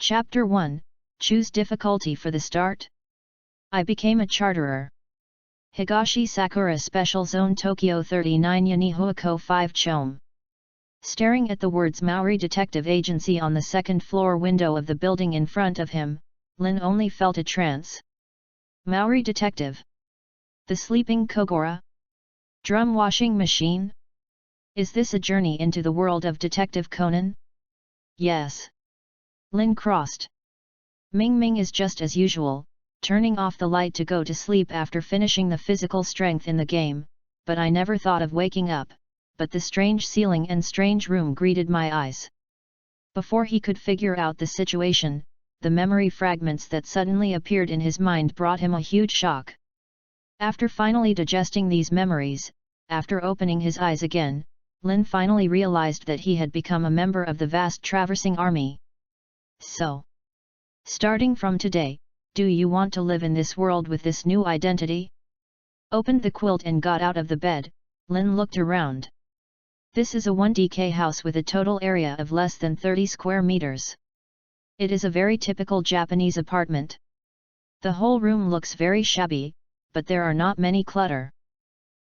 Chapter 1, Choose Difficulty for the Start. I became a charterer. Higashi Sakura Special Zone Tokyo 39 Yanihoako 5 Chome. Staring at the words Maori Detective Agency on the second floor window of the building in front of him, Lin only felt a trance. Maori Detective? The sleeping Kogora? Drum washing machine? Is this a journey into the world of Detective Conan? Yes. Lin crossed. Ming Ming is just as usual, turning off the light to go to sleep after finishing the physical strength in the game, but I never thought of waking up, but the strange ceiling and strange room greeted my eyes. Before he could figure out the situation, the memory fragments that suddenly appeared in his mind brought him a huge shock. After finally digesting these memories, after opening his eyes again, Lin finally realized that he had become a member of the vast traversing army. So, starting from today, do you want to live in this world with this new identity? Opened the quilt and got out of the bed, Lin looked around. This is a 1DK house with a total area of less than 30 square meters. It is a very typical Japanese apartment. The whole room looks very shabby, but there are not many clutter.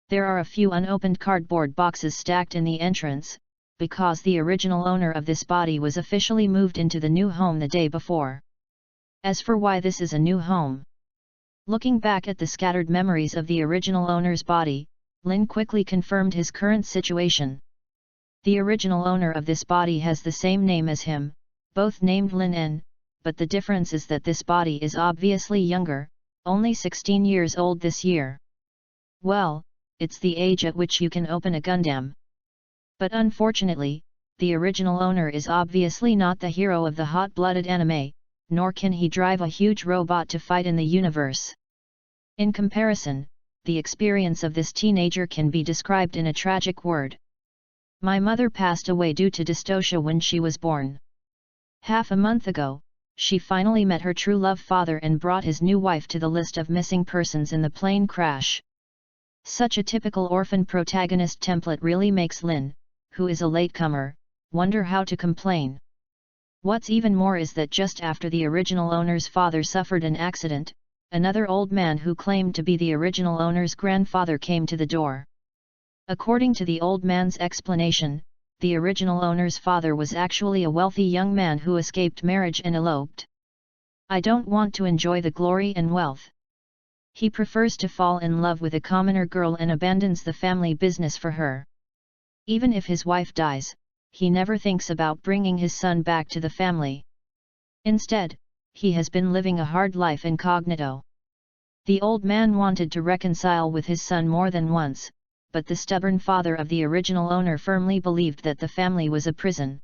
There are a few unopened cardboard boxes stacked in the entrance, because the original owner of this body was officially moved into the new home the day before. As for why this is a new home, looking back at the scattered memories of the original owner's body, Lin quickly confirmed his current situation. The original owner of this body has the same name as him, both named Lin N, but the difference is that this body is obviously younger, only 16 years old this year. Well, it's the age at which you can open a Gundam. But unfortunately, the original owner is obviously not the hero of the hot-blooded anime, nor can he drive a huge robot to fight in the universe. In comparison, the experience of this teenager can be described in a tragic word. My mother passed away due to dystocia when she was born. Half a month ago, she finally met her true love father and brought his new wife to the list of missing persons in the plane crash. Such a typical orphan protagonist template really makes Lin, who is a latecomer, wonder how to complain. What's even more is that just after the original owner's father suffered an accident, another old man who claimed to be the original owner's grandfather came to the door. According to the old man's explanation, the original owner's father was actually a wealthy young man who escaped marriage and eloped. I don't want to enjoy the glory and wealth. He prefers to fall in love with a commoner girl and abandons the family business for her. Even if his wife dies, he never thinks about bringing his son back to the family. Instead, he has been living a hard life incognito. The old man wanted to reconcile with his son more than once, but the stubborn father of the original owner firmly believed that the family was a prison.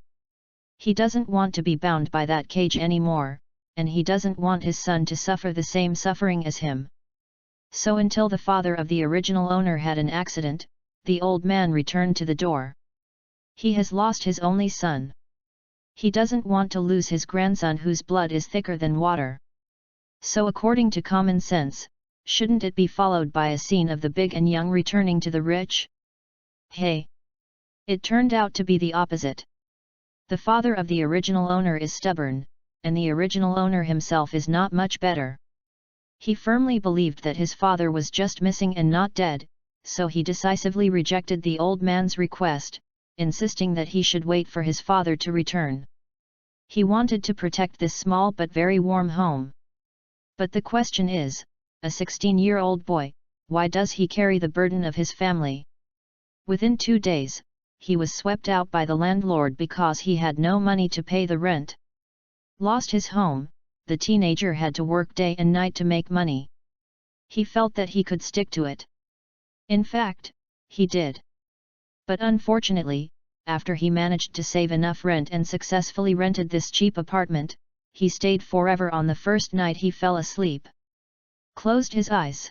He doesn't want to be bound by that cage anymore, and he doesn't want his son to suffer the same suffering as him. So until the father of the original owner had an accident, the old man returned to the door. He has lost his only son. He doesn't want to lose his grandson whose blood is thicker than water. So according to common sense, shouldn't it be followed by a scene of the big and young returning to the rich? Hey! It turned out to be the opposite. The father of the original owner is stubborn, and the original owner himself is not much better. He firmly believed that his father was just missing and not dead, so he decisively rejected the old man's request, insisting that he should wait for his father to return. He wanted to protect this small but very warm home. But the question is, a 16-year-old boy, why does he carry the burden of his family? Within 2 days, he was swept out by the landlord because he had no money to pay the rent. Lost his home, the teenager had to work day and night to make money. He felt that he could stick to it. In fact, he did. But unfortunately, after he managed to save enough rent and successfully rented this cheap apartment, he stayed forever. On the first night he fell asleep. Closed his eyes.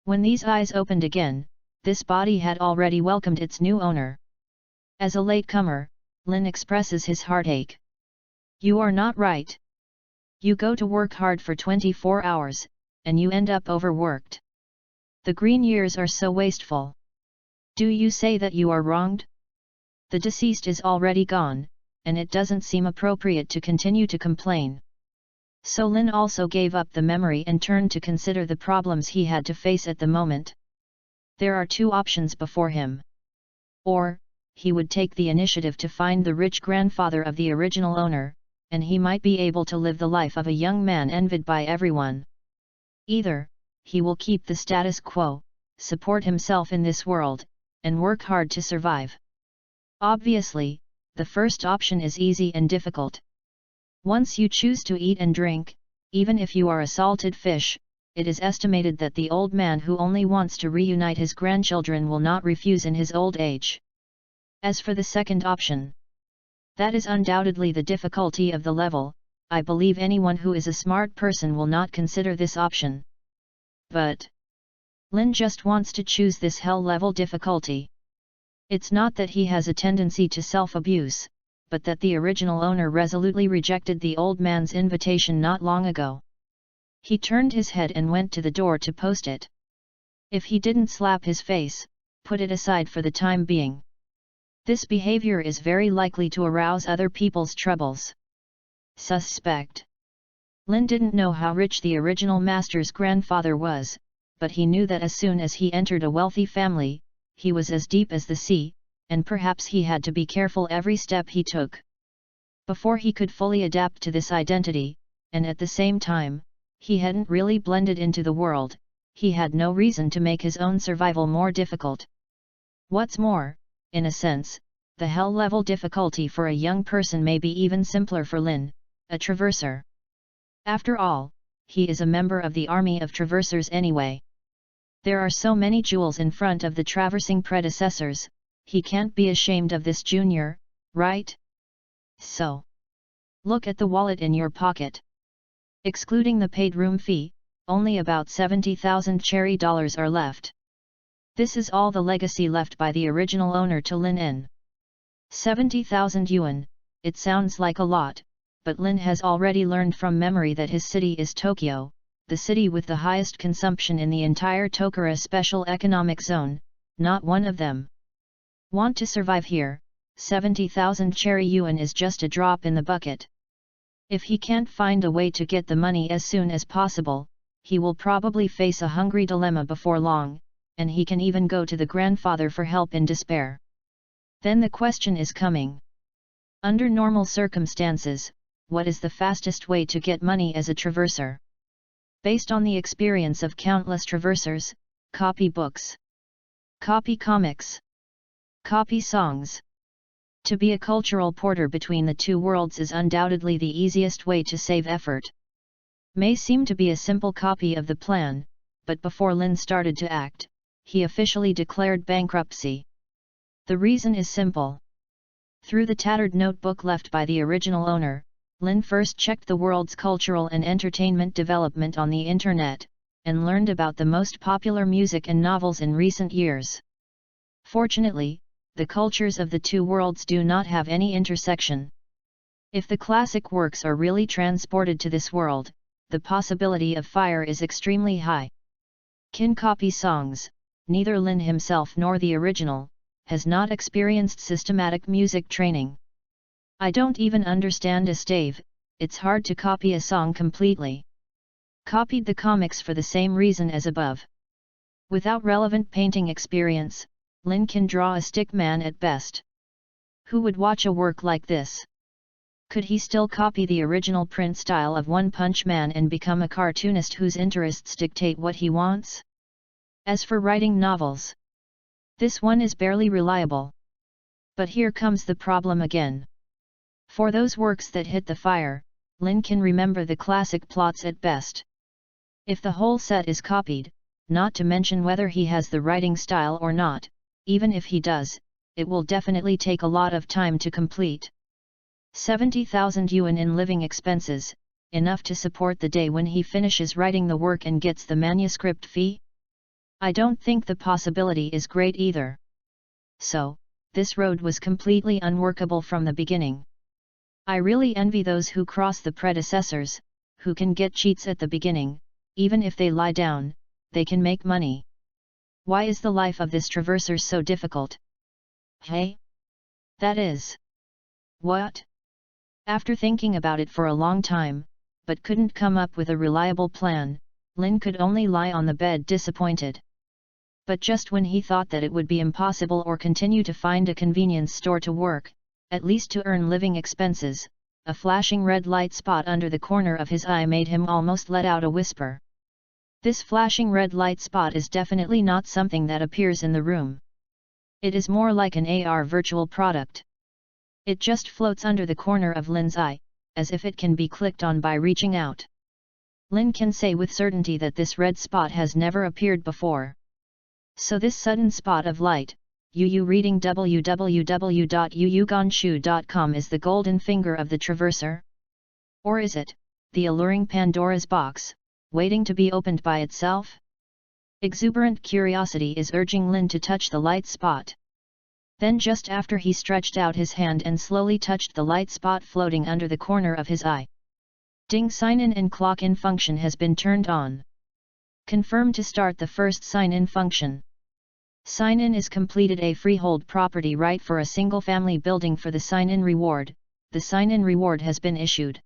When these eyes opened again, this body had already welcomed its new owner. As a latecomer, Lin expresses his heartache. You are not right. You go to work hard for 24 hours, and you end up overworked. The green years are so wasteful. Do you say that you are wronged? The deceased is already gone, and it doesn't seem appropriate to continue to complain. So Lin also gave up the memory and turned to consider the problems he had to face at the moment. There are two options before him. Or, he would take the initiative to find the rich grandfather of the original owner, and he might be able to live the life of a young man envied by everyone. Either, he will keep the status quo, support himself in this world, and work hard to survive. Obviously, the first option is easy and difficult. Once you choose to eat and drink, even if you are a salted fish, it is estimated that the old man who only wants to reunite his grandchildren will not refuse in his old age. As for the second option, that is undoubtedly the difficulty of the level. I believe anyone who is a smart person will not consider this option. But Lin just wants to choose this hell level difficulty. It's not that he has a tendency to self-abuse, but that the original owner resolutely rejected the old man's invitation not long ago. He turned his head and went to the door to post it. If he didn't slap his face, put it aside for the time being. This behavior is very likely to arouse other people's troubles. Suspect. Lin didn't know how rich the original master's grandfather was, but he knew that as soon as he entered a wealthy family, he was as deep as the sea, and perhaps he had to be careful every step he took. Before he could fully adapt to this identity, and at the same time, he hadn't really blended into the world, he had no reason to make his own survival more difficult. What's more, in a sense, the hell level difficulty for a young person may be even simpler for Lin, a traverser. After all, he is a member of the army of traversers anyway. There are so many jewels in front of the traversing predecessors, he can't be ashamed of this junior, right? So, look at the wallet in your pocket. Excluding the paid room fee, only about 70,000 cherry dollars are left. This is all the legacy left by the original owner to Lin N. 70,000 yuan, it sounds like a lot, but Lin has already learned from memory that his city is Tokyo, the city with the highest consumption in the entire Tokura Special Economic Zone, not one of them. Want to survive here, 70,000 cherry yuan is just a drop in the bucket. If he can't find a way to get the money as soon as possible, he will probably face a hungry dilemma before long, and he can even go to the grandfather for help in despair. Then the question is coming. Under normal circumstances, what is the fastest way to get money as a traverser? Based on the experience of countless traversers, copy books, copy comics, copy songs. To be a cultural porter between the two worlds is undoubtedly the easiest way to save effort. May seem to be a simple copy of the plan, but before Lin started to act, he officially declared bankruptcy. The reason is simple. Through the tattered notebook left by the original owner, Lin first checked the world's cultural and entertainment development on the internet, and learned about the most popular music and novels in recent years. Fortunately, the cultures of the two worlds do not have any intersection. If the classic works are really transported to this world, the possibility of fire is extremely high. Can copy songs, neither Lin himself nor the original, has not experienced systematic music training. I don't even understand a stave, it's hard to copy a song completely. Copied the comics for the same reason as above. Without relevant painting experience, Lin can draw a stick man at best. Who would watch a work like this? Could he still copy the original print style of One Punch Man and become a cartoonist whose interests dictate what he wants? As for writing novels, this one is barely reliable. But here comes the problem again. For those works that hit the fire, Lin can remember the classic plots at best. If the whole set is copied, not to mention whether he has the writing style or not, even if he does, it will definitely take a lot of time to complete. 70,000 yuan in living expenses, enough to support the day when he finishes writing the work and gets the manuscript fee? I don't think the possibility is great either. So, this road was completely unworkable from the beginning. I really envy those who cross the predecessors, who can get cheats at the beginning. Even if they lie down, they can make money. Why is the life of this traverser so difficult? Hey? That is. What? After thinking about it for a long time, but couldn't come up with a reliable plan, Lin could only lie on the bed disappointed. But just when he thought that it would be impossible or continue to find a convenience store to work, at least to earn living expenses, a flashing red light spot under the corner of his eye made him almost let out a whisper. This flashing red light spot is definitely not something that appears in the room. It is more like an AR virtual product. It just floats under the corner of Lin's eye, as if it can be clicked on by reaching out. Lin can say with certainty that this red spot has never appeared before. So this sudden spot of light, reading www.yuyugonshu.com, is the golden finger of the traverser? Or is it the alluring Pandora's box, waiting to be opened by itself? Exuberant curiosity is urging Lin to touch the light spot. Then just after he stretched out his hand and slowly touched the light spot floating under the corner of his eye. Ding, sign-in and clock-in function has been turned on. Confirm to start the first sign-in function. Sign-in is completed a freehold property right for a single-family building for the sign-in reward. The sign-in reward has been issued.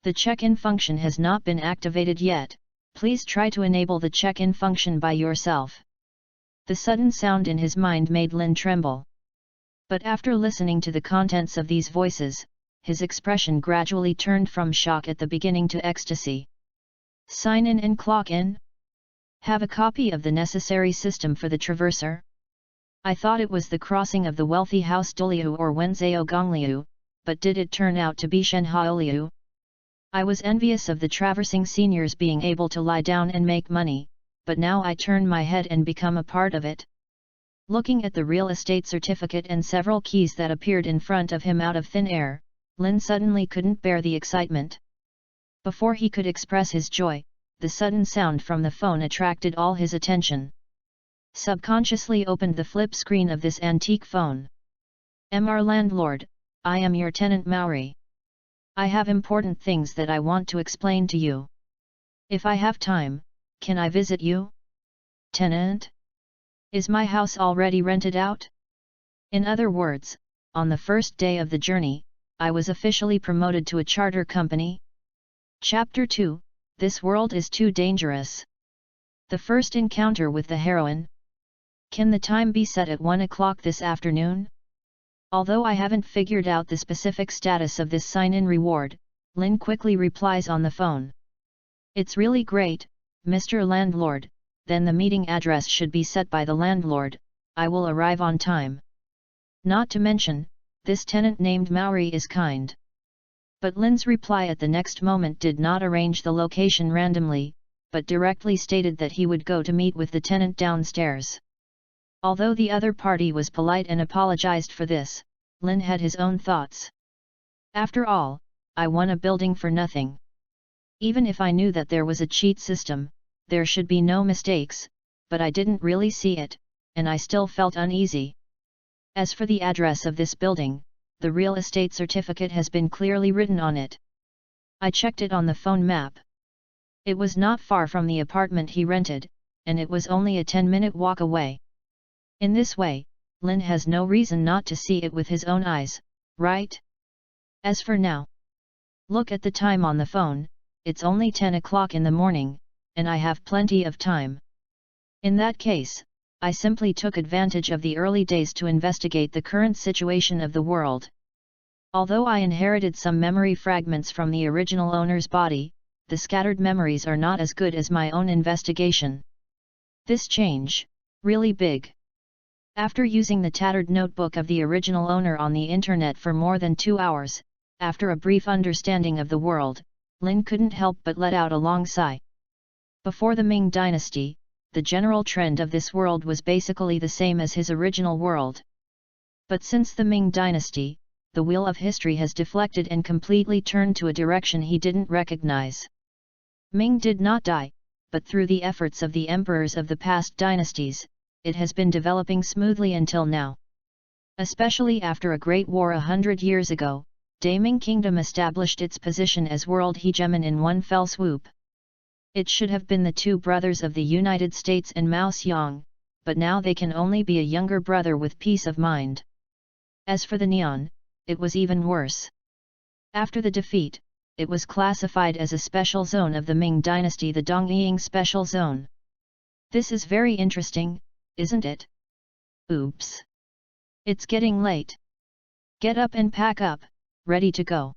The check-in function has not been activated yet. Please try to enable the check-in function by yourself. The sudden sound in his mind made Lin tremble. But after listening to the contents of these voices, his expression gradually turned from shock at the beginning to ecstasy. Sign in and clock in? Have a copy of the necessary system for the traverser? I thought it was the crossing of the wealthy house Duliu or Wenzhou Gongliu, but did it turn out to be Shenhaoliu? I was envious of the traversing seniors being able to lie down and make money, but now I turn my head and become a part of it. Looking at the real estate certificate and several keys that appeared in front of him out of thin air, Lin suddenly couldn't bear the excitement. Before he could express his joy, the sudden sound from the phone attracted all his attention. Subconsciously opened the flip screen of this antique phone. "Mr. Landlord, I am your tenant Maori. I have important things that I want to explain to you. If I have time, can I visit you?" "Tenant? Is my house already rented out?" In other words, on the first day of the journey, I was officially promoted to a charter company. Chapter 2, This World is Too Dangerous. The first encounter with the heroine. Can the time be set at 1 o'clock this afternoon? Although I haven't figured out the specific status of this sign-in reward, Lin quickly replies on the phone. "It's really great, Mr. Landlord. Then the meeting address should be set by the landlord. I will arrive on time. Not to mention, this tenant named Maori is kind." But Lin's reply at the next moment did not arrange the location randomly, but directly stated that he would go to meet with the tenant downstairs. Although the other party was polite and apologized for this, Lin had his own thoughts. After all, I won a building for nothing. Even if I knew that there was a cheat system, there should be no mistakes, but I didn't really see it, and I still felt uneasy. As for the address of this building, the real estate certificate has been clearly written on it. I checked it on the phone map. It was not far from the apartment he rented, and it was only a 10-minute walk away. In this way, Lin has no reason not to see it with his own eyes, right? As for now, look at the time on the phone, it's only 10 o'clock in the morning, and I have plenty of time. In that case, I simply took advantage of the early days to investigate the current situation of the world. Although I inherited some memory fragments from the original owner's body, the scattered memories are not as good as my own investigation. This change, really big. After using the tattered notebook of the original owner on the internet for more than 2 hours, after a brief understanding of the world, Lin couldn't help but let out a long sigh. Before the Ming dynasty, the general trend of this world was basically the same as his original world. But since the Ming dynasty, the wheel of history has deflected and completely turned to a direction he didn't recognize. Ming did not die, but through the efforts of the emperors of the past dynasties, it has been developing smoothly until now. Especially after a great war 100 years ago, Ming Kingdom established its position as world hegemon in one fell swoop. It should have been the two brothers of the United States and Mao Zedong, but now they can only be a younger brother with peace of mind. As for the Neon, it was even worse. After the defeat, it was classified as a special zone of the Ming dynasty, the Dongying Special Zone. This is very interesting, isn't it? Oops! It's getting late. Get up and pack up, ready to go.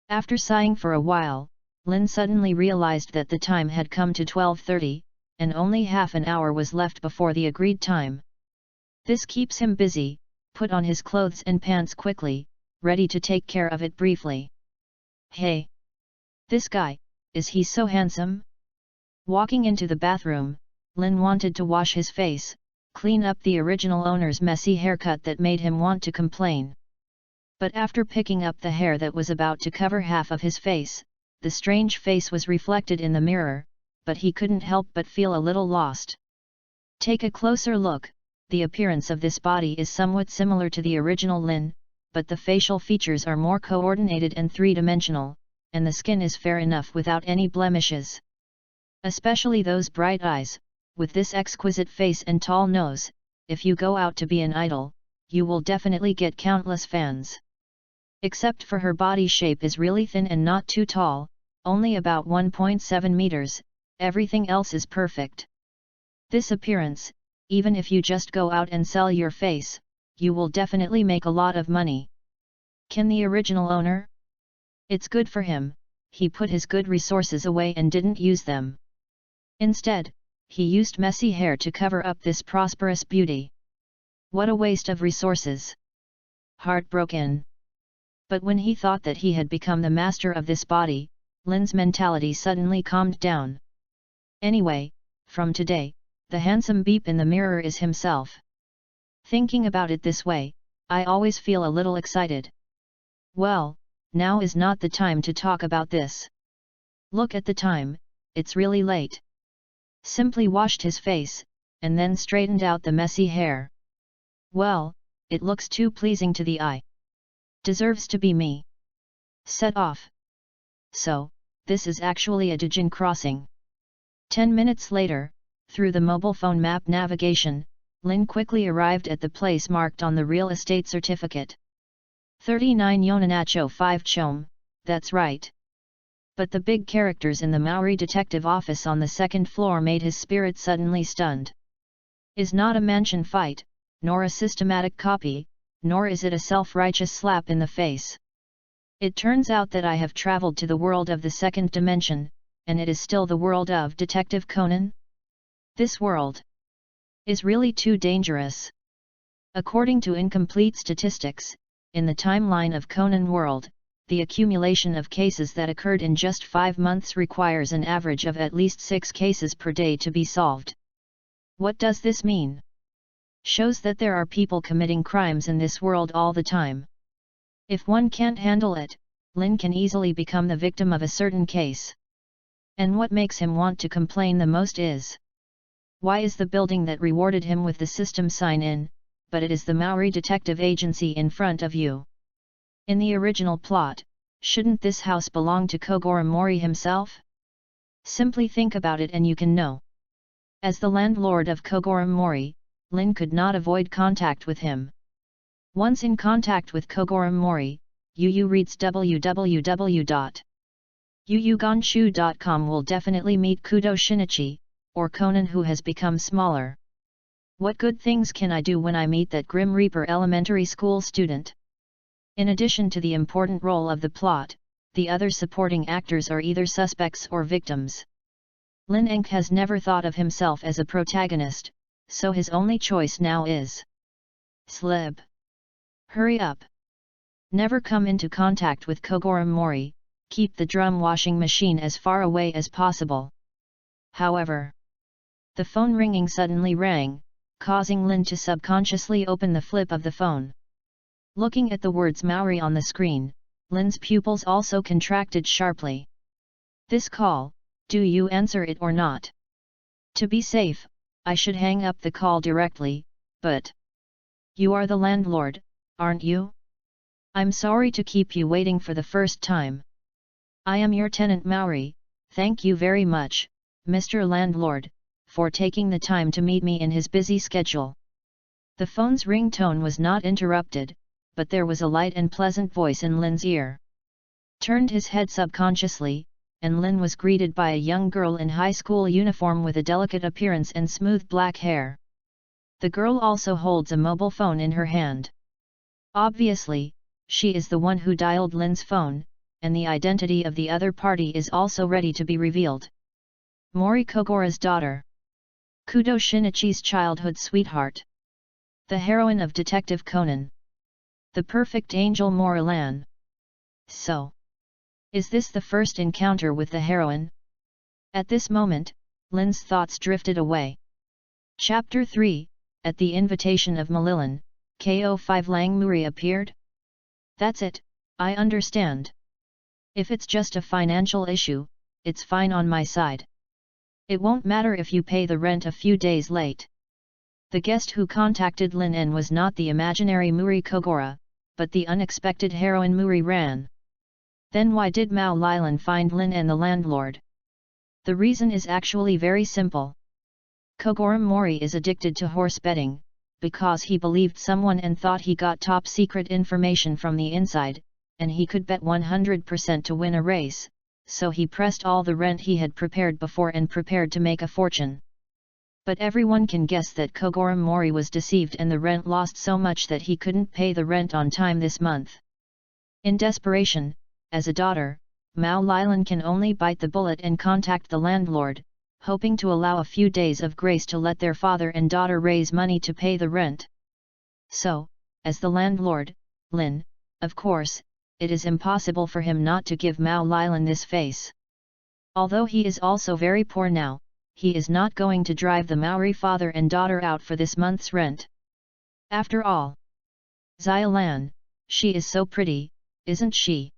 After sighing for a while, Lin suddenly realized that the time had come to 12:30, and only half an hour was left before the agreed time. This keeps him busy, put on his clothes and pants quickly, ready to take care of it briefly. Hey! This guy, is he so handsome? Walking into the bathroom, Lin wanted to wash his face, clean up the original owner's messy haircut that made him want to complain. But after picking up the hair that was about to cover half of his face, the strange face was reflected in the mirror, but he couldn't help but feel a little lost. Take a closer look, the appearance of this body is somewhat similar to the original Lin, but the facial features are more coordinated and three-dimensional, and the skin is fair enough without any blemishes. Especially those bright eyes, with this exquisite face and tall nose, if you go out to be an idol, you will definitely get countless fans. Except for her body shape is really thin and not too tall, only about 1.7 meters, everything else is perfect. This appearance, even if you just go out and sell your face, you will definitely make a lot of money. Can the original owner? It's good for him, he put his good resources away and didn't use them. Instead, he used messy hair to cover up this prosperous beauty. What a waste of resources! Heartbroken. But when he thought that he had become the master of this body, Lin's mentality suddenly calmed down. Anyway, from today, the handsome beep in the mirror is himself. Thinking about it this way, I always feel a little excited. Well, now is not the time to talk about this. Look at the time, it's really late. Simply washed his face, and then straightened out the messy hair. Well, it looks too pleasing to the eye. Deserves to be me. Set off. So, this is actually a Dajin crossing. 10 minutes later, through the mobile phone map navigation, Lin quickly arrived at the place marked on the real estate certificate. 39 Yonanacho 5 Chom, that's right. But the big characters in the Maori detective office on the second floor made his spirit suddenly stunned. Is not a mansion fight, nor a systematic copy, nor is it a self-righteous slap in the face. It turns out that I have traveled to the world of the second dimension, and it is still the world of Detective Conan? This world is really too dangerous. According to incomplete statistics, in the timeline of Conan World, the accumulation of cases that occurred in just 5 months requires an average of at least 6 cases per day to be solved. What does this mean? Shows that there are people committing crimes in this world all the time. If one can't handle it, Lin can easily become the victim of a certain case. And what makes him want to complain the most is: why is the building that rewarded him with the system sign in, but it is the Maori detective agency in front of you? In the original plot, shouldn't this house belong to Kogoro Mori himself? Simply think about it and you can know. As the landlord of Kogoro Mori, Lin could not avoid contact with him. Once in contact with Kogoro Mori, Yu reads www.yuyuganshu.com will definitely meet Kudo Shinichi, or Conan who has become smaller. What good things can I do when I meet that Grim Reaper elementary school student? In addition to the important role of the plot, the other supporting actors are either suspects or victims. Lin Enk has never thought of himself as a protagonist, so his only choice now is slip. Hurry up. Never come into contact with Kogoro Mori, keep the drum washing machine as far away as possible. However, the phone ringing suddenly rang, causing Lin to subconsciously open the flip of the phone. Looking at the words Maori on the screen, Lin's pupils also contracted sharply. This call, do you answer it or not? To be safe, I should hang up the call directly, but you are the landlord, aren't you? I'm sorry to keep you waiting for the first time. I am your tenant Maori, thank you very much, Mr. Landlord, for taking the time to meet me in his busy schedule. The phone's ringtone was not interrupted, but there was a light and pleasant voice in Lin's ear. turned his head subconsciously, and Lin was greeted by a young girl in high school uniform with a delicate appearance and smooth black hair. The girl also holds a mobile phone in her hand. Obviously, she is the one who dialed Lin's phone, and the identity of the other party is also ready to be revealed. Mori Kogura's daughter. Kudo Shinichi's childhood sweetheart. The heroine of Detective Conan. The perfect angel Morilan. So, is this the first encounter with the heroine? At this moment, Lin's thoughts drifted away. Chapter 3, At the invitation of Malilin, Ko5 Lang Muri appeared? That's it, I understand. If it's just a financial issue, it's fine on my side. It won't matter if you pay the rent a few days late. The guest who contacted Lin N was not the imaginary Muri Kogura, but the unexpected heroine Muri Ran. Then why did Mao Lilan find Lin N the landlord? The reason is actually very simple. Kogura Mori is addicted to horse betting, because he believed someone and thought he got top secret information from the inside, and he could bet 100% to win a race, so he pressed all the rent he had prepared before and prepared to make a fortune. But everyone can guess that Kogura Mori was deceived and the rent lost so much that he couldn't pay the rent on time this month. In desperation, as a daughter, Mao Lilan can only bite the bullet and contact the landlord, hoping to allow a few days of grace to let their father and daughter raise money to pay the rent. So, as the landlord, Lin, of course, it is impossible for him not to give Mao Lilan this face. Although he is also very poor now, he is not going to drive the Maori father and daughter out for this month's rent. After all, Xiaolan, she is so pretty, isn't she?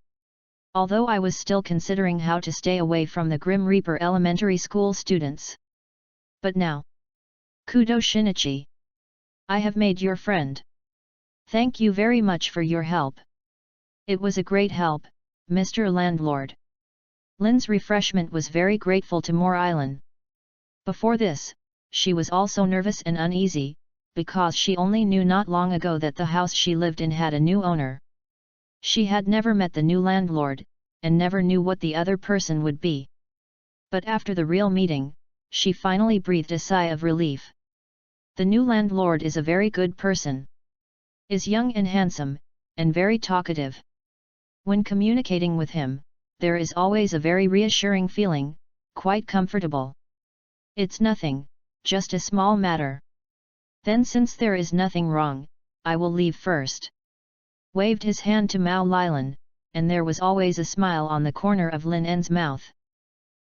Although I was still considering how to stay away from the Grim Reaper elementary school students. But now, Kudo Shinichi, I have made your friend. Thank you very much for your help. It was a great help, Mr. Landlord. Lin's refreshment was very grateful to Morilan. Before this, she was also nervous and uneasy, because she only knew not long ago that the house she lived in had a new owner. She had never met the new landlord, and never knew what the other person would be. But after the real meeting, she finally breathed a sigh of relief. The new landlord is a very good person. Is young and handsome, and very talkative. When communicating with him, there is always a very reassuring feeling, quite comfortable. It's nothing, just a small matter. Then since there is nothing wrong, I will leave first. Waved his hand to Mao Lilan, and there was always a smile on the corner of Lin N's mouth.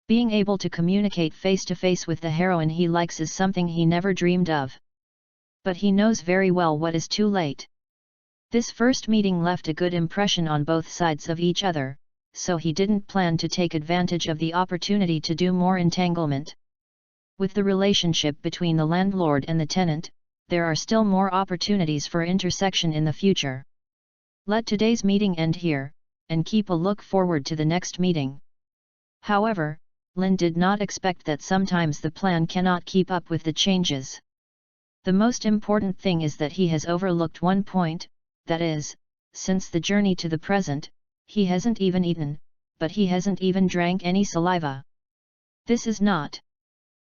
Being able to communicate face to face with the heroine he likes is something he never dreamed of. But he knows very well what is too late. This first meeting left a good impression on both sides of each other, so he didn't plan to take advantage of the opportunity to do more entanglement. With the relationship between the landlord and the tenant, there are still more opportunities for intersection in the future. Let today's meeting end here, and keep a look forward to the next meeting. However, Lin did not expect that sometimes the plan cannot keep up with the changes. The most important thing is that he has overlooked one point, that is, since the journey to the present, he hasn't even eaten, but he hasn't even drank any saliva. This is not.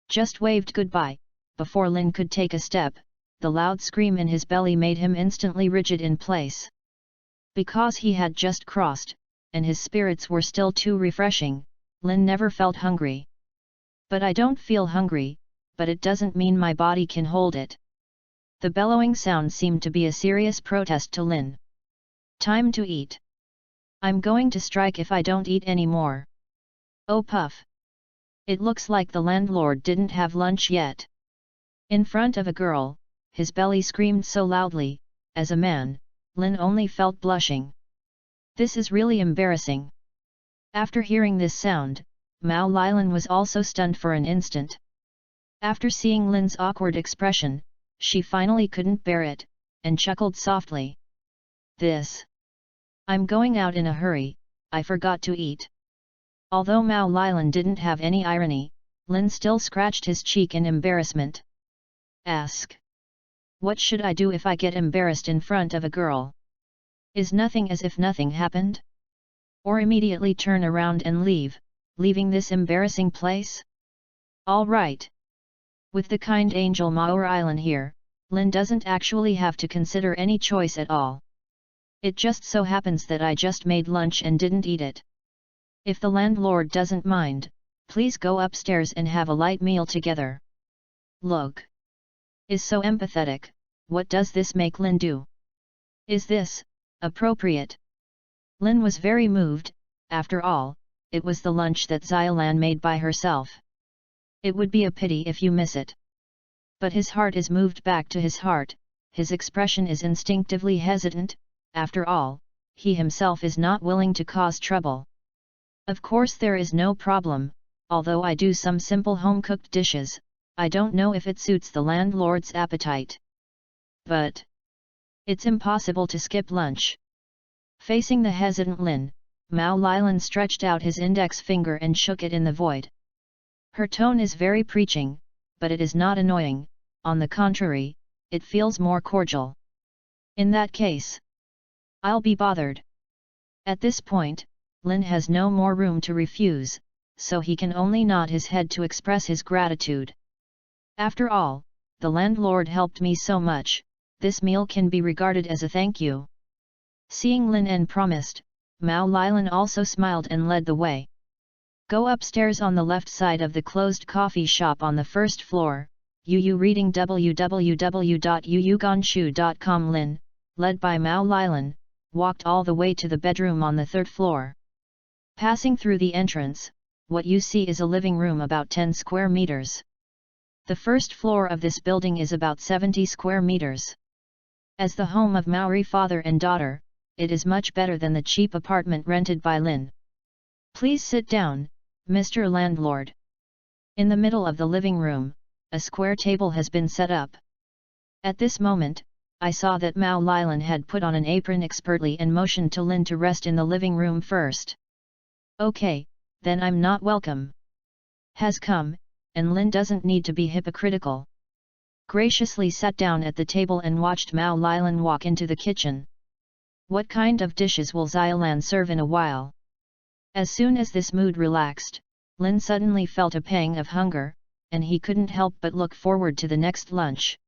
Just waved goodbye, before Lin could take a step, the loud scream in his belly made him instantly rigid in place. Because he had just crossed, and his spirits were still too refreshing, Lin never felt hungry. But I don't feel hungry, but it doesn't mean my body can hold it. The bellowing sound seemed to be a serious protest to Lin. Time to eat. I'm going to strike if I don't eat any more. Oh puff. It looks like the landlord didn't have lunch yet. In front of a girl, his belly screamed so loudly, as a man, Lin only felt blushing. This is really embarrassing. After hearing this sound, Mao Lilan was also stunned for an instant. After seeing Lin's awkward expression, she finally couldn't bear it, and chuckled softly. This. I'm going out in a hurry, I forgot to eat. Although Mao Lilan didn't have any irony, Lin still scratched his cheek in embarrassment. Ask. What should I do if I get embarrassed in front of a girl? Is nothing as if nothing happened? Or immediately turn around and leave, leaving this embarrassing place? All right. With the kind angel Maor Island here, Lin doesn't actually have to consider any choice at all. It just so happens that I just made lunch and didn't eat it. If the landlord doesn't mind, please go upstairs and have a light meal together. Look. Is so empathetic. What does this make Lin do? Is this appropriate? Lin was very moved. After all, it was the lunch that Xiaolan made by herself. It would be a pity if you miss it. But his heart is moved back to his heart, his expression is instinctively hesitant. After all, he himself is not willing to cause trouble. Of course there is no problem, although I do some simple home-cooked dishes, I don't know if it suits the landlord's appetite. But it's impossible to skip lunch. Facing the hesitant Lin, Mao Lilan stretched out his index finger and shook it in the void. Her tone is very preaching, but it is not annoying, on the contrary, it feels more cordial. In that case, I'll be bothered. At this point, Lin has no more room to refuse, so he can only nod his head to express his gratitude. After all, the landlord helped me so much, this meal can be regarded as a thank you. Seeing Lin and promised, Mao Lilan also smiled and led the way. Go upstairs on the left side of the closed coffee shop on the first floor, Yu reading www.yuyuganshu.com. Lin, led by Mao Lilan, walked all the way to the bedroom on the third floor. Passing through the entrance, what you see is a living room about 10 square meters. The first floor of this building is about 70 square meters. As the home of Maori father and daughter, it is much better than the cheap apartment rented by Lin. Please sit down, Mr. Landlord. In the middle of the living room, a square table has been set up. At this moment, I saw that Mao Lilan had put on an apron expertly and motioned to Lin to rest in the living room first. Okay, then I'm not welcome. Has come, and Lin doesn't need to be hypocritical. Graciously sat down at the table and watched Mao Lilan walk into the kitchen. What kind of dishes will Xiaolan serve in a while? As soon as this mood relaxed, Lin suddenly felt a pang of hunger, and he couldn't help but look forward to the next lunch.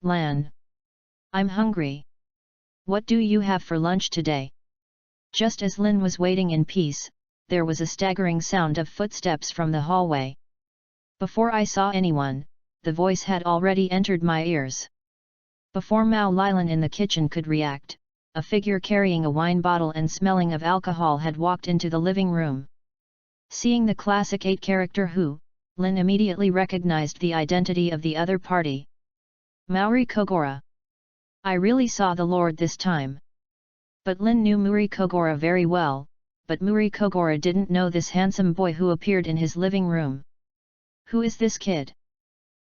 Lan. I'm hungry. What do you have for lunch today? Just as Lin was waiting in peace, there was a staggering sound of footsteps from the hallway. Before I saw anyone, the voice had already entered my ears. Before Mao Lilan in the kitchen could react, a figure carrying a wine bottle and smelling of alcohol had walked into the living room. Seeing the classic 8-character Hu, Lin immediately recognized the identity of the other party. Maori Kogora. I really saw the Lord this time. But Lin knew Muri Kogora very well, but Muri Kogora didn't know this handsome boy who appeared in his living room. Who is this kid?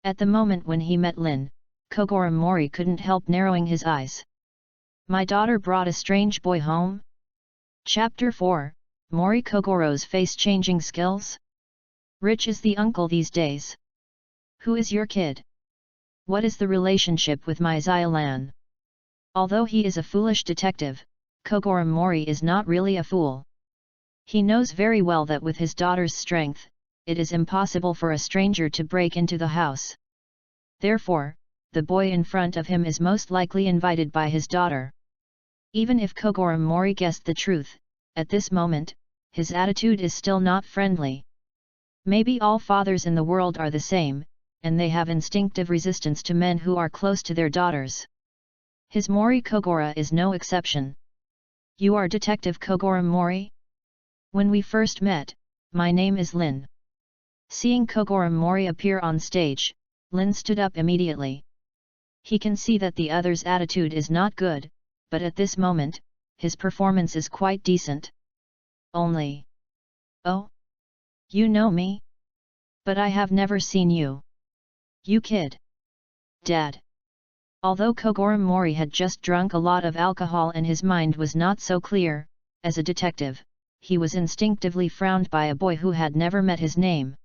At the moment when he met Lin, Kogora Mori couldn't help narrowing his eyes. My daughter brought a strange boy home? Chapter 4, Mori Kogoro's face-changing skills? Rich is the uncle these days. Who is your kid? What is the relationship with my Xiaolan? Although he is a foolish detective, Kogora Mori is not really a fool. He knows very well that with his daughter's strength, it is impossible for a stranger to break into the house. Therefore, the boy in front of him is most likely invited by his daughter. Even if Kogora Mori guessed the truth, at this moment, his attitude is still not friendly. Maybe all fathers in the world are the same, and they have instinctive resistance to men who are close to their daughters. His Mori Kogora is no exception. You are Detective Kogora Mori? When we first met, my name is Lin. Seeing Kogora Mori appear on stage, Lin stood up immediately. He can see that the other's attitude is not good, but at this moment, his performance is quite decent. Only. Oh? You know me? But I have never seen you. You kid. Dad. Although Kogora Mori had just drunk a lot of alcohol and his mind was not so clear, as a detective, he was instinctively frowned by a boy who had never met his name.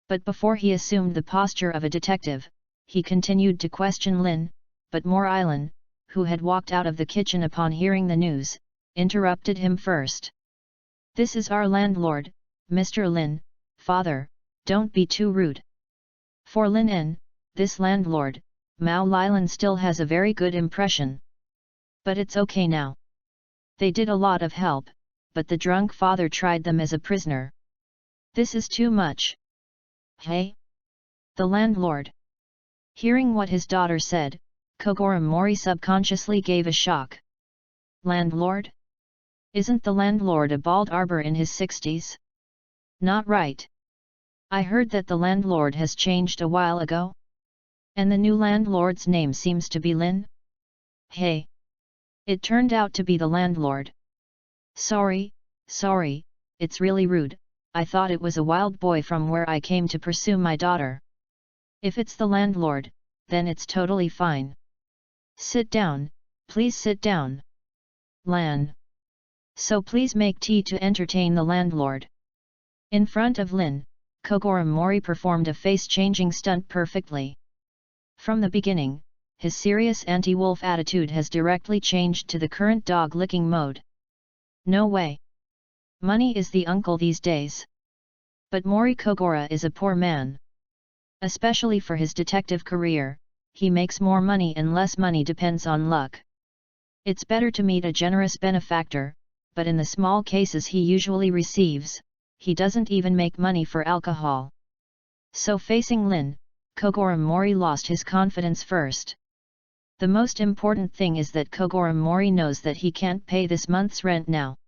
But before he assumed the posture of a detective, he continued to question Lin, but Mor Island, who had walked out of the kitchen upon hearing the news, interrupted him first. This is our landlord, Mr. Lin. Father, don't be too rude. For Lin En, this landlord, Mao Lilan still has a very good impression. But it's okay now. They did a lot of help, but the drunk father tried them as a prisoner. This is too much. Hey? The landlord. Hearing what his daughter said, Kogoro Mori subconsciously gave a shock. Landlord? Isn't the landlord a bald arbor in his 60s? Not right. I heard that the landlord has changed a while ago. And the new landlord's name seems to be Lin? Hey! It turned out to be the landlord. Sorry, it's really rude. I thought it was a wild boy from where I came to pursue my daughter. If it's the landlord, then it's totally fine. Sit down, please sit down. Lan. So please make tea to entertain the landlord. In front of Lin, Kogoro Mori performed a face-changing stunt perfectly. From the beginning, his serious anti-wolf attitude has directly changed to the current dog-licking mode. No way. Money is the uncle these days. But Mori Kogoro is a poor man. Especially for his detective career, he makes more money and less money depends on luck. It's better to meet a generous benefactor, but in the small cases he usually receives, he doesn't even make money for alcohol. So facing Lin, Kogoro Mori lost his confidence first. The most important thing is that Kogoro Mori knows that he can't pay this month's rent now.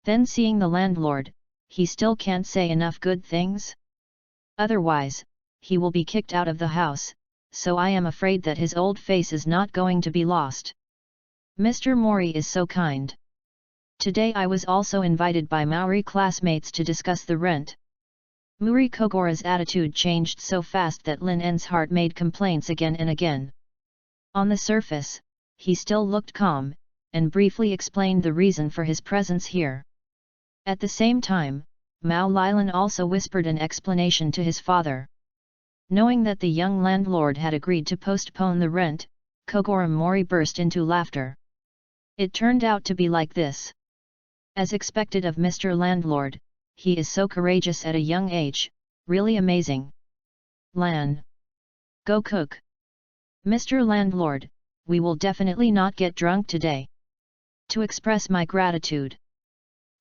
Then seeing the landlord, he still can't say enough good things? Otherwise, he will be kicked out of the house, so I am afraid that his old face is not going to be lost. Mr. Mori is so kind. Today I was also invited by Maori classmates to discuss the rent. Mori Kogoro's attitude changed so fast that Lin En's heart made complaints again and again. On the surface, he still looked calm, and briefly explained the reason for his presence here. At the same time, Mao Lilan also whispered an explanation to his father. Knowing that the young landlord had agreed to postpone the rent, Kogoro Mori burst into laughter. It turned out to be like this. As expected of Mr. Landlord, he is so courageous at a young age, really amazing. Lan. Go cook. Mr. Landlord, we will definitely not get drunk today. To express my gratitude.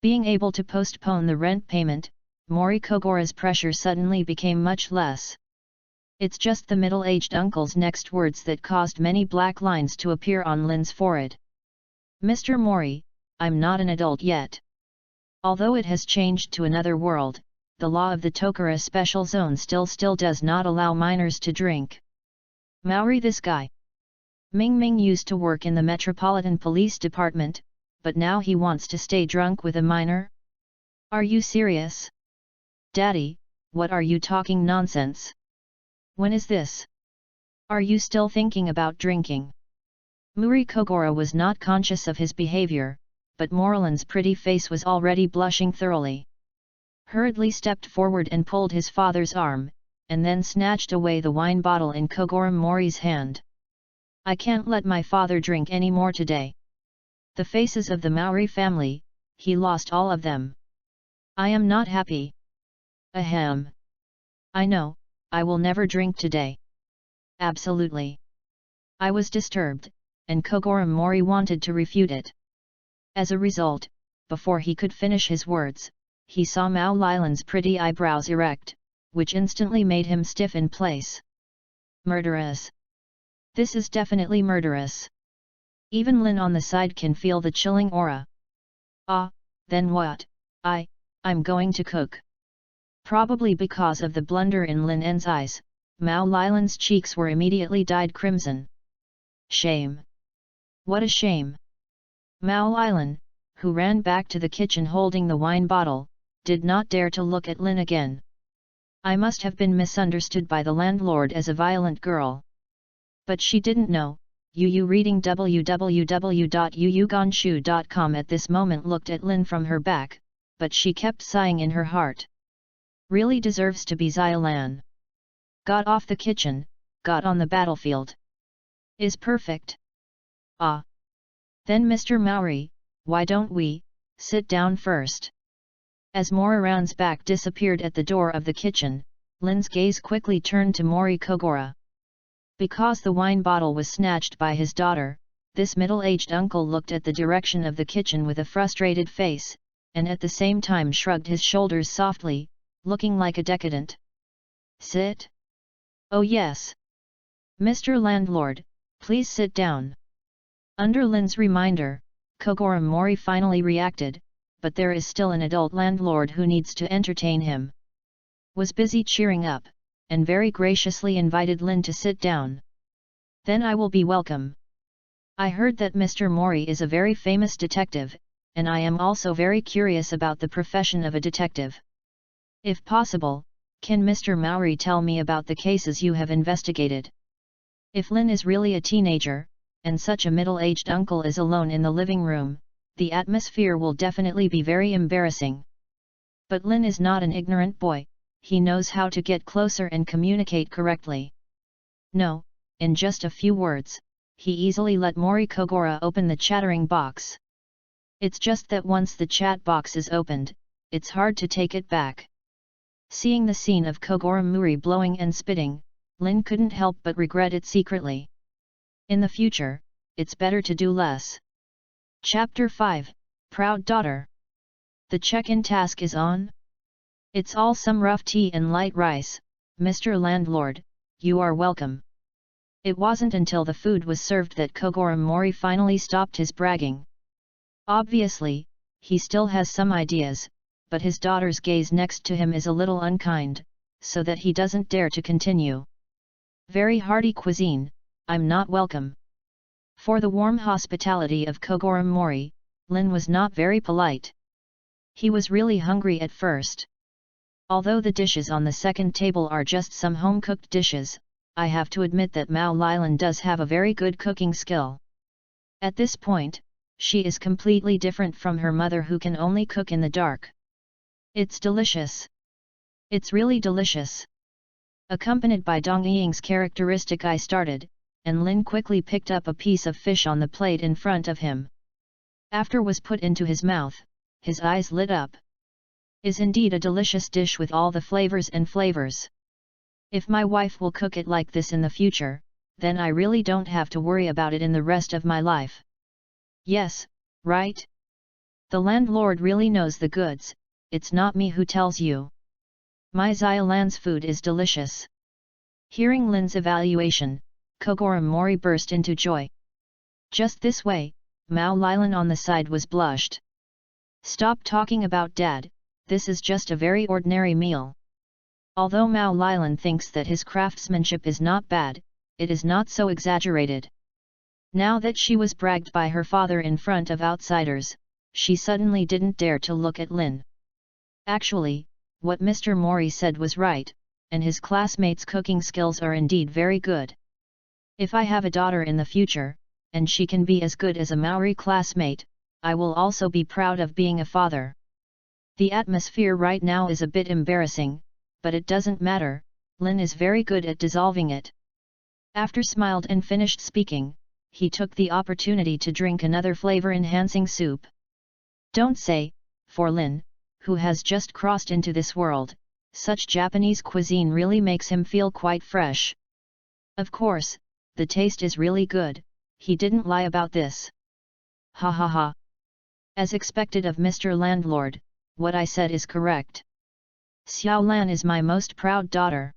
Being able to postpone the rent payment, Mori Kogoro's pressure suddenly became much less. It's just the middle-aged uncle's next words that caused many black lines to appear on Lin's forehead. Mr. Mori, I'm not an adult yet. Although it has changed to another world, the law of the Tokara Special Zone still does not allow minors to drink. Maori this guy. Ming Ming used to work in the Metropolitan Police Department, but now he wants to stay drunk with a minor? Are you serious? Daddy, what are you talking nonsense? When is this? Are you still thinking about drinking? Mori Kogoro was not conscious of his behavior, but Moreland's pretty face was already blushing thoroughly. Hurriedly stepped forward and pulled his father's arm, and then snatched away the wine bottle in Kogoro Mori's hand. I can't let my father drink any more today. The faces of the Maori family, he lost all of them. I am not happy. Ahem. I know, I will never drink today. Absolutely. I was disturbed, and Kogoro Mori wanted to refute it. As a result, before he could finish his words, he saw Mao Lilan's pretty eyebrows erect, which instantly made him stiff in place. Murderous. This is definitely murderous. Even Lin on the side can feel the chilling aura. Ah, then what? I'm going to cook. Probably because of the blunder in Lin En's eyes, Mao Lilan's cheeks were immediately dyed crimson. Shame. What a shame. Mao Lilan, who ran back to the kitchen holding the wine bottle, did not dare to look at Lin again. I must have been misunderstood by the landlord as a violent girl. But she didn't know. Yu reading www.yuyugonshu.com at this moment looked at Lin from her back, but she kept sighing in her heart. Really deserves to be Xylan. Got off the kitchen, got on the battlefield. Is perfect. Ah. Then Mr. Maori, why don't we sit down first? As Moriran's back disappeared at the door of the kitchen, Lin's gaze quickly turned to Mori Kogora. Because the wine bottle was snatched by his daughter, this middle-aged uncle looked at the direction of the kitchen with a frustrated face, and at the same time shrugged his shoulders softly, looking like a decadent. Sit? Oh yes. Mr. Landlord, please sit down. Under Lin's reminder, Kogora Mori finally reacted, but there is still an adult landlord who needs to entertain him. Was busy cheering up, and very graciously invited Lin to sit down. Then I will be welcome. I heard that Mr. Mori is a very famous detective, and I am also very curious about the profession of a detective. If possible, can Mr. Mori tell me about the cases you have investigated? If Lin is really a teenager, and such a middle-aged uncle is alone in the living room, the atmosphere will definitely be very embarrassing. But Lin is not an ignorant boy, he knows how to get closer and communicate correctly. No, in just a few words, he easily let Mori Kogora open the chattering box. It's just that once the chat box is opened, it's hard to take it back. Seeing the scene of Kogora Mori blowing and spitting, Lin couldn't help but regret it secretly. In the future, it's better to do less. Chapter 5, Proud Daughter. The check-in task is on? It's all some rough tea and light rice, Mr. Landlord, you are welcome. It wasn't until the food was served that Kogora Mori finally stopped his bragging. Obviously, he still has some ideas, but his daughter's gaze next to him is a little unkind, so that he doesn't dare to continue. Very hearty cuisine, I'm not welcome. For the warm hospitality of Kogora Mori, Lin was not very polite. He was really hungry at first. Although the dishes on the second table are just some home-cooked dishes, I have to admit that Mao Lilan does have a very good cooking skill. At this point, she is completely different from her mother who can only cook in the dark. It's delicious. It's really delicious. Accompanied by Dong Ying's characteristic I started, and Lin quickly picked up a piece of fish on the plate in front of him. After was put into his mouth, his eyes lit up. Is indeed a delicious dish with all the flavors and flavors. If my wife will cook it like this in the future, then I really don't have to worry about it in the rest of my life. Yes, right? The landlord really knows the goods, it's not me who tells you. My Xiaolan's food is delicious. Hearing Lin's evaluation, Kogora Mori burst into joy. Just this way, Mao Lilan on the side was blushed. Stop talking about dad, this is just a very ordinary meal. Although Mao Lilan thinks that his craftsmanship is not bad, it is not so exaggerated. Now that she was bragged by her father in front of outsiders, she suddenly didn't dare to look at Lin. Actually, what Mr. Mori said was right, and his classmates' cooking skills are indeed very good. If I have a daughter in the future, and she can be as good as a Maori classmate, I will also be proud of being a father. The atmosphere right now is a bit embarrassing, but it doesn't matter, Lin is very good at dissolving it. After smiled and finished speaking, he took the opportunity to drink another flavor-enhancing soup. Don't say, for Lin, who has just crossed into this world, such Japanese cuisine really makes him feel quite fresh. Of course, the taste is really good, he didn't lie about this. Ha ha ha. As expected of Mr. Landlord, what I said is correct. Xiao Lan is my most proud daughter.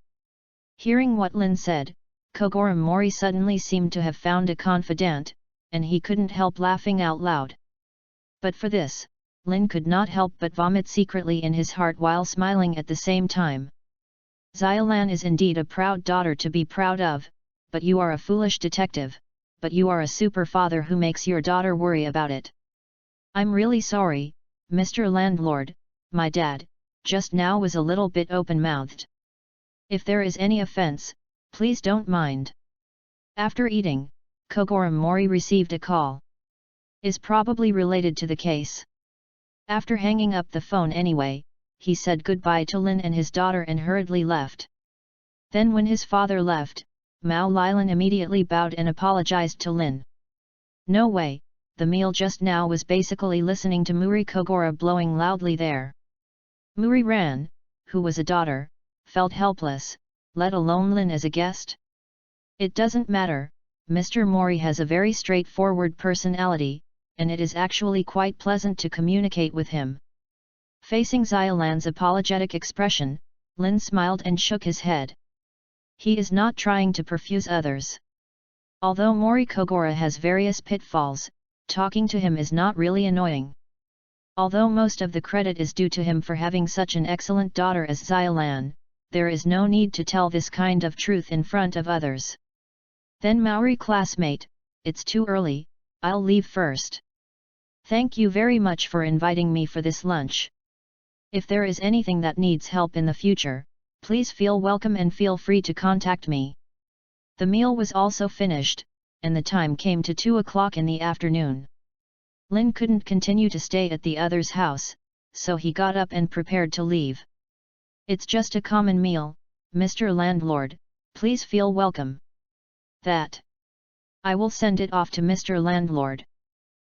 Hearing what Lin said, Kogora Mori suddenly seemed to have found a confidant, and he couldn't help laughing out loud. But for this, Lin could not help but vomit secretly in his heart while smiling at the same time. Xiaolan is indeed a proud daughter to be proud of, but you are a foolish detective, but you are a super father who makes your daughter worry about it. I'm really sorry, Mr. Landlord, my dad, just now was a little bit open-mouthed. If there is any offense, please don't mind. After eating, Kogora Mori received a call. Is probably related to the case. After hanging up the phone anyway, he said goodbye to Lin and his daughter and hurriedly left. Then when his father left, Mao Lilan immediately bowed and apologized to Lin. No way, the meal just now was basically listening to Muri Kogora blowing loudly there. Muri Ran, who was a daughter, felt helpless, let alone Lin as a guest. It doesn't matter, Mr. Mori has a very straightforward personality, and it is actually quite pleasant to communicate with him. Facing Xiaolan's apologetic expression, Lin smiled and shook his head. He is not trying to perfuse others. Although Mori Kogora has various pitfalls, talking to him is not really annoying. Although most of the credit is due to him for having such an excellent daughter as Xiaolan, there is no need to tell this kind of truth in front of others. Then Maori classmate, it's too early, I'll leave first. Thank you very much for inviting me for this lunch. If there is anything that needs help in the future, please feel welcome and feel free to contact me. The meal was also finished, and the time came to 2 o'clock in the afternoon. Lin couldn't continue to stay at the other's house, so he got up and prepared to leave. It's just a common meal, Mr. Landlord, please feel welcome. That. I will send it off to Mr. Landlord.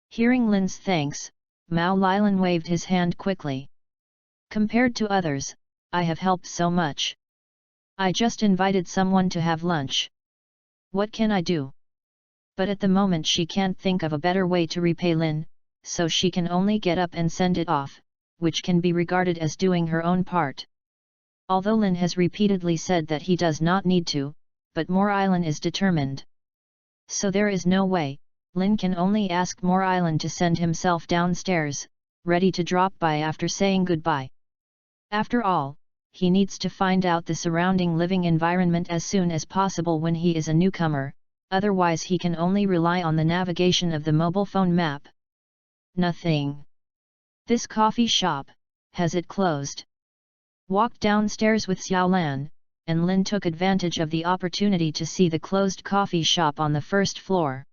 Hearing Lin's thanks, Mao Lilan waved his hand quickly. Compared to others, I have helped so much. I just invited someone to have lunch. What can I do? But at the moment she can't think of a better way to repay Lin, so she can only get up and send it off, which can be regarded as doing her own part. Although Lin has repeatedly said that he does not need to, but Mor Island is determined. So there is no way, Lin can only ask Mor Island to send himself downstairs, ready to drop by after saying goodbye. After all, he needs to find out the surrounding living environment as soon as possible when he is a newcomer, otherwise he can only rely on the navigation of the mobile phone map. Nothing. This coffee shop, has it closed? Walked downstairs with Xiaolan, and Lin took advantage of the opportunity to see the closed coffee shop on the first floor.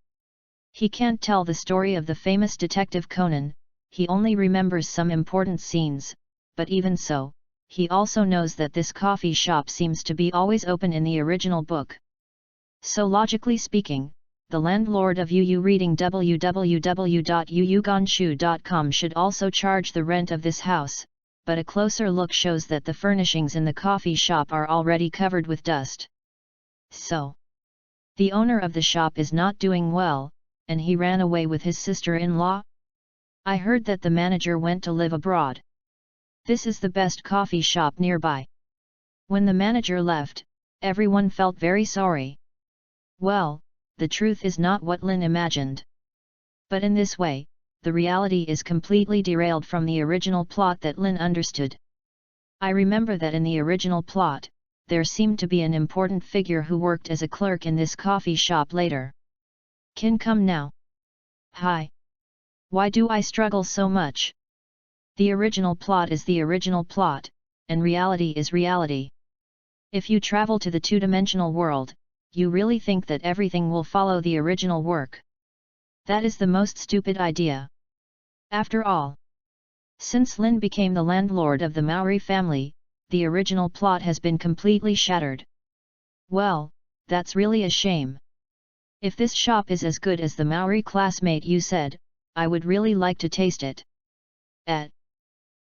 He can't tell the story of the famous detective Conan, he only remembers some important scenes, but even so, he also knows that this coffee shop seems to be always open in the original book. So logically speaking, the landlord of UU Reading www.uuganshu.com should also charge the rent of this house, but a closer look shows that the furnishings in the coffee shop are already covered with dust. So, the owner of the shop is not doing well, and he ran away with his sister-in-law? I heard that the manager went to live abroad. This is the best coffee shop nearby. When the manager left, everyone felt very sorry. Well, the truth is not what Lin imagined. But in this way, the reality is completely derailed from the original plot that Lin understood. I remember that in the original plot, there seemed to be an important figure who worked as a clerk in this coffee shop later. Can come now. Hi. Why do I struggle so much? The original plot is the original plot, and reality is reality. If you travel to the two-dimensional world, you really think that everything will follow the original work. That is the most stupid idea. After all, since Lin became the landlord of the Maori family, the original plot has been completely shattered. Well, that's really a shame. If this shop is as good as the Maori classmate you said, I would really like to taste it. Ed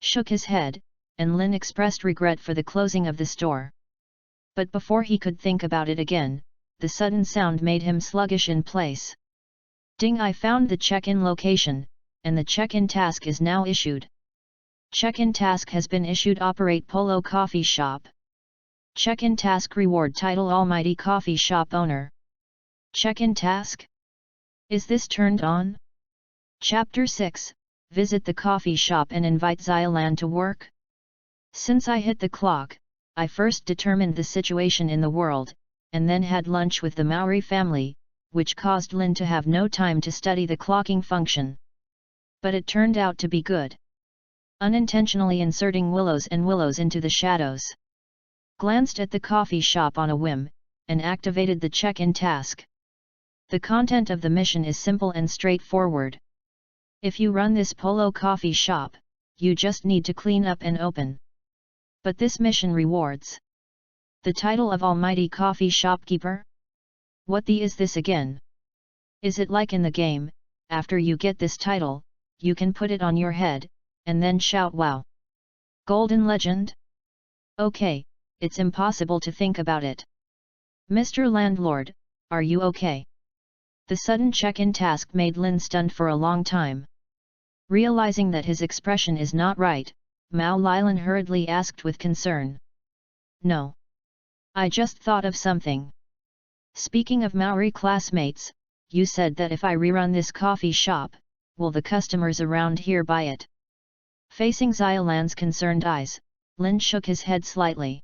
shook his head, and Lin expressed regret for the closing of the store. But before he could think about it again, the sudden sound made him sluggish in place. Ding! I found the check-in location, and the check-in task is now issued. Check-in task has been issued. Operate Polo Coffee Shop. Check-in task reward title Almighty Coffee Shop Owner. Check-in task? Is this turned on? Chapter 6, Visit the coffee shop and invite Xiaolan to work? Since I hit the clock, I first determined the situation in the world, and then had lunch with the Maori family, which caused Lin to have no time to study the clocking function. But it turned out to be good. Unintentionally inserting willows and willows into the shadows. Glanced at the coffee shop on a whim, and activated the check-in task. The content of the mission is simple and straightforward. If you run this Polo coffee shop, you just need to clean up and open. But this mission rewards the title of Almighty Coffee Shopkeeper? What the is this again? Is it like in the game, after you get this title, you can put it on your head, and then shout wow. Golden legend? Okay, it's impossible to think about it. Mr. Landlord, are you okay? The sudden check-in task made Lin stunned for a long time. Realizing that his expression is not right, Mao Lilan hurriedly asked with concern. No. I just thought of something. Speaking of Maori classmates, you said that if I rerun this coffee shop, will the customers around here buy it? Facing Xiaolan's concerned eyes, Lin shook his head slightly.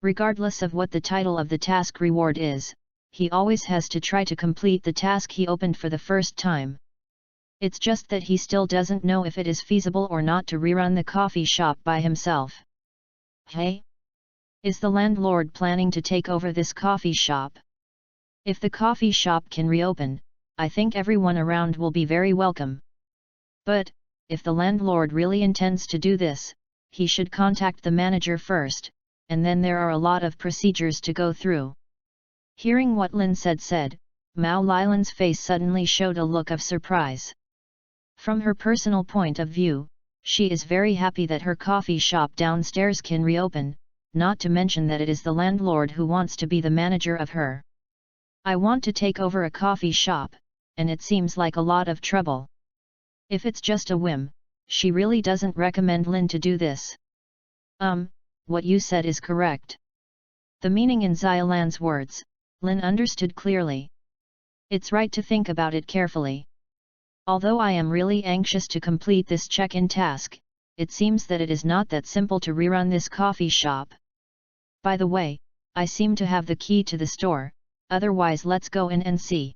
Regardless of what the title of the task reward is, he always has to try to complete the task he opened for the first time. It's just that he still doesn't know if it is feasible or not to rerun the coffee shop by himself. Hey? Is the landlord planning to take over this coffee shop? If the coffee shop can reopen, I think everyone around will be very welcome. But, if the landlord really intends to do this, he should contact the manager first, and then there are a lot of procedures to go through. Hearing what Lin said, Mao Lilan's face suddenly showed a look of surprise. From her personal point of view, she is very happy that her coffee shop downstairs can reopen, not to mention that it is the landlord who wants to be the manager of her. I want to take over a coffee shop, and it seems like a lot of trouble. If it's just a whim, she really doesn't recommend Lin to do this. What you said is correct. The meaning in Xiaolan's words, Lin understood clearly. It's right to think about it carefully. Although I am really anxious to complete this check-in task, it seems that it is not that simple to rerun this coffee shop. By the way, I seem to have the key to the store, otherwise let's go in and see.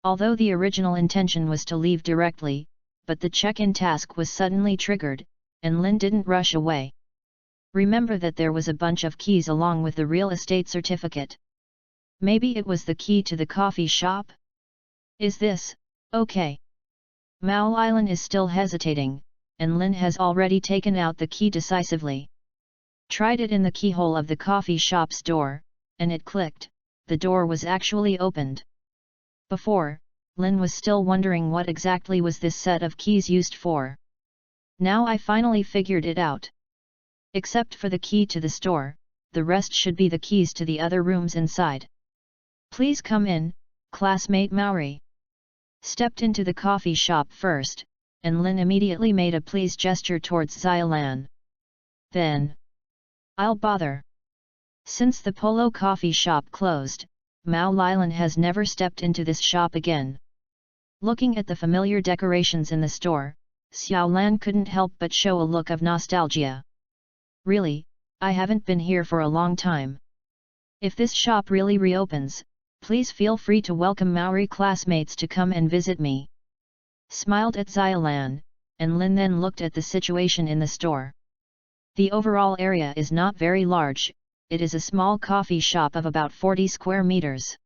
Although the original intention was to leave directly, but the check-in task was suddenly triggered, and Lin didn't rush away. Remember that there was a bunch of keys along with the real estate certificate. Maybe it was the key to the coffee shop? Is this okay? Mao Lilan is still hesitating, and Lin has already taken out the key decisively. Tried it in the keyhole of the coffee shop's door, and it clicked, the door was actually opened. Before, Lin was still wondering what exactly was this set of keys used for. Now I finally figured it out. Except for the key to the store, the rest should be the keys to the other rooms inside. Please come in, classmate Maori. Stepped into the coffee shop first, and Lin immediately made a please gesture towards Xiaolan. Then, I'll bother. Since the Polo coffee shop closed, Mao Lilan has never stepped into this shop again. Looking at the familiar decorations in the store, Xiaolan couldn't help but show a look of nostalgia. Really, I haven't been here for a long time. If this shop really reopens, please feel free to welcome Maori classmates to come and visit me. Smiled at Xiaolan, and Lin then looked at the situation in the store. The overall area is not very large, it is a small coffee shop of about 40 square meters.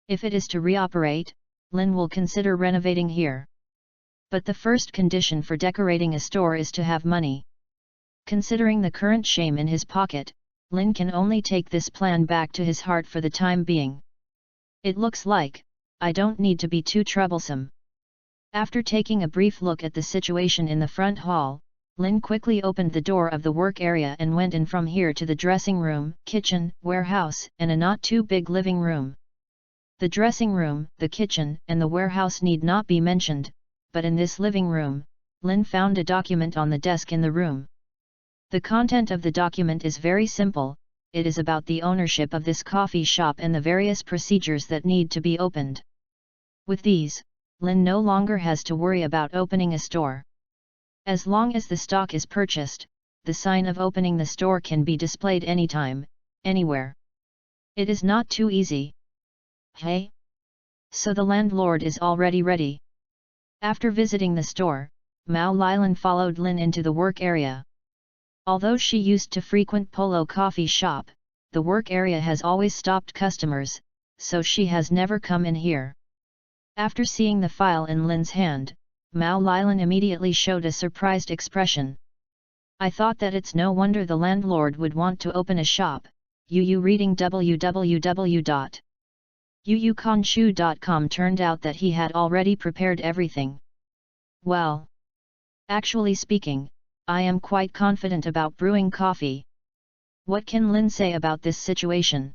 If it is to reoperate, Lin will consider renovating here. But the first condition for decorating a store is to have money. Considering the current shame in his pocket, Lin can only take this plan back to his heart for the time being. It looks like, I don't need to be too troublesome. After taking a brief look at the situation in the front hall, Lin quickly opened the door of the work area and went in from here to the dressing room, kitchen, warehouse, and a not too big living room. The dressing room, the kitchen, and the warehouse need not be mentioned, but in this living room, Lin found a document on the desk in the room. The content of the document is very simple, it is about the ownership of this coffee shop and the various procedures that need to be opened. With these, Lin no longer has to worry about opening a store. As long as the stock is purchased, the sign of opening the store can be displayed anytime, anywhere. It is not too easy. Hey? So the landlord is already ready. After visiting the store, Mao Lilan followed Lin into the work area. Although she used to frequent Polo coffee shop, the work area has always stopped customers, so she has never come in here. After seeing the file in Lin's hand, Mao Lilan immediately showed a surprised expression. I thought that it's no wonder the landlord would want to open a shop. Reading www.yuyukanshu.com turned out that he had already prepared everything. Well, actually speaking, I am quite confident about brewing coffee. What can Lin say about this situation?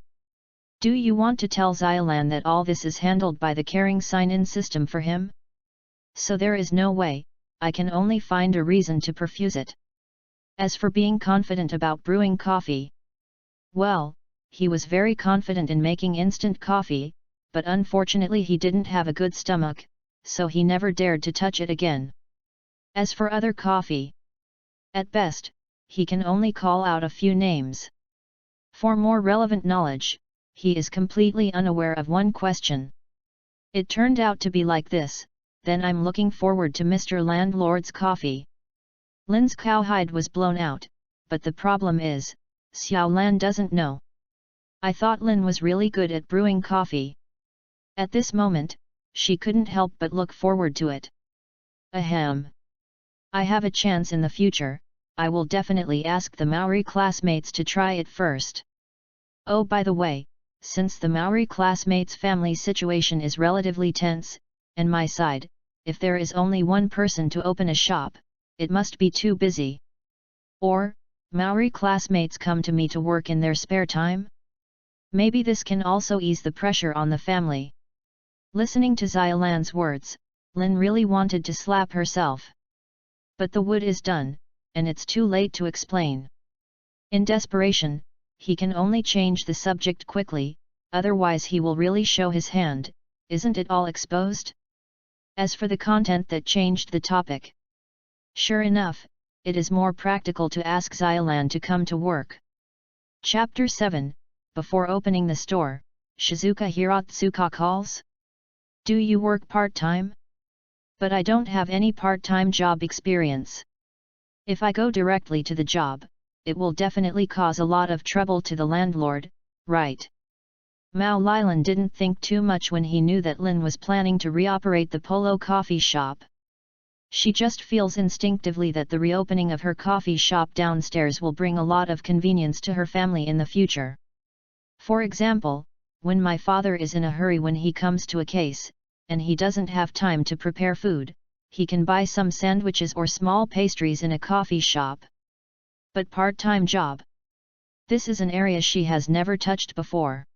Do you want to tell Xiaolan that all this is handled by the caring sign-in system for him? So there is no way, I can only find a reason to perfuse it. As for being confident about brewing coffee, well, he was very confident in making instant coffee, but unfortunately he didn't have a good stomach, so he never dared to touch it again. As for other coffee, at best, he can only call out a few names. For more relevant knowledge, he is completely unaware of one question. It turned out to be like this, then I'm looking forward to Mr. Landlord's coffee. Lin's cowhide was blown out, but the problem is, Xiaolan doesn't know. I thought Lin was really good at brewing coffee. At this moment, she couldn't help but look forward to it. Ahem. I have a chance in the future, I will definitely ask the Maori classmates to try it first. Oh, by the way, since the Maori classmates' family situation is relatively tense, and my side, if there is only one person to open a shop, it must be too busy. Or, Maori classmates come to me to work in their spare time? Maybe this can also ease the pressure on the family. Listening to Xiaolan's words, Lin really wanted to slap herself. But the wood is done, and it's too late to explain. In desperation, he can only change the subject quickly, otherwise he will really show his hand. Isn't it all exposed? As for the content that changed the topic, sure enough, it is more practical to ask Xiaolan to come to work. Chapter 7. Before opening the store, Shizuka Hirotsuka calls. Do you work part-time? But I don't have any part-time job experience. If I go directly to the job, it will definitely cause a lot of trouble to the landlord, right? Mao Lilan didn't think too much when he knew that Lin was planning to reoperate the Polo coffee shop. She just feels instinctively that the reopening of her coffee shop downstairs will bring a lot of convenience to her family in the future. For example, when my father is in a hurry when he comes to a case, and he doesn't have time to prepare food, he can buy some sandwiches or small pastries in a coffee shop. But part-time job? This is an area she has never touched before.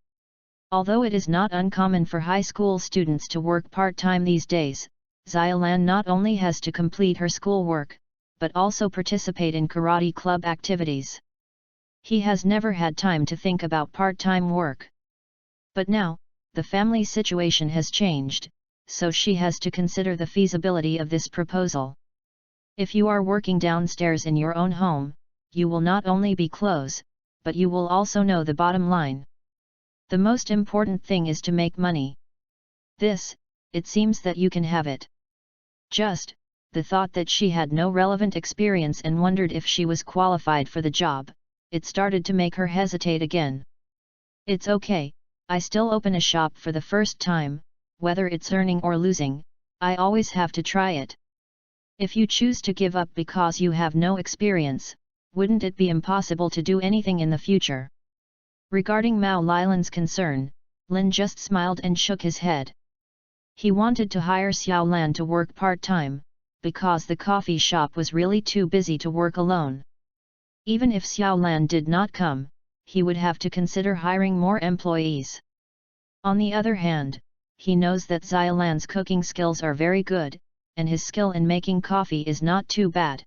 Although it is not uncommon for high school students to work part-time these days, Xiaolan not only has to complete her schoolwork, but also participate in karate club activities. He has never had time to think about part-time work. But now, the family situation has changed, so she has to consider the feasibility of this proposal. If you are working downstairs in your own home, you will not only be close, but you will also know the bottom line. The most important thing is to make money. This, it seems that you can have it. Just, the thought that she had no relevant experience and wondered if she was qualified for the job, it started to make her hesitate again. It's okay, I still open a shop for the first time, whether it's earning or losing, I always have to try it. If you choose to give up because you have no experience, wouldn't it be impossible to do anything in the future? Regarding Mao Lilan's concern, Lin just smiled and shook his head. He wanted to hire Xiaolan to work part-time, because the coffee shop was really too busy to work alone. Even if Xiaolan did not come, he would have to consider hiring more employees. On the other hand, he knows that Xiaolan's cooking skills are very good, and his skill in making coffee is not too bad.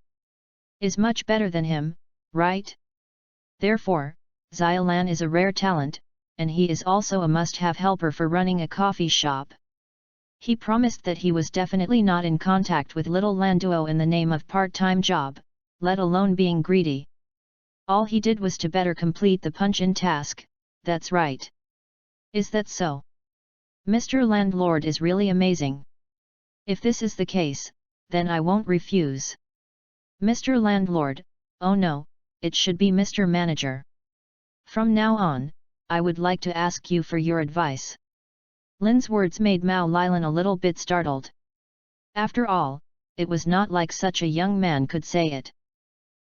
Is much better than him, right? Therefore, Xiaolan is a rare talent, and he is also a must-have helper for running a coffee shop. He promised that he was definitely not in contact with little Landuo in the name of part-time job, let alone being greedy. All he did was to better complete the punch-in task, that's right. Is that so? Mr. Landlord is really amazing. If this is the case, then I won't refuse. Mr. Landlord, oh no, it should be Mr. Manager. From now on, I would like to ask you for your advice. Lin's words made Mao Lilan a little bit startled. After all, it was not like such a young man could say it.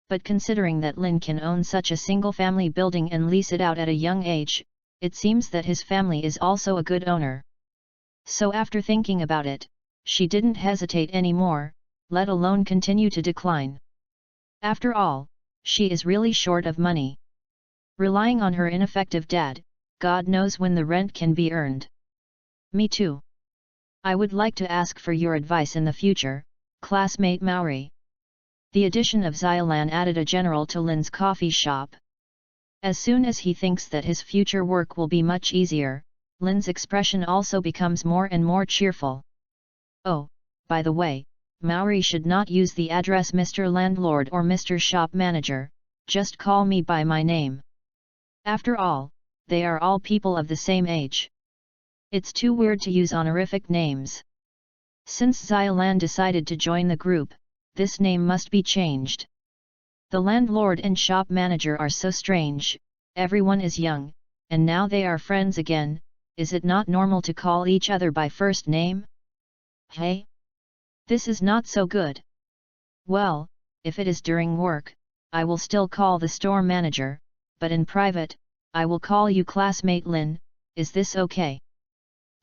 But considering that Lin can own such a single-family building and lease it out at a young age, it seems that his family is also a good owner. So after thinking about it, she didn't hesitate anymore, let alone continue to decline. After all, she is really short of money. Relying on her ineffective dad, God knows when the rent can be earned. Me too. I would like to ask for your advice in the future, classmate Maori. The addition of Xiaolan added a general to Lin's coffee shop. As soon as he thinks that his future work will be much easier, Lin's expression also becomes more and more cheerful. Oh, by the way, Maori should not use the address Mr. Landlord or Mr. Shop Manager, just call me by my name. After all, they are all people of the same age. It's too weird to use honorific names. Since Xiaolan decided to join the group, this name must be changed. The landlord and shop manager are so strange, everyone is young, and now they are friends again. Is it not normal to call each other by first name? Hey? This is not so good. Well, if it is during work, I will still call the store manager, but in private, I will call you classmate Lin. Is this okay?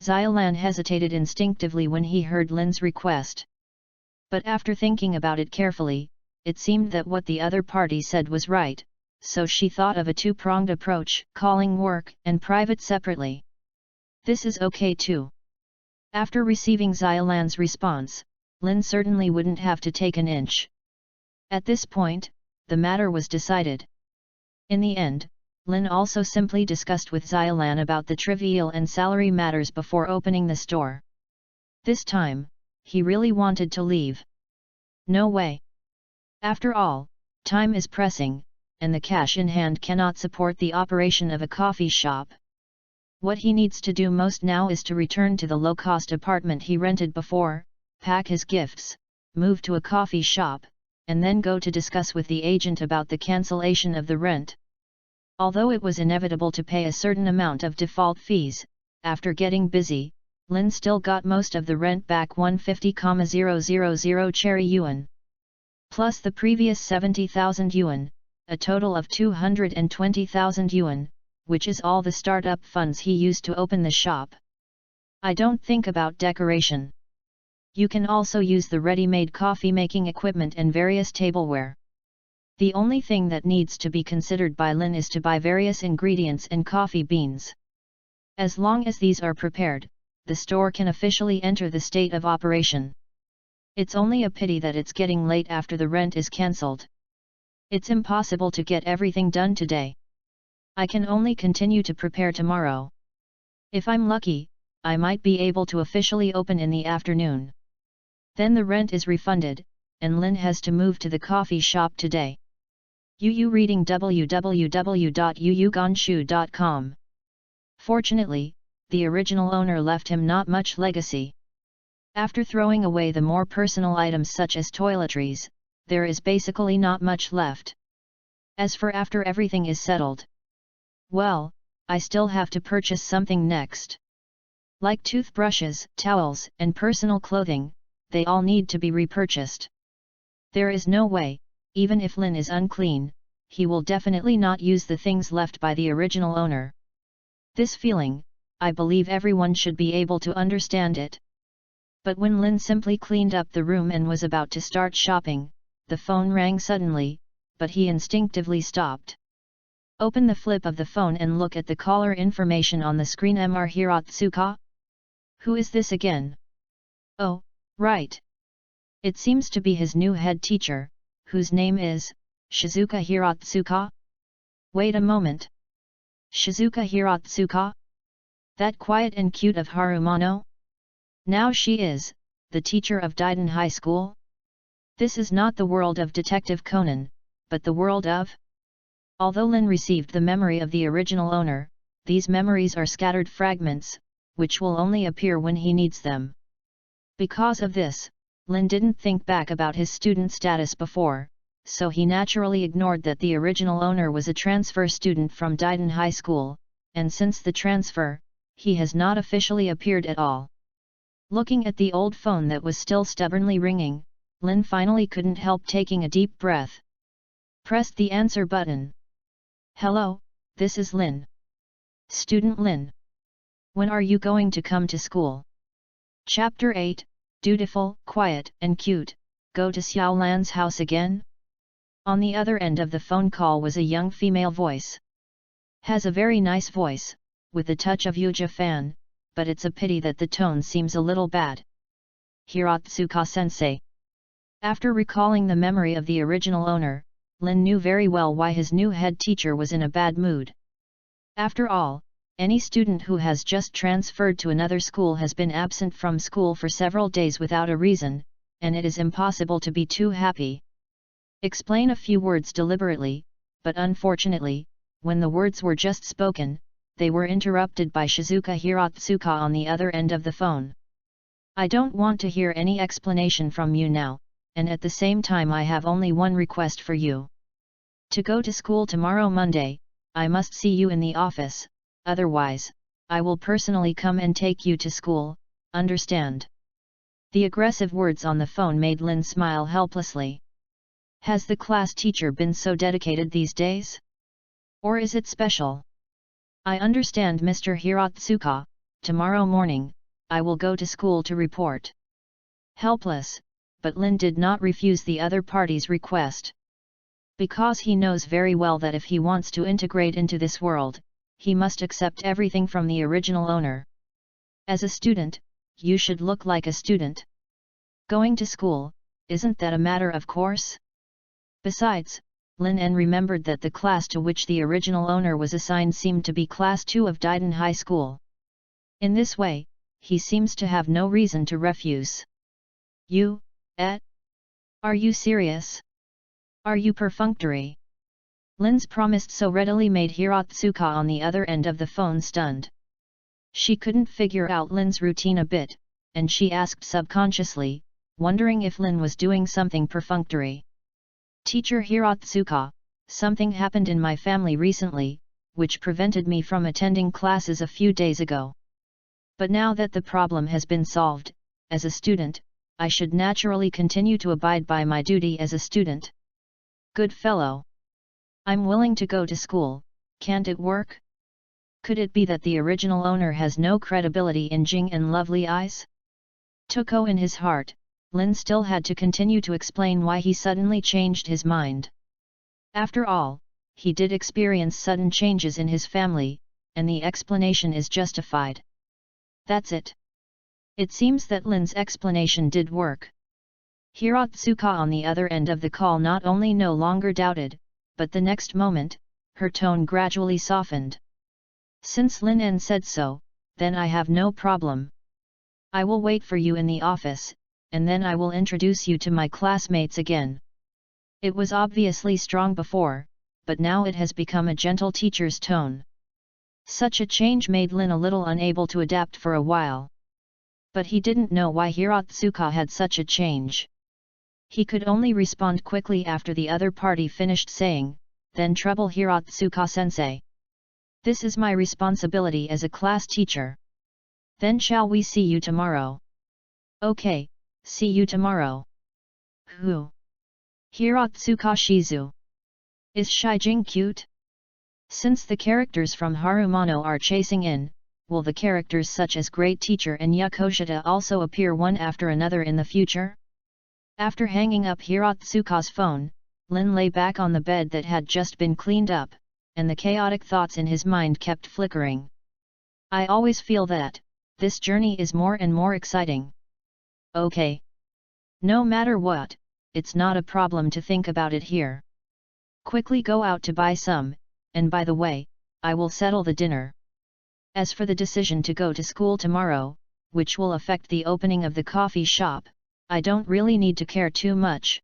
Xiaolan hesitated instinctively when he heard Lin's request. But after thinking about it carefully, it seemed that what the other party said was right, so she thought of a two-pronged approach, calling work and private separately. This is okay too. After receiving Xiaolan's response, Lin certainly wouldn't have to take an inch. At this point, the matter was decided. In the end, Lin also simply discussed with Xiaolan about the trivial and salary matters before opening the store. This time, he really wanted to leave. No way. After all, time is pressing, and the cash in hand cannot support the operation of a coffee shop. What he needs to do most now is to return to the low-cost apartment he rented before, pack his gifts, move to a coffee shop, and then go to discuss with the agent about the cancellation of the rent. Although it was inevitable to pay a certain amount of default fees, after getting busy, Lin still got most of the rent back 150,000 cherry yuan. Plus the previous 70,000 yuan, a total of 220,000 yuan, which is all the startup funds he used to open the shop. I don't think about decoration. You can also use the ready-made coffee-making equipment and various tableware. The only thing that needs to be considered by Lin is to buy various ingredients and coffee beans. As long as these are prepared, the store can officially enter the state of operation. It's only a pity that it's getting late after the rent is cancelled. It's impossible to get everything done today. I can only continue to prepare tomorrow. If I'm lucky, I might be able to officially open in the afternoon. Then the rent is refunded, and Lin has to move to the coffee shop today. Yu reading www.yuyugonshu.com. Fortunately, the original owner left him not much legacy. After throwing away the more personal items such as toiletries, there is basically not much left. As for after everything is settled, well, I still have to purchase something next. Like toothbrushes, towels, and personal clothing, they all need to be repurchased. There is no way, even if Lin is unclean, he will definitely not use the things left by the original owner. This feeling, I believe everyone should be able to understand it. But when Lin simply cleaned up the room and was about to start shopping, the phone rang suddenly, but he instinctively stopped. Open the flip of the phone and look at the caller information on the screen. Mr. Hiratsuka? Who is this again? Oh, right. It seems to be his new head teacher, whose name is Shizuka Hiratsuka? Wait a moment. Shizuka Hiratsuka? That quiet and cute of Harumano? Now she is the teacher of Daiden High School? This is not the world of Detective Conan, but the world of... Although Lin received the memory of the original owner, these memories are scattered fragments, which will only appear when he needs them. Because of this, Lin didn't think back about his student status before, so he naturally ignored that the original owner was a transfer student from Daiden High School, and since the transfer, he has not officially appeared at all. Looking at the old phone that was still stubbornly ringing, Lin finally couldn't help taking a deep breath. Pressed the answer button. Hello, this is Lin. Student Lin. When are you going to come to school? Chapter 8, Dutiful, Quiet, and Cute, Go to Xiaolan's house again? On the other end of the phone call was a young female voice. Has a very nice voice, with a touch of Yuja fan, but it's a pity that the tone seems a little bad. Hiratsuka-sensei. After recalling the memory of the original owner, Lin knew very well why his new head teacher was in a bad mood. After all, any student who has just transferred to another school has been absent from school for several days without a reason, and it is impossible to be too happy. Explain a few words deliberately, but unfortunately, when the words were just spoken, they were interrupted by Shizuka Hiratsuka on the other end of the phone. I don't want to hear any explanation from you now, and at the same time I have only one request for you. To go to school tomorrow Monday, I must see you in the office, otherwise, I will personally come and take you to school, understand? The aggressive words on the phone made Lin smile helplessly. Has the class teacher been so dedicated these days? Or is it special? I understand, Mr. Hiratsuka, tomorrow morning, I will go to school to report. Helpless, but Lin did not refuse the other party's request. Because he knows very well that if he wants to integrate into this world, he must accept everything from the original owner. As a student, you should look like a student. Going to school, isn't that a matter of course? Besides, Lin remembered that the class to which the original owner was assigned seemed to be Class 2 of Daiden High School. In this way, he seems to have no reason to refuse. You, Are you serious? Are you perfunctory? Lin's promise so readily made Hiratsuka on the other end of the phone stunned. She couldn't figure out Lin's routine a bit, and she asked subconsciously, wondering if Lin was doing something perfunctory. Teacher Hiratsuka, something happened in my family recently, which prevented me from attending classes a few days ago. But now that the problem has been solved, as a student, I should naturally continue to abide by my duty as a student. Good fellow. I'm willing to go to school, can't it work? Could it be that the original owner has no credibility in Jing and Lovely Eyes? Toko in his heart, Lin still had to continue to explain why he suddenly changed his mind. After all, he did experience sudden changes in his family, and the explanation is justified. That's it. It seems that Lin's explanation did work. Hiratsuka on the other end of the call not only no longer doubted, but the next moment, her tone gradually softened. Since Lin said so, then I have no problem. I will wait for you in the office, and then I will introduce you to my classmates again. It was obviously strong before, but now it has become a gentle teacher's tone. Such a change made Lin a little unable to adapt for a while. But he didn't know why Hiratsuka had such a change. He could only respond quickly after the other party finished saying, then trouble Hiratsuka-sensei. This is my responsibility as a class teacher. Then shall we see you tomorrow? Okay, see you tomorrow. Who? Hiratsuka Shizu. Is Shijing cute? Since the characters from Harumano are chasing in, will the characters such as Great Teacher and Yakoshita also appear one after another in the future? After hanging up Hiratsuka's phone, Lin lay back on the bed that had just been cleaned up, and the chaotic thoughts in his mind kept flickering. I always feel that this journey is more and more exciting. Okay. No matter what, it's not a problem to think about it here. Quickly go out to buy some, and by the way, I will settle the dinner. As for the decision to go to school tomorrow, which will affect the opening of the coffee shop, I don't really need to care too much.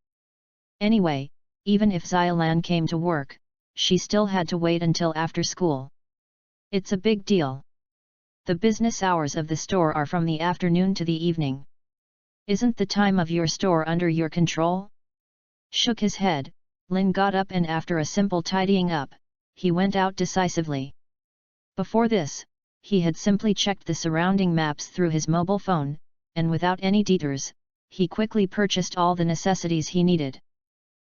Anyway, even if Xiaolan came to work, she still had to wait until after school. It's a big deal. The business hours of the store are from the afternoon to the evening. Isn't the time of your store under your control? Shook his head, Lin got up and after a simple tidying up, he went out decisively. Before this, he had simply checked the surrounding maps through his mobile phone, and without any detours, he quickly purchased all the necessities he needed.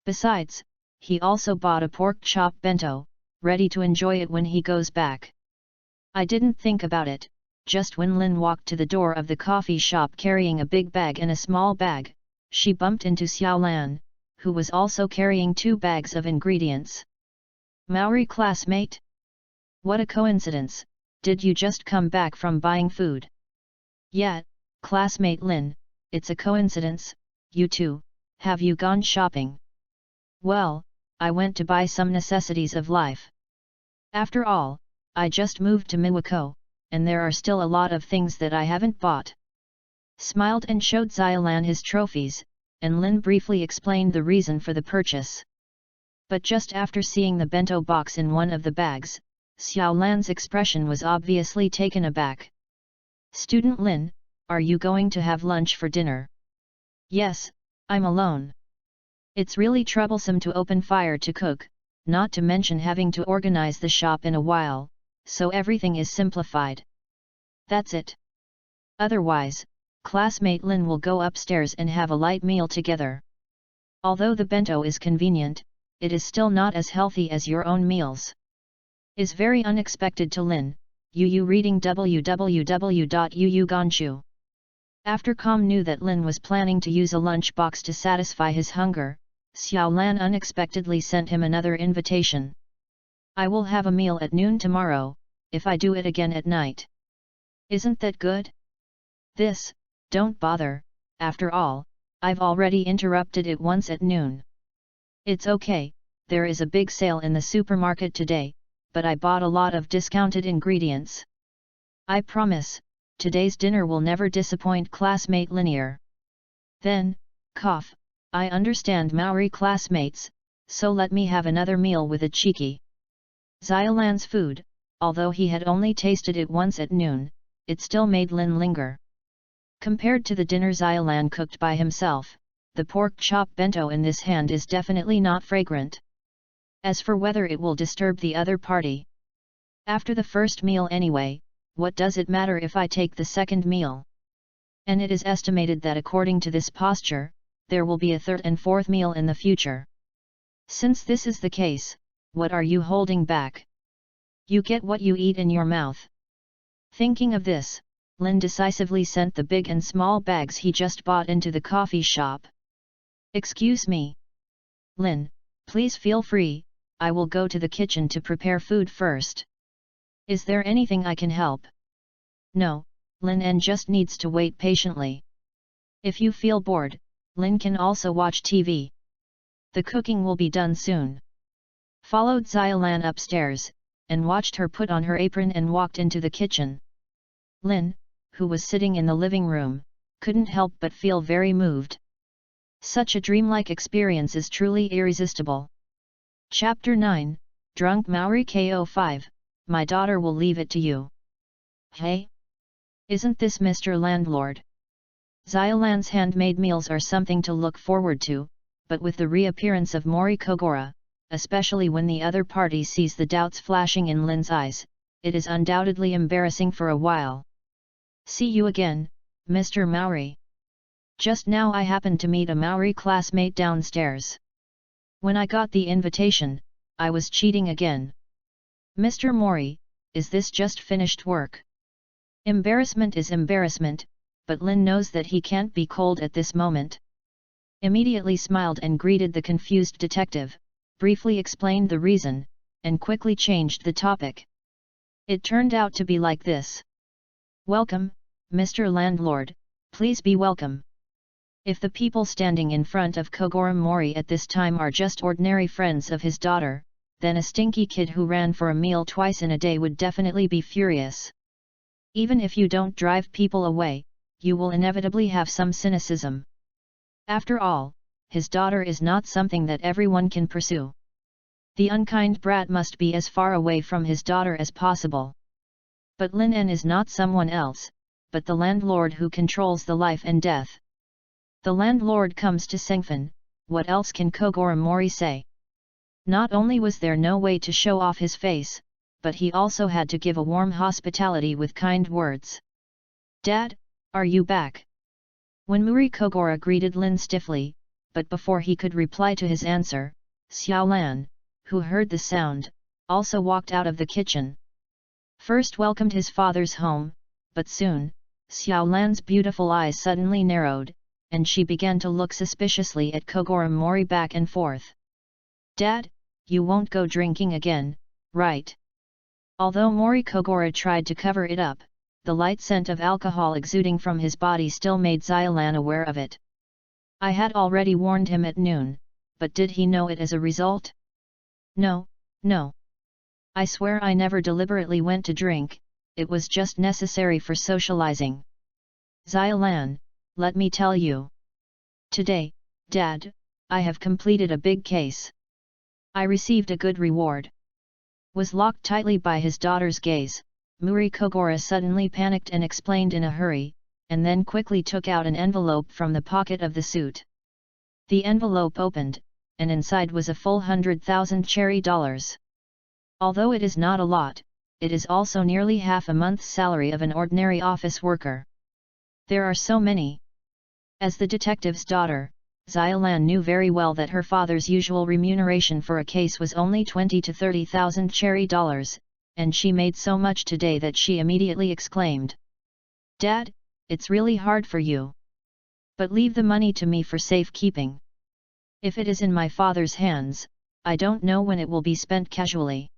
Besides, he also bought a pork chop bento, ready to enjoy it when he goes back. I didn't think about it, just when Lin walked to the door of the coffee shop carrying a big bag and a small bag, she bumped into Xiaolan, who was also carrying 2 bags of ingredients. "Maori classmate? What a coincidence, did you just come back from buying food?" "Yeah, classmate Lin, it's a coincidence, you too, have you gone shopping?" "Well, I went to buy some necessities of life. After all, I just moved to Miwako, and there are still a lot of things that I haven't bought." Smiled and showed Xiaolan his trophies, and Lin briefly explained the reason for the purchase. But just after seeing the bento box in one of the bags, Xiaolan's expression was obviously taken aback. "Student Lin, are you going to have lunch for dinner?" "Yes, I'm alone. It's really troublesome to open fire to cook, not to mention having to organize the shop in a while, so everything is simplified. That's it. Otherwise, classmate Lin will go upstairs and have a light meal together. Although the bento is convenient, it is still not as healthy as your own meals." Is very unexpected to Lin, Yu reading www.yuyugonshu. After Com knew that Lin was planning to use a lunch box to satisfy his hunger, Xiaolan unexpectedly sent him another invitation. "I will have a meal at noon tomorrow, if I do it again at night. Isn't that good?" "This, don't bother, after all, I've already interrupted it once at noon. It's okay, there is a big sale in the supermarket today, but I bought a lot of discounted ingredients. I promise, today's dinner will never disappoint classmate Linear." Then, cough, "I understand Maori classmates, so let me have another meal with a cheeky." Xiaolan's food, although he had only tasted it once at noon, it still made Lin linger. Compared to the dinner Xiaolan cooked by himself, the pork chop bento in this hand is definitely not fragrant. As for whether it will disturb the other party, after the first meal anyway, what does it matter if I take the second meal? And it is estimated that according to this posture, there will be a third and fourth meal in the future. Since this is the case, what are you holding back? You get what you eat in your mouth. Thinking of this, Lin decisively sent the big and small bags he just bought into the coffee shop. "Excuse me. Lin, please feel free, I will go to the kitchen to prepare food first. Is there anything I can help?" "No, Lin N just needs to wait patiently. If you feel bored, Lin can also watch TV. The cooking will be done soon." Followed Xiaolan upstairs, and watched her put on her apron and walked into the kitchen. Lin, who was sitting in the living room, couldn't help but feel very moved. Such a dreamlike experience is truly irresistible. Chapter 9, Drunk Maori KO5, My daughter will leave it to you. "Hey? Isn't this Mr. Landlord?" Xiaolan's handmade meals are something to look forward to, but with the reappearance of Mori Kogora, especially when the other party sees the doubts flashing in Lin's eyes, it is undoubtedly embarrassing for a while. "See you again, Mr. Maori. Just now I happened to meet a Maori classmate downstairs. When I got the invitation, I was cheating again. Mr. Mori, is this just finished work?" Embarrassment is embarrassment, but Lin knows that he can't be cold at this moment. Immediately smiled and greeted the confused detective, briefly explained the reason, and quickly changed the topic. It turned out to be like this. "Welcome, Mr. Landlord, please be welcome. If the people standing in front of Kogoro Mori at this time are just ordinary friends of his daughter, then a stinky kid who ran for a meal twice in a day would definitely be furious. Even if you don't drive people away, you will inevitably have some cynicism. After all, his daughter is not something that everyone can pursue. The unkind brat must be as far away from his daughter as possible. But Lin En is not someone else, but the landlord who controls the life and death. The landlord comes to Sengfen, what else can Kogoro Mori say? Not only was there no way to show off his face, but he also had to give a warm hospitality with kind words. "Dad, are you back?" When Muri Kogoro greeted Lin stiffly, but before he could reply to his answer, Xiaolan, who heard the sound, also walked out of the kitchen. First welcomed his father's home, but soon, Xiaolan's beautiful eyes suddenly narrowed, and she began to look suspiciously at Kogoro Mori back and forth. "Dad, you won't go drinking again, right?" Although Mori Kogoro tried to cover it up, the light scent of alcohol exuding from his body still made Xiolan aware of it. I had already warned him at noon, but did he know it as a result? No, no. I swear I never deliberately went to drink, it was just necessary for socializing. Xiolan, let me tell you. Today, Dad, I have completed a big case. I received a good reward. Was locked tightly by his daughter's gaze, Mori Kogoro suddenly panicked and explained in a hurry, and then quickly took out an envelope from the pocket of the suit. The envelope opened, and inside was a full 100,000 cherry dollars. Although it is not a lot, it is also nearly half a month's salary of an ordinary office worker. There are so many. As the detective's daughter, Xiolan knew very well that her father's usual remuneration for a case was only 20 to 30,000 cherry dollars, and she made so much today that she immediately exclaimed, "Dad, it's really hard for you. But leave the money to me for safekeeping. If it is in my father's hands, I don't know when it will be spent casually."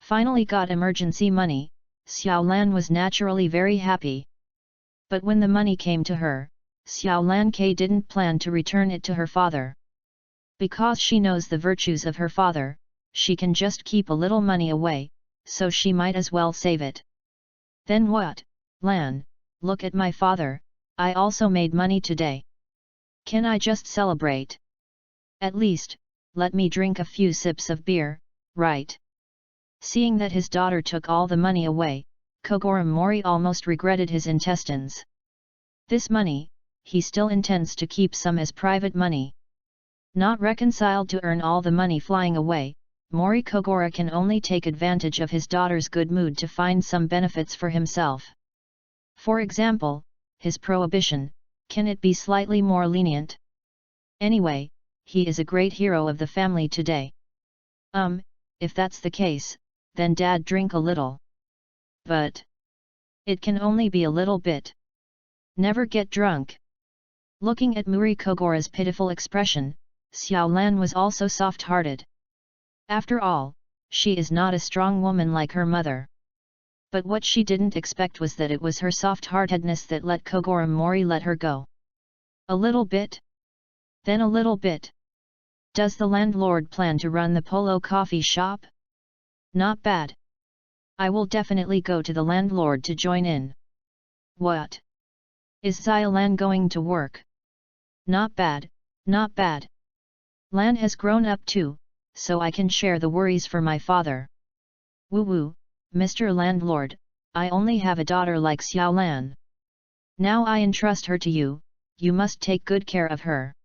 Finally got emergency money, Xiaolan was naturally very happy. But when the money came to her, Xiaolan K didn't plan to return it to her father. Because she knows the virtues of her father, she can just keep a little money away, so she might as well save it. "Then what, Lan, look at my father, I also made money today. Can I just celebrate? At least, let me drink a few sips of beer, right?" Seeing that his daughter took all the money away, Kogoro Mori almost regretted his intestines. This money, he still intends to keep some as private money. Not reconciled to earn all the money flying away, Mori Kogoro can only take advantage of his daughter's good mood to find some benefits for himself. For example, his prohibition, can it be slightly more lenient? Anyway, he is a great hero of the family today. If that's the case, then Dad drink a little. But it can only be a little bit. Never get drunk. Looking at Mori Kogoro's pitiful expression, Xiaolan was also soft-hearted. After all, she is not a strong woman like her mother. But what she didn't expect was that it was her soft-heartedness that let Kogoro Mori let her go. A little bit? Then a little bit. Does the landlord plan to run the Polo coffee shop? Not bad. I will definitely go to the landlord to join in. What? Is Xiolan going to work? Not bad, not bad. Lan has grown up too, so I can share the worries for my father. Woo-woo, Mr. Landlord, I only have a daughter like Xiaolan. Now I entrust her to you, you must take good care of her.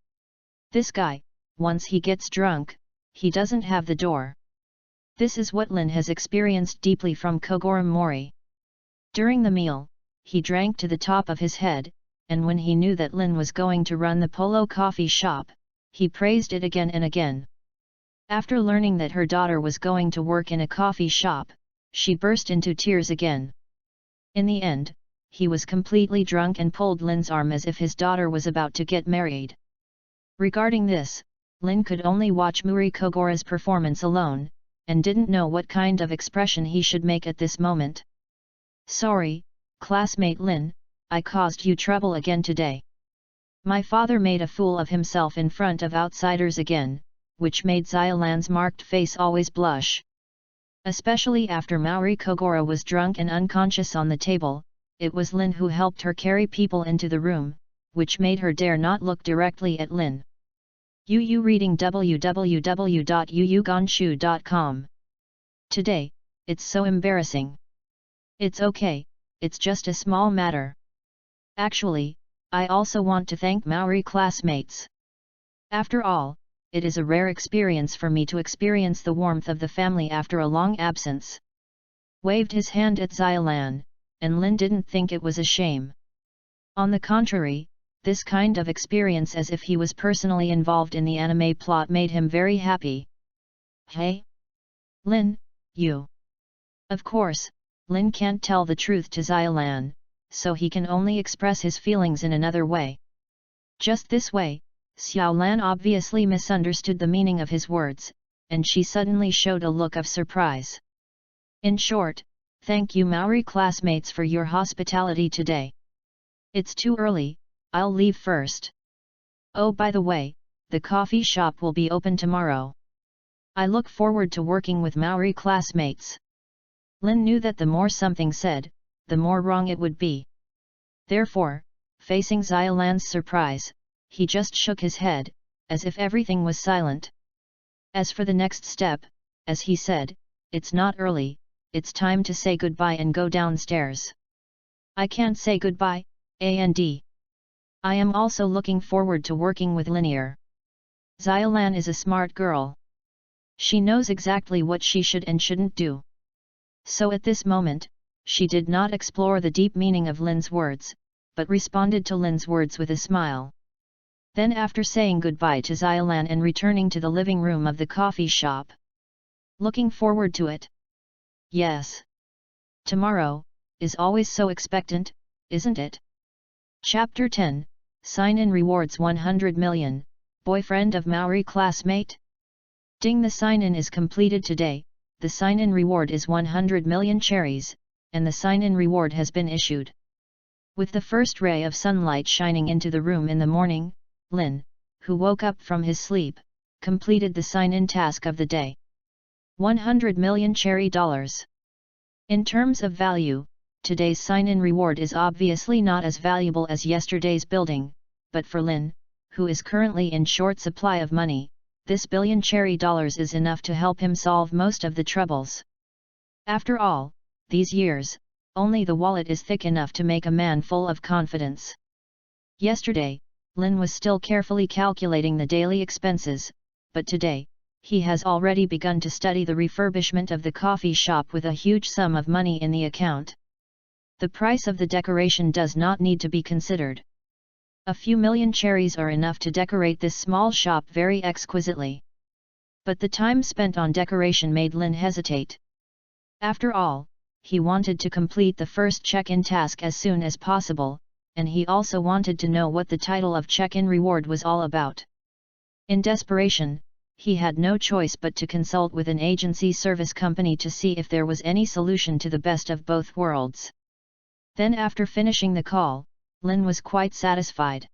This guy, once he gets drunk, he doesn't have the door. This is what Lin has experienced deeply from Kogoro Mori. During the meal, he drank to the top of his head, and when he knew that Lin was going to run the Polo coffee shop, he praised it again and again. After learning that her daughter was going to work in a coffee shop, she burst into tears again. In the end, he was completely drunk and pulled Lin's arm as if his daughter was about to get married. Regarding this, Lin could only watch Mori Kogoro's performance alone, and didn't know what kind of expression he should make at this moment. Sorry, classmate Lin, I caused you trouble again today. My father made a fool of himself in front of outsiders again, which made Xiolan's marked face always blush. Especially after Mori Kogoro was drunk and unconscious on the table, it was Lin who helped her carry people into the room, which made her dare not look directly at Lin. Yu reading www.yuyugonshu.com. Today, it's so embarrassing. It's okay, it's just a small matter. Actually, I also want to thank Maori classmates. After all, it is a rare experience for me to experience the warmth of the family after a long absence. Waved his hand at Xiolan, and Lin didn't think it was a shame. On the contrary, this kind of experience as if he was personally involved in the anime plot made him very happy. Hey? Lin, you. Of course, Lin can't tell the truth to Xiolan, so he can only express his feelings in another way. Just this way, Xiao Lan obviously misunderstood the meaning of his words, and she suddenly showed a look of surprise. In short, thank you Maori classmates for your hospitality today. It's too early, I'll leave first. Oh, by the way, the coffee shop will be open tomorrow. I look forward to working with Maori classmates. Lin knew that the more something said, the more wrong it would be. Therefore, facing Xiaolan's surprise, he just shook his head, as if everything was silent. As for the next step, as he said, it's not early, it's time to say goodbye and go downstairs. I can't say goodbye, and I am also looking forward to working with Linear. Xiaolan is a smart girl. She knows exactly what she should and shouldn't do. So at this moment, she did not explore the deep meaning of Lin's words, but responded to Lin's words with a smile. Then after saying goodbye to Xiaolan and returning to the living room of the coffee shop. Looking forward to it? Yes. Tomorrow, is always so expectant, isn't it? Chapter 10, Sign-in rewards 100 million, boyfriend of Maori classmate? Ding, the sign-in is completed today, the sign-in reward is 100 million cherries, and the sign-in reward has been issued. With the first ray of sunlight shining into the room in the morning, Lin, who woke up from his sleep, completed the sign-in task of the day. 100 million cherry dollars. In terms of value, today's sign-in reward is obviously not as valuable as yesterday's building, but for Lin, who is currently in short supply of money, this billion cherry dollars is enough to help him solve most of the troubles. After all, these years, only the wallet is thick enough to make a man full of confidence. Yesterday, Lin was still carefully calculating the daily expenses, but today, he has already begun to study the refurbishment of the coffee shop with a huge sum of money in the account. The price of the decoration does not need to be considered. A few million cherries are enough to decorate this small shop very exquisitely. But the time spent on decoration made Lin hesitate. After all, he wanted to complete the first check-in task as soon as possible, and he also wanted to know what the title of check-in reward was all about. In desperation, he had no choice but to consult with an agency service company to see if there was any solution to the best of both worlds. Then after finishing the call, Lin was quite satisfied.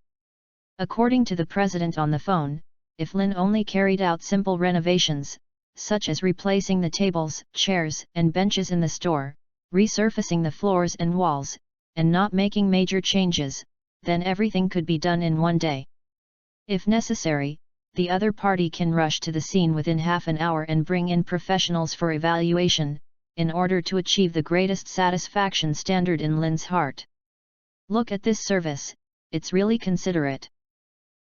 According to the president on the phone, if Lin only carried out simple renovations, such as replacing the tables, chairs, and benches in the store, resurfacing the floors and walls, and not making major changes, then everything could be done in one day. If necessary, the other party can rush to the scene within half an hour and bring in professionals for evaluation, in order to achieve the greatest satisfaction standard in Lin's heart. Look at this service, it's really considerate.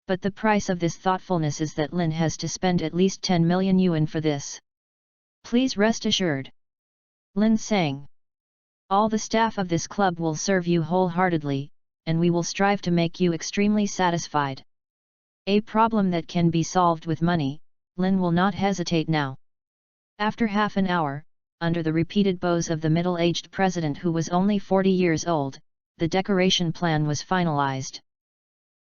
But the price of this thoughtfulness is that Lin has to spend at least 10 million yuan for this. Please rest assured. Lin sang. All the staff of this club will serve you wholeheartedly, and we will strive to make you extremely satisfied. A problem that can be solved with money, Lin will not hesitate now. After half an hour, under the repeated bows of the middle-aged president who was only 40 years old, the decoration plan was finalized.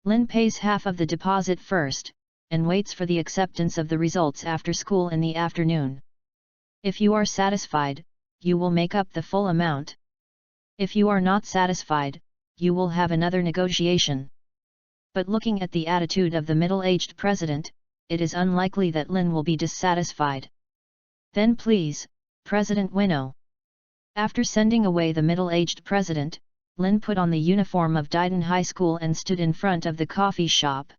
Lin pays half of the deposit first, and waits for the acceptance of the results after school in the afternoon. If you are satisfied, you will make up the full amount. If you are not satisfied, you will have another negotiation. But looking at the attitude of the middle-aged president, it is unlikely that Lin will be dissatisfied. Then please, President Winnow. After sending away the middle-aged president, Lin put on the uniform of Diden High School and stood in front of the coffee shop.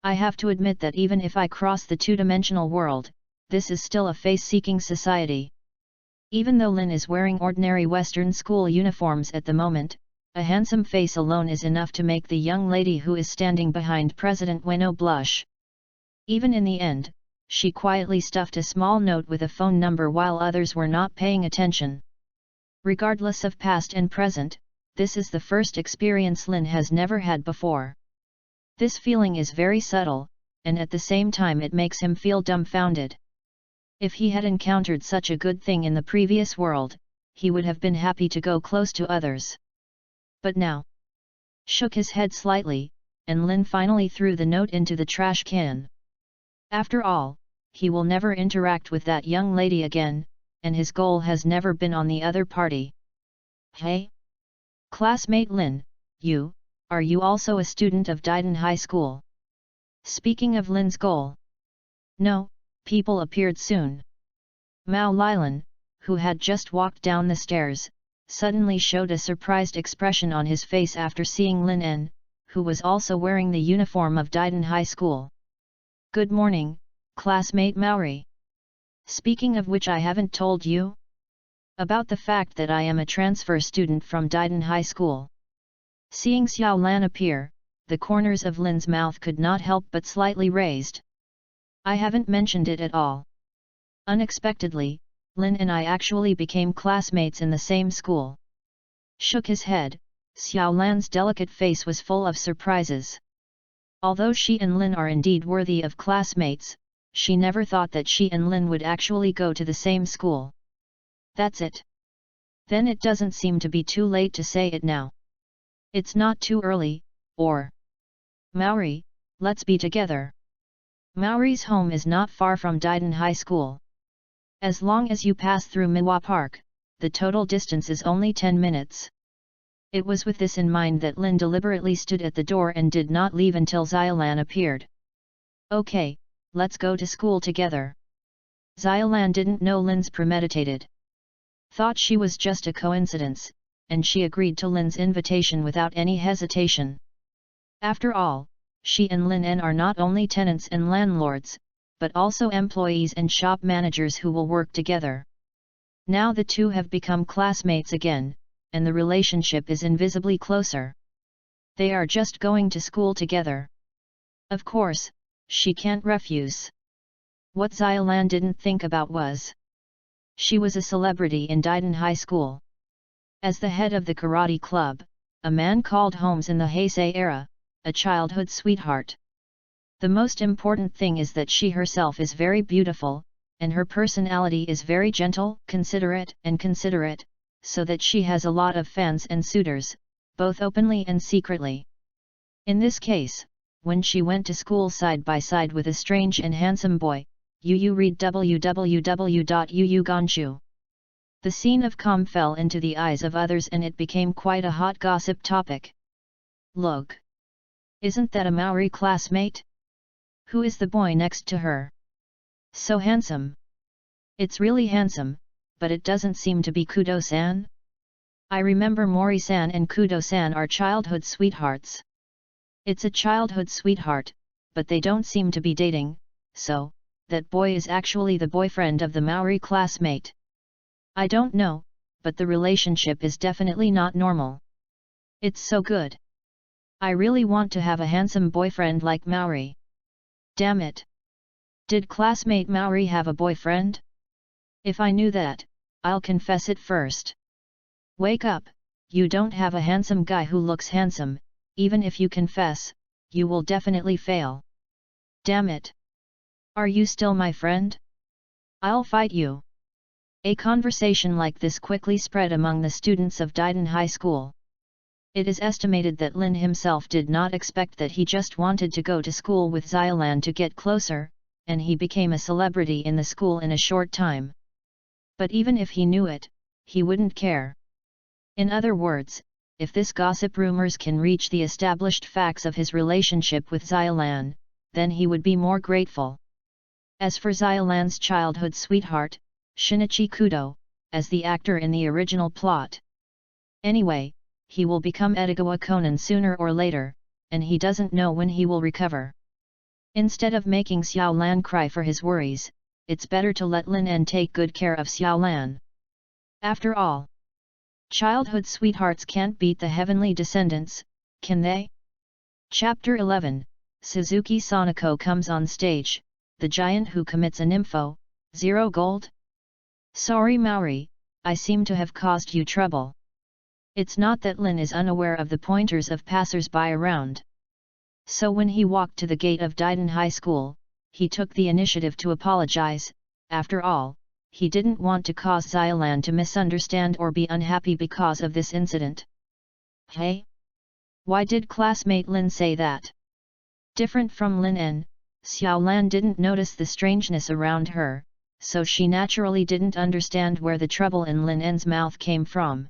I have to admit that even if I cross the two-dimensional world, this is still a face-seeking society. Even though Lin is wearing ordinary Western school uniforms at the moment, a handsome face alone is enough to make the young lady who is standing behind President Winnow blush. Even in the end, she quietly stuffed a small note with a phone number while others were not paying attention. Regardless of past and present, this is the first experience Lin has never had before. This feeling is very subtle, and at the same time it makes him feel dumbfounded. If he had encountered such a good thing in the previous world, he would have been happy to go close to others. But now, shook his head slightly, and Lin finally threw the note into the trash can. After all, he will never interact with that young lady again, and his goal has never been on the other party. Hey? Classmate Lin, are you also a student of Daiden High School? Speaking of Lin's goal. No, people appeared soon. Mao Lilan, who had just walked down the stairs, suddenly showed a surprised expression on his face after seeing Lin En, who was also wearing the uniform of Daiden High School. Good morning, classmate Maori. Speaking of which, I haven't told you about the fact that I am a transfer student from Daiden High School. Seeing Xiao Lan appear, the corners of Lin's mouth could not help but slightly raised. I haven't mentioned it at all. Unexpectedly, Lin and I actually became classmates in the same school. Shook his head, Xiao Lan's delicate face was full of surprises. Although she and Lin are indeed worthy of classmates, she never thought that she and Lin would actually go to the same school. That's it. Then it doesn't seem to be too late to say it now. It's not too early, or... Maori, let's be together. Maori's home is not far from Daiden High School. As long as you pass through Miwa Park, the total distance is only 10 minutes. It was with this in mind that Lin deliberately stood at the door and did not leave until Xiaolan appeared. Okay, let's go to school together. Xiaolan didn't know Lin's premeditated. Thought she was just a coincidence, and she agreed to Lin's invitation without any hesitation. After all, she and Lin En are not only tenants and landlords, but also employees and shop managers who will work together. Now the two have become classmates again, and the relationship is invisibly closer. They are just going to school together. Of course, she can't refuse. What Xiaolan didn't think about was, she was a celebrity in Daiden High School. As the head of the karate club, a man called Holmes in the Heisei era, a childhood sweetheart. The most important thing is that she herself is very beautiful, and her personality is very gentle, considerate, so that she has a lot of fans and suitors, both openly and secretly. In this case, when she went to school side by side with a strange and handsome boy, read www.yu. The scene of calm fell into the eyes of others and it became quite a hot gossip topic. Look! Isn't that a Maori classmate? Who is the boy next to her? So handsome! It's really handsome, but it doesn't seem to be Kudo-san? I remember Mori-san and Kudo-san are childhood sweethearts. It's a childhood sweetheart, but they don't seem to be dating, so, that boy is actually the boyfriend of the Maori classmate. I don't know, but the relationship is definitely not normal. It's so good. I really want to have a handsome boyfriend like Maori. Damn it! Did classmate Maori have a boyfriend? If I knew that, I'll confess it first. Wake up, you don't have a handsome guy who looks handsome, even if you confess, you will definitely fail. Damn it! Are you still my friend? I'll fight you. A conversation like this quickly spread among the students of Daiden High School. It is estimated that Lin himself did not expect that he just wanted to go to school with Xiaolan to get closer, and he became a celebrity in the school in a short time. But even if he knew it, he wouldn't care. In other words, if this gossip rumors can reach the established facts of his relationship with Xiaolan, then he would be more grateful. As for Xiaolan's childhood sweetheart, Shinichi Kudo, as the actor in the original plot. Anyway, he will become Edogawa Conan sooner or later, and he doesn't know when he will recover. Instead of making Xiaolan cry for his worries, it's better to let Lin En take good care of Xiaolan. After all, childhood sweethearts can't beat the heavenly descendants, can they? Chapter 11, Suzuki Sanako comes on stage, the giant who commits a nympho, 0 gold? Sorry Maori, I seem to have caused you trouble. It's not that Lin is unaware of the pointers of passers-by around. So when he walked to the gate of Daiden High School, he took the initiative to apologize. After all, he didn't want to cause Xiaolan to misunderstand or be unhappy because of this incident. Hey? Why did classmate Lin say that? Different from Lin and Xiaolan didn't notice the strangeness around her, so she naturally didn't understand where the trouble in Lin En's mouth came from.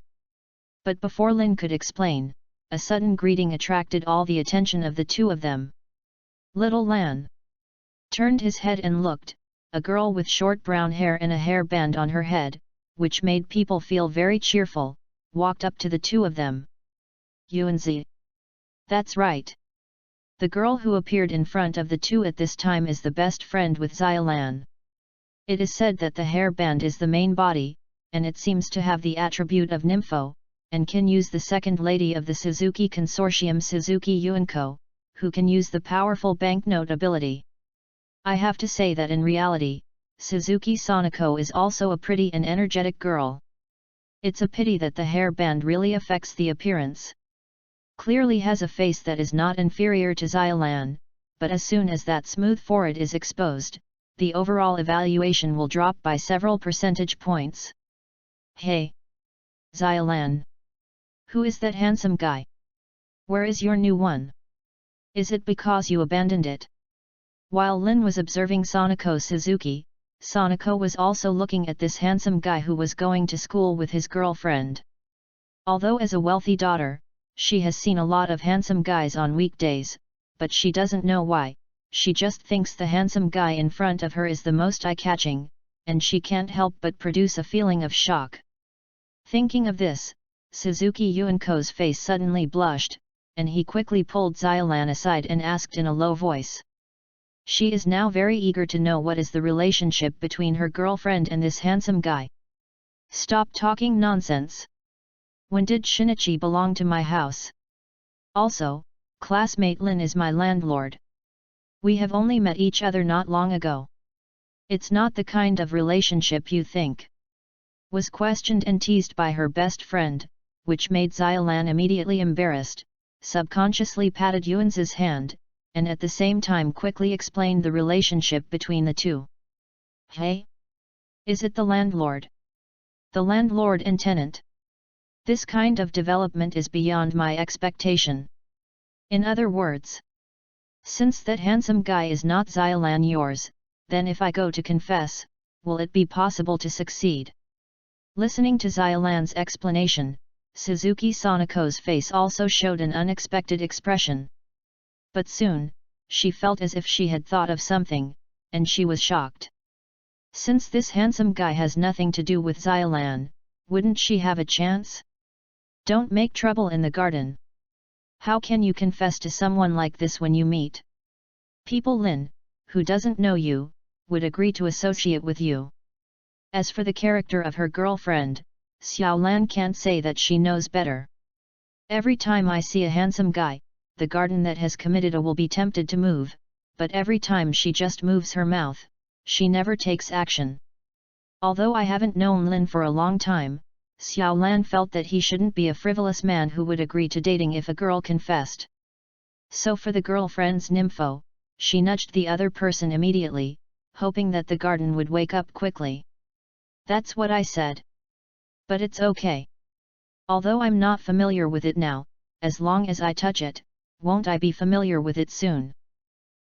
But before Lin could explain, a sudden greeting attracted all the attention of the two of them. Little Lan turned his head and looked, a girl with short brown hair and a hairband on her head, which made people feel very cheerful, walked up to the two of them. Yuanzi. That's right. The girl who appeared in front of the two at this time is the best friend with Xiaolan. It is said that the hairband is the main body, and it seems to have the attribute of nympho, and can use the second lady of the Suzuki Consortium Suzuki Yuanko, who can use the powerful banknote ability. I have to say that in reality, Suzuki Sonoko is also a pretty and energetic girl. It's a pity that the hairband really affects the appearance. Clearly has a face that is not inferior to Xiaolan, but as soon as that smooth forehead is exposed, the overall evaluation will drop by several percentage points. Hey! Xiaolan! Who is that handsome guy? Where is your new one? Is it because you abandoned it? While Lin was observing Sonoko Suzuki, Sonoko was also looking at this handsome guy who was going to school with his girlfriend. Although as a wealthy daughter, she has seen a lot of handsome guys on weekdays, but she doesn't know why, she just thinks the handsome guy in front of her is the most eye-catching, and she can't help but produce a feeling of shock. Thinking of this, Suzuki Yuanko's face suddenly blushed, and he quickly pulled Xiaolan aside and asked in a low voice. She is now very eager to know what is the relationship between her girlfriend and this handsome guy. Stop talking nonsense. When did Shinichi belong to my house? Also, classmate Lin is my landlord. We have only met each other not long ago. It's not the kind of relationship you think. Was questioned and teased by her best friend, which made Xiaolan immediately embarrassed, subconsciously patted Yuanzi's hand, and at the same time quickly explained the relationship between the two. Hey? Is it the landlord? The landlord and tenant? This kind of development is beyond my expectation. In other words, since that handsome guy is not Xiaolan yours, then if I go to confess, will it be possible to succeed? Listening to Xiaolan's explanation, Suzuki Sonoko's face also showed an unexpected expression. But soon, she felt as if she had thought of something, and she was shocked. Since this handsome guy has nothing to do with Xiaolan, wouldn't she have a chance? Don't make trouble in the garden. How can you confess to someone like this when you meet? People Lin, who doesn't know you, would agree to associate with you. As for the character of her girlfriend, Xiaolan can't say that she knows better. Every time I see a handsome guy, the garden that has committed a will be tempted to move, but every time she just moves her mouth, she never takes action. Although I haven't known Lin for a long time, Xiaolan felt that he shouldn't be a frivolous man who would agree to dating if a girl confessed. So for the girlfriend's nympho, she nudged the other person immediately, hoping that the garden would wake up quickly. That's what I said. But it's okay. Although I'm not familiar with it now, as long as I touch it, won't I be familiar with it soon?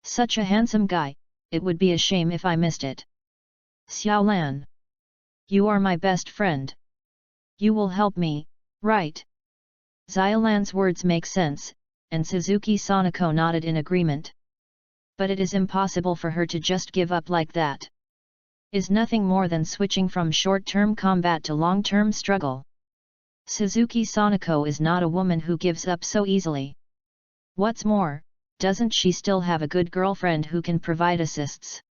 Such a handsome guy, it would be a shame if I missed it. Xiaolan. You are my best friend. You will help me, right? Xiaolan's words make sense, and Suzuki Sonoko nodded in agreement. But it is impossible for her to just give up like that. Is nothing more than switching from short-term combat to long-term struggle. Suzuki Sonoko is not a woman who gives up so easily. What's more, doesn't she still have a good girlfriend who can provide assists?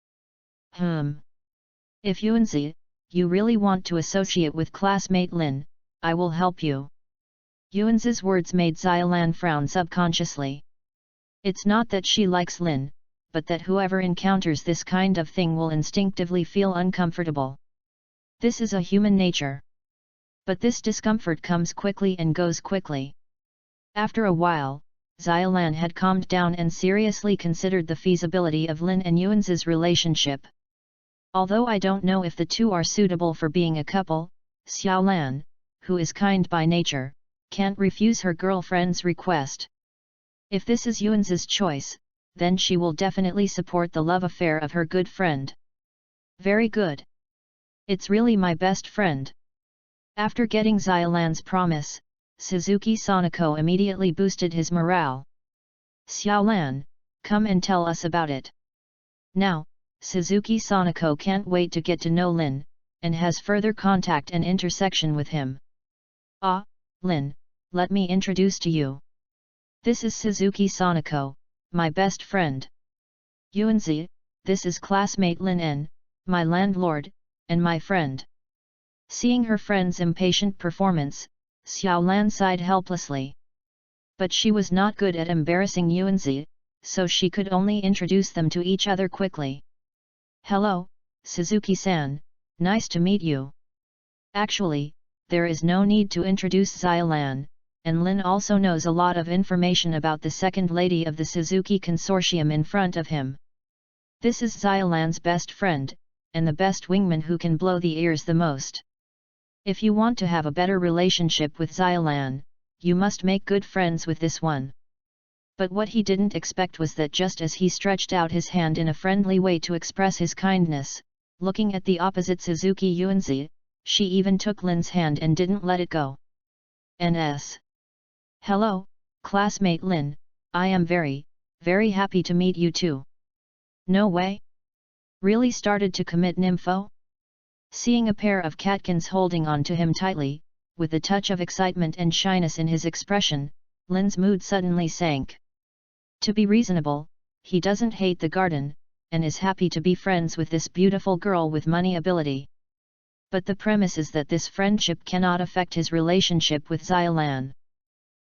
If Yuanzi, you really want to associate with classmate Lin, I will help you. Yuanzi's words made Xiaolan frown subconsciously. It's not that she likes Lin, but that whoever encounters this kind of thing will instinctively feel uncomfortable. This is a human nature. But this discomfort comes quickly and goes quickly. After a while, Xiaolan had calmed down and seriously considered the feasibility of Lin and Yuanzi's relationship. Although I don't know if the two are suitable for being a couple, Xiaolan, who is kind by nature, can't refuse her girlfriend's request. If this is Yuan's choice, then she will definitely support the love affair of her good friend. Very good. It's really my best friend. After getting Xiaolan's promise, Suzuki Sanako immediately boosted his morale. Xiaolan, come and tell us about it. Now, Suzuki Sanako can't wait to get to know Lin, and has further contact and intersection with him. Ah, Lin, let me introduce to you. This is Suzuki Sanako, my best friend. Yuanzi, this is classmate Lin N, my landlord, and my friend. Seeing her friend's impatient performance, Xiaolan sighed helplessly. But she was not good at embarrassing Yuanzi, so she could only introduce them to each other quickly. Hello, Suzuki-san, nice to meet you. Actually, there is no need to introduce Xiaolan, and Lin also knows a lot of information about the second lady of the Suzuki Consortium in front of him. This is Xiaolan's best friend, and the best wingman who can blow the ears the most. If you want to have a better relationship with Xiaolan, you must make good friends with this one. But what he didn't expect was that just as he stretched out his hand in a friendly way to express his kindness, looking at the opposite Suzuki Yuanzi, she even took Lin's hand and didn't let it go. N.S. Hello, classmate Lin, I am very, very happy to meet you too. No way? Really started to commit nympho? Seeing a pair of catkins holding on to him tightly, with a touch of excitement and shyness in his expression, Lin's mood suddenly sank. To be reasonable, he doesn't hate the garden, and is happy to be friends with this beautiful girl with money ability. But the premise is that this friendship cannot affect his relationship with Xiaolan.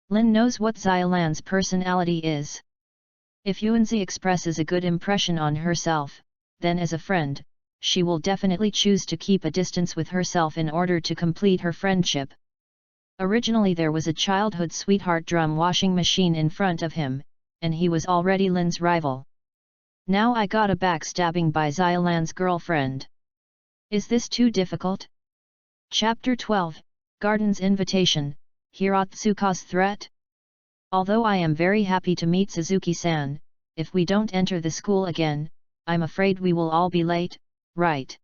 Lin knows what Xiaolan's personality is. If Yuanzi expresses a good impression on herself, then as a friend, she will definitely choose to keep a distance with herself in order to complete her friendship. Originally there was a childhood sweetheart drum washing machine in front of him, and he was already Lin's rival. Now I got a backstabbing by Xiaolan's girlfriend. Is this too difficult? Chapter 12, Garden's Invitation, Hirotsuka's Threat? Although I am very happy to meet Suzuki-san, if we don't enter the school again, I'm afraid we will all be late, right?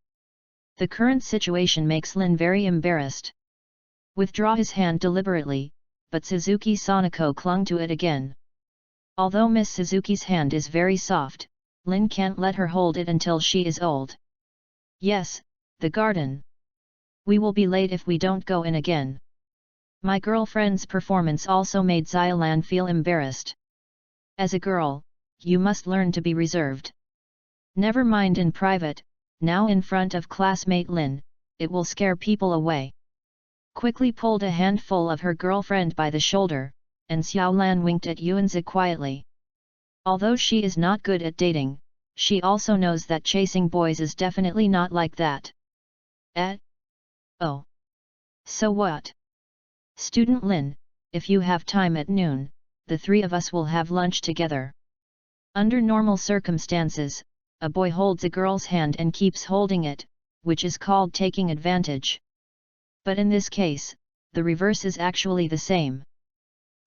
The current situation makes Lin very embarrassed. Withdraw his hand deliberately, but Suzuki Sanako clung to it again. Although Miss Suzuki's hand is very soft, Lin can't let her hold it until she is old. Yes, the garden. We will be late if we don't go in again. My girlfriend's performance also made Xiaolan feel embarrassed. As a girl, you must learn to be reserved. Never mind in private, now in front of classmate Lin, it will scare people away. Quickly pulled a handful of her girlfriend by the shoulder, and Xiaolan winked at Yuanzi quietly. Although she is not good at dating, she also knows that chasing boys is definitely not like that. Oh. So what? Student Lin, if you have time at noon, the three of us will have lunch together. Under normal circumstances, a boy holds a girl's hand and keeps holding it, which is called taking advantage. But in this case, the reverse is actually the same.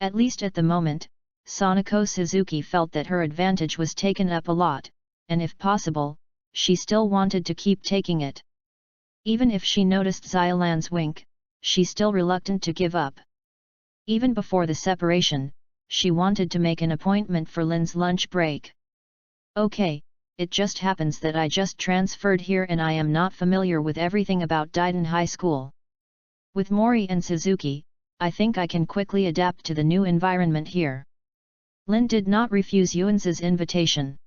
At least at the moment, Sanako Suzuki felt that her advantage was taken up a lot, and if possible, she still wanted to keep taking it. Even if she noticed Xiaolan's wink, she still reluctant to give up. Even before the separation, she wanted to make an appointment for Lin's lunch break. Okay, it just happens that I just transferred here and I am not familiar with everything about Daiden High School. With Mori and Suzuki, I think I can quickly adapt to the new environment here. Lin did not refuse Yuanzi's invitation.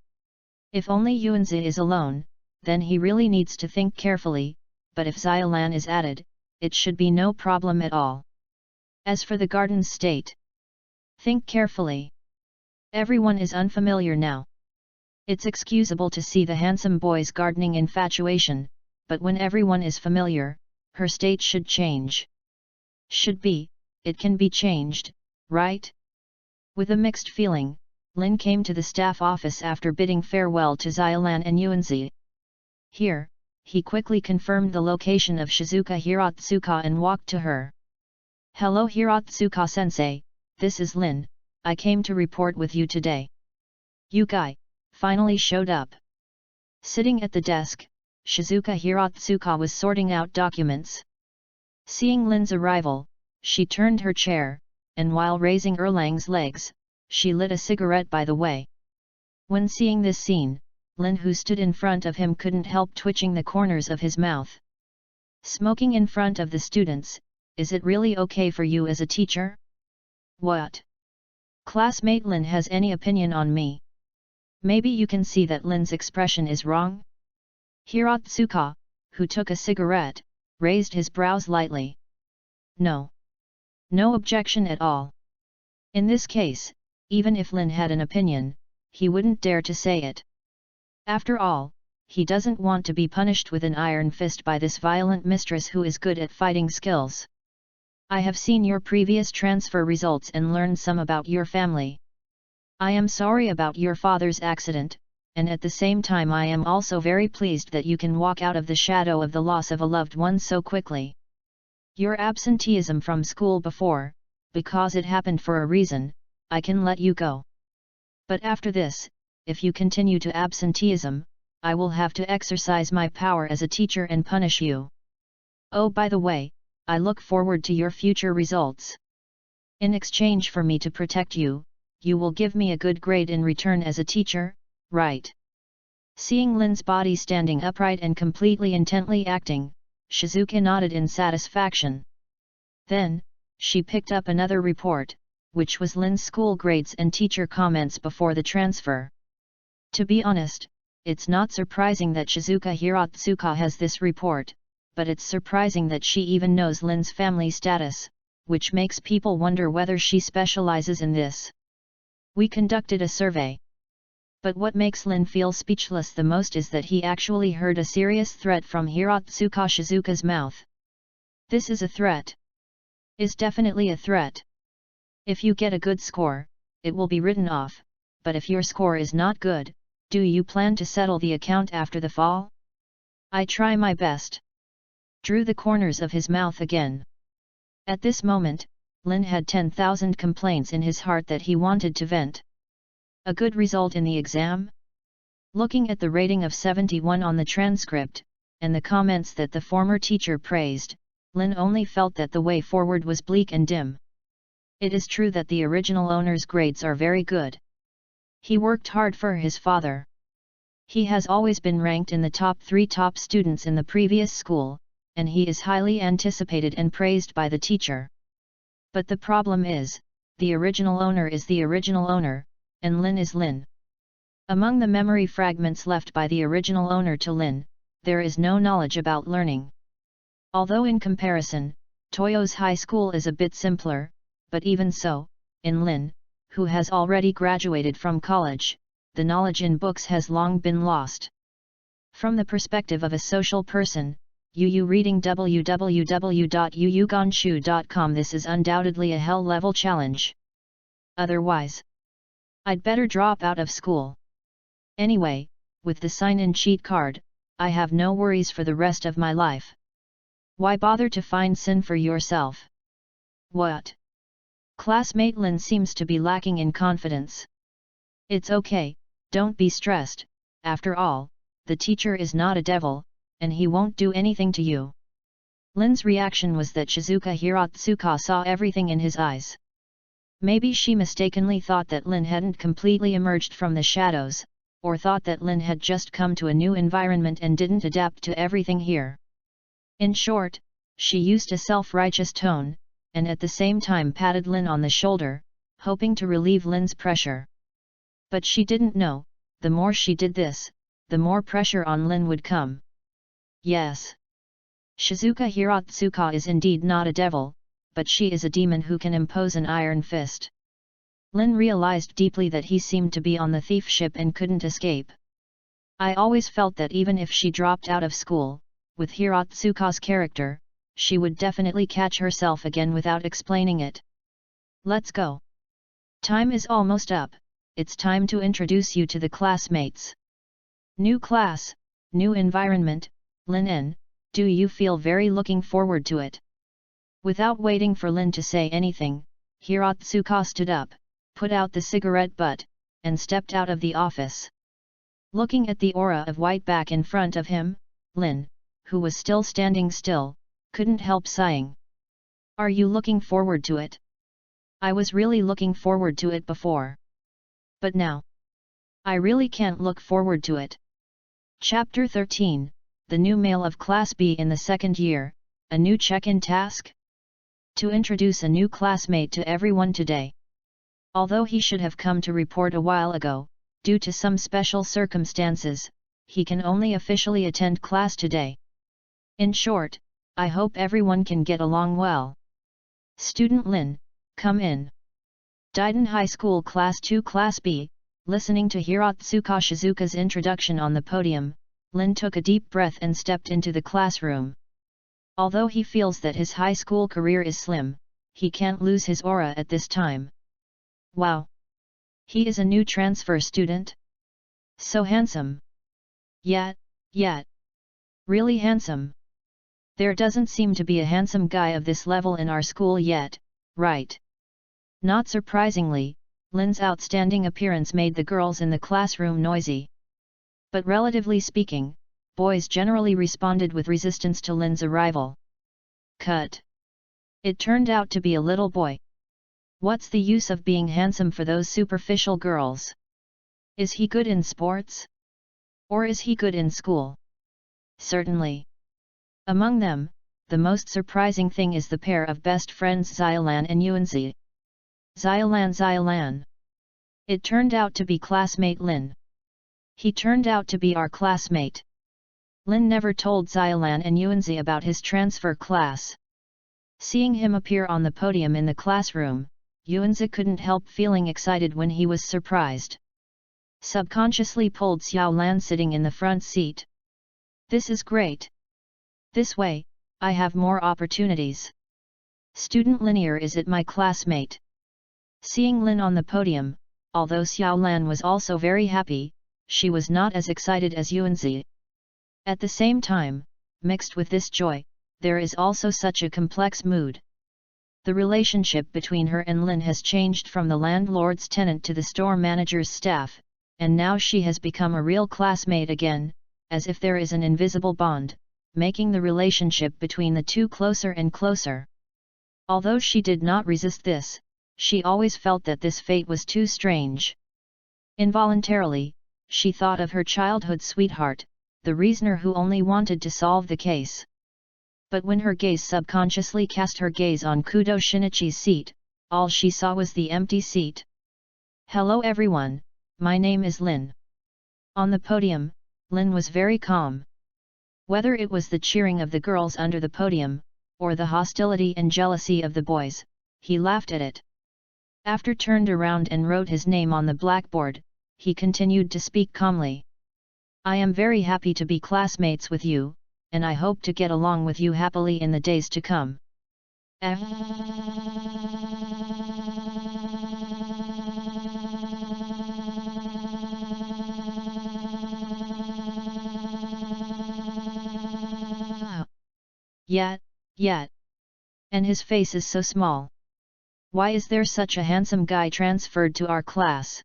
If only Yuanzi is alone, then he really needs to think carefully, but if Xiaolan is added, it should be no problem at all. As for the garden's state, think carefully. Everyone is unfamiliar now. It's excusable to see the handsome boy's gardening infatuation, but when everyone is familiar, her state should change. Should be, it can be changed, right? With a mixed feeling, Lin came to the staff office after bidding farewell to Xiaolan and Yuanzi. Here, he quickly confirmed the location of Shizuka Hirotsuka and walked to her. Hello Hirotsuka-sensei, this is Lin, I came to report with you today. You guy, finally showed up. Sitting at the desk, Shizuka Hirotsuka was sorting out documents. Seeing Lin's arrival, she turned her chair, and while raising Erlang's legs, she lit a cigarette by the way. When seeing this scene, Lin, who stood in front of him, couldn't help twitching the corners of his mouth. Smoking in front of the students, is it really okay for you as a teacher? What? Classmate Lin has any opinion on me? Maybe you can see that Lin's expression is wrong? Hirotsuka, who took a cigarette, raised his brows lightly. No. No objection at all. In this case, even if Lin had an opinion, he wouldn't dare to say it. After all, he doesn't want to be punished with an iron fist by this violent mistress who is good at fighting skills. I have seen your previous transfer results and learned some about your family. I am sorry about your father's accident, and at the same time I am also very pleased that you can walk out of the shadow of the loss of a loved one so quickly. Your absenteeism from school before, because it happened for a reason, I can let you go. But after this, if you continue to absenteeism, I will have to exercise my power as a teacher and punish you. Oh, by the way, I look forward to your future results. In exchange for me to protect you, you will give me a good grade in return as a teacher, right? Seeing Lin's body standing upright and completely intently acting, Shizuka nodded in satisfaction. Then, she picked up another report, which was Lin's school grades and teacher comments before the transfer. To be honest, it's not surprising that Shizuka Hirotsuka has this report, but it's surprising that she even knows Lin's family status, which makes people wonder whether she specializes in this. We conducted a survey. But what makes Lin feel speechless the most is that he actually heard a serious threat from Hirotsuka Shizuka's mouth. This is a threat. Is definitely a threat. If you get a good score, it will be written off, but if your score is not good, do you plan to settle the account after the fall? I try my best. Drew the corners of his mouth again. At this moment, Lin had 10,000 complaints in his heart that he wanted to vent. A good result in the exam? Looking at the rating of 71 on the transcript, and the comments that the former teacher praised, Lin only felt that the way forward was bleak and dim. It is true that the original owner's grades are very good. He worked hard for his father. He has always been ranked in the top 3 top students in the previous school, and he is highly anticipated and praised by the teacher. But the problem is, the original owner is the original owner, and Lin is Lin. Among the memory fragments left by the original owner to Lin, there is no knowledge about learning. Although in comparison, Toyo's high school is a bit simpler, but even so, in Lin, who has already graduated from college, the knowledge in books has long been lost. From the perspective of a social person, reading www.yuyugonshu.com, this is undoubtedly a hell-level challenge. Otherwise, I'd better drop out of school. Anyway, with the sign-in cheat card, I have no worries for the rest of my life. Why bother to find sin for yourself? What? Classmate Lin seems to be lacking in confidence. It's okay, don't be stressed, after all, the teacher is not a devil, and he won't do anything to you. Lin's reaction was that Shizuka Hirotsuka saw everything in his eyes. Maybe she mistakenly thought that Lin hadn't completely emerged from the shadows, or thought that Lin had just come to a new environment and didn't adapt to everything here. In short, she used a self-righteous tone, and at the same time patted Lin on the shoulder, hoping to relieve Lin's pressure. But she didn't know, the more she did this, the more pressure on Lin would come. Yes. Shizuka Hirotsuka is indeed not a devil, but she is a demon who can impose an iron fist. Lin realized deeply that he seemed to be on the thief ship and couldn't escape. I always felt that even if she dropped out of school, with Hirotsuka's character, she would definitely catch herself again without explaining it. Let's go. Time is almost up, it's time to introduce you to the classmates. New class, new environment, Lin N, do you feel very looking forward to it? Without waiting for Lin to say anything, Hirotsuka stood up, put out the cigarette butt, and stepped out of the office. Looking at the aura of white back in front of him, Lin, who was still standing still, couldn't help sighing. Are you looking forward to it? I was really looking forward to it before. But now, I really can't look forward to it. Chapter 13, The New Male of Class B in the second year, a new check-in task? To introduce a new classmate to everyone today. Although he should have come to report a while ago, due to some special circumstances, he can only officially attend class today. In short, I hope everyone can get along well. Student Lin, come in. Daiden High School Class 2 Class B. Listening to Hirotsuka Shizuka's introduction on the podium, Lin took a deep breath and stepped into the classroom. Although he feels that his high school career is slim, he can't lose his aura at this time. Wow! He is a new transfer student? So handsome! Yet. Really handsome! There doesn't seem to be a handsome guy of this level in our school yet, right? Not surprisingly, Lin's outstanding appearance made the girls in the classroom noisy. But relatively speaking, boys generally responded with resistance to Lin's arrival. Cut. It turned out to be a little boy. What's the use of being handsome for those superficial girls? Is he good in sports? Or is he good in school? Certainly. Among them, the most surprising thing is the pair of best friends Xiaolan and Yuanzi. Xiaolan. It turned out to be classmate Lin. He turned out to be our classmate. Lin never told Xiaolan and Yuanzi about his transfer class. Seeing him appear on the podium in the classroom, Yuanzi couldn't help feeling excited when he was surprised. Subconsciously pulled Xiaolan sitting in the front seat. This is great. This way, I have more opportunities. Student Linear is it my classmate? Seeing Lin on the podium, although Xiaolan was also very happy, she was not as excited as Yuanzi. At the same time, mixed with this joy, there is also such a complex mood. The relationship between her and Lin has changed from the landlord's tenant to the store manager's staff, and now she has become a real classmate again, as if there is an invisible bond, making the relationship between the two closer and closer. Although she did not resist this, she always felt that this fate was too strange. Involuntarily, she thought of her childhood sweetheart, the reasoner who only wanted to solve the case. But when her gaze subconsciously cast her gaze on Kudo Shinichi's seat, all she saw was the empty seat. Hello everyone, my name is Lin. On the podium, Lin was very calm. Whether it was the cheering of the girls under the podium, or the hostility and jealousy of the boys, he laughed at it. After turned around and wrote his name on the blackboard, he continued to speak calmly. I am very happy to be classmates with you, and I hope to get along with you happily in the days to come. Yet. And his face is so small. Why is there such a handsome guy transferred to our class?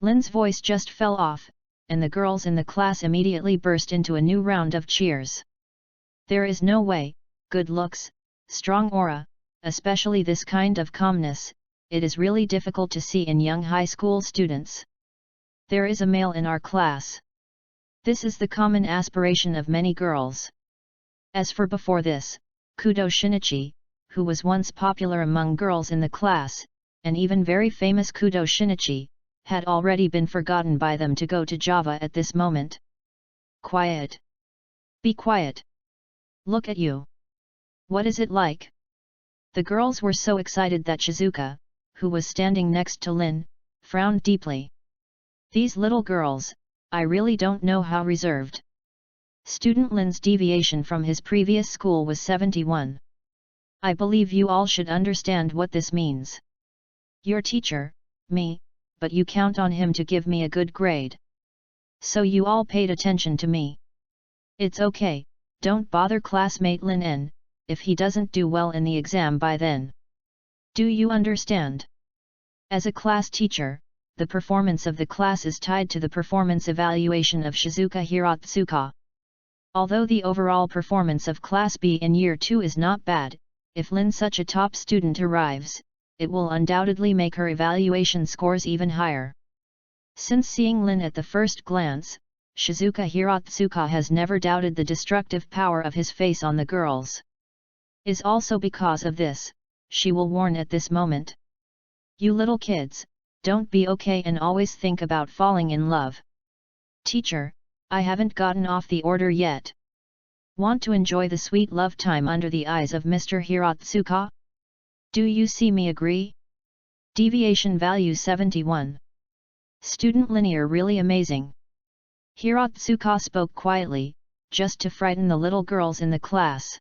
Lin's voice just fell off, and the girls in the class immediately burst into a new round of cheers. There is no way, good looks, strong aura, especially this kind of calmness, it is really difficult to see in young high school students. There is a male in our class. This is the common aspiration of many girls. As for before this, Kudo Shinichi, who was once popular among girls in the class, and even very famous Kudo Shinichi, had already been forgotten by them to go to Java at this moment. Quiet. Be quiet. Look at you. What is it like? The girls were so excited that Shizuka, who was standing next to Lin, frowned deeply. These little girls, I really don't know how reserved. Student Lin's deviation from his previous school was 71. I believe you all should understand what this means. Your teacher, me, but you count on him to give me a good grade. So you all paid attention to me. It's okay, don't bother classmate Lin N, if he doesn't do well in the exam by then. Do you understand? As a class teacher, the performance of the class is tied to the performance evaluation of Shizuka Hirotsuka. Although the overall performance of Class B in Year 2 is not bad, if Lin, such a top student, arrives, it will undoubtedly make her evaluation scores even higher. Since seeing Lin at the first glance, Shizuka Hirotsuka has never doubted the destructive power of his face on the girls. Is also because of this, she will warn at this moment. You little kids, don't be okay and always think about falling in love. Teacher, I haven't gotten off the order yet. Want to enjoy the sweet love time under the eyes of Mr. Hirotsuka? Do you see me agree? Deviation value 71. Student linear really amazing. Hirotsuka spoke quietly, just to frighten the little girls in the class.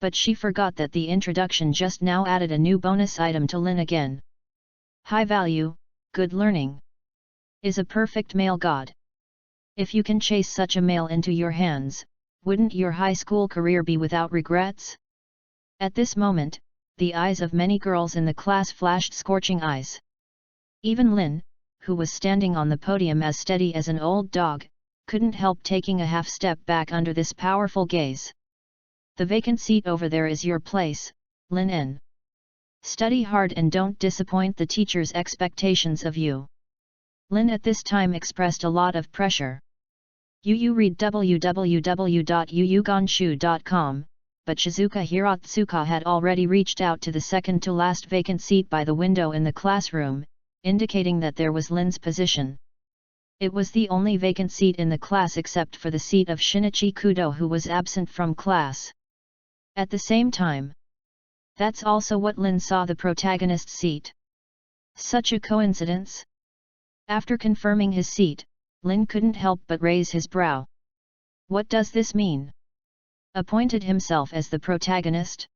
But she forgot that the introduction just now added a new bonus item to Lin again. High value, good learning. Is a perfect male god. If you can chase such a male into your hands, wouldn't your high school career be without regrets? At this moment, the eyes of many girls in the class flashed scorching eyes. Even Lin, who was standing on the podium as steady as an old dog, couldn't help taking a half step back under this powerful gaze. The vacant seat over there is your place, Lin N. Study hard and don't disappoint the teacher's expectations of you. Lin at this time expressed a lot of pressure. You read www.yuyugonshu.com, but Shizuka Hirotsuka had already reached out to the second-to-last vacant seat by the window in the classroom, indicating that there was Lin's position. It was the only vacant seat in the class except for the seat of Shinichi Kudo, who was absent from class. At the same time, that's also what Lin saw the protagonist's seat. Such a coincidence? After confirming his seat, Lin couldn't help but raise his brow. What does this mean? Appointed himself as the protagonist?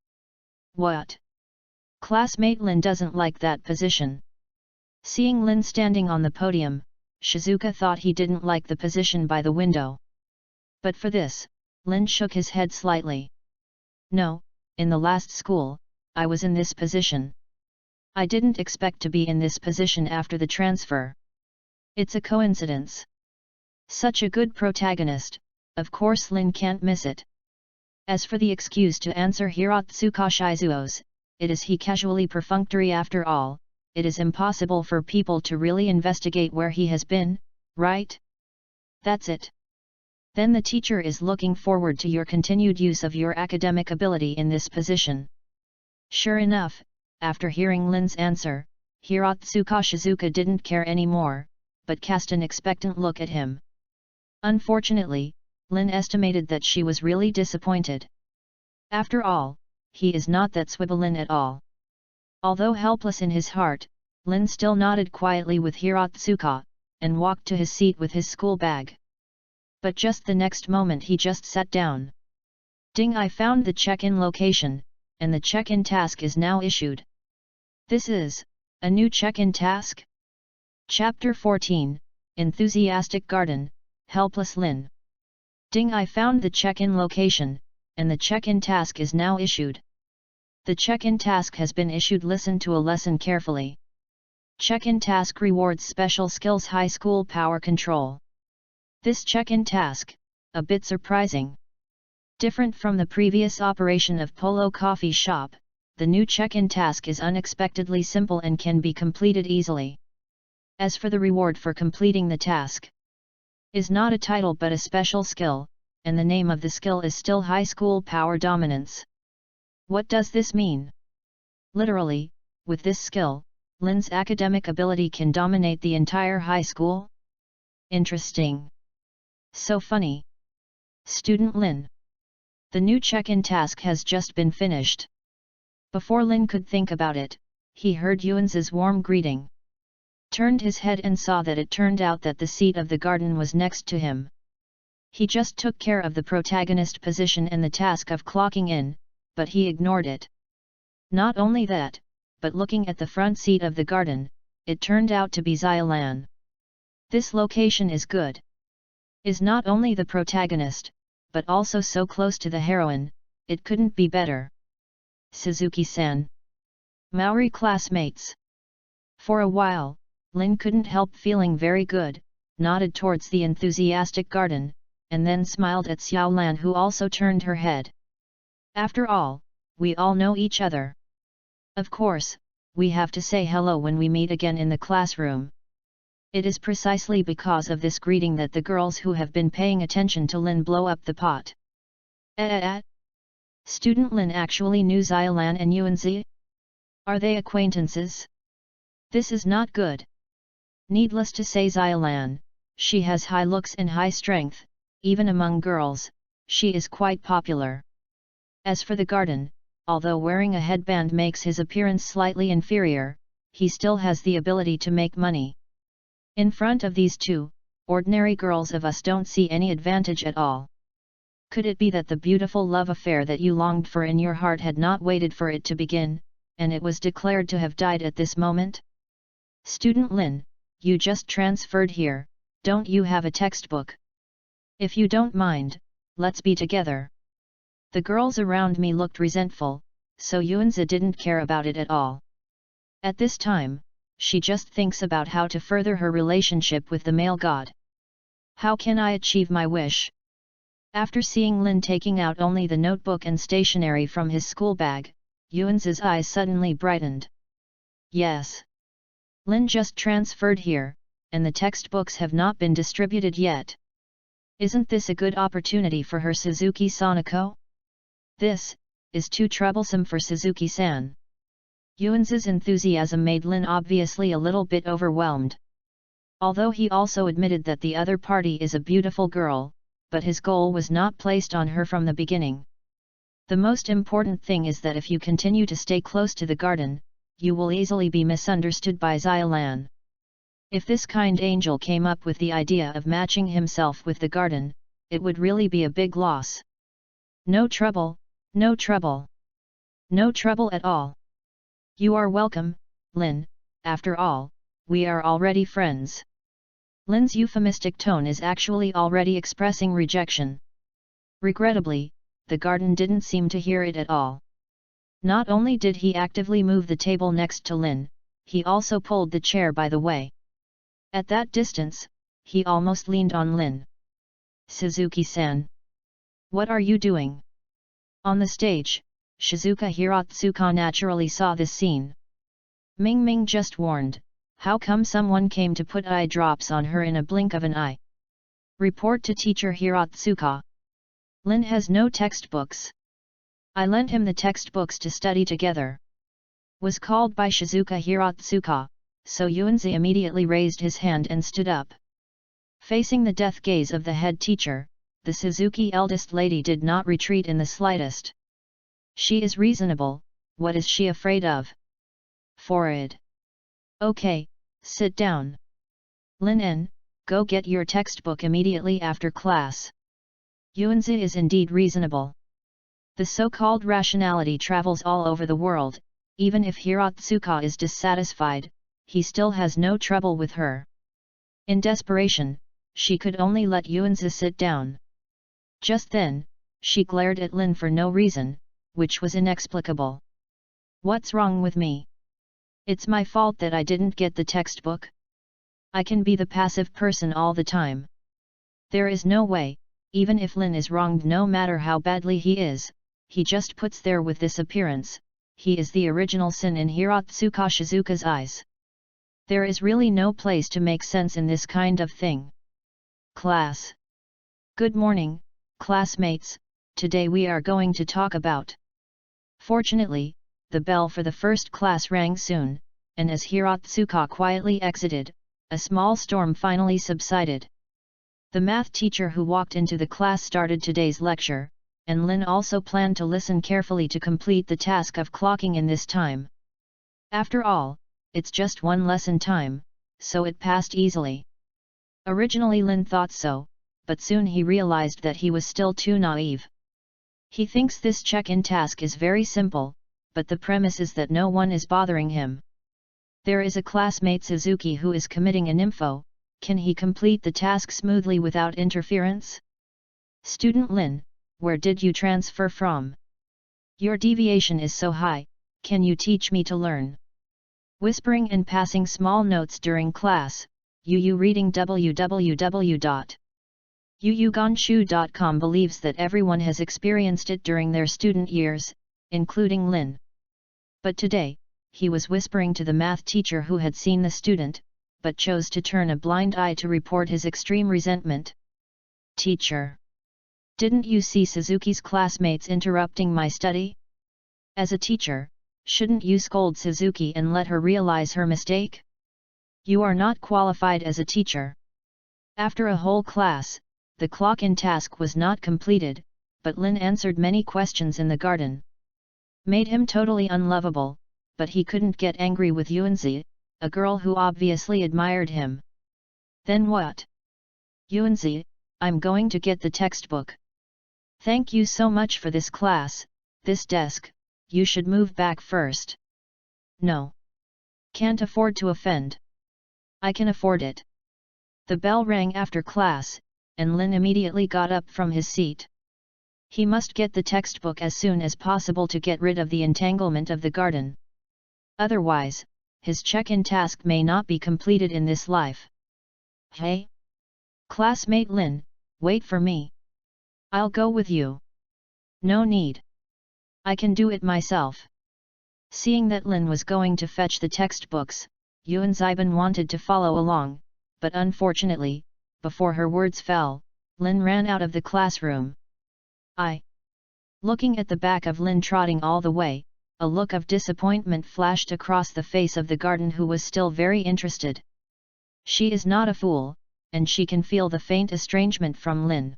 What? Classmate Lin doesn't like that position. Seeing Lin standing on the podium, Shizuka thought he didn't like the position by the window. But for this, Lin shook his head slightly. No, in the last school, I was in this position. I didn't expect to be in this position after the transfer. It's a coincidence. Such a good protagonist, of course Lin can't miss it. As for the excuse to answer Hirotsuka Shizuo's, it is he casually perfunctory after all, it is impossible for people to really investigate where he has been, right? That's it. Then the teacher is looking forward to your continued use of your academic ability in this position. Sure enough, after hearing Lin's answer, Hirotsuka Shizuka didn't care anymore, but cast an expectant look at him. Unfortunately, Lin estimated that she was really disappointed. After all, he is not that swivelin at all. Although helpless in his heart, Lin still nodded quietly with Hirotsuka, and walked to his seat with his school bag. But just the next moment he just sat down. Ding, I found the check-in location, and the check-in task is now issued. This is a new check-in task? Chapter 14, Enthusiastic Garden, Helpless Lin. Ding, I found the check-in location, and the check-in task is now issued. The check-in task has been issued. Listen to a lesson carefully. Check-in task rewards special skills high school power control. This check-in task, a bit surprising. Different from the previous operation of Polo Coffee Shop, the new check-in task is unexpectedly simple and can be completed easily. As for the reward for completing the task, is not a title but a special skill, and the name of the skill is still high school power dominance. What does this mean? Literally, with this skill, Lin's academic ability can dominate the entire high school? Interesting. So funny. Student Lin. The new check-in task has just been finished. Before Lin could think about it, he heard Yuan's warm greeting. Turned his head and saw that it turned out that the seat of the garden was next to him. He just took care of the protagonist position and the task of clocking in, but he ignored it. Not only that, but looking at the front seat of the garden, it turned out to be Xiaolan. This location is good. Is not only the protagonist, but also so close to the heroine, it couldn't be better. Suzuki-san. Maori classmates. For a while, Lin couldn't help feeling very good, nodded towards the enthusiastic garden, and then smiled at Xiaolan, who also turned her head. After all, we all know each other. Of course, we have to say hello when we meet again in the classroom. It is precisely because of this greeting that the girls who have been paying attention to Lin blow up the pot. Student Lin actually knew Xiaolan and Yuanzi? Are they acquaintances? This is not good. Needless to say, Xiaolan, she has high looks and high strength, even among girls, she is quite popular. As for the garden, although wearing a headband makes his appearance slightly inferior, he still has the ability to make money. In front of these two, ordinary girls of us don't see any advantage at all. Could it be that the beautiful love affair that you longed for in your heart had not waited for it to begin, and it was declared to have died at this moment? Student Lin, you just transferred here, don't you have a textbook? If you don't mind, let's be together. The girls around me looked resentful, so Yuanzi didn't care about it at all. At this time, she just thinks about how to further her relationship with the male god. How can I achieve my wish? After seeing Lin taking out only the notebook and stationery from his school bag, Yuanzi's eyes suddenly brightened. Yes. Lin just transferred here, and the textbooks have not been distributed yet. Isn't this a good opportunity for her, Suzuki Sanako? This is too troublesome for Suzuki-san. Yuanzi's enthusiasm made Lin obviously a little bit overwhelmed. Although he also admitted that the other party is a beautiful girl, but his goal was not placed on her from the beginning. The most important thing is that if you continue to stay close to the garden, you will easily be misunderstood by Xiaolan. If this kind angel came up with the idea of matching himself with the garden, it would really be a big loss. No trouble, no trouble. No trouble at all. You are welcome, Lin, after all, we are already friends. Lin's euphemistic tone is actually already expressing rejection. Regrettably, the garden didn't seem to hear it at all. Not only did he actively move the table next to Lin, he also pulled the chair by the way. At that distance, he almost leaned on Lin. Suzuki-san. What are you doing? On the stage, Shizuka Hirotsuka naturally saw this scene. Ming Ming just warned, how come someone came to put eye drops on her in a blink of an eye? Report to teacher Hirotsuka. Lin has no textbooks. I lent him the textbooks to study together. Was called by Shizuka Hirotsuka, so Yuanzi immediately raised his hand and stood up. Facing the death gaze of the head teacher, the Suzuki eldest lady did not retreat in the slightest. She is reasonable, what is she afraid of? Forward. Okay, sit down. Lin En, go get your textbook immediately after class. Yuanzi is indeed reasonable. The so-called rationality travels all over the world, even if Hirotsuka is dissatisfied, he still has no trouble with her. In desperation, she could only let Yuanzi sit down. Just then, she glared at Lin for no reason, which was inexplicable. What's wrong with me? It's my fault that I didn't get the textbook? I can be the passive person all the time. There is no way, even if Lin is wronged, no matter how badly he just puts there with this appearance, he is the original sin in Hirotsuka Shizuka's eyes. There is really no place to make sense in this kind of thing. Class. Good morning, classmates, today we are going to talk about. Fortunately, the bell for the first class rang soon, and as Hirotsuka quietly exited, a small storm finally subsided. The math teacher who walked into the class started today's lecture, and Lin also planned to listen carefully to complete the task of clocking in this time. After all, it's just one lesson time, so it passed easily. Originally Lin thought so, but soon he realized that he was still too naive. He thinks this check-in task is very simple, but the premise is that no one is bothering him. There is a classmate Suzuki who is committing an info, can he complete the task smoothly without interference? Student Lin, where did you transfer from? Your deviation is so high, can you teach me to learn? Whispering and passing small notes during class. UU reading www.uuganshu.com believes that everyone has experienced it during their student years, including Lin. But today, he was whispering to the math teacher who had seen the student, but chose to turn a blind eye to report his extreme resentment. Teacher. Didn't you see Suzuki's classmates interrupting my study? As a teacher, shouldn't you scold Suzuki and let her realize her mistake? You are not qualified as a teacher. After a whole class, the clock-in task was not completed, but Lin answered many questions in the garden. Made him totally unlovable, but he couldn't get angry with Yuanzi, a girl who obviously admired him. Then what? Yuanzi, I'm going to get the textbook. Thank you so much for this class, this desk, you should move back first. No. Can't afford to offend. I can afford it. The bell rang after class, and Lin immediately got up from his seat. He must get the textbook as soon as possible to get rid of the entanglement of the garden. Otherwise, his check-in task may not be completed in this life. Hey? Classmate Lin, wait for me. I'll go with you. No need. I can do it myself. Seeing that Lin was going to fetch the textbooks, Yuan Ziban wanted to follow along, but unfortunately, before her words fell, Lin ran out of the classroom. Looking at the back of Lin trotting all the way, a look of disappointment flashed across the face of the garden who was still very interested. She is not a fool, and she can feel the faint estrangement from Lin.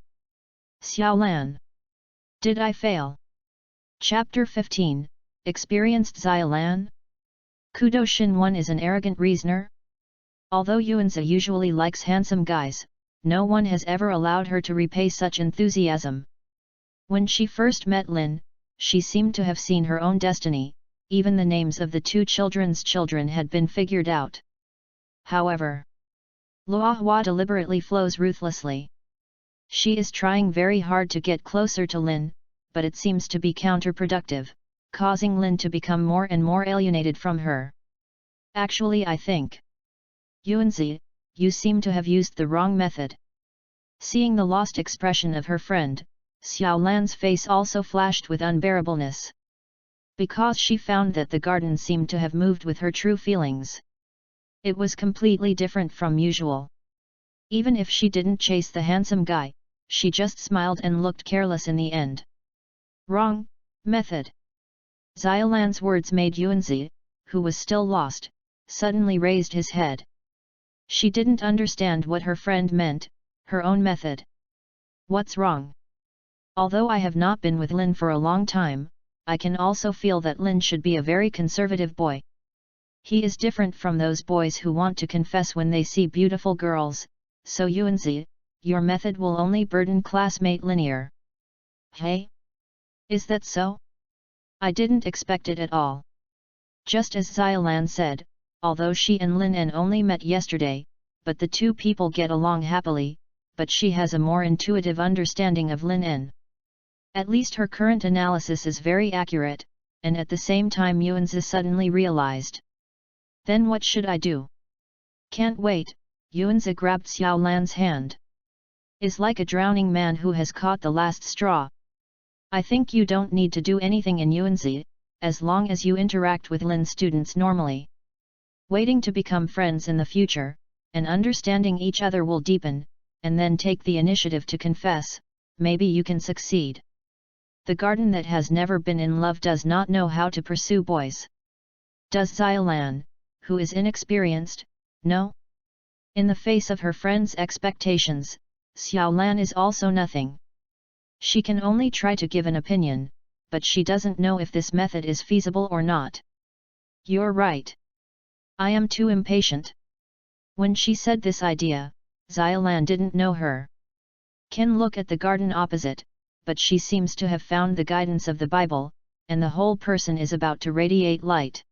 Xiaolan. Did I fail? Chapter 15, Experienced Xiaolan? Kudo Shin-1 is an arrogant reasoner? Although Yuanzi usually likes handsome guys, no one has ever allowed her to repay such enthusiasm. When she first met Lin, she seemed to have seen her own destiny, even the names of the two children's children had been figured out. However, Luohua deliberately flows ruthlessly. She is trying very hard to get closer to Lin, but it seems to be counterproductive, causing Lin to become more and more alienated from her. Actually, I think, Yuanzi, you seem to have used the wrong method. Seeing the lost expression of her friend, Xiaolan's face also flashed with unbearableness. Because she found that the garden seemed to have moved with her true feelings. It was completely different from usual. Even if she didn't chase the handsome guy, she just smiled and looked careless in the end. Wrong method. Xiaolan's words made Yuanzi, who was still lost, suddenly raised his head. She didn't understand what her friend meant, her own method. What's wrong? Although I have not been with Lin for a long time, I can also feel that Lin should be a very conservative boy. He is different from those boys who want to confess when they see beautiful girls, so Yuanzi, your method will only burden classmate Linear. Hey? Is that so? I didn't expect it at all. Just as Xiaolan said, although she and Lin En only met yesterday, but the two people get along happily, but she has a more intuitive understanding of Lin En. At least her current analysis is very accurate, and at the same time Yuanzi suddenly realized. Then what should I do? Can't wait, Yuanzi grabbed Xiaolan's hand. Is like a drowning man who has caught the last straw. I think you don't need to do anything in Yuanzi, as long as you interact with Lin students normally. Waiting to become friends in the future, and understanding each other will deepen, and then take the initiative to confess, maybe you can succeed. The garden that has never been in love does not know how to pursue boys. Does Xiaolan, who is inexperienced, know? In the face of her friend's expectations, Xiaolan is also nothing. She can only try to give an opinion, but she doesn't know if this method is feasible or not. You're right. I am too impatient. When she said this idea, Xiaolan didn't know her. Can look at the garden opposite, but she seems to have found the guidance of the Bible, and the whole person is about to radiate light.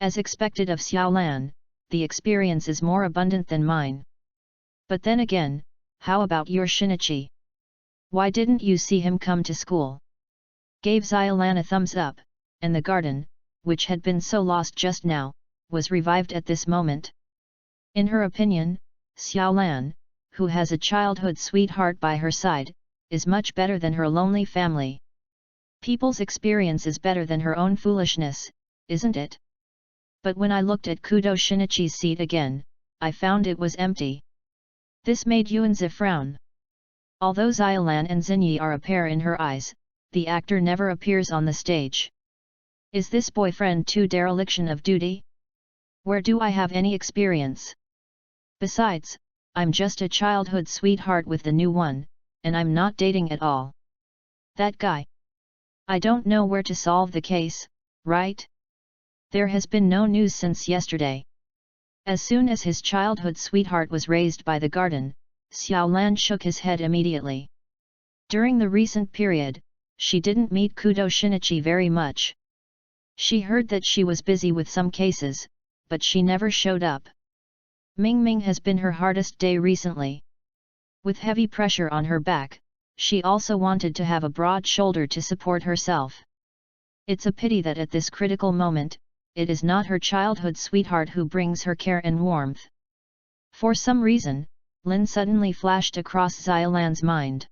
As expected of Xiaolan, the experience is more abundant than mine. But then again, how about your Shinichi? Why didn't you see him come to school? Gave Xiaolan a thumbs up, and the garden, which had been so lost just now, was revived at this moment. In her opinion, Xiaolan, who has a childhood sweetheart by her side, is much better than her lonely family. People's experience is better than her own foolishness, isn't it? But when I looked at Kudo Shinichi's seat again, I found it was empty. This made Yuanzi frown. Although Xiaolan and Xinyi are a pair in her eyes, the actor never appears on the stage. Is this boyfriend too dereliction of duty? Where do I have any experience? Besides, I'm just a childhood sweetheart with the new one, and I'm not dating at all. That guy. I don't know where to solve the case, right? There has been no news since yesterday. As soon as his childhood sweetheart was raised by the garden, Xiaolan shook his head immediately. During the recent period, she didn't meet Kudo Shinichi very much. She heard that she was busy with some cases, but she never showed up. Mingming has been her hardest day recently. With heavy pressure on her back, she also wanted to have a broad shoulder to support herself. It's a pity that at this critical moment, it is not her childhood sweetheart who brings her care and warmth. For some reason, Lin suddenly flashed across Xiaolan's mind.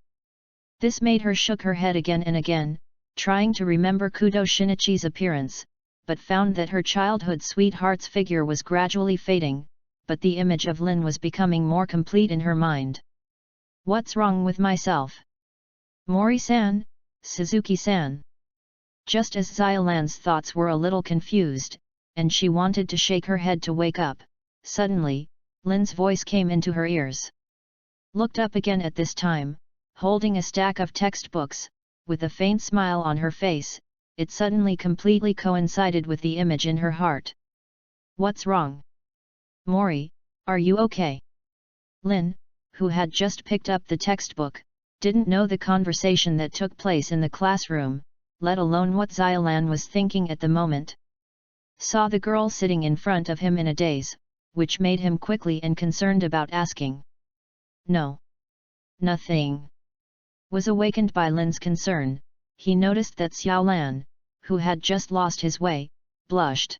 This made her shook her head again and again, trying to remember Kudo Shinichi's appearance, but found that her childhood sweetheart's figure was gradually fading, but the image of Lin was becoming more complete in her mind. What's wrong with myself? Mori-san, Suzuki-san. Just as Xiaolan's thoughts were a little confused, and she wanted to shake her head to wake up, suddenly, Lin's voice came into her ears. Looked up again at this time, holding a stack of textbooks, with a faint smile on her face, it suddenly completely coincided with the image in her heart. What's wrong? Mori, are you okay? Lin, who had just picked up the textbook, didn't know the conversation that took place in the classroom, let alone what Xiaolan was thinking at the moment. Saw the girl sitting in front of him in a daze, which made him quickly and concerned about asking. No. Nothing. Was awakened by Lin's concern, he noticed that Xiaolan, who had just lost his way, blushed.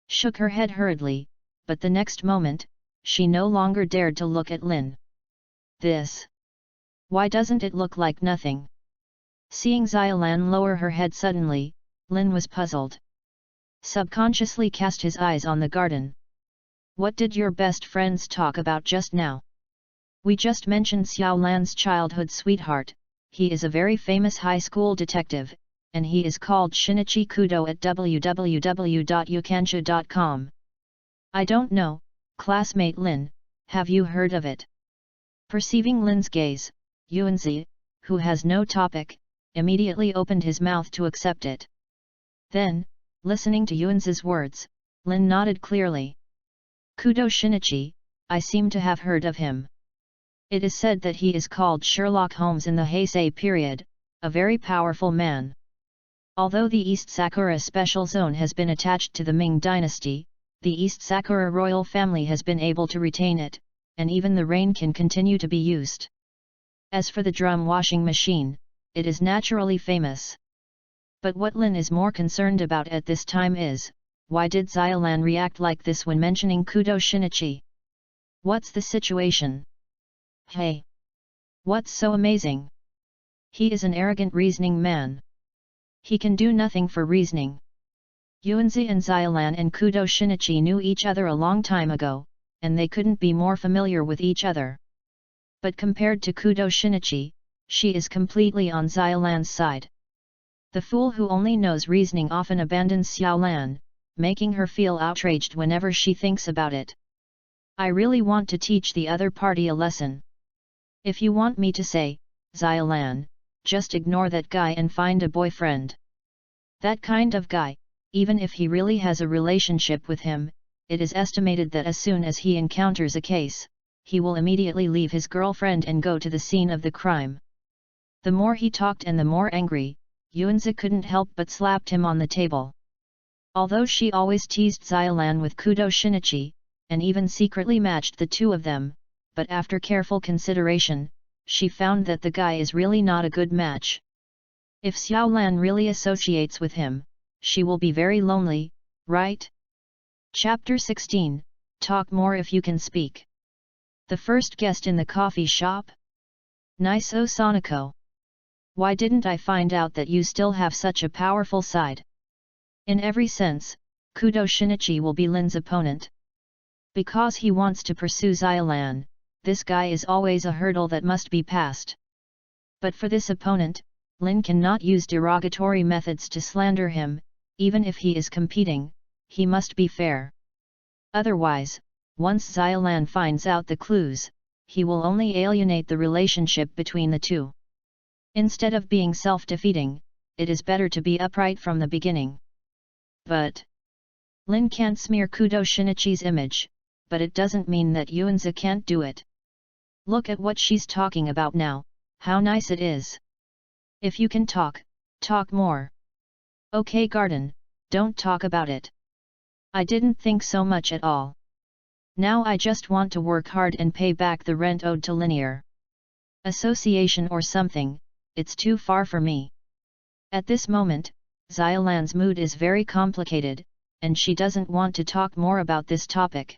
Shook her head hurriedly, but the next moment, she no longer dared to look at Lin. This. Why doesn't it look like nothing? Seeing Xiaolan lower her head suddenly, Lin was puzzled. Subconsciously cast his eyes on the garden. What did your best friends talk about just now? We just mentioned Xiaolan's childhood sweetheart. He is a very famous high school detective, and he is called Shinichi Kudo at www.yukansha.com. I don't know, classmate Lin, have you heard of it? Perceiving Lin's gaze, Yuanzi, who has no topic, immediately opened his mouth to accept it. Then, listening to Yuanzi's words, Lin nodded clearly. Kudo Shinichi, I seem to have heard of him. It is said that he is called Sherlock Holmes in the Heisei period, a very powerful man. Although the East Sakura Special Zone has been attached to the Ming dynasty, the East Sakura royal family has been able to retain it, and even the rain can continue to be used. As for the drum washing machine, it is naturally famous. But what Lin is more concerned about at this time is, why did Xiaolan react like this when mentioning Kudo Shinichi? What's the situation? Hey! What's so amazing? He is an arrogant reasoning man. He can do nothing for reasoning. Yuanzi and Xiaolan and Kudo Shinichi knew each other a long time ago, and they couldn't be more familiar with each other. But compared to Kudo Shinichi, she is completely on Xiaolan's side. The fool who only knows reasoning often abandons Xiaolan, making her feel outraged whenever she thinks about it. I really want to teach the other party a lesson. If you want me to say, Xiaolan, just ignore that guy and find a boyfriend. That kind of guy, even if he really has a relationship with him, it is estimated that as soon as he encounters a case, he will immediately leave his girlfriend and go to the scene of the crime. The more he talked and the more angry, Yuanzi couldn't help but slapped him on the table. Although she always teased Xiaolan with Kudo Shinichi, and even secretly matched the two of them, but after careful consideration, she found that the guy is really not a good match. If Xiaolan really associates with him, she will be very lonely, right? Chapter 16, Talk More If You Can Speak. The first guest in the coffee shop? Nice Sonako. Why didn't I find out that you still have such a powerful side? In every sense, Kudo Shinichi will be Lin's opponent. Because he wants to pursue Xiolan, this guy is always a hurdle that must be passed. But for this opponent, Lin cannot use derogatory methods to slander him. Even if he is competing, he must be fair. Otherwise, once Xiolan finds out the clues, he will only alienate the relationship between the two. Instead of being self-defeating, it is better to be upright from the beginning. But Lin can't smear Kudo Shinichi's image, but it doesn't mean that Yuanzi can't do it. Look at what she's talking about now, how nice it is. If you can talk, talk more. Okay garden, don't talk about it. I didn't think so much at all. Now I just want to work hard and pay back the rent owed to Linear Association or something. It's too far for me. At this moment, Xiolan's mood is very complicated, and she doesn't want to talk more about this topic.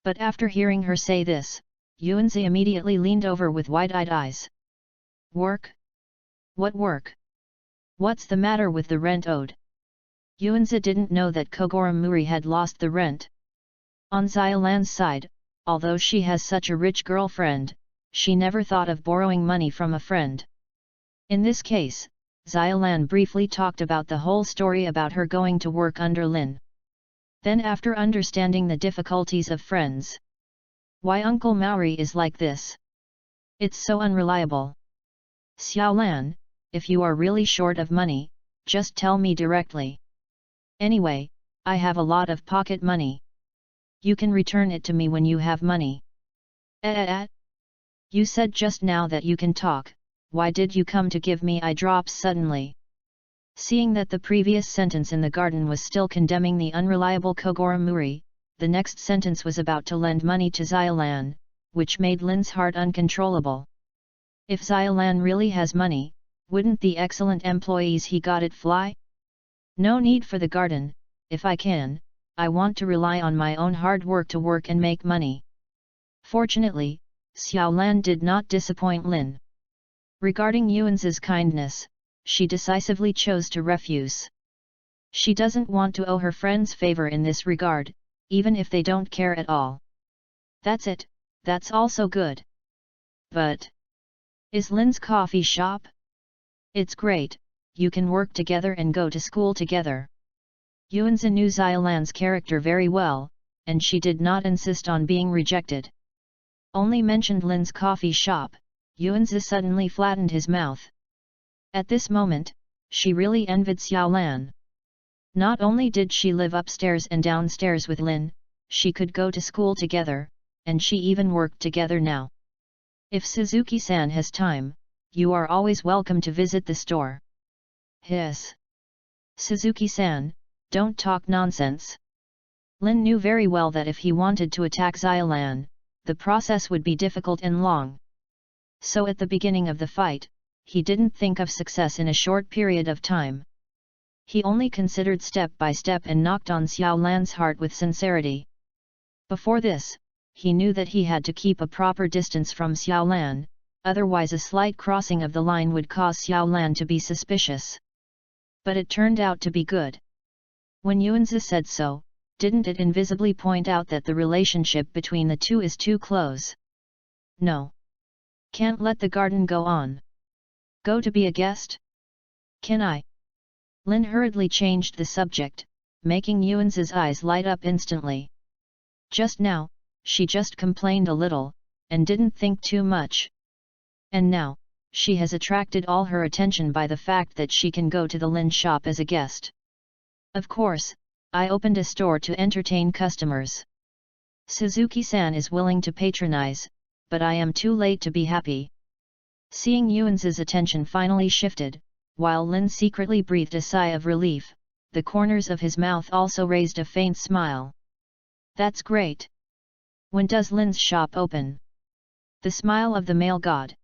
But after hearing her say this, Yuanzi immediately leaned over with wide-eyed eyes. Work? What work? What's the matter with the rent owed? Yuanzi didn't know that Kogoro Muri had lost the rent. On Xiolan's side, although she has such a rich girlfriend, she never thought of borrowing money from a friend. In this case, Xiolan briefly talked about the whole story about her going to work under Lin. Then after understanding the difficulties of friends. Why Uncle Maori is like this? It's so unreliable. Xiaolan, if you are really short of money, just tell me directly. Anyway, I have a lot of pocket money. You can return it to me when you have money. You said just now that you can talk, why did you come to give me eye drops suddenly? Seeing that the previous sentence in the garden was still condemning the unreliable Kogoro Muri, the next sentence was about to lend money to Xiolan, which made Lin's heart uncontrollable. If Xiolan really has money, wouldn't the excellent employees he got it fly? No need for the garden, if I can, I want to rely on my own hard work to work and make money. Fortunately, Xiaolan did not disappoint Lin. Regarding Yuanzi's kindness, she decisively chose to refuse. She doesn't want to owe her friends favor in this regard, even if they don't care at all. That's it, that's also good. But is Lin's coffee shop? It's great, you can work together and go to school together. Yuanzi knew Xiolan's character very well, and she did not insist on being rejected. Only mentioned Lin's coffee shop, Yuanzi suddenly flattened his mouth. At this moment, she really envied Xiaolan. Not only did she live upstairs and downstairs with Lin, she could go to school together, and she even worked together now. If Suzuki-san has time, you are always welcome to visit the store. Hiss. Suzuki-san, don't talk nonsense. Lin knew very well that if he wanted to attack Xiolan, the process would be difficult and long. So at the beginning of the fight, he didn't think of success in a short period of time. He only considered step by step and knocked on Xiaolan's heart with sincerity. Before this, he knew that he had to keep a proper distance from Xiaolan, otherwise a slight crossing of the line would cause Xiaolan to be suspicious. But it turned out to be good. When Yuanzi said so, didn't it invisibly point out that the relationship between the two is too close? No. Can't let the garden go on. Go to be a guest? Can I? Lin hurriedly changed the subject, making Yuanzi's eyes light up instantly. Just now, she just complained a little, and didn't think too much. And now, she has attracted all her attention by the fact that she can go to the Lin shop as a guest. Of course, I opened a store to entertain customers. Suzuki-san is willing to patronize, but I am too late to be happy. Seeing Yuanzi's attention finally shifted, while Lin secretly breathed a sigh of relief, the corners of his mouth also raised a faint smile. That's great. When does Lin's shop open? The smile of the male god.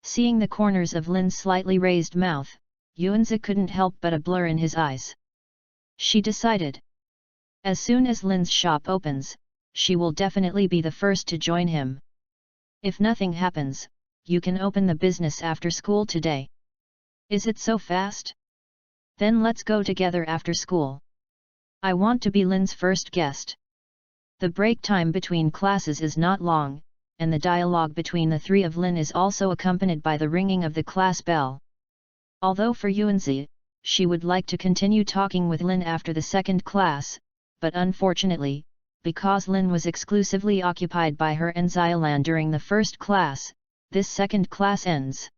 Seeing the corners of Lin's slightly raised mouth, Yuanzi couldn't help but a blur in his eyes. She decided. As soon as Lin's shop opens, she will definitely be the first to join him. If nothing happens, you can open the business after school today. Is it so fast? Then let's go together after school. I want to be Lin's first guest. The break time between classes is not long, and the dialogue between the three of Lin is also accompanied by the ringing of the class bell. Although for Yuanzi, she would like to continue talking with Lin after the second class, but unfortunately, because Lin was exclusively occupied by her and Xiaolan during the first class, this second class ends.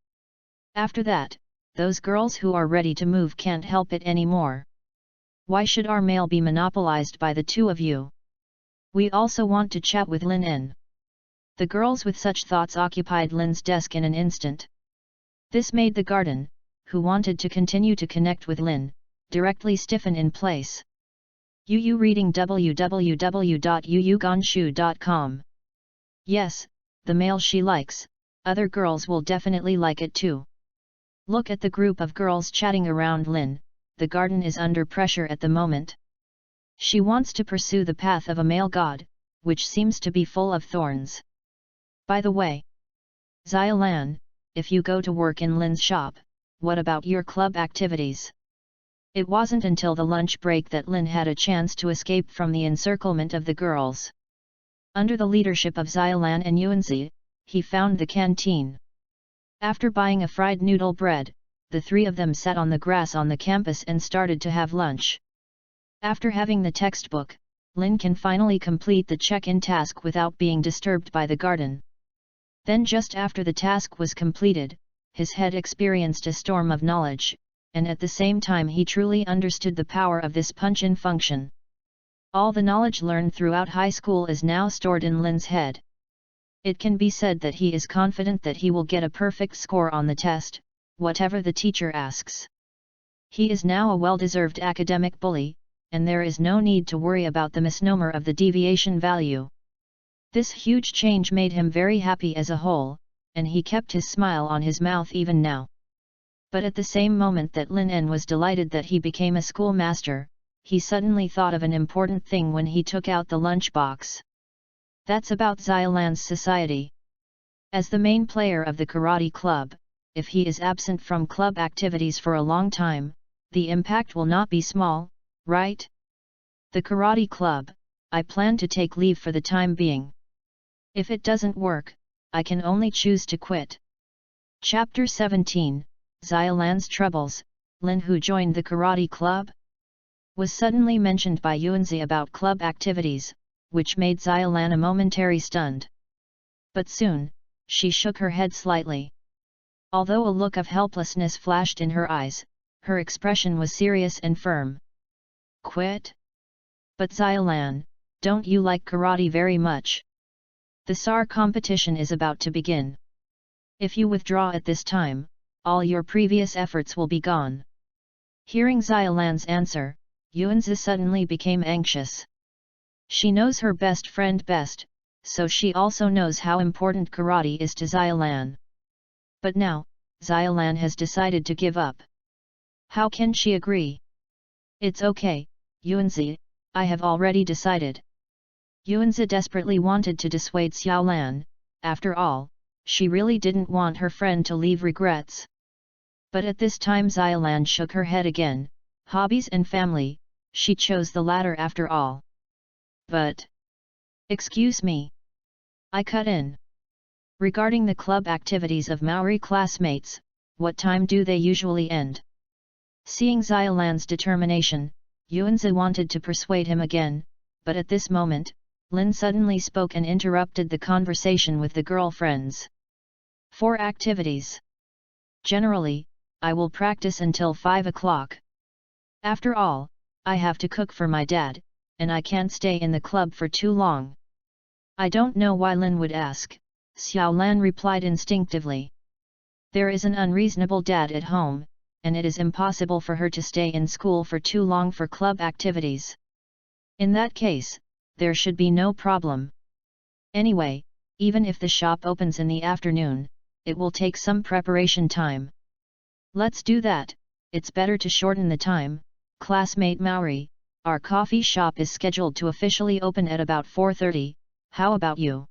After that, those girls who are ready to move can't help it anymore. Why should our mail be monopolized by the two of you? We also want to chat with Lin N. The girls with such thoughts occupied Lin's desk in an instant. This made the garden, who wanted to continue to connect with Lin, directly stiffen in place. Yu reading www.yuyugonshu.com. Yes, the mail she likes, other girls will definitely like it too. Look at the group of girls chatting around Lin, the garden is under pressure at the moment. She wants to pursue the path of a male god, which seems to be full of thorns. By the way, Xiaolan, if you go to work in Lin's shop, what about your club activities? It wasn't until the lunch break that Lin had a chance to escape from the encirclement of the girls. Under the leadership of Xiaolan and Yuanzi, he found the canteen. After buying a fried noodle bread, the three of them sat on the grass on the campus and started to have lunch. After having the textbook, Lin can finally complete the check-in task without being disturbed by the garden. Then just after the task was completed, his head experienced a storm of knowledge, and at the same time he truly understood the power of this punch-in function. All the knowledge learned throughout high school is now stored in Lin's head. It can be said that he is confident that he will get a perfect score on the test, whatever the teacher asks. He is now a well-deserved academic bully, and there is no need to worry about the misnomer of the deviation value. This huge change made him very happy as a whole, and he kept his smile on his mouth even now. But at the same moment that Lin En was delighted that he became a schoolmaster, he suddenly thought of an important thing when he took out the lunchbox. That's about Xiaolan's society. As the main player of the karate club, if he is absent from club activities for a long time, the impact will not be small, right? The karate club, I plan to take leave for the time being. If it doesn't work, I can only choose to quit. Chapter 17, Xiaolan's Troubles. Lin, who joined the karate club, was suddenly mentioned by Yuanzi about club activities, which made Xiaolan a momentary stunned. But soon, she shook her head slightly. Although a look of helplessness flashed in her eyes, her expression was serious and firm. Quit? But Xiaolan, don't you like karate very much? The SAR competition is about to begin. If you withdraw at this time, all your previous efforts will be gone. Hearing Xiaolan's answer, Yuanzi suddenly became anxious. She knows her best friend best, so she also knows how important karate is to Xiaolan. But now, Xiaolan has decided to give up. How can she agree? It's okay, Yuanzi, I have already decided. Yuanzi desperately wanted to dissuade Xiaolan, after all, she really didn't want her friend to leave regrets. But at this time Xiaolan shook her head again, hobbies and family, she chose the latter after all. But... excuse me. I cut in. Regarding the club activities of Maori classmates, what time do they usually end? Seeing Xiaolan's determination, Yuanzi wanted to persuade him again, but at this moment, Lin suddenly spoke and interrupted the conversation with the girlfriends. 4 activities. Generally, I will practice until 5 o'clock. After all, I have to cook for my dad, and I can't stay in the club for too long. I don't know why Lin would ask, Xiaolan replied instinctively. There is an unreasonable dad at home, and it is impossible for her to stay in school for too long for club activities. In that case, there should be no problem. Anyway, even if the shop opens in the afternoon, it will take some preparation time. Let's do that, it's better to shorten the time. Classmate Maori, our coffee shop is scheduled to officially open at about 4:30, how about you?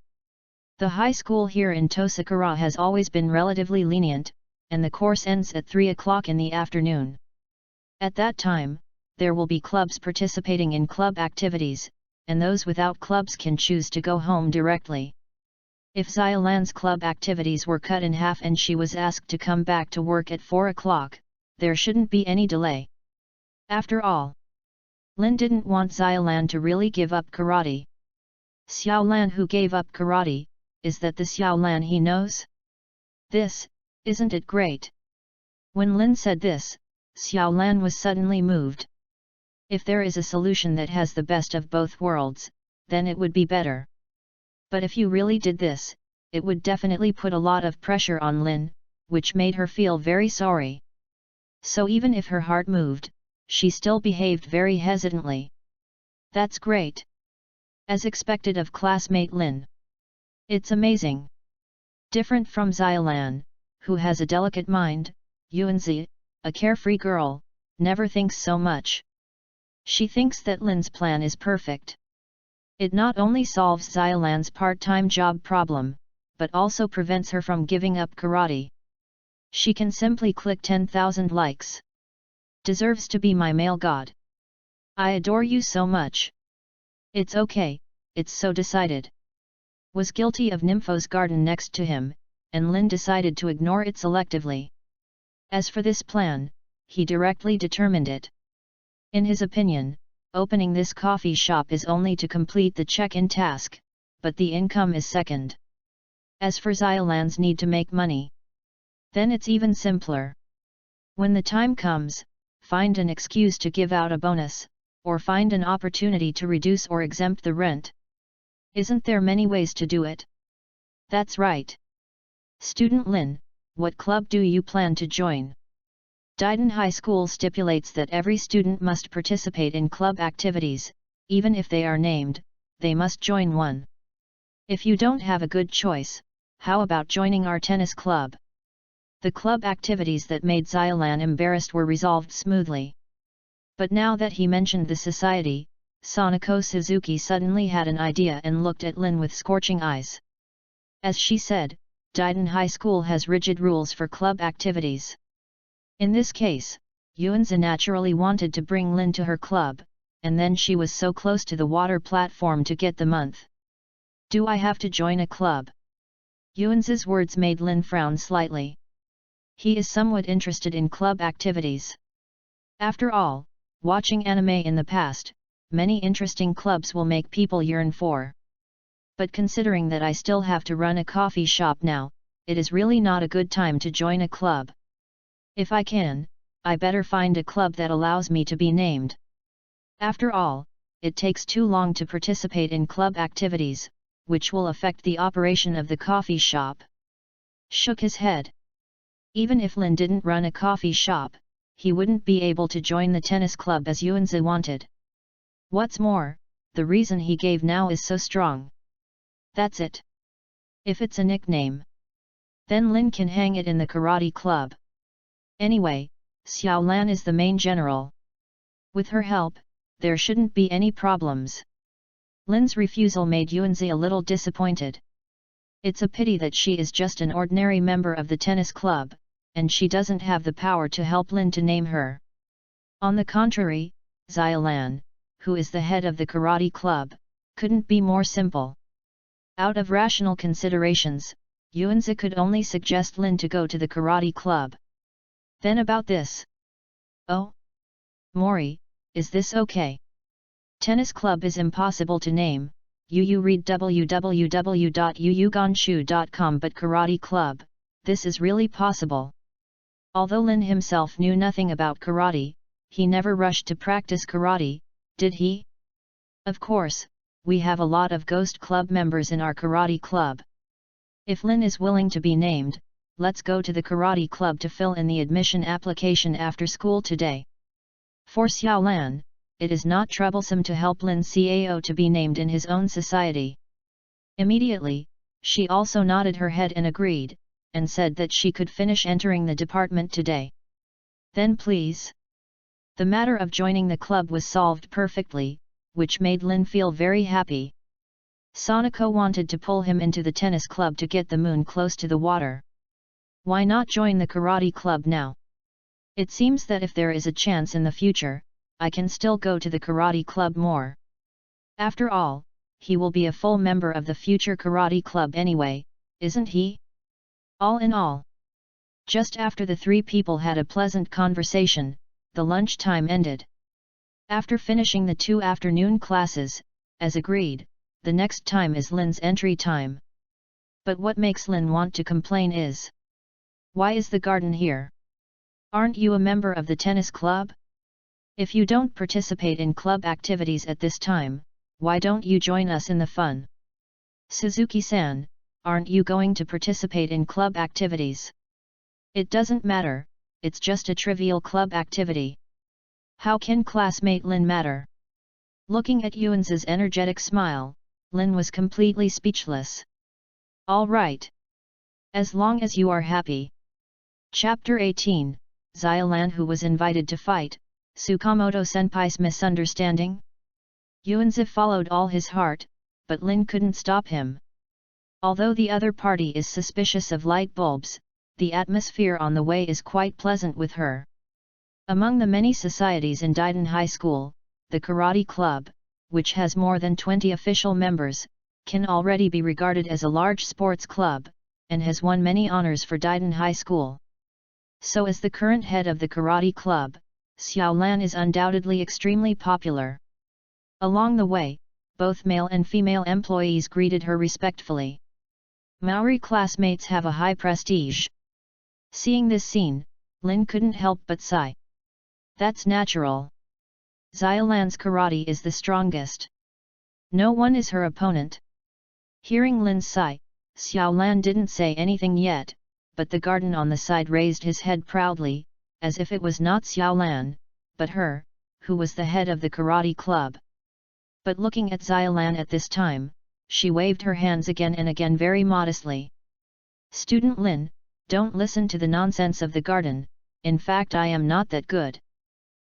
The high school here in Tosakura has always been relatively lenient, and the course ends at 3 o'clock in the afternoon. At that time, there will be clubs participating in club activities, and those without clubs can choose to go home directly. If Xiaolan's club activities were cut in half and she was asked to come back to work at 4 o'clock, there shouldn't be any delay. After all, Lin didn't want Xiaolan to really give up karate. Xiaolan who gave up karate, is that the Xiaolan he knows? Isn't it great? When Lin said this, Xiaolan was suddenly moved. If there is a solution that has the best of both worlds, then it would be better. But if you really did this, it would definitely put a lot of pressure on Lin, which made her feel very sorry. So even if her heart moved, she still behaved very hesitantly. That's great. As expected of classmate Lin. It's amazing. Different from Xiaolan, who has a delicate mind, Yuanzi, a carefree girl, never thinks so much. She thinks that Lin's plan is perfect. It not only solves Xiaolan's part-time job problem, but also prevents her from giving up karate. She can simply click 10,000 likes. Deserves to be my male god. I adore you so much. It's okay, it's so decided. Was guilty of Nympho's garden next to him, and Lin decided to ignore it selectively. As for this plan, he directly determined it. In his opinion, opening this coffee shop is only to complete the check-in task, but the income is second. As for Xiaolan's need to make money, then it's even simpler. When the time comes, find an excuse to give out a bonus, or find an opportunity to reduce or exempt the rent. Isn't there many ways to do it? That's right. Student Lin, what club do you plan to join? Daiden High School stipulates that every student must participate in club activities, even if they are named, they must join one. If you don't have a good choice, how about joining our tennis club? The club activities that made Xiaolan embarrassed were resolved smoothly. But now that he mentioned the society, Sanako Suzuki suddenly had an idea and looked at Lin with scorching eyes. As she said, Daiden High School has rigid rules for club activities. In this case, Yuanzi naturally wanted to bring Lin to her club, and then she was so close to the water platform to get the month. Do I have to join a club? Yuanzi's words made Lin frown slightly. He is somewhat interested in club activities. After all, watching anime in the past, many interesting clubs will make people yearn for. But considering that I still have to run a coffee shop now, it is really not a good time to join a club. If I can, I better find a club that allows me to be named. After all, it takes too long to participate in club activities, which will affect the operation of the coffee shop. Shook his head. Even if Lin didn't run a coffee shop, he wouldn't be able to join the tennis club as Yuanzi wanted. What's more, the reason he gave now is so strong. That's it. If it's a nickname, then Lin can hang it in the karate club. Anyway, Xiaolan is the main general. With her help, there shouldn't be any problems. Lin's refusal made Yuanzi a little disappointed. It's a pity that she is just an ordinary member of the tennis club, and she doesn't have the power to help Lin to name her. On the contrary, Xiaolan, who is the head of the karate club, couldn't be more simple. Out of rational considerations, Yuanzi could only suggest Lin to go to the karate club. Then about this. Oh? Mori, is this okay? Tennis club is impossible to name, you read www.yuyugonshu.com, but karate club, this is really possible. Although Lin himself knew nothing about karate, he never rushed to practice karate, did he? Of course, we have a lot of ghost club members in our karate club. If Lin is willing to be named, let's go to the karate club to fill in the admission application after school today. For Xiaolan, it is not troublesome to help Lin's CAO to be named in his own society. Immediately, she also nodded her head and agreed, and said that she could finish entering the department today. Then please. The matter of joining the club was solved perfectly, which made Lin feel very happy. Sonoko wanted to pull him into the tennis club to get the moon close to the water. Why not join the karate club now? It seems that if there is a chance in the future, I can still go to the karate club more. After all, he will be a full member of the future karate club anyway, isn't he? All in all. Just after the three people had a pleasant conversation, the lunch time ended. After finishing the 2 afternoon classes, as agreed, the next time is Lin's entry time. But what makes Lin want to complain is: why is the garden here? Aren't you a member of the tennis club? If you don't participate in club activities at this time, why don't you join us in the fun? Suzuki-san, aren't you going to participate in club activities? It doesn't matter, it's just a trivial club activity. How can classmate Lin matter? Looking at Yuan's energetic smile, Lin was completely speechless. All right. As long as you are happy. Chapter 18, Xiaolan who was invited to fight, Tsukamoto-senpai's misunderstanding? Yuanzi followed all his heart, but Lin couldn't stop him. Although the other party is suspicious of light bulbs, the atmosphere on the way is quite pleasant with her. Among the many societies in Daiden High School, the Karate Club, which has more than 20 official members, can already be regarded as a large sports club, and has won many honors for Daiden High School. So as the current head of the Karate Club, Xiaolan is undoubtedly extremely popular. Along the way, both male and female employees greeted her respectfully. Maori classmates have a high prestige. Seeing this scene, Lin couldn't help but sigh. That's natural. Xiaolan's karate is the strongest. No one is her opponent. Hearing Lin's sigh, Xiaolan didn't say anything yet, but the garden on the side raised his head proudly, as if it was not Xiaolan, but her, who was the head of the karate club. But looking at Xiaolan at this time, she waved her hands again and again very modestly. Student Lin, don't listen to the nonsense of the garden, in fact I am not that good.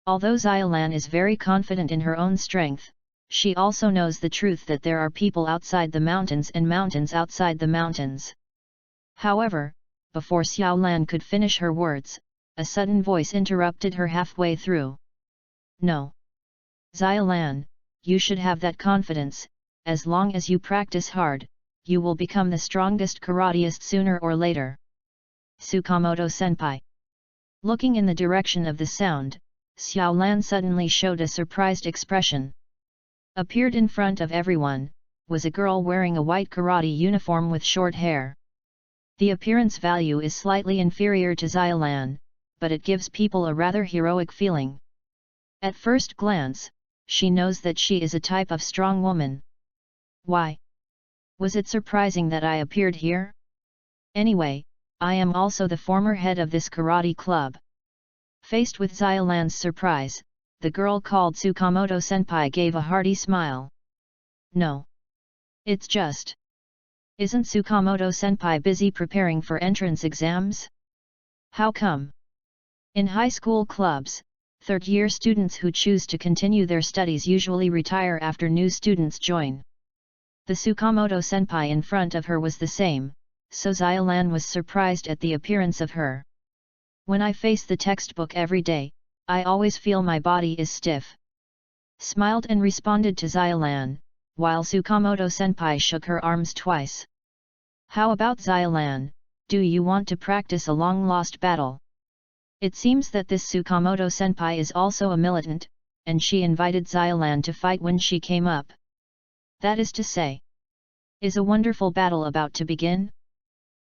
Although Xiaolan is very confident in her own strength, she also knows the truth that there are people outside the mountains and mountains outside the mountains. However, before Xiaolan could finish her words, a sudden voice interrupted her halfway through. No. Xiaolan, you should have that confidence, as long as you practice hard, you will become the strongest karateist sooner or later. Tsukamoto-senpai. Looking in the direction of the sound, Xiaolan suddenly showed a surprised expression. Appeared in front of everyone, was a girl wearing a white karate uniform with short hair. The appearance value is slightly inferior to Xiaolan, but it gives people a rather heroic feeling. At first glance, she knows that she is a type of strong woman. Why? Was it surprising that I appeared here? Anyway, I am also the former head of this karate club. Faced with Xiaolan's surprise, the girl called Tsukamoto-senpai gave a hearty smile. No. It's just. Isn't Tsukamoto-senpai busy preparing for entrance exams? How come? In high school clubs, third-year students who choose to continue their studies usually retire after new students join. The Tsukamoto-senpai in front of her was the same, so Xiaolan was surprised at the appearance of her. When I face the textbook every day, I always feel my body is stiff. Smiled and responded to Xiaolan, while Tsukamoto-senpai shook her arms twice. How about Xiaolan, do you want to practice a long-lost battle? It seems that this Tsukamoto-senpai is also a militant, and she invited Xiaolan to fight when she came up. That is to say, is a wonderful battle about to begin?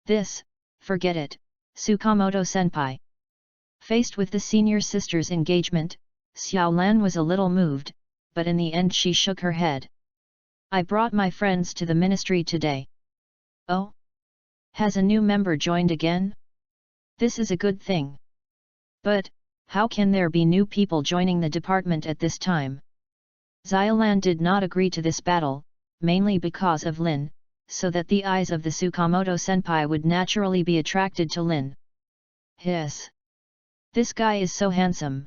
This, forget it, Tsukamoto-senpai. Faced with the senior sister's engagement, Xiaolan was a little moved, but in the end she shook her head. I brought my friends to the ministry today. Oh? Has a new member joined again? This is a good thing. But, how can there be new people joining the department at this time? Xiaolan did not agree to this battle, mainly because of Lin, so that the eyes of the Tsukamoto-senpai would naturally be attracted to Lin. Hiss! This guy is so handsome.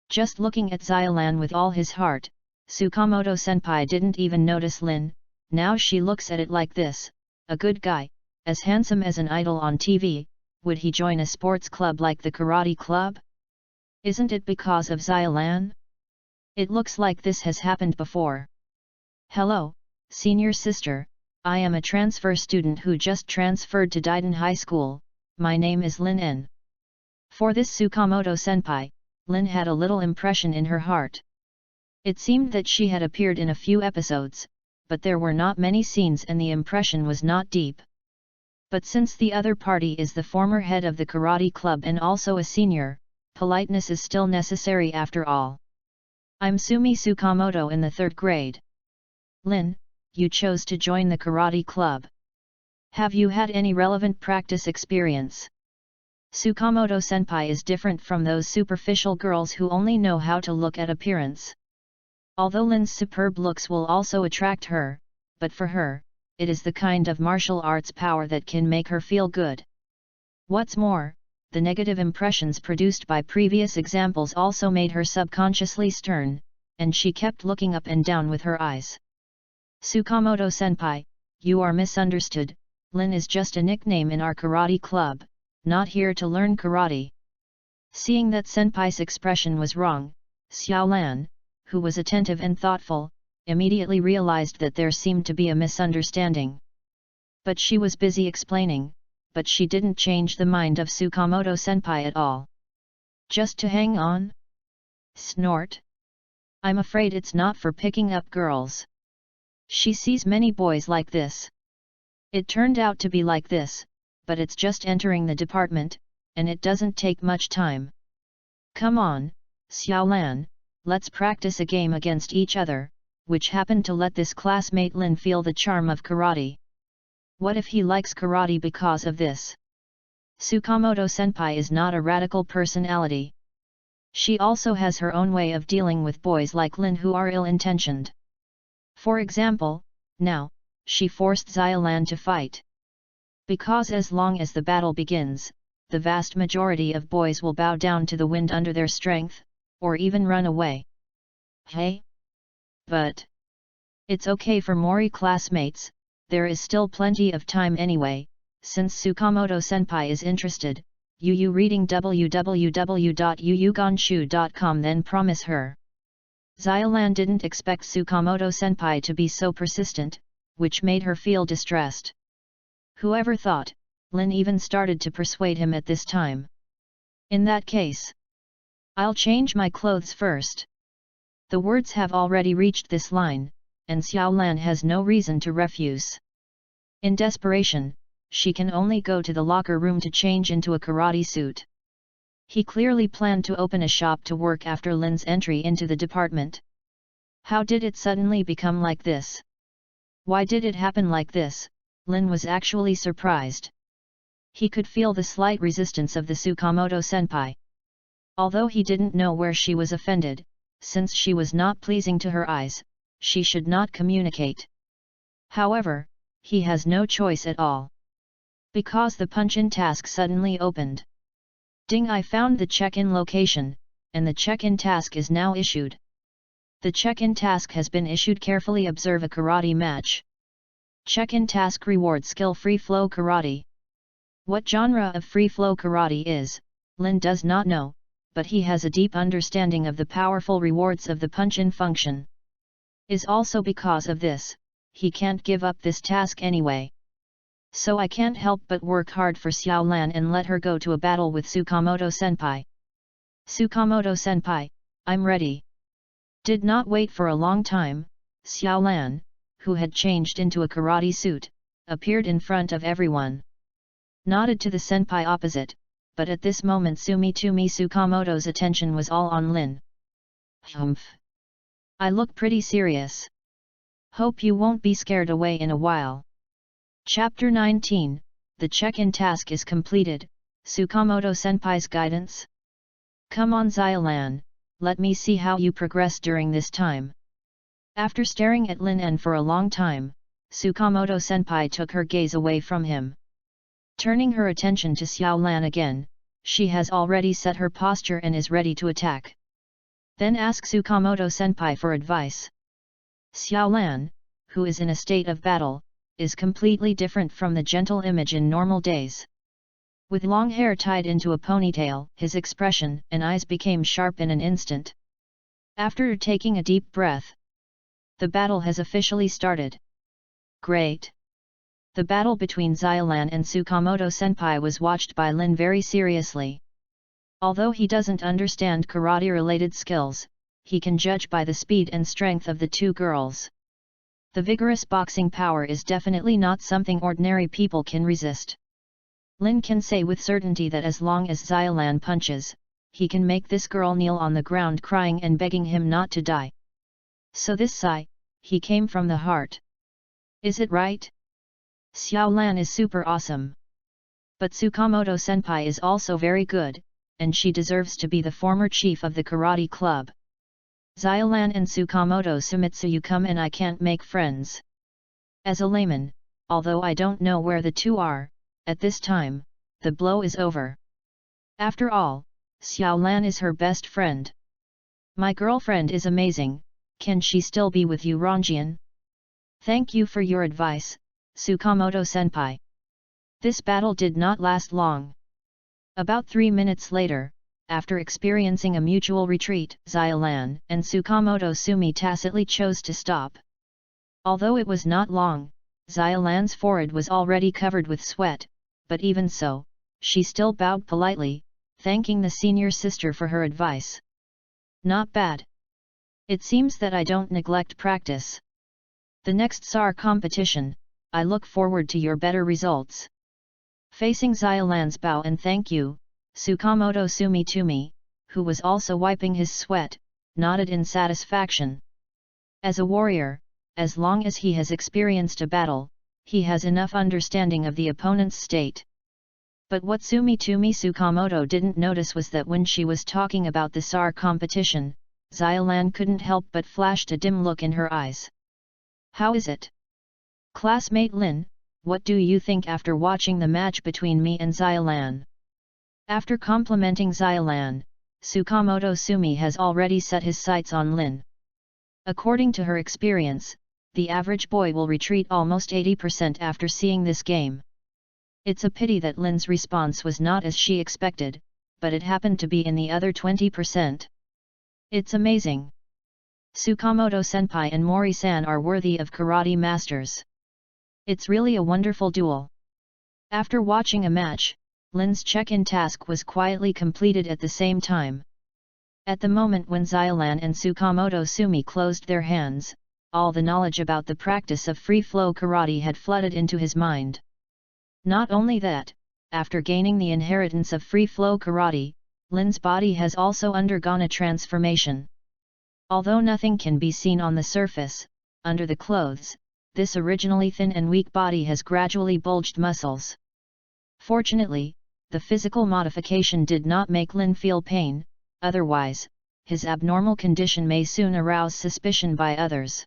Just looking at Xiaolan with all his heart, Tsukamoto-senpai didn't even notice Lin. Now she looks at it like this: a good guy, as handsome as an idol on TV, would he join a sports club like the karate club? Isn't it because of Xiaolan? It looks like this has happened before. Hello, senior sister, I am a transfer student who just transferred to Daiden High School. My name is Lin N. For this Tsukamoto-senpai, Lin had a little impression in her heart. It seemed that she had appeared in a few episodes, but there were not many scenes and the impression was not deep. But since the other party is the former head of the karate club and also a senior, politeness is still necessary after all. I'm Sumi Tsukamoto in the 3rd grade. Lin, you chose to join the karate club. Have you had any relevant practice experience? Tsukamoto-senpai is different from those superficial girls who only know how to look at appearance. Although Lin's superb looks will also attract her, but for her, it is the kind of martial arts power that can make her feel good. What's more, the negative impressions produced by previous examples also made her subconsciously stern, and she kept looking up and down with her eyes. Tsukamoto-senpai, you are misunderstood. Lin is just a nickname in our karate club, not here to learn karate. Seeing that senpai's expression was wrong, Xiaolan, who was attentive and thoughtful, immediately realized that there seemed to be a misunderstanding. But she was busy explaining, but she didn't change the mind of Tsukamoto-senpai at all. Just to hang on? Snort. I'm afraid it's not for picking up girls. She sees many boys like this. It turned out to be like this, but it's just entering the department, and it doesn't take much time. Come on, Xiaolan, let's practice a game against each other, which happened to let this classmate Lin feel the charm of karate. What if he likes karate because of this? Tsukamoto-senpai is not a radical personality. She also has her own way of dealing with boys like Lin who are ill-intentioned. For example, now, she forced Xiaolan to fight. Because as long as the battle begins, the vast majority of boys will bow down to the wind under their strength, or even run away. Hey? But it's okay for Mori classmates, there is still plenty of time anyway. Since Tsukamoto-senpai is interested, Yu reading www.yuyugonshu.com then promise her. Xiaolan didn't expect Tsukamoto-senpai to be so persistent, which made her feel distressed. Whoever thought, Lin even started to persuade him at this time. In that case, I'll change my clothes first. The words have already reached this line, and Xiaolan has no reason to refuse. In desperation, she can only go to the locker room to change into a karate suit. He clearly planned to open a shop to work after Lin's entry into the department. How did it suddenly become like this? Why did it happen like this? Lin was actually surprised. He could feel the slight resistance of the Tsukamoto-senpai. Although he didn't know where she was offended, since she was not pleasing to her eyes, she should not communicate. However, he has no choice at all. Because the punch-in task suddenly opened. Ding! I found the check-in location, and the check-in task is now issued. The check-in task has been issued. Carefully observe a karate match. Check-in task reward skill free flow karate. What genre of free flow karate is, Lin does not know, but he has a deep understanding of the powerful rewards of the punch-in function. Is also because of this, he can't give up this task anyway. So I can't help but work hard for Xiaolan and let her go to a battle with Tsukamoto-senpai. Tsukamoto-senpai, I'm ready. Did not wait for a long time, Xiaolan, who had changed into a karate suit, appeared in front of everyone. Nodded to the senpai opposite, but at this moment Sumitomo Tsukamoto's attention was all on Lin. Humph. I look pretty serious. Hope you won't be scared away in a while. Chapter 19, the check-in task is completed. Tsukamoto-senpai's guidance. Come on Xiaolan, let me see how you progress during this time. After staring at Lin for a long time, Tsukamoto-senpai took her gaze away from him. Turning her attention to Xiaolan again, she has already set her posture and is ready to attack. Then ask Tsukamoto-senpai for advice. Xiaolan, who is in a state of battle, is completely different from the gentle image in normal days. With long hair tied into a ponytail, his expression and eyes became sharp in an instant. After taking a deep breath, the battle has officially started. Great! The battle between Xiaolan and Tsukamoto-senpai was watched by Lin very seriously. Although he doesn't understand karate-related skills, he can judge by the speed and strength of the two girls. The vigorous boxing power is definitely not something ordinary people can resist. Lin can say with certainty that as long as Xiaolan punches, he can make this girl kneel on the ground crying and begging him not to die. So this sigh, he came from the heart. Is it right? Xiaolan is super awesome. But Tsukamoto-senpai is also very good, and she deserves to be the former chief of the karate club. Xiaolan and Tsukamoto Sumitsu, you come and I can't make friends. As a layman, although I don't know where the two are, at this time, the blow is over. After all, Xiaolan is her best friend. My girlfriend is amazing, can she still be with you, Ronjian? Thank you for your advice, Tsukamoto-senpai. This battle did not last long. About 3 minutes later, after experiencing a mutual retreat, Xiaolan and Tsukamoto Sumi tacitly chose to stop. Although it was not long, Xiaolan's forehead was already covered with sweat, but even so, she still bowed politely, thanking the senior sister for her advice. Not bad. It seems that I don't neglect practice. The next SAR competition, I look forward to your better results. Facing Xiaolan's bow and thank you, Tsukamoto Sumi, who was also wiping his sweat, nodded in satisfaction. As a warrior, as long as he has experienced a battle, he has enough understanding of the opponent's state. But what Tsukamoto didn't notice was that when she was talking about the SAR competition, Xiaolan couldn't help but flashed a dim look in her eyes. How is it? Classmate Lin, what do you think after watching the match between me and Xiaolan? After complimenting Xiaolan, Tsukamoto Sumi has already set his sights on Lin. According to her experience, the average boy will retreat almost 80% after seeing this game. It's a pity that Lin's response was not as she expected, but it happened to be in the other 20%. It's amazing. Tsukamoto-senpai and Mori-san are worthy of karate masters. It's really a wonderful duel. After watching a match, Lin's check-in task was quietly completed at the same time. At the moment when Xiaolan and Tsukamoto Sumi closed their hands, all the knowledge about the practice of free-flow karate had flooded into his mind. Not only that, after gaining the inheritance of free-flow karate, Lin's body has also undergone a transformation. Although nothing can be seen on the surface, under the clothes, this originally thin and weak body has gradually bulged muscles. Fortunately, the physical modification did not make Lin feel pain, otherwise, his abnormal condition may soon arouse suspicion by others.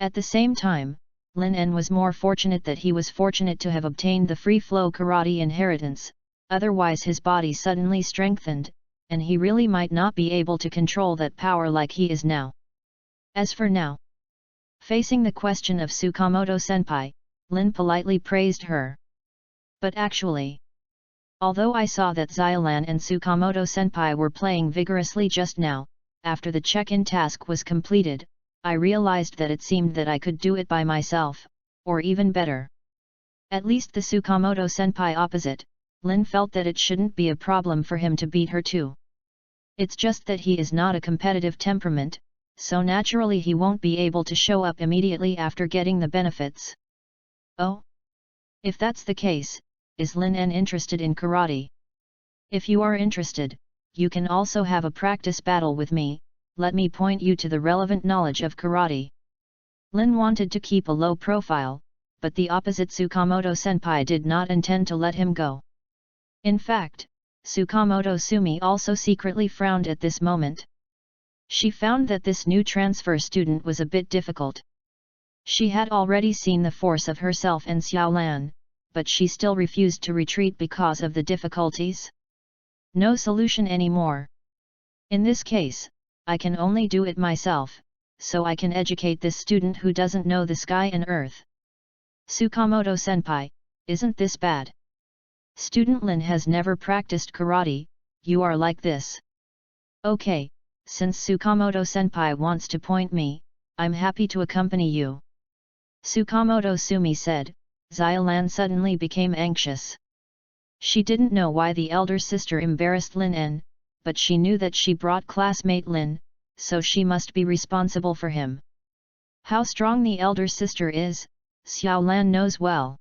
At the same time, Lin N was more fortunate that he was fortunate to have obtained the free-flow karate inheritance, otherwise his body suddenly strengthened, and he really might not be able to control that power like he is now. As for now, facing the question of Tsukamoto-senpai, Lin politely praised her. But actually, although I saw that Xiaolan and Tsukamoto-senpai were playing vigorously just now, after the check-in task was completed, I realized that it seemed that I could do it by myself, or even better. At least the Tsukamoto-senpai opposite, Lin felt that it shouldn't be a problem for him to beat her too. It's just that he is not a competitive temperament, so naturally he won't be able to show up immediately after getting the benefits. Oh? If that's the case, is Lin N interested in karate? If you are interested, you can also have a practice battle with me, let me point you to the relevant knowledge of karate. Lin wanted to keep a low profile, but the opposite Tsukamoto-senpai did not intend to let him go. In fact, Tsukamoto Sumi also secretly frowned at this moment. She found that this new transfer student was a bit difficult. She had already seen the force of herself and Xiaolan, but she still refused to retreat because of the difficulties. No solution anymore. In this case, I can only do it myself, so I can educate this student who doesn't know the sky and earth. Tsukamoto-senpai, isn't this bad? Student Lin has never practiced karate, you are like this. Okay, since Tsukamoto-senpai wants to point me, I'm happy to accompany you. Tsukamoto Sumi said. Xiaolan suddenly became anxious. She didn't know why the elder sister embarrassed Lin En, but she knew that she brought classmate Lin, so she must be responsible for him. How strong the elder sister is, Xiaolan knows well.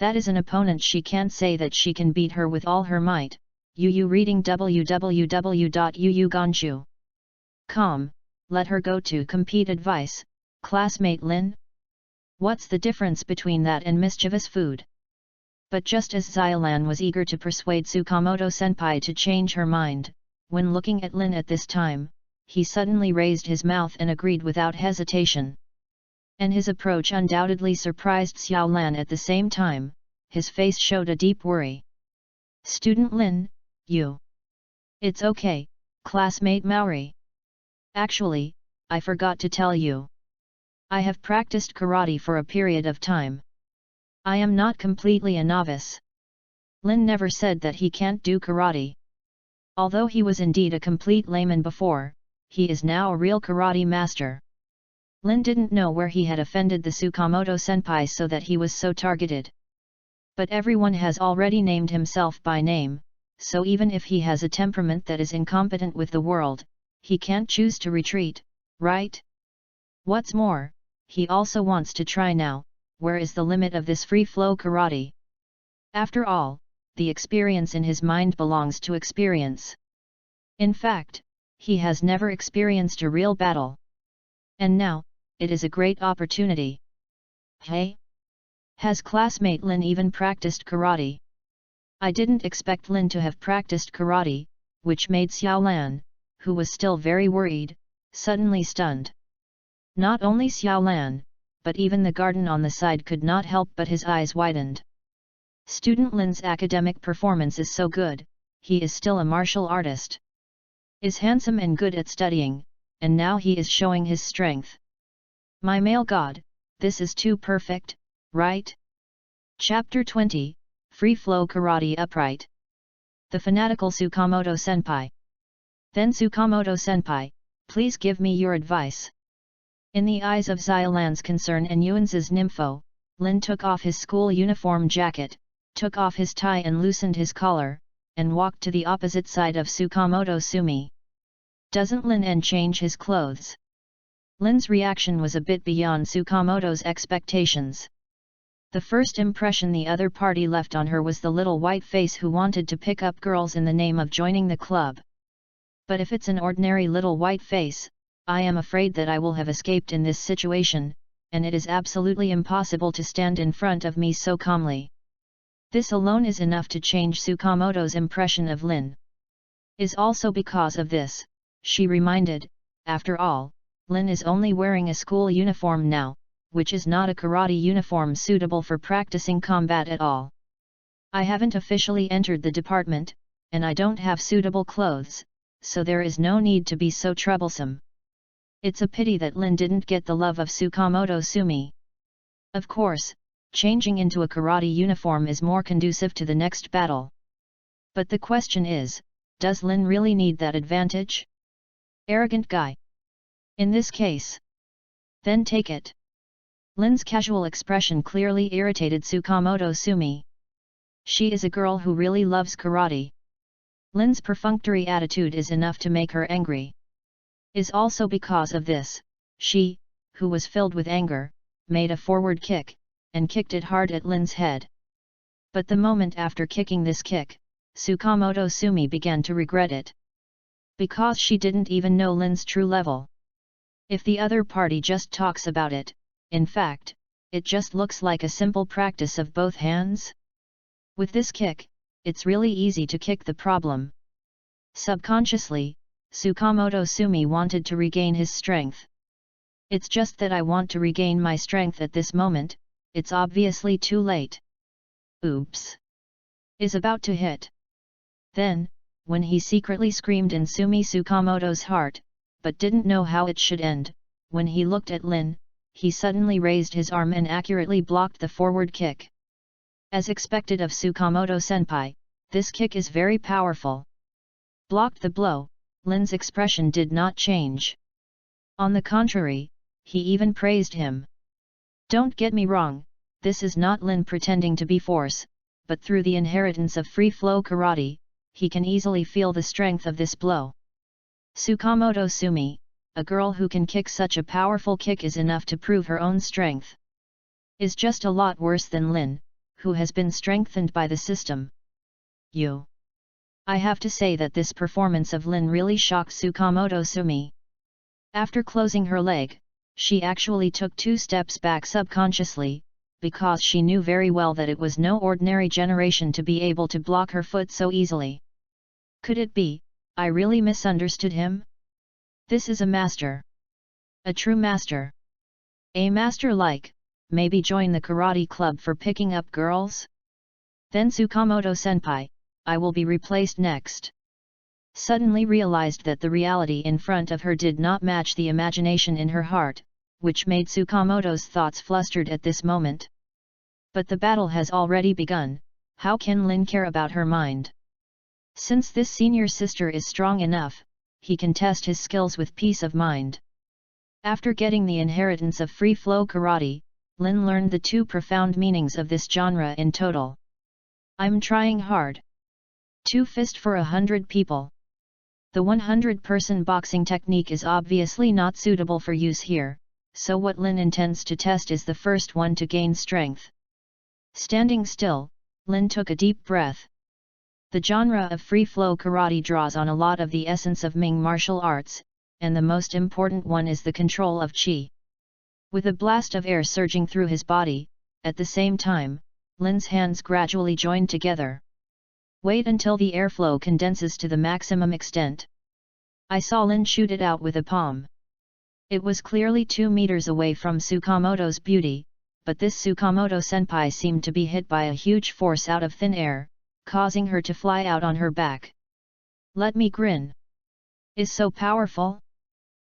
That is an opponent she can't say that she can beat her with all her might. Yu reading www.yuuganju.com, let her go to compete advice, classmate Lin? What's the difference between that and mischievous food? But just as Xiaolan was eager to persuade Tsukamoto-senpai to change her mind, when looking at Lin at this time, he suddenly raised his mouth and agreed without hesitation. And his approach undoubtedly surprised Xiaolan at the same time, his face showed a deep worry. Student Lin, you. It's okay, classmate Maori. Actually, I forgot to tell you. I have practiced karate for a period of time. I am not completely a novice. Lin never said that he can't do karate. Although he was indeed a complete layman before, he is now a real karate master. Lin didn't know where he had offended the Tsukamoto-senpai so that he was so targeted. But everyone has already named himself by name, so even if he has a temperament that is incompetent with the world, he can't choose to retreat, right? What's more, he also wants to try now. Where is the limit of this free-flow karate? After all, the experience in his mind belongs to experience. In fact, he has never experienced a real battle. And now, it is a great opportunity. Hey? Has classmate Lin even practiced karate? I didn't expect Lin to have practiced karate, which made Xiaolan, who was still very worried, suddenly stunned. Not only Xiaolan, but even the garden on the side could not help but his eyes widened. Student Lin's academic performance is so good, he is still a martial artist. Is handsome and good at studying, and now he is showing his strength. My male god, this is too perfect, right? Chapter 20, Free Flow Karate Upright. The fanatical Tsukamoto-senpai. Then Tsukamoto-senpai, please give me your advice. In the eyes of Xiaolan's concern and Yuan's nympho, Lin took off his school uniform jacket, took off his tie and loosened his collar, and walked to the opposite side of Tsukamoto Sumi. Doesn't Lin En change his clothes? Lin's reaction was a bit beyond Tsukamoto's expectations. The first impression the other party left on her was the little white face who wanted to pick up girls in the name of joining the club. But if it's an ordinary little white face, I am afraid that I will have escaped in this situation, and it is absolutely impossible to stand in front of me so calmly. This alone is enough to change Tsukamoto's impression of Lin. Is also because of this, she reminded, after all, Lin is only wearing a school uniform now, which is not a karate uniform suitable for practicing combat at all. I haven't officially entered the department, and I don't have suitable clothes, so there is no need to be so troublesome. It's a pity that Lin didn't get the love of Tsukamoto Sumi. Of course, changing into a karate uniform is more conducive to the next battle. But the question is, does Lin really need that advantage? Arrogant guy. In this case. Then take it. Lin's casual expression clearly irritated Tsukamoto Sumi. She is a girl who really loves karate. Lin's perfunctory attitude is enough to make her angry. Is also because of this, she, who was filled with anger, made a forward kick, and kicked it hard at Lin's head. But the moment after kicking this kick, Tsukamoto Sumi began to regret it. Because she didn't even know Lin's true level. If the other party just talks about it, in fact, it just looks like a simple practice of both hands. With this kick, it's really easy to kick the problem. Subconsciously, Tsukamoto Sumi wanted to regain his strength. It's just that I want to regain my strength at this moment, it's obviously too late. Oops! Is about to hit. Then, when he secretly screamed in Sumi Tsukamoto's heart, but didn't know how it should end. When he looked at Lin, he suddenly raised his arm and accurately blocked the forward kick. As expected of Tsukamoto-senpai, this kick is very powerful. Blocked the blow, Lin's expression did not change. On the contrary, he even praised him. Don't get me wrong, this is not Lin pretending to be force, but through the inheritance of free-flow karate, he can easily feel the strength of this blow. Tsukamoto Sumi, a girl who can kick such a powerful kick is enough to prove her own strength. Is just a lot worse than Lin, who has been strengthened by the system. I have to say that this performance of Lin really shocked Tsukamoto Sumi. After closing her leg, she actually took 2 steps back subconsciously, because she knew very well that it was no ordinary generation to be able to block her foot so easily. Could it be, I really misunderstood him? This is a master. A true master. A master like, maybe join the karate club for picking up girls? Then Tsukamoto-senpai, I will be replaced next. Suddenly realized that the reality in front of her did not match the imagination in her heart, which made Tsukamoto's thoughts flustered at this moment. But the battle has already begun, how can Lin care about her mind? Since this senior sister is strong enough, he can test his skills with peace of mind. After getting the inheritance of free-flow karate, Lin learned the 2 profound meanings of this genre in total. I'm trying hard. 2 fist for 100 people. The 100-person boxing technique is obviously not suitable for use here, so what Lin intends to test is the first one to gain strength. Standing still, Lin took a deep breath. The genre of free-flow karate draws on a lot of the essence of Ming martial arts, and the most important one is the control of qi. With a blast of air surging through his body, at the same time, Lin's hands gradually joined together. Wait until the airflow condenses to the maximum extent. I saw Lin shoot it out with a palm. It was clearly 2 meters away from Tsukamoto's beauty, but this Tsukamoto-senpai seemed to be hit by a huge force out of thin air, causing her to fly out on her back. Let me grin. Is so powerful?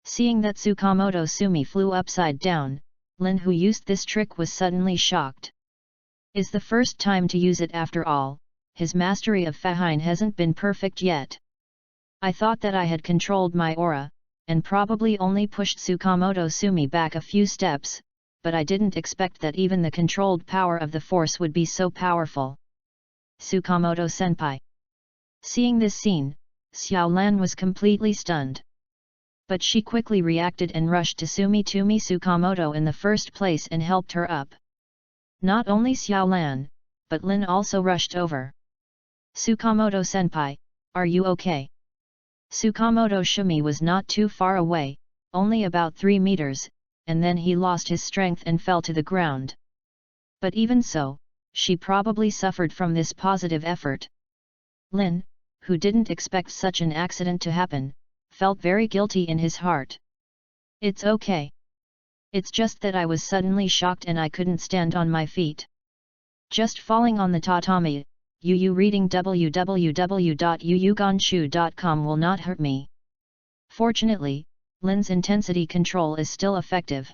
Seeing that Tsukamoto Sumi flew upside down, Lin, who used this trick, was suddenly shocked. Is the first time to use it after all, his mastery of Fahine hasn't been perfect yet. I thought that I had controlled my aura, and probably only pushed Tsukamoto Sumi back a few steps, but I didn't expect that even the controlled power of the force would be so powerful. Tsukamoto-senpai. Seeing this scene, Xiao Lan was completely stunned. But she quickly reacted and rushed to Sumi Tsukamoto in the first place and helped her up. Not only Xiao Lan, but Lin also rushed over. Tsukamoto-senpai, are you okay? Tsukamoto Sumi was not too far away, only about 3 meters, and then he lost his strength and fell to the ground. But even so, she probably suffered from this positive effort. Lin, who didn't expect such an accident to happen, felt very guilty in his heart. It's okay. It's just that I was suddenly shocked and I couldn't stand on my feet. Just falling on the tatami. Reading www.yuyuganshu.com will not hurt me. Fortunately, Lin's intensity control is still effective.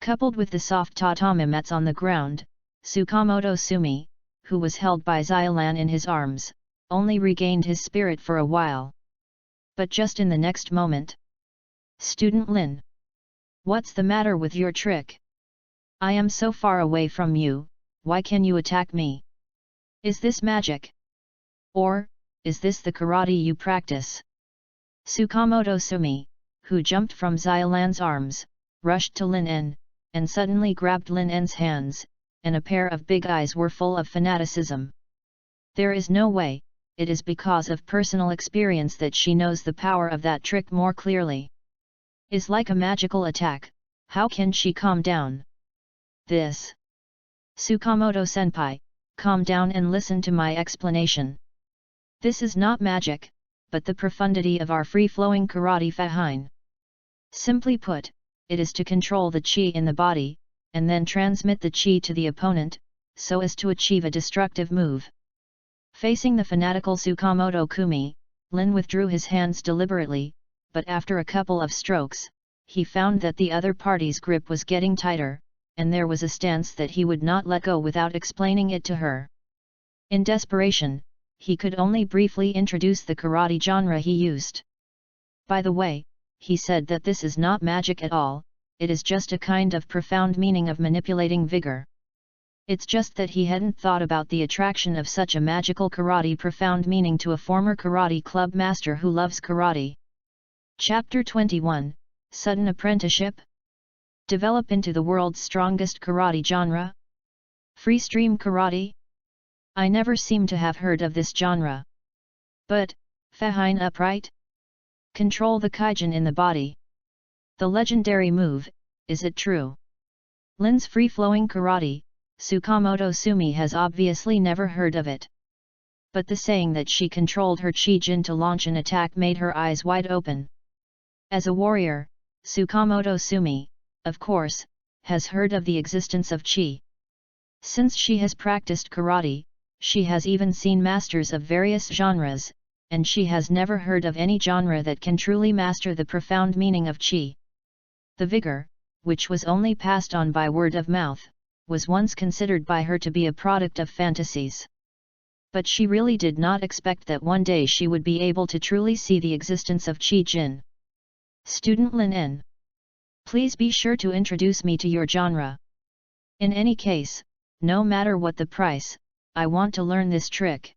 Coupled with the soft tatami mats on the ground, Tsukamoto Sumi, who was held by Xiaolan in his arms, only regained his spirit for a while. But just in the next moment. Student Lin. What's the matter with your trick? I am so far away from you, why can you attack me? Is this magic? Or, is this the karate you practice? Tsukamoto Sumi, who jumped from Xiaolan's arms, rushed to Lin En, and suddenly grabbed Lin En's hands, and a pair of big eyes were full of fanaticism. There is no way, it is because of personal experience that she knows the power of that trick more clearly. Is like a magical attack, how can she calm down? This. Tsukamoto-senpai, calm down and listen to my explanation. This is not magic, but the profundity of our free-flowing karate Fahine. Simply put, it is to control the qi in the body, and then transmit the qi to the opponent, so as to achieve a destructive move. Facing the fanatical Tsukamoto Kumi, Lin withdrew his hands deliberately, but after a couple of strokes, he found that the other party's grip was getting tighter, and there was a stance that he would not let go without explaining it to her. In desperation, he could only briefly introduce the karate genre he used. By the way, he said that this is not magic at all, it is just a kind of profound meaning of manipulating vigor. It's just that he hadn't thought about the attraction of such a magical karate profound meaning to a former karate club master who loves karate. Chapter 21, Sudden Apprenticeship? Develop into the world's strongest karate genre? Freestream karate? I never seem to have heard of this genre. But, Fahine upright? Control the kaijin in the body. The legendary move, is it true? Lin's free-flowing karate, Tsukamoto Sumi has obviously never heard of it. But the saying that she controlled her chi-jin to launch an attack made her eyes wide open. As a warrior, Tsukamoto Sumi, of course, has heard of the existence of chi. Since she has practiced karate, she has even seen masters of various genres, and she has never heard of any genre that can truly master the profound meaning of chi. The vigor, which was only passed on by word of mouth, was once considered by her to be a product of fantasies. But she really did not expect that one day she would be able to truly see the existence of chi-jin. Student Lin N. Please be sure to introduce me to your genre. In any case, no matter what the price, I want to learn this trick.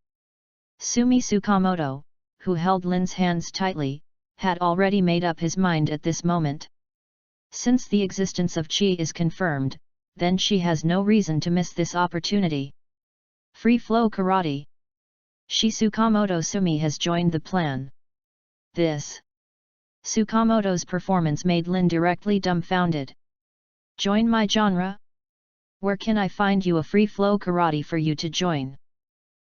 Sumi Tsukamoto, who held Lin's hands tightly, had already made up his mind at this moment. Since the existence of chi is confirmed, then she has no reason to miss this opportunity. Free flow karate. Tsukamoto Sumi has joined the plan. This Tsukamoto's performance made Lin directly dumbfounded. Join my genre? Where can I find you a free flow karate for you to join?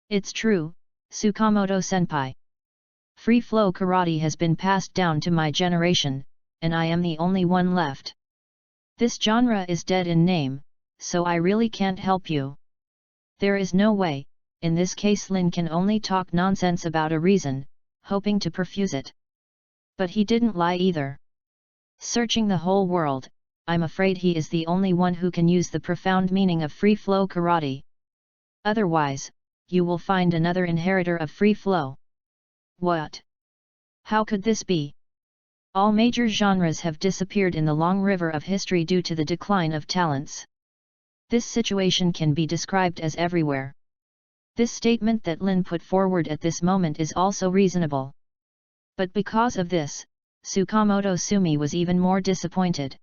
It's true, Tsukamoto senpai. Free flow karate has been passed down to my generation, and I am the only one left. This genre is dead in name, so I really can't help you. There is no way. In this case Lin can only talk nonsense about a reason, hoping to perfuse it. But he didn't lie either. Searching the whole world, I'm afraid he is the only one who can use the profound meaning of free flow karate. Otherwise, you will find another inheritor of free flow. What? How could this be? All major genres have disappeared in the long river of history due to the decline of talents. This situation can be described as everywhere. This statement that Lin put forward at this moment is also reasonable. But because of this, Tsukamoto Sumi was even more disappointed.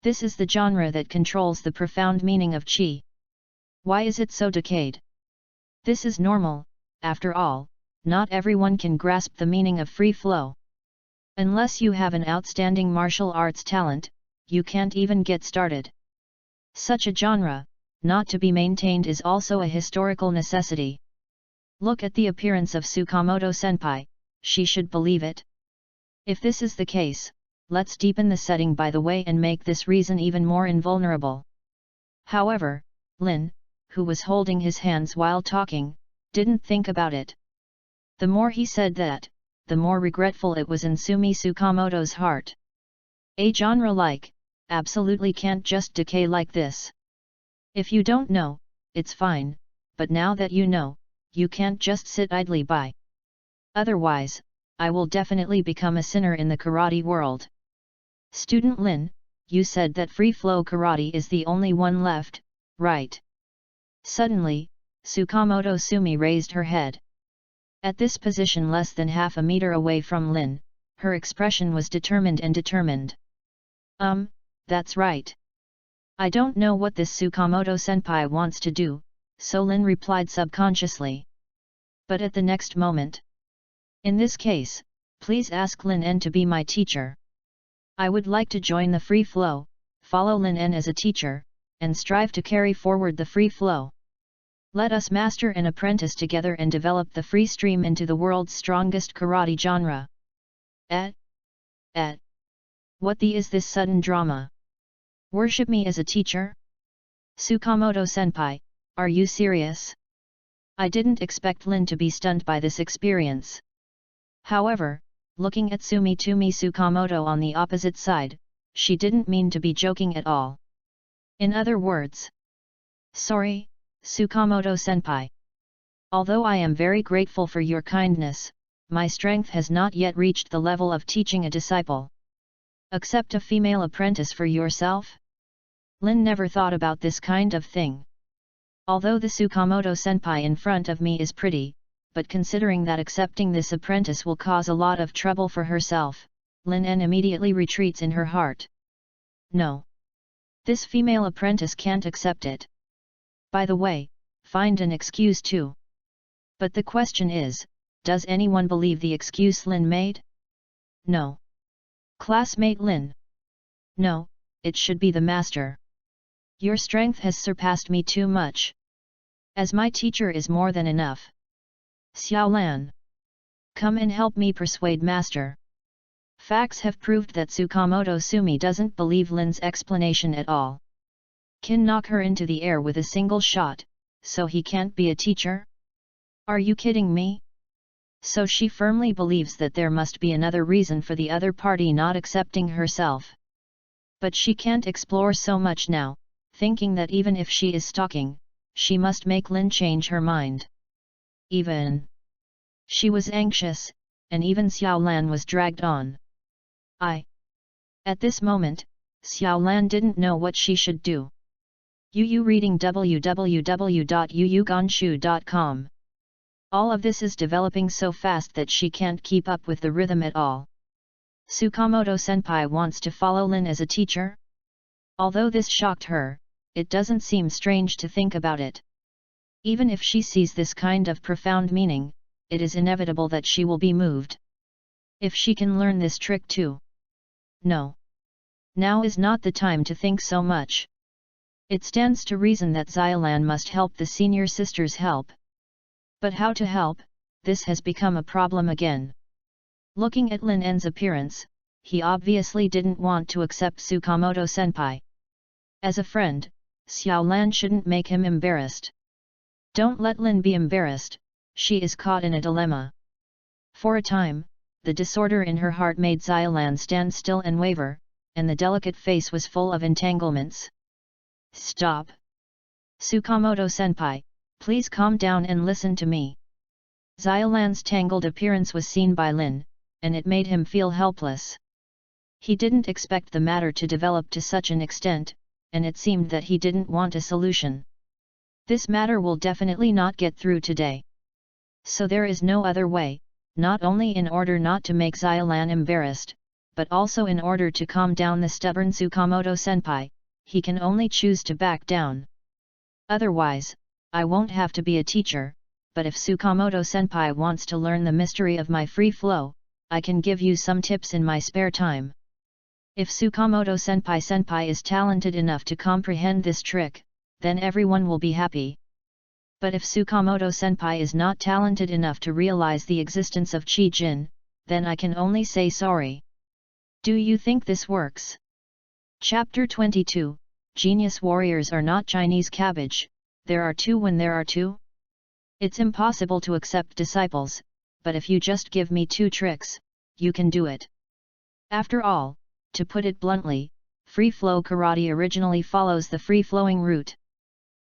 This is the genre that controls the profound meaning of chi. Why is it so decayed? This is normal, after all, not everyone can grasp the meaning of free flow. Unless you have an outstanding martial arts talent, you can't even get started. Such a genre, not to be maintained, is also a historical necessity. Look at the appearance of Tsukamoto senpai, she should believe it. If this is the case, let's deepen the setting by the way and make this reason even more invulnerable. However, Lin, who was holding his hands while talking, didn't think about it. The more he said that, the more regretful it was in Sumi Tsukamoto's heart. A genre like, absolutely can't just decay like this. If you don't know, it's fine, but now that you know, you can't just sit idly by. Otherwise, I will definitely become a sinner in the karate world. Student Lin, you said that free flow karate is the only one left, right? Suddenly, Tsukamoto Sumi raised her head. At this position less than half a meter away from Lin, her expression was determined and determined. That's right. I don't know what this Tsukamoto senpai wants to do, so Lin replied subconsciously. But at the next moment. In this case, please ask Lin N to be my teacher. I would like to join the free flow, follow Lin N as a teacher, and strive to carry forward the free flow. Let us master and apprentice together and develop the free stream into the world's strongest karate genre. What is this sudden drama? Worship me as a teacher? Tsukamoto senpai, are you serious? I didn't expect Lin to be stunned by this experience. However, Looking at Sumitumi Tsukamoto on the opposite side, she didn't mean to be joking at all. In other words, "Sorry, Tsukamoto-senpai. Although I am very grateful for your kindness, my strength has not yet reached the level of teaching a disciple. Accept a female apprentice for yourself?" Lin never thought about this kind of thing. Although the Tsukamoto-senpai in front of me is pretty, but considering that accepting this apprentice will cause a lot of trouble for herself, Lin immediately retreats in her heart. No. This female apprentice can't accept it. By the way, find an excuse too. But the question is, does anyone believe the excuse Lin made? No. Classmate Lin. No, it should be the master. Your strength has surpassed me too much. As my teacher is more than enough. Xiaolan. Come and help me persuade master. Facts have proved that Tsukamoto Sumi doesn't believe Lin's explanation at all. Can knock her into the air with a single shot, so he can't be a teacher? Are you kidding me? So she firmly believes that there must be another reason for the other party not accepting herself. But she can't explore so much now, thinking that even if she is stalking, she must make Lin change her mind. She was anxious, and even Xiaolan was dragged on. At this moment, Xiaolan didn't know what she should do. Yu reading www.yuyugonshu.com. All of this is developing so fast that she can't keep up with the rhythm at all. Tsukamoto-senpai wants to follow Lin as a teacher? Although this shocked her, it doesn't seem strange to think about it. Even if she sees this kind of profound meaning, it is inevitable that she will be moved. If she can learn this trick too. No. Now is not the time to think so much. It stands to reason that Xiaolan must help the senior sisters help. But how to help, this has become a problem again. Looking at Lin En's appearance, he obviously didn't want to accept Tsukamoto-senpai. As a friend, Xiaolan shouldn't make him embarrassed. Don't let Lin be embarrassed, she is caught in a dilemma. For a time, the disorder in her heart made Xiaolan stand still and waver, and the delicate face was full of entanglements. Stop! Tsukamoto-senpai, please calm down and listen to me. Xiaolan's tangled appearance was seen by Lin, and it made him feel helpless. He didn't expect the matter to develop to such an extent, and it seemed that he didn't want a solution. This matter will definitely not get through today. So there is no other way, not only in order not to make Xiaolan embarrassed, but also in order to calm down the stubborn Tsukamoto-senpai, he can only choose to back down. Otherwise, I won't have to be a teacher, but if Tsukamoto-senpai wants to learn the mystery of my free flow, I can give you some tips in my spare time. If Tsukamoto-senpai is talented enough to comprehend this trick, then everyone will be happy. But if Tsukamoto-senpai is not talented enough to realize the existence of Qi-jin, then I can only say sorry. Do you think this works? Chapter 22, Genius Warriors are not Chinese cabbage, there are two when there are two? It's impossible to accept disciples, but if you just give me two tricks, you can do it. After all, to put it bluntly, free-flow karate originally follows the free-flowing route.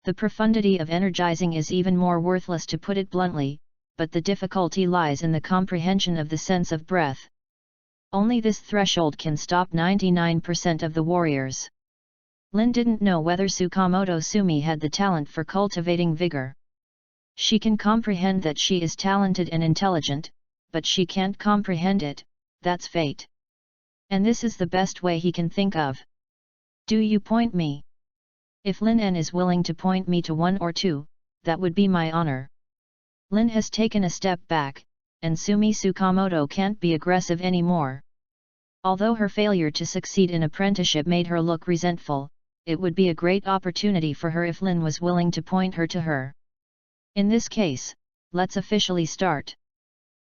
The profundity of energizing is even more worthless, to put it bluntly, but the difficulty lies in the comprehension of the sense of breath. Only this threshold can stop 99% of the warriors. Lin didn't know whether Tsukamoto Sumi had the talent for cultivating vigor. She can comprehend that she is talented and intelligent, but she can't comprehend it, that's fate. And this is the best way he can think of. Do you point me? If Lin N is willing to point me to one or two, that would be my honor. Lin has taken a step back, and Sumi Tsukamoto can't be aggressive anymore. Although her failure to succeed in apprenticeship made her look resentful, it would be a great opportunity for her if Lin was willing to point her to her. In this case, let's officially start.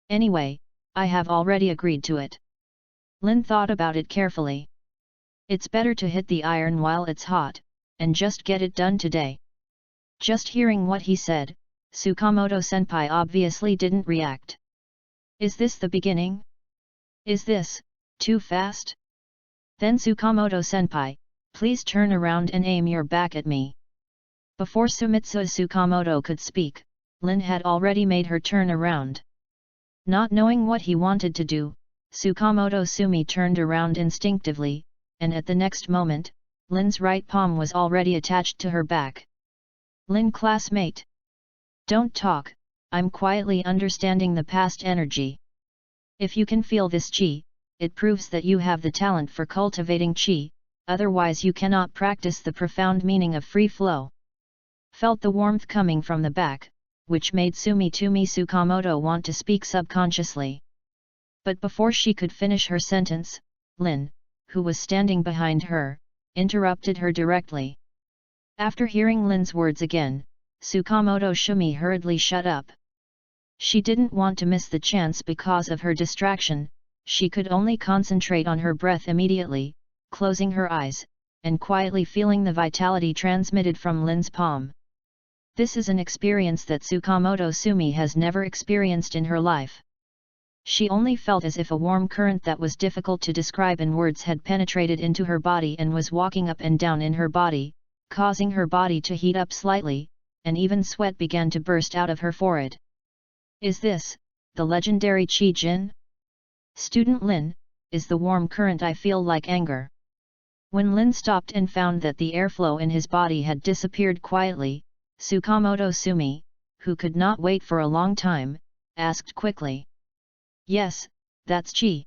Anyway, I have already agreed to it. Lin thought about it carefully. It's better to hit the iron while it's hot, and just get it done today. Just hearing what he said, Tsukamoto-senpai obviously didn't react. Is this the beginning? Is this too fast? Then Tsukamoto-senpai, please turn around and aim your back at me. Before Sumitsu Tsukamoto could speak, Lin had already made her turn around. Not knowing what he wanted to do, Tsukamoto Sumi turned around instinctively, and at the next moment, Lin's right palm was already attached to her back. Lin classmate. Don't talk, I'm quietly understanding the past energy. If you can feel this chi, it proves that you have the talent for cultivating chi, otherwise you cannot practice the profound meaning of free flow. Felt the warmth coming from the back, which made Sumitomi Tsukamoto want to speak subconsciously. But before she could finish her sentence, Lin, who was standing behind her, interrupted her directly. After hearing Lin's words again, Tsukamoto Shumi hurriedly shut up. She didn't want to miss the chance because of her distraction, she could only concentrate on her breath immediately, closing her eyes, and quietly feeling the vitality transmitted from Lin's palm. This is an experience that Tsukamoto Sumi has never experienced in her life. She only felt as if a warm current that was difficult to describe in words had penetrated into her body and was walking up and down in her body, causing her body to heat up slightly, and even sweat began to burst out of her forehead. Is this the legendary Qi Jin? Student Lin, is the warm current I feel like anger? When Lin stopped and found that the airflow in his body had disappeared quietly, Tsukamoto Sumi, who could not wait for a long time, asked quickly. Yes, that's Qi.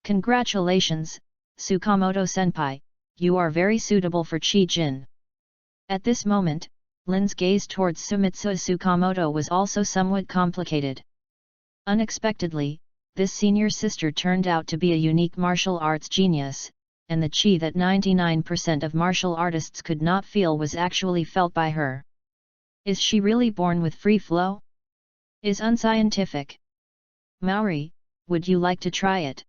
Congratulations, Tsukamoto-senpai, you are very suitable for Qi Jin. At this moment, Lin's gaze towards Sumitsu Tsukamoto was also somewhat complicated. Unexpectedly, this senior sister turned out to be a unique martial arts genius, and the Qi that 99% of martial artists could not feel was actually felt by her. Is she really born with free flow? Is unscientific. Maori, would you like to try it?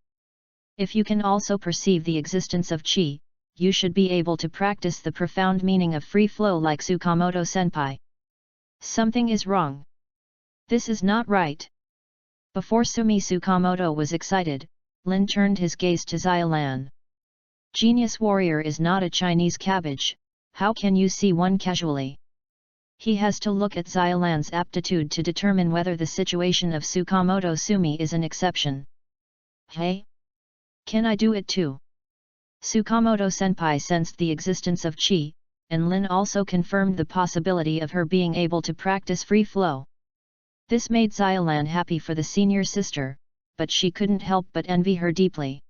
If you can also perceive the existence of Qi, you should be able to practice the profound meaning of free flow like Tsukamoto-senpai. Something is wrong. This is not right. Before Sumi Tsukamoto was excited, Lin turned his gaze to Xiaolan. Genius warrior is not a Chinese cabbage, how can you see one casually? He has to look at Xiaolan's aptitude to determine whether the situation of Tsukamoto Sumi is an exception. Hey? Can I do it too? Tsukamoto-senpai sensed the existence of Qi, and Lin also confirmed the possibility of her being able to practice free flow. This made Xiaolan happy for the senior sister, but she couldn't help but envy her deeply.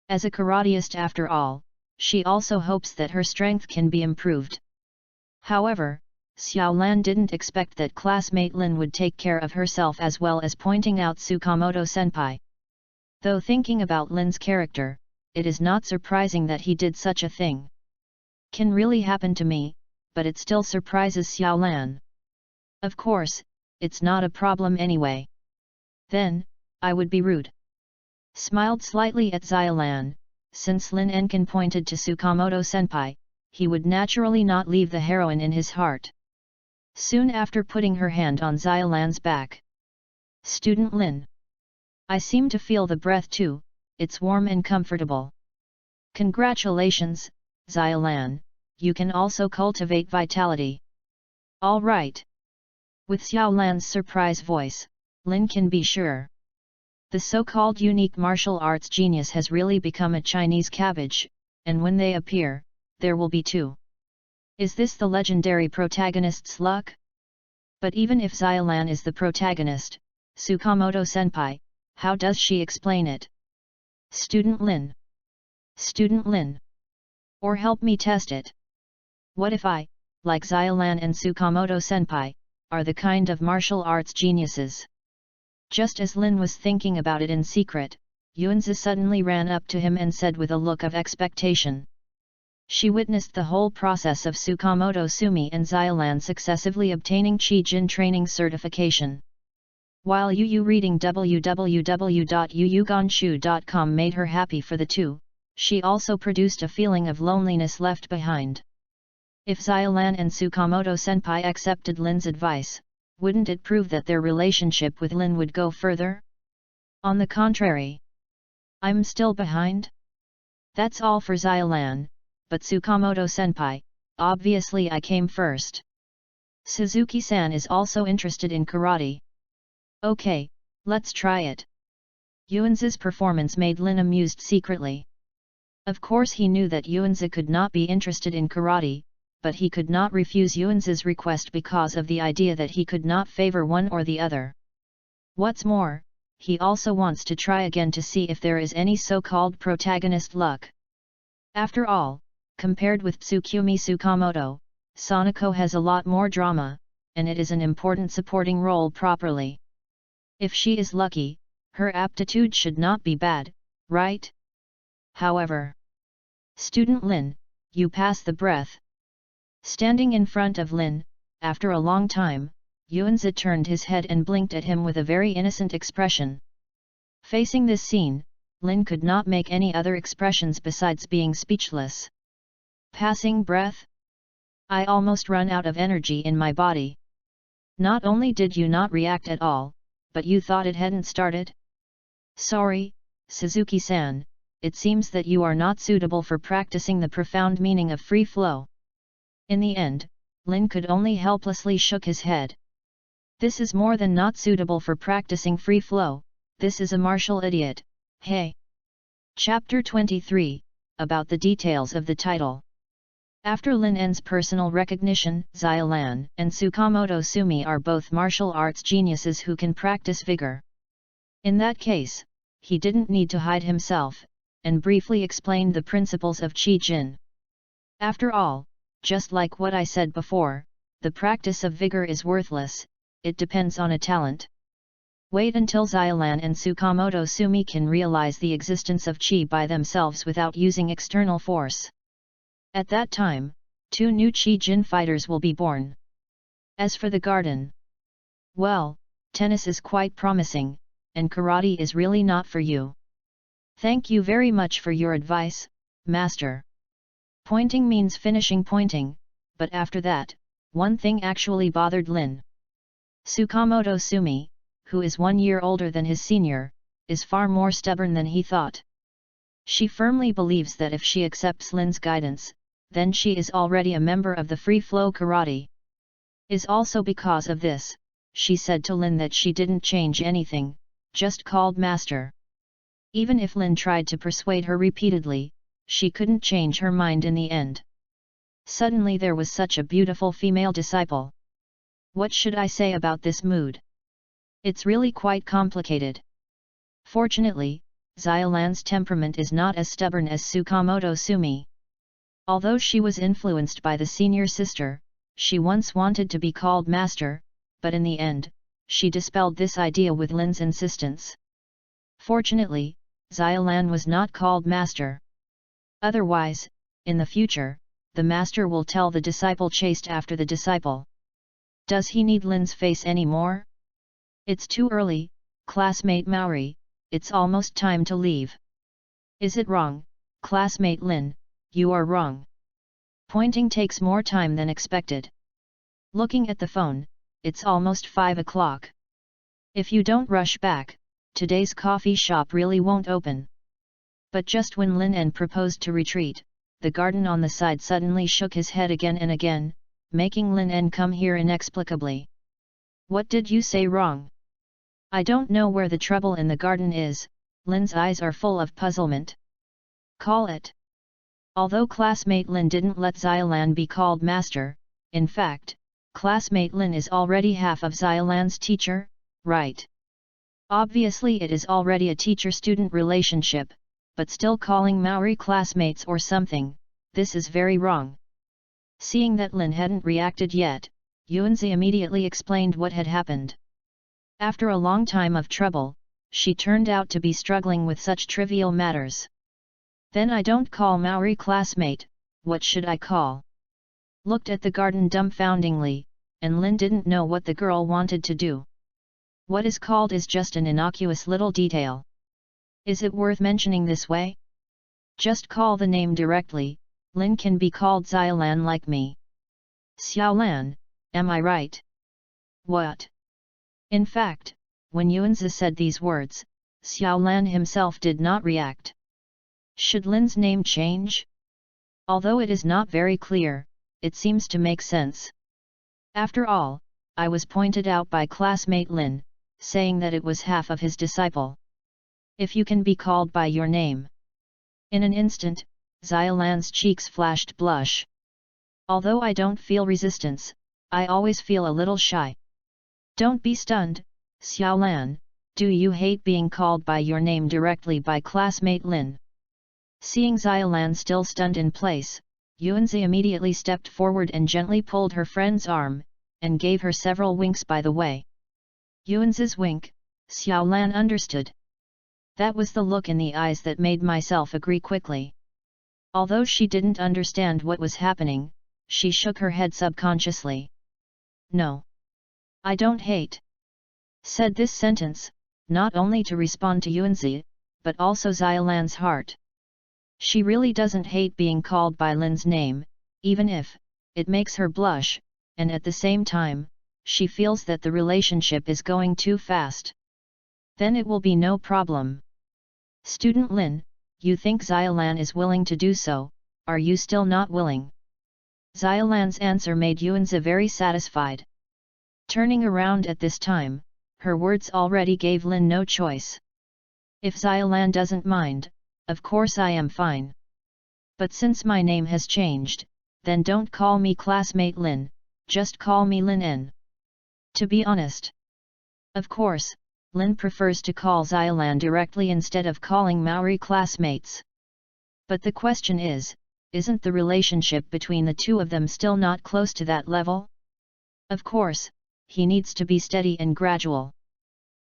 As a karateist after all, she also hopes that her strength can be improved. However, Xiaolan didn't expect that classmate Lin would take care of herself as well as pointing out Tsukamoto-senpai. Though thinking about Lin's character, it is not surprising that he did such a thing. Can really happen to me, but it still surprises Xiaolan. Of course, it's not a problem anyway. Then, I would be rude. Smiled slightly at Xiaolan, since Lin Enkin pointed to Tsukamoto-senpai, he would naturally not leave the heroine in his heart. Soon after putting her hand on Xiaolan's back. Student Lin. I seem to feel the breath too, it's warm and comfortable. Congratulations, Xiaolan, you can also cultivate vitality. All right. With Xiaolan's surprise voice, Lin can be sure. The so-called unique martial arts genius has really become a Chinese cabbage, and when they appear, there will be two. Is this the legendary protagonist's luck? But even if Xiaolan is the protagonist, Tsukamoto-senpai, how does she explain it? Student Lin. Student Lin. Or help me test it. What if I, like Xiaolan and Tsukamoto-senpai, are the kind of martial arts geniuses? Just as Lin was thinking about it in secret, Yuanzi suddenly ran up to him and said with a look of expectation. She witnessed the whole process of Tsukamoto Sumi and Xiaolan successively obtaining Qi Jin training certification. While Yu reading www.yuyuganshu.com made her happy for the two, she also produced a feeling of loneliness left behind. If Xiaolan and Tsukamoto-senpai accepted Lin's advice, wouldn't it prove that their relationship with Lin would go further? On the contrary. I'm still behind? That's all for Xiolan, but Tsukamoto-senpai, obviously I came first. Suzuki-san is also interested in karate. Okay, let's try it. Yuanzi's performance made Lin amused secretly. Of course he knew that Yuanzi could not be interested in karate, but he could not refuse Yuanzi's request because of the idea that he could not favor one or the other. What's more, he also wants to try again to see if there is any so-called protagonist luck. After all, compared with Tsukumi Tsukamoto, Sanako has a lot more drama, and it is an important supporting role properly. If she is lucky, her aptitude should not be bad, right? However, student Lin, you pass the breath. Standing in front of Lin, after a long time, Yuanzi turned his head and blinked at him with a very innocent expression. Facing this scene, Lin could not make any other expressions besides being speechless. Passing breath? I almost run out of energy in my body. Not only did you not react at all, but you thought it hadn't started? Sorry, Suzuki-san, it seems that you are not suitable for practicing the profound meaning of free flow. In the end, Lin could only helplessly shook his head. This is more than not suitable for practicing free flow, this is a martial idiot, hey! Chapter 23, about the details of the title. After Lin En's personal recognition, Xiolan and Tsukamoto Sumi are both martial arts geniuses who can practice vigor. In that case, he didn't need to hide himself, and briefly explained the principles of Qi Jin. After all, just like what I said before, the practice of vigor is worthless, it depends on a talent. Wait until Xiolan and Tsukamoto Sumi can realize the existence of Qi by themselves without using external force. At that time, 2 new Qi Jin fighters will be born. As for the garden, well, tennis is quite promising, and karate is really not for you. Thank you very much for your advice, master. Pointing means finishing pointing, but after that, one thing actually bothered Lin. Tsukamoto Sumi, who is 1 year older than his senior, is far more stubborn than he thought. She firmly believes that if she accepts Lin's guidance, then she is already a member of the free flow karate. Is also because of this, she said to Lin that she didn't change anything, just called master. Even if Lin tried to persuade her repeatedly, she couldn't change her mind in the end. Suddenly there was such a beautiful female disciple. What should I say about this mood? It's really quite complicated. Fortunately, Xiolan's temperament is not as stubborn as Tsukamoto Sumi. Although she was influenced by the senior sister, she once wanted to be called master, but in the end, she dispelled this idea with Lin's insistence. Fortunately, Xiolan was not called master. Otherwise, in the future, the master will tell the disciple chased after the disciple. Does he need Lin's face anymore? It's too early, classmate Maori, it's almost time to leave. Is it wrong, classmate Lin? You are wrong. Pointing takes more time than expected. Looking at the phone, it's almost 5 o'clock. If you don't rush back, today's coffee shop really won't open. But just when Lin En proposed to retreat, the garden on the side suddenly shook his head again and again, making Lin En come here inexplicably. What did you say wrong? I don't know where the trouble in the garden is, Lin's eyes are full of puzzlement. Call it. Although classmate Lin didn't let Xiolan be called master, in fact, classmate Lin is already half of Xiolan's teacher, right? Obviously it is already a teacher-student relationship, but still calling Maori classmates or something, this is very wrong. Seeing that Lin hadn't reacted yet, Yuanzi immediately explained what had happened. After a long time of trouble, she turned out to be struggling with such trivial matters. Then I don't call Maori classmate, what should I call? Looked at the garden dumbfoundingly, and Lin didn't know what the girl wanted to do. What is called is just an innocuous little detail. Is it worth mentioning this way? Just call the name directly, Lin can be called Xiolan like me. Xiaolan, am I right? What? In fact, when Yuanzi said these words, Xiao Lan himself did not react. Should Lin's name change? Although it is not very clear, it seems to make sense. After all, I was pointed out by classmate Lin, saying that it was half of his disciple. If you can be called by your name. In an instant, Xiao Lan's cheeks flashed blush. Although I don't feel resistance, I always feel a little shy. Don't be stunned, Xiao Lan, do you hate being called by your name directly by classmate Lin? Seeing Xiao Lan still stunned in place, Yuanzi immediately stepped forward and gently pulled her friend's arm, and gave her several winks by the way. Yuanzi's wink, Xiao Lan understood. That was the look in the eyes that made myself agree quickly. Although she didn't understand what was happening, she shook her head subconsciously. No. I don't hate. Said this sentence, not only to respond to Yuanzi, but also Xiao Lan's heart. She really doesn't hate being called by Lin's name, even if it makes her blush, and at the same time, she feels that the relationship is going too fast. Then it will be no problem. Student Lin, you think Xiao Lan is willing to do so, are you still not willing? Xiao Lan's answer made Yuanzi very satisfied. Turning around at this time, her words already gave Lin no choice. If Xiao Lan doesn't mind, of course I am fine. But since my name has changed, then don't call me classmate Lin, just call me Lin N. To be honest. Of course, Lin prefers to call Xiao Lan directly instead of calling Maori classmates. But the question is, isn't the relationship between the two of them still not close to that level? Of course, he needs to be steady and gradual.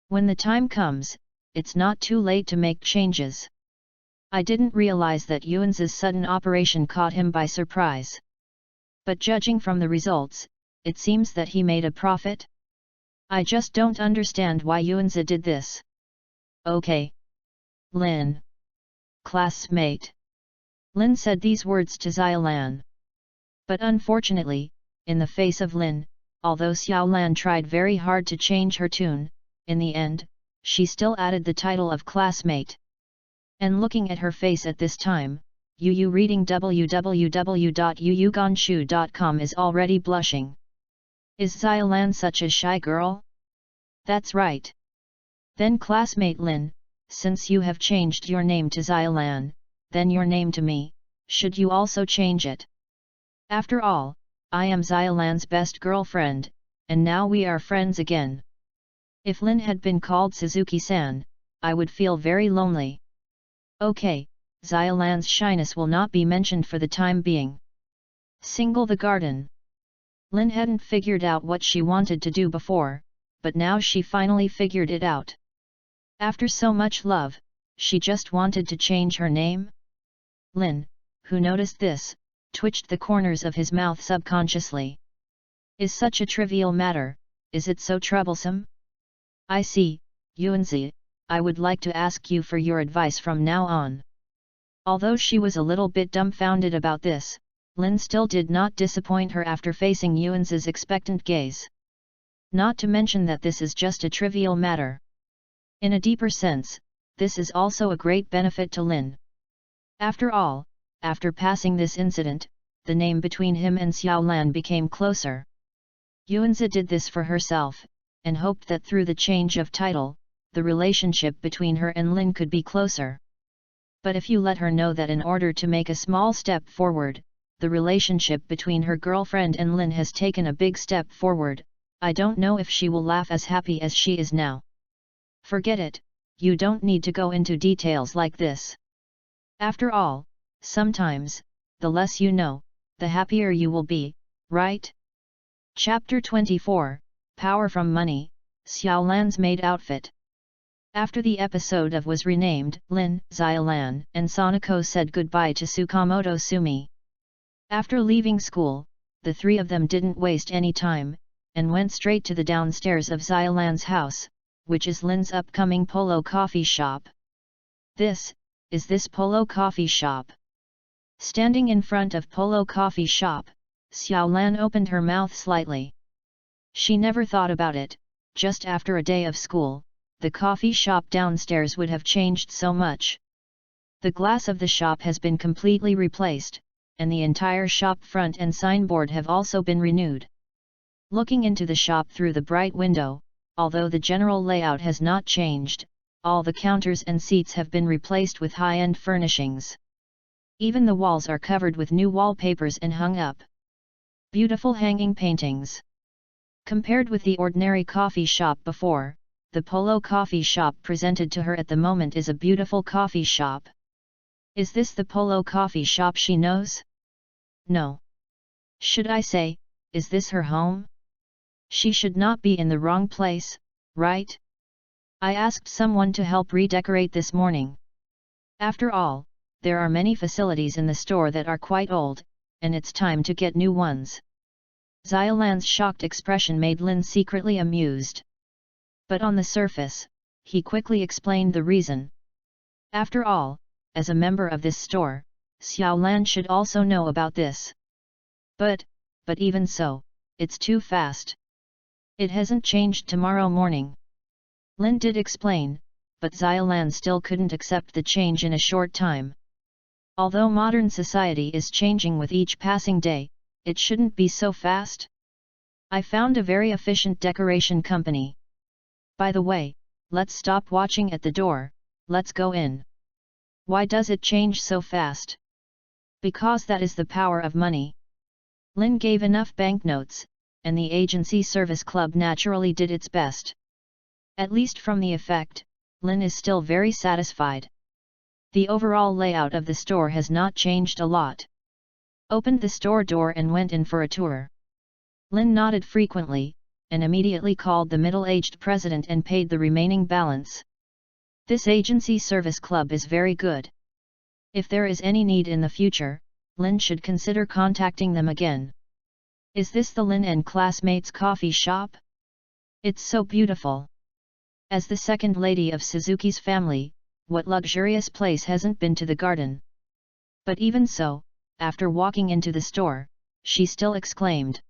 When the time comes, it's not too late to make changes. I didn't realize that Yuanzi's sudden operation caught him by surprise. But judging from the results, it seems that he made a profit. I just don't understand why Yuanzi did this. Okay. Lin. Classmate. Lin said these words to Xiao Lan. But unfortunately, in the face of Lin, although Xiao Lan tried very hard to change her tune, in the end, she still added the title of classmate. And looking at her face at this time, Yu reading www.yuyugonshu.com is already blushing. Is Xiao Lan such a shy girl? That's right. Then classmate Lin, since you have changed your name to Xiao Lan, then your name to me, should you also change it? After all, I am Xiao Lan's best girlfriend, and now we are friends again. If Lin had been called Suzuki-san, I would feel very lonely. Okay, Xiao Lan's shyness will not be mentioned for the time being. Single the garden. Lin hadn't figured out what she wanted to do before, but now she finally figured it out. After so much love, she just wanted to change her name? Lin, who noticed this, twitched the corners of his mouth subconsciously. Is such a trivial matter, is it so troublesome? I see, Yuanzi, I would like to ask you for your advice from now on. Although she was a little bit dumbfounded about this, Lin still did not disappoint her after facing Yuanzi's expectant gaze. Not to mention that this is just a trivial matter. In a deeper sense, this is also a great benefit to Lin. After all, after passing this incident, the name between him and Xiao Lan became closer. Yuanzi did this for herself, and hoped that through the change of title, the relationship between her and Lin could be closer. But if you let her know that in order to make a small step forward, the relationship between her girlfriend and Lin has taken a big step forward, I don't know if she will laugh as happy as she is now. Forget it, you don't need to go into details like this. After all, sometimes, the less you know, the happier you will be, right? Chapter 24, Power from Money, Xiao Lan's maid outfit. After the episode of was renamed, Lin, Xiao Lan, and Sanako said goodbye to Tsukamoto Sumi. After leaving school, the three of them didn't waste any time, and went straight to the downstairs of Xiao Lan's house, which is Lin's upcoming Polo coffee shop. This Polo coffee shop? Standing in front of Polo coffee shop, Xiao Lan opened her mouth slightly. She never thought about it, just after a day of school, the coffee shop downstairs would have changed so much. The glass of the shop has been completely replaced, and the entire shop front and signboard have also been renewed. Looking into the shop through the bright window, although the general layout has not changed, all the counters and seats have been replaced with high-end furnishings. Even the walls are covered with new wallpapers and hung up. Beautiful hanging paintings. Compared with the ordinary coffee shop before, the Polo coffee shop presented to her at the moment is a beautiful coffee shop. Is this the Polo coffee shop she knows? No. Should I say, is this her home? She should not be in the wrong place, right? I asked someone to help redecorate this morning. After all, there are many facilities in the store that are quite old, and it's time to get new ones. Xiaolan's shocked expression made Lin secretly amused. But on the surface, he quickly explained the reason. After all, as a member of this store, Xiaolan should also know about this. But even so, it's too fast. It hasn't changed tomorrow morning. Lin did explain, but Xiaolan still couldn't accept the change in a short time. Although modern society is changing with each passing day, it shouldn't be so fast. I found a very efficient decoration company. By the way, let's stop watching at the door, let's go in. Why does it change so fast? Because that is the power of money. Lin gave enough banknotes, and the agency service club naturally did its best. At least from the effect, Lin is still very satisfied. The overall layout of the store has not changed a lot. Opened the store door and went in for a tour. Lin nodded frequently, and immediately called the middle-aged president and paid the remaining balance. This agency service club is very good. If there is any need in the future, Lin should consider contacting them again. Is this the Lin and classmates coffee shop? It's so beautiful. As the second lady of Suzuki's family, what luxurious place hasn't been to the garden? But even so, after walking into the store, she still exclaimed,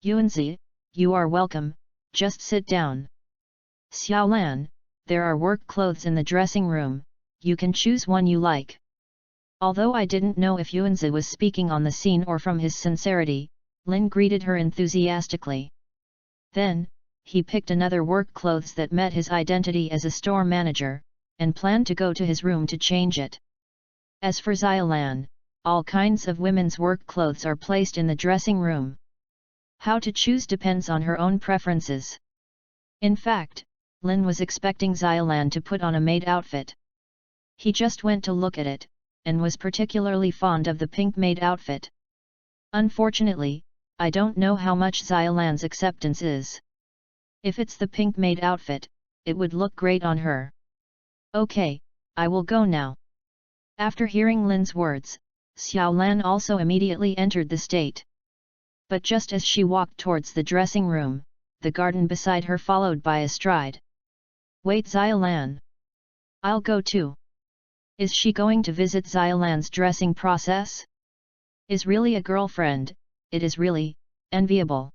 "Yuanzi, you are welcome, just sit down. Xiaolan, there are work clothes in the dressing room, you can choose one you like." Although I didn't know if Yuanzi was speaking on the scene or from his sincerity, Lin greeted her enthusiastically. Then, he picked another work clothes that met his identity as a store manager, and planned to go to his room to change it. As for Xiaolan, all kinds of women's work clothes are placed in the dressing room. How to choose depends on her own preferences. In fact, Lin was expecting Xiaolan to put on a maid outfit. He just went to look at it, and was particularly fond of the pink maid outfit. Unfortunately, I don't know how much Xiaolan's acceptance is. If it's the pink maid outfit, it would look great on her. Okay, I will go now. After hearing Lin's words, Xiaolan also immediately entered the state. But just as she walked towards the dressing room, the garden beside her followed by a stride. "Wait, Xiaolan. I'll go too." Is she going to visit Xiaolan's dressing process? Is really a girlfriend, it is really enviable.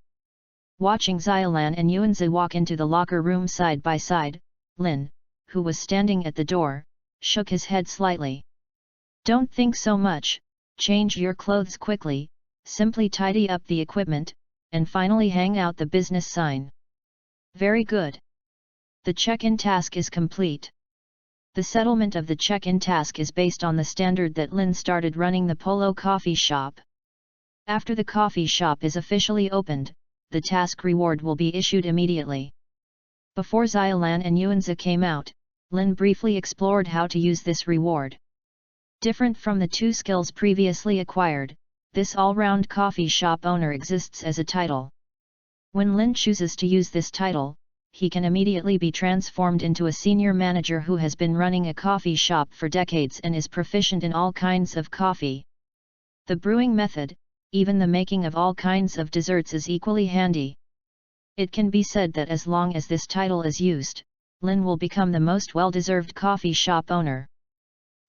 Watching Xiaolan and Yuanzi walk into the locker room side by side, Lin, who was standing at the door, shook his head slightly. "Don't think so much, change your clothes quickly, simply tidy up the equipment, and finally hang out the business sign." Very good. The check-in task is complete. The settlement of the check-in task is based on the standard that Lin started running the Polo coffee shop. After the coffee shop is officially opened, the task reward will be issued immediately. Before Xiaolan and Yuanzi came out, Lin briefly explored how to use this reward. Different from the two skills previously acquired, this all-round coffee shop owner exists as a title. When Lin chooses to use this title, he can immediately be transformed into a senior manager who has been running a coffee shop for decades and is proficient in all kinds of coffee. The brewing method, even the making of all kinds of desserts is equally handy. It can be said that as long as this title is used, Lin will become the most well-deserved coffee shop owner.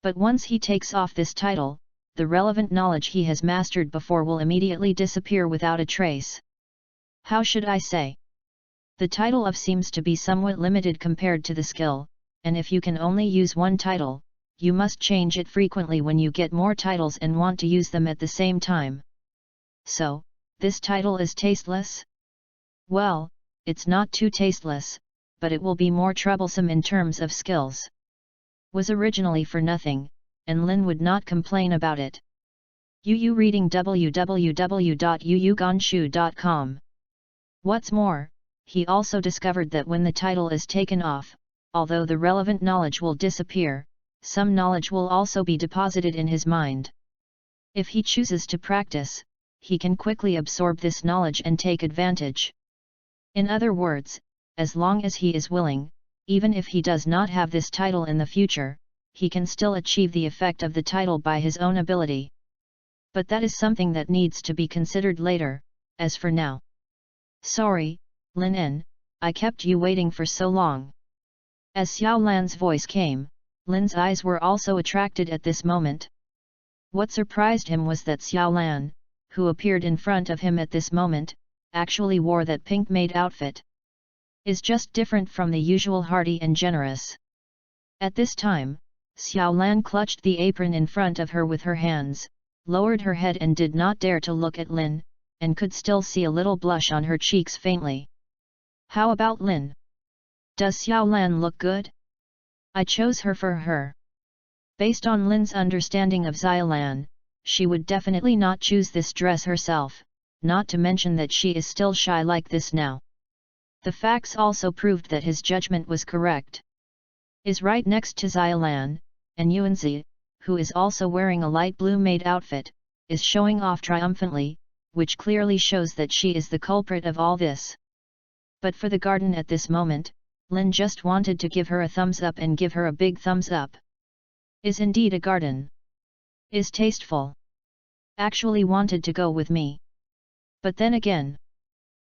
But once he takes off this title, the relevant knowledge he has mastered before will immediately disappear without a trace. How should I say? The title of seems to be somewhat limited compared to the skill, and if you can only use one title, you must change it frequently when you get more titles and want to use them at the same time. So, this title is tasteless? Well, it's not too tasteless, but it will be more troublesome in terms of skills. Was originally for nothing, and Lin would not complain about it. Yu reading www.yuyugonshu.com. What's more, he also discovered that when the title is taken off, although the relevant knowledge will disappear, some knowledge will also be deposited in his mind. If he chooses to practice, he can quickly absorb this knowledge and take advantage. In other words, as long as he is willing, even if he does not have this title in the future, he can still achieve the effect of the title by his own ability. But that is something that needs to be considered later, as for now. Sorry, Lin En, I kept you waiting for so long. As Xiao Lan's voice came, Lin's eyes were also attracted at this moment. What surprised him was that Xiao Lan, who appeared in front of him at this moment, actually wore that pink maid outfit. Is just different from the usual hearty and generous. At this time, Xiao Lan clutched the apron in front of her with her hands, lowered her head and did not dare to look at Lin, and could still see a little blush on her cheeks faintly. How about Lin? Does Xiao Lan look good? I chose her for her. Based on Lin's understanding of Xiao Lan, she would definitely not choose this dress herself, not to mention that she is still shy like this now. The facts also proved that his judgment was correct. Is right next to Xiao Lan, and Yuanzi, who is also wearing a light blue maid outfit, is showing off triumphantly, which clearly shows that she is the culprit of all this. But for the garden at this moment, Lin just wanted to give her a thumbs up and give her a big thumbs up. Is indeed a garden. Is tasteful. Actually wanted to go with me. But then again,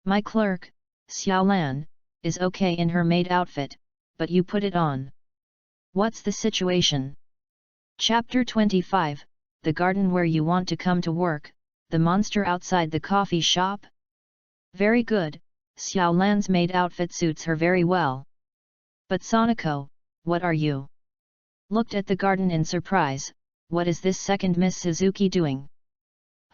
my clerk, Xiao Lan, is okay in her maid outfit, but you put it on. What's the situation? Chapter 25, The Garden Where You Want to Come to Work, The Monster Outside the Coffee Shop? Very good, Xiao Lan's maid outfit suits her very well. But Sonoko, what are you? Looked at the garden in surprise. What is this second Miss Suzuki doing?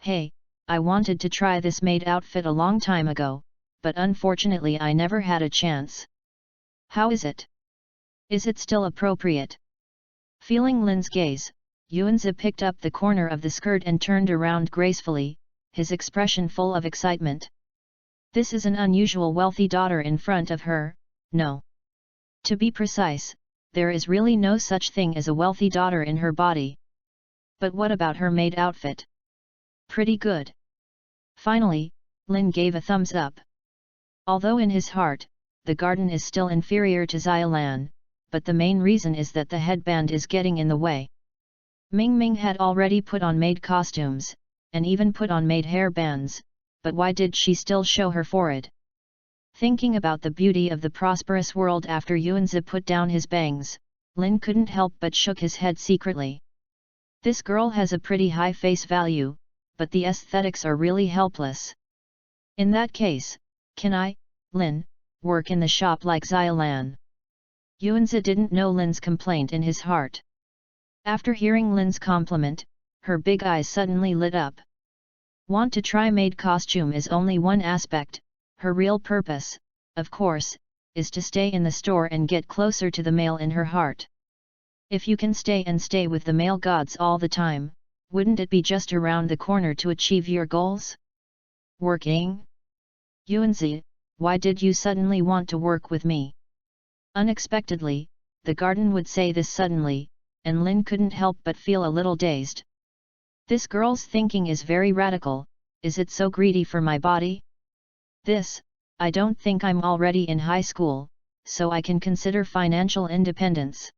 Hey, I wanted to try this maid outfit a long time ago, but unfortunately I never had a chance. How is it? Is it still appropriate? Feeling Lin's gaze, Yuanzi picked up the corner of the skirt and turned around gracefully, his expression full of excitement. This is an unusual wealthy daughter in front of her, no. To be precise, there is really no such thing as a wealthy daughter in her body. But what about her maid outfit? Pretty good. Finally, Lin gave a thumbs up. Although in his heart, the garden is still inferior to Xiao Lan, but the main reason is that the headband is getting in the way. Ming Ming had already put on maid costumes, and even put on maid hair bands, but why did she still show her forehead? Thinking about the beauty of the prosperous world after Yuanzi put down his bangs, Lin couldn't help but shook his head secretly. This girl has a pretty high face value, but the aesthetics are really helpless. In that case, can I, Lin, work in the shop like Xiao Lan? Yuanzi didn't know Lin's complaint in his heart. After hearing Lin's compliment, her big eyes suddenly lit up. Want to try maid costume is only one aspect, her real purpose, of course, is to stay in the store and get closer to the male in her heart. If you can stay with the male gods all the time, wouldn't it be just around the corner to achieve your goals? Working? Yuanzi, why did you suddenly want to work with me? Unexpectedly, the garden would say this suddenly, and Lin couldn't help but feel a little dazed. This girl's thinking is very radical. Is it so greedy for my body? I don't think I'm already in high school, so I can consider financial independence.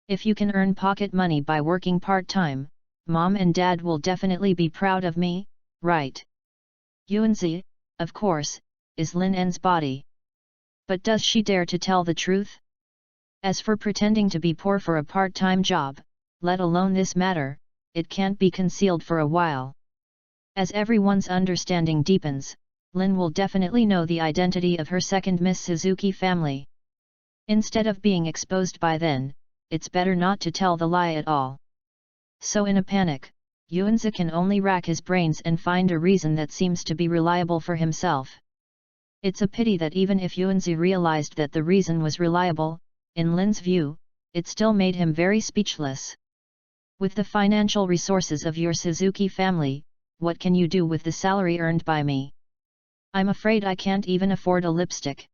If you can earn pocket money by working part-time, Mom and Dad will definitely be proud of me, right? Yuanzi, of course, is Lin En's body. But does she dare to tell the truth? As for pretending to be poor for a part-time job, let alone this matter, it can't be concealed for a while. As everyone's understanding deepens, Lin will definitely know the identity of her second Miss Suzuki family. Instead of being exposed by then, it's better not to tell the lie at all. So in a panic, Yuanzi can only rack his brains and find a reason that seems to be reliable for himself. It's a pity that even if Yuanzi realized that the reason was reliable, in Lin's view, it still made him very speechless. With the financial resources of your Suzuki family, what can you do with the salary earned by me? I'm afraid I can't even afford a lipstick.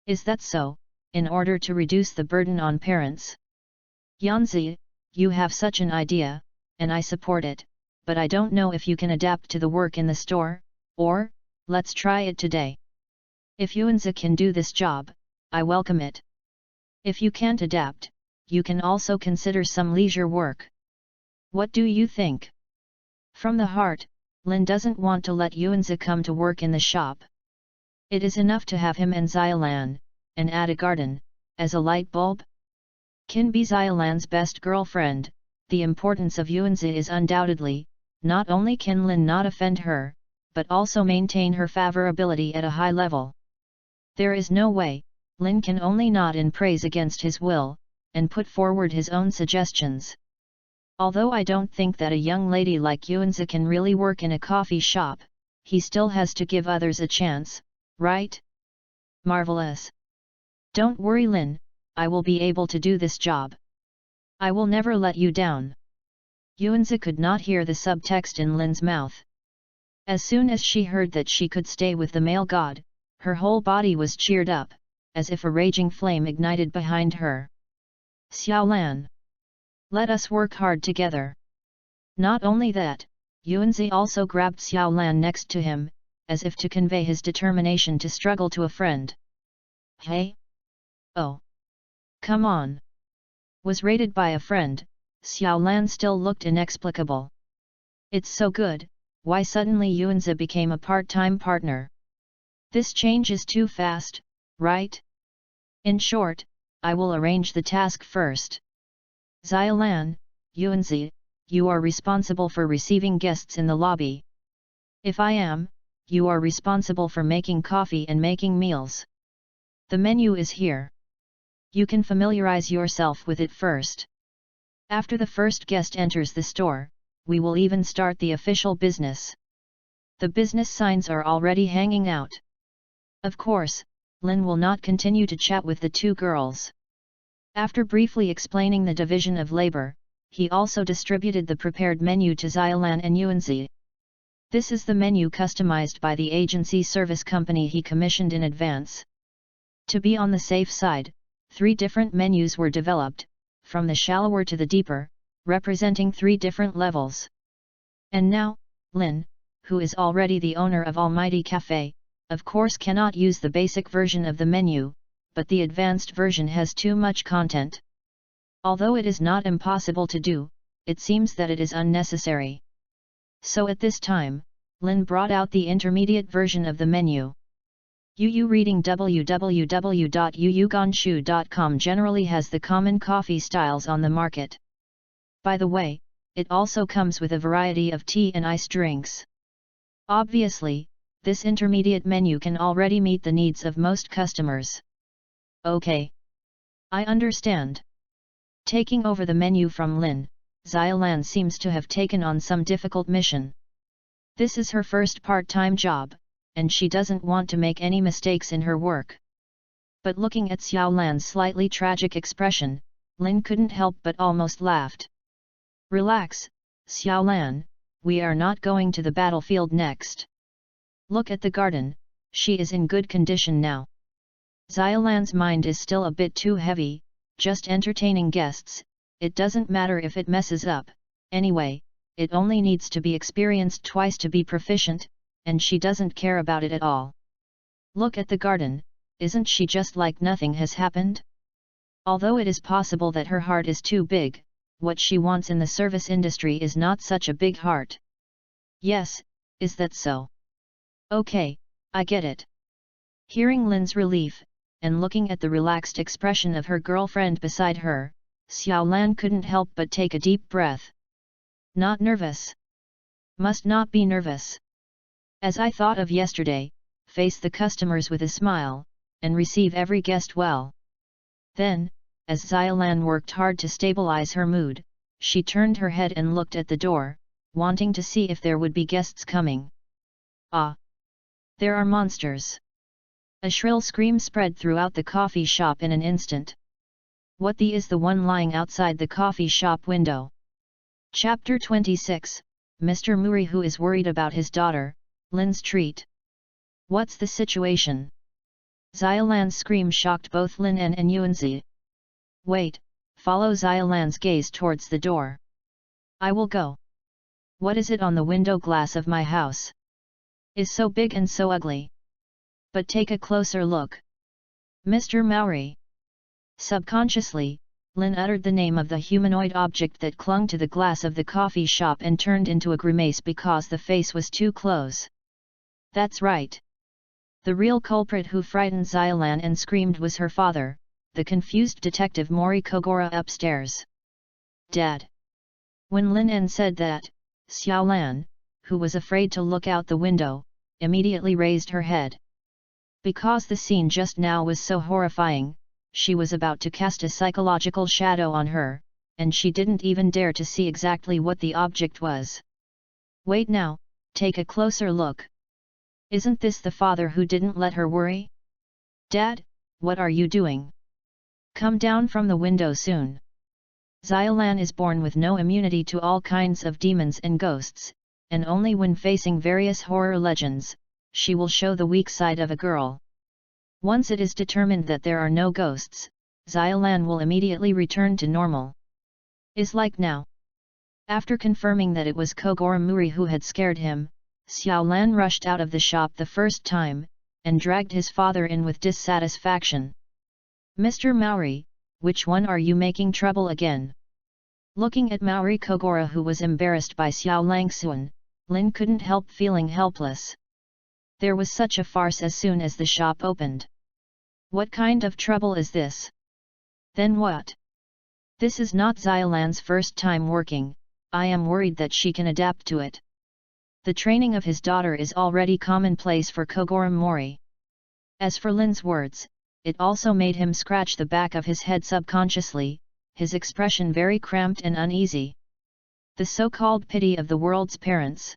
Is that so, in order to reduce the burden on parents? Yuanzi, you have such an idea, and I support it, but I don't know if you can adapt to the work in the store, or, let's try it today. If Yuanzi can do this job, I welcome it. If you can't adapt, you can also consider some leisure work. What do you think? From the heart, Lin doesn't want to let Yuanzi come to work in the shop. It is enough to have him and Xiaolan, and add a garden, as a light bulb. Can be Xiaolan's best girlfriend. The importance of Yuanzi is undoubtedly, not only can Lin not offend her, but also maintain her favorability at a high level. There is no way, Lin can only nod in praise against his will, and put forward his own suggestions. Although I don't think that a young lady like Yuanzi can really work in a coffee shop, he still has to give others a chance, right? Marvelous! Don't worry Lin, I will be able to do this job. I will never let you down. Yuanzi could not hear the subtext in Lin's mouth. As soon as she heard that she could stay with the male god, her whole body was cheered up, as if a raging flame ignited behind her. Xiaolan! Let us work hard together. Not only that, Yuanzi also grabbed Xiaolan next to him, as if to convey his determination to struggle to a friend. Hey! Oh! Come on! Was rated by a friend, Xiaolan still looked inexplicable. It's so good, why suddenly Yuanzi became a part-time partner? This change is too fast, right? In short, I will arrange the task first. Xiaolan, Yuanzi, you are responsible for receiving guests in the lobby. If I am, you are responsible for making coffee and making meals. The menu is here. You can familiarize yourself with it first. After the first guest enters the store, we will even start the official business. The business signs are already hanging out. Of course, Lin will not continue to chat with the two girls. After briefly explaining the division of labor, he also distributed the prepared menu to Xiaolan and Yuanzi. This is the menu customized by the agency service company he commissioned in advance. To be on the safe side, 3 different menus were developed, from the shallower to the deeper, representing 3 different levels. And now, Lin, who is already the owner of Almighty Cafe, of course cannot use the basic version of the menu, but the advanced version has too much content. Although it is not impossible to do, it seems that it is unnecessary. So at this time, Lin brought out the intermediate version of the menu. UU reading www.yuyugonshu.com generally has the common coffee styles on the market. By the way, it also comes with a variety of tea and iced drinks. Obviously, this intermediate menu can already meet the needs of most customers. Okay. I understand. Taking over the menu from Lin, Xiaolan seems to have taken on some difficult mission. This is her first part-time job, and she doesn't want to make any mistakes in her work. But looking at Xiaolan's slightly tragic expression, Lin couldn't help but almost laughed. Relax, Xiaolan, we are not going to the battlefield next. Look at the garden, she is in good condition now. Xiaolan's mind is still a bit too heavy, just entertaining guests, it doesn't matter if it messes up, anyway, it only needs to be experienced twice to be proficient, and she doesn't care about it at all. Look at the garden, isn't she just like nothing has happened? Although it is possible that her heart is too big, what she wants in the service industry is not such a big heart. Yes, is that so? Okay, I get it. Hearing Lin's relief, and looking at the relaxed expression of her girlfriend beside her, Xiaolan couldn't help but take a deep breath. Not nervous. Must not be nervous. As I thought of yesterday, face the customers with a smile, and receive every guest well. Then, as Xiaolan worked hard to stabilize her mood, she turned her head and looked at the door, wanting to see if there would be guests coming. Ah! There are monsters! A shrill scream spread throughout the coffee shop in an instant. What the is the one lying outside the coffee shop window? Chapter 26, Mr. Muri who is worried about his daughter, Lin's treat. What's the situation? Xiaolan's scream shocked both Lin and Yuanzi. Wait, follow Xiaolan's gaze towards the door. I will go. What is it on the window glass of my house? Is so big and so ugly. But take a closer look. Mr. Maori. Subconsciously, Lin uttered the name of the humanoid object that clung to the glass of the coffee shop and turned into a grimace because the face was too close. That's right. The real culprit who frightened Xiaolan and screamed was her father, the confused detective Mori Kogora upstairs. Dad. When Lin En said that, Xiaolan, who was afraid to look out the window, immediately raised her head. Because the scene just now was so horrifying, she was about to cast a psychological shadow on her, and she didn't even dare to see exactly what the object was. Wait now, take a closer look. Isn't this the father who didn't let her worry? Dad, what are you doing? Come down from the window soon. Xiaolan is born with no immunity to all kinds of demons and ghosts, and only when facing various horror legends, she will show the weak side of a girl. Once it is determined that there are no ghosts, Xiaolan will immediately return to normal. Is like now. After confirming that it was Kogoro Muri who had scared him, Xiaolan rushed out of the shop the first time, and dragged his father in with dissatisfaction. Mr. Maori, which one are you making trouble again? Looking at Maori Kogora who was embarrassed by Xiao Langsuan, Lin couldn't help feeling helpless. There was such a farce as soon as the shop opened. What kind of trouble is this? Then what? This is not Xiaolan's first time working, I am worried that she can adapt to it. The training of his daughter is already commonplace for Kogoro Mori. As for Lin's words, it also made him scratch the back of his head subconsciously, his expression very cramped and uneasy. The so-called pity of the world's parents.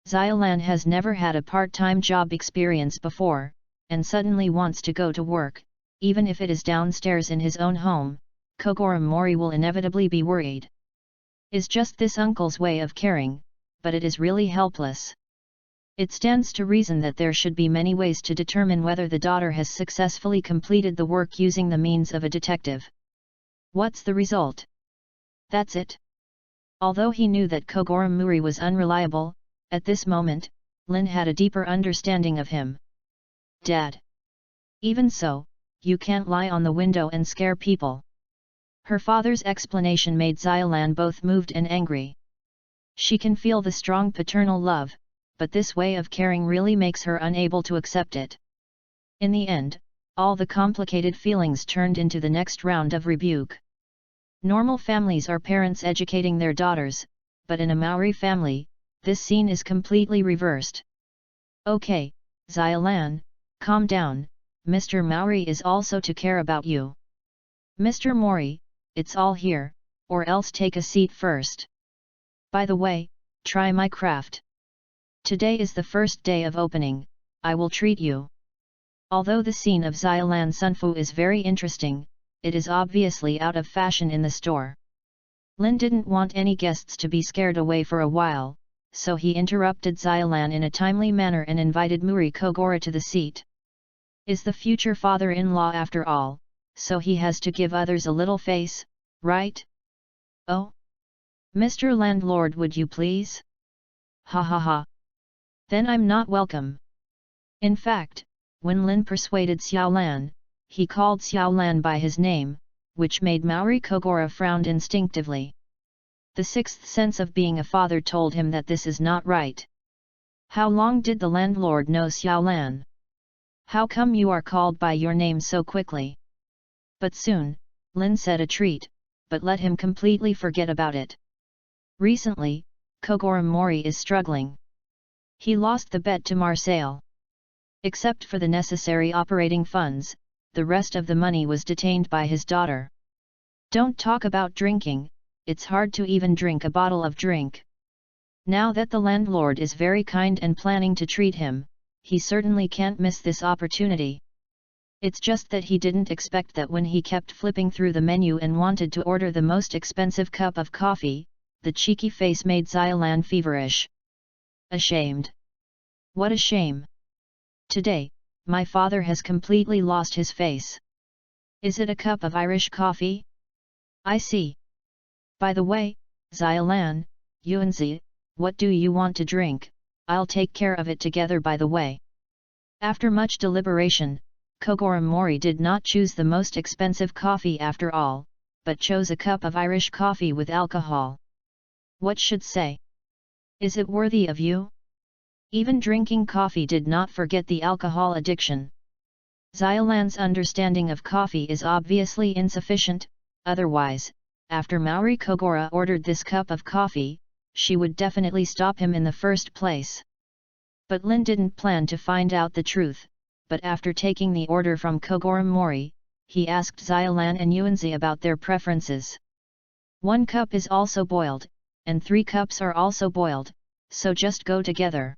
Xiaolan has never had a part-time job experience before, and suddenly wants to go to work, even if it is downstairs in his own home. Kogoro Mori will inevitably be worried. Is just this uncle's way of caring, but it is really helpless. It stands to reason that there should be many ways to determine whether the daughter has successfully completed the work using the means of a detective. What's the result? That's it. Although he knew that Kogoro Muri was unreliable, at this moment, Lin had a deeper understanding of him. Dad. Even so, you can't lie on the window and scare people. Her father's explanation made Xiaolan both moved and angry. She can feel the strong paternal love, but this way of caring really makes her unable to accept it. In the end, all the complicated feelings turned into the next round of rebuke. Normal families are parents educating their daughters, but in a Maori family, this scene is completely reversed. Okay, Xiaolan, calm down, Mr. Maori is also to care about you. Mr. Mori, it's all here, or else take a seat first. By the way, try my craft. Today is the first day of opening, I will treat you. Although the scene of Xiaolan Sunfu is very interesting, it is obviously out of fashion in the store. Lin didn't want any guests to be scared away for a while, so he interrupted Xiaolan in a timely manner and invited Muri Kogora to the seat. Is the future father-in-law after all, so he has to give others a little face, right? Oh? Mr. Landlord, would you please? Ha ha ha. Then I'm not welcome. In fact, when Lin persuaded Xiaolan, he called Xiaolan by his name, which made Maori Kogora frown instinctively. The sixth sense of being a father told him that this is not right. How long did the landlord know Xiaolan? How come you are called by your name so quickly? But soon, Lin said a treat, but let him completely forget about it. Recently, Kogoro Mori is struggling. He lost the bet to Marseille. Except for the necessary operating funds, the rest of the money was detained by his daughter. Don't talk about drinking, it's hard to even drink a bottle of drink. Now that the landlord is very kind and planning to treat him, he certainly can't miss this opportunity. It's just that he didn't expect that when he kept flipping through the menu and wanted to order the most expensive cup of coffee, the cheeky face made Xiaolan feverish. Ashamed. What a shame. Today, my father has completely lost his face. Is it a cup of Irish coffee? I see. By the way, Xiaolan, Yuanzi, what do you want to drink? I'll take care of it together by the way. After much deliberation, Kogoro Mori did not choose the most expensive coffee after all, but chose a cup of Irish coffee with alcohol. What should say? Is it worthy of you? Even drinking coffee did not forget the alcohol addiction. Xiaolan's understanding of coffee is obviously insufficient, otherwise, after Maori Kogoro ordered this cup of coffee, she would definitely stop him in the first place. But Lin didn't plan to find out the truth, but after taking the order from Kogoro Mori, he asked Xiaolan and Yuanzi about their preferences. 1 cup is also boiled, and 3 cups are also boiled, so just go together.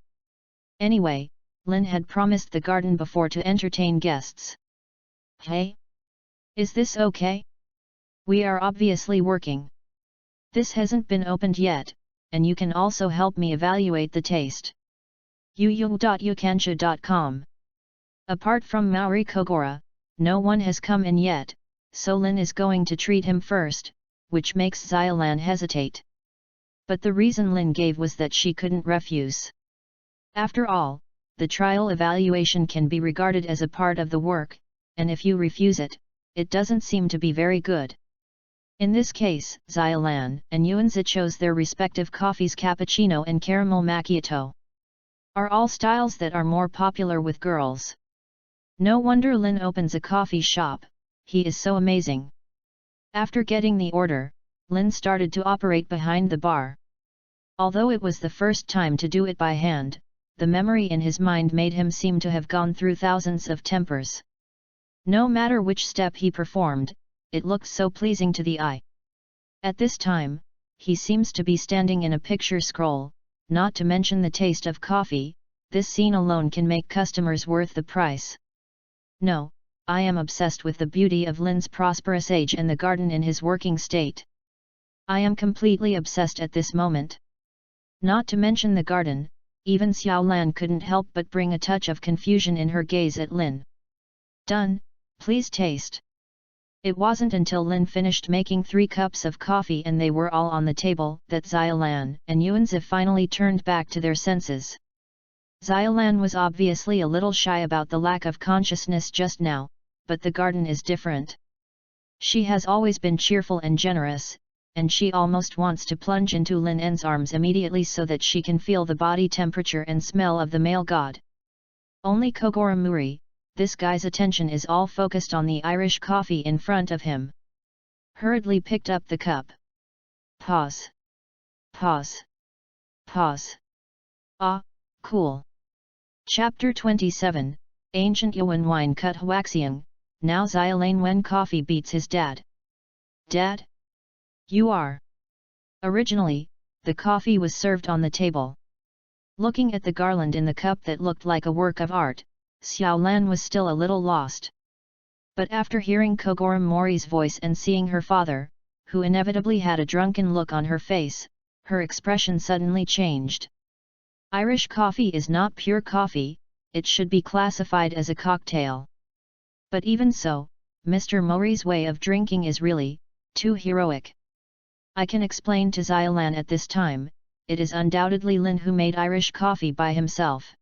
Anyway, Lin had promised the garden before to entertain guests. Hey? Is this okay? We are obviously working. This hasn't been opened yet, and you can also help me evaluate the taste. Uyul.yukansha.com. Apart from Maori Kogoro, no one has come in yet, so Lin is going to treat him first, which makes Xiaolan hesitate. But the reason Lin gave was that she couldn't refuse. After all, the trial evaluation can be regarded as a part of the work, and if you refuse it, it doesn't seem to be very good. In this case, Xiaolan and Yuanzi chose their respective coffees cappuccino and caramel macchiato. Are all styles that are more popular with girls. No wonder Lin opens a coffee shop, he is so amazing. After getting the order, Lin started to operate behind the bar. Although it was the first time to do it by hand, the memory in his mind made him seem to have gone through thousands of tempers. No matter which step he performed, it looked so pleasing to the eye. At this time, he seems to be standing in a picture scroll, not to mention the taste of coffee. This scene alone can make customers worth the price. No, I am obsessed with the beauty of Lin's prosperous age and the garden in his working state. I am completely obsessed at this moment. Not to mention the garden, even Xiaolan couldn't help but bring a touch of confusion in her gaze at Lin. Done, please taste. It wasn't until Lin finished making 3 cups of coffee and they were all on the table that Xiaolan and Yuanzi finally turned back to their senses. Xiaolan was obviously a little shy about the lack of consciousness just now, but the garden is different. She has always been cheerful and generous, and she almost wants to plunge into Lin En's arms immediately so that she can feel the body temperature and smell of the male god. Only Kogoro Mori, this guy's attention is all focused on the Irish coffee in front of him. Hurriedly picked up the cup. Pause. Pause. Pause. Ah, cool. Chapter 27, Ancient Yuan Wine Cut Huaxiang, now Xiaolan when coffee beats his dad. Dad? You are. Originally, the coffee was served on the table. Looking at the garland in the cup that looked like a work of art, Xiaolan was still a little lost. But after hearing Kogoro Mori's voice and seeing her father, who inevitably had a drunken look on her face, her expression suddenly changed. Irish coffee is not pure coffee, it should be classified as a cocktail. But even so, Mr. Mori's way of drinking is really too heroic. I can explain to Xiaolan at this time, it is undoubtedly Lin who made Irish coffee by himself.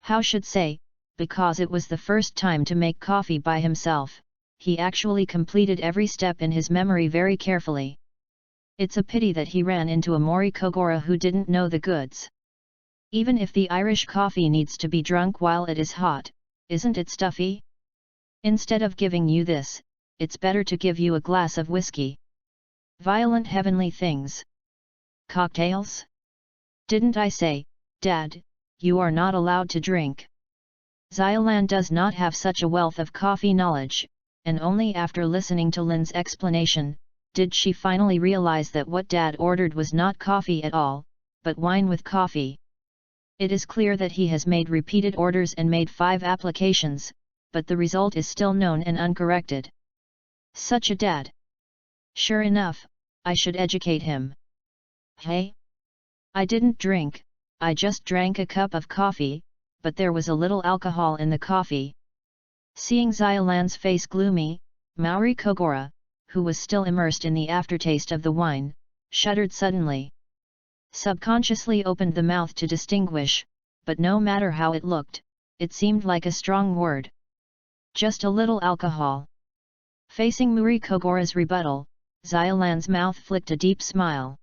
How should say, because it was the first time to make coffee by himself, he actually completed every step in his memory very carefully. It's a pity that he ran into a Mori Kogoro who didn't know the goods. Even if the Irish coffee needs to be drunk while it is hot, isn't it stuffy? Instead of giving you this, it's better to give you a glass of whiskey. Violent heavenly things. Cocktails? Didn't I say, Dad, you are not allowed to drink? Xiaolan does not have such a wealth of coffee knowledge, and only after listening to Lin's explanation, did she finally realize that what Dad ordered was not coffee at all, but wine with coffee. It is clear that he has made repeated orders and made 5 applications, but the result is still known and uncorrected. Such a dad! Sure enough, I should educate him. Hey? I didn't drink, I just drank a cup of coffee, but there was a little alcohol in the coffee. Seeing Xiaolan's face gloomy, Maori Kogora, who was still immersed in the aftertaste of the wine, shuddered suddenly. Subconsciously opened the mouth to distinguish, but no matter how it looked, it seemed like a strong word. Just a little alcohol. Facing Maori Kogora's rebuttal, Xiaolan's mouth flicked a deep smile.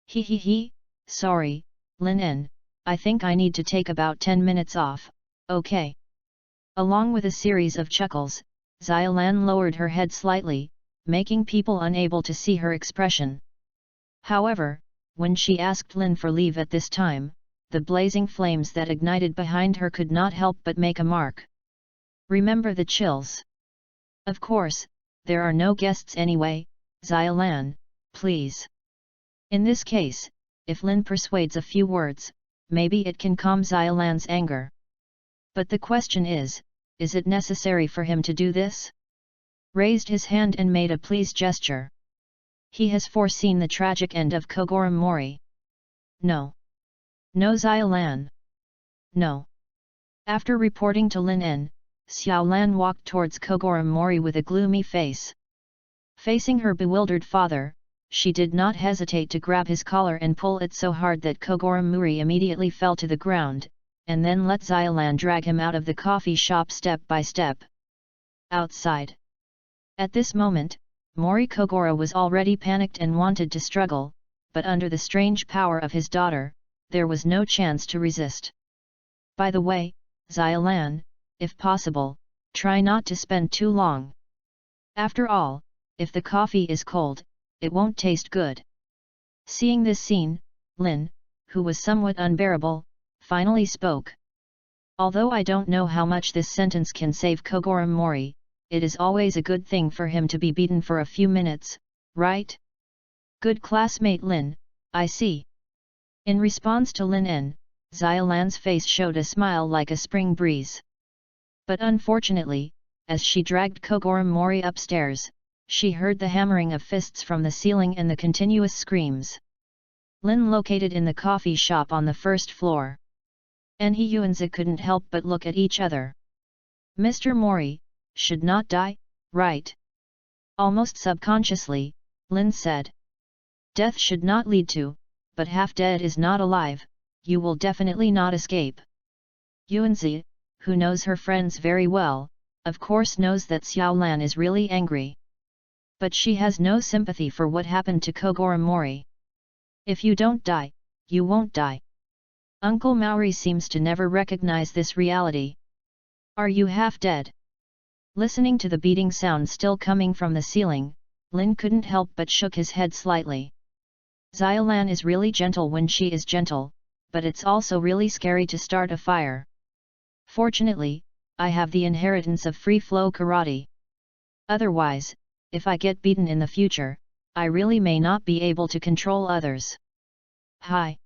He, sorry, Lin, I think I need to take about 10 minutes off, okay? Along with a series of chuckles, Xiaolan lowered her head slightly, making people unable to see her expression. However, when she asked Lin for leave at this time, the blazing flames that ignited behind her could not help but make a mark. Remember the chills. Of course, there are no guests anyway, Xiaolan, please. In this case, if Lin persuades a few words, maybe it can calm Xiaolan's anger. But the question is it necessary for him to do this? Raised his hand and made a please gesture. He has foreseen the tragic end of Kogoro Mori. No. No, Xiaolan. No. After reporting to Lin, Xiaolan walked towards Kogoro Mori with a gloomy face. Facing her bewildered father, she did not hesitate to grab his collar and pull it so hard that Kogoro Mori immediately fell to the ground, and then let Xiaolan drag him out of the coffee shop step by step. Outside. At this moment, Mori Kogoro was already panicked and wanted to struggle, but under the strange power of his daughter, there was no chance to resist. By the way, Xiaolan, if possible, try not to spend too long. After all, if the coffee is cold, it won't taste good. Seeing this scene, Lin, who was somewhat unbearable, finally spoke. Although I don't know how much this sentence can save Kogoro Mori, it is always a good thing for him to be beaten for a few minutes, right? Good classmate Lin, I see. In response to Lin, Xiaolan's face showed a smile like a spring breeze. But unfortunately, as she dragged Kogoro Mori upstairs, she heard the hammering of fists from the ceiling and the continuous screams. Lin located in the coffee shop on the first floor. And he Yuanzi couldn't help but look at each other. Mr. Mori, should not die, right? Almost subconsciously, Lin said. Death should not lead to, but half dead is not alive, you will definitely not escape. Yuanzi, who knows her friends very well, of course knows that Xiaolan is really angry. But she has no sympathy for what happened to Kogoro Mori. If you don't die, you won't die. Uncle Maori seems to never recognize this reality. Are you half dead? Listening to the beating sound still coming from the ceiling, Lin couldn't help but shook his head slightly. Xiaolan is really gentle when she is gentle, but it's also really scary to start a fire. Fortunately, I have the inheritance of free-flow karate. Otherwise, if I get beaten in the future, I really may not be able to control others. Hi!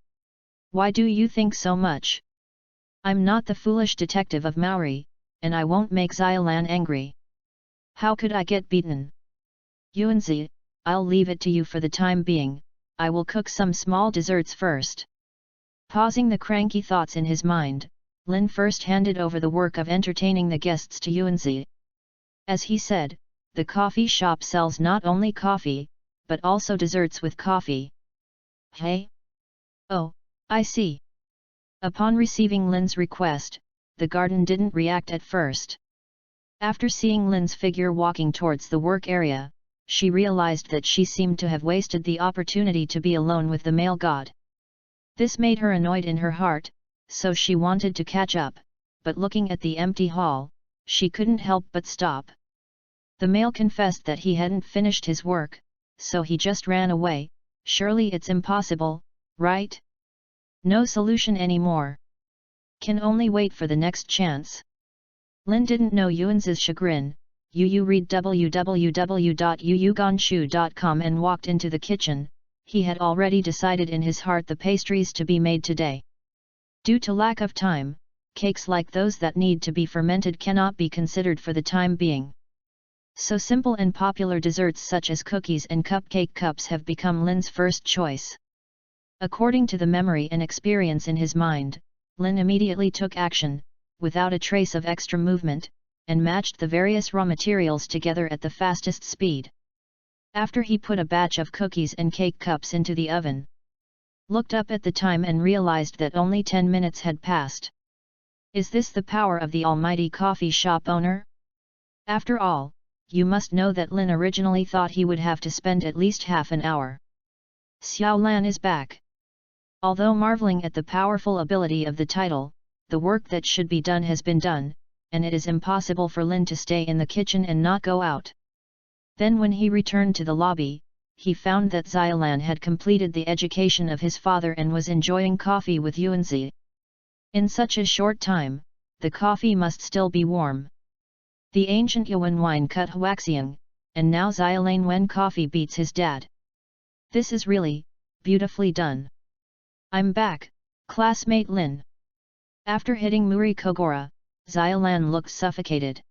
Why do you think so much? I'm not the foolish detective of Maori, and I won't make Xiaolan angry. How could I get beaten? Yuanzi, I'll leave it to you for the time being, I will cook some small desserts first. Pausing the cranky thoughts in his mind, Lin first handed over the work of entertaining the guests to Yuanzi. As he said, the coffee shop sells not only coffee, but also desserts with coffee. Hey? Oh, I see. Upon receiving Lin's request, the garden didn't react at first. After seeing Lin's figure walking towards the work area, she realized that she seemed to have wasted the opportunity to be alone with the male god. This made her annoyed in her heart, so she wanted to catch up, but looking at the empty hall, she couldn't help but stop. The male confessed that he hadn't finished his work, so he just ran away. Surely it's impossible, right? No solution anymore. Can only wait for the next chance. Lin didn't know Yuan's chagrin. Yu read www.yuyuganshu.com and walked into the kitchen. He had already decided in his heart the pastries to be made today. Due to lack of time, cakes like those that need to be fermented cannot be considered for the time being. So simple and popular desserts such as cookies and cupcake cups have become Lin's first choice. According to the memory and experience in his mind, Lin immediately took action, without a trace of extra movement, and matched the various raw materials together at the fastest speed. After he put a batch of cookies and cake cups into the oven, looked up at the time and realized that only 10 minutes had passed. Is this the power of the almighty coffee shop owner? After all, you must know that Lin originally thought he would have to spend at least half an hour. Xiao Lan is back. Although marveling at the powerful ability of the title, the work that should be done has been done, and it is impossible for Lin to stay in the kitchen and not go out. Then when he returned to the lobby, he found that Xiaolan had completed the education of his father and was enjoying coffee with Yuanzi. In such a short time, the coffee must still be warm. The ancient Yuan wine cut Huaxiang, and now Xiaolan Wen coffee beats his dad. This is really beautifully done. I'm back, classmate Lin. After hitting Muri Kogora, Xiaolan looked suffocated.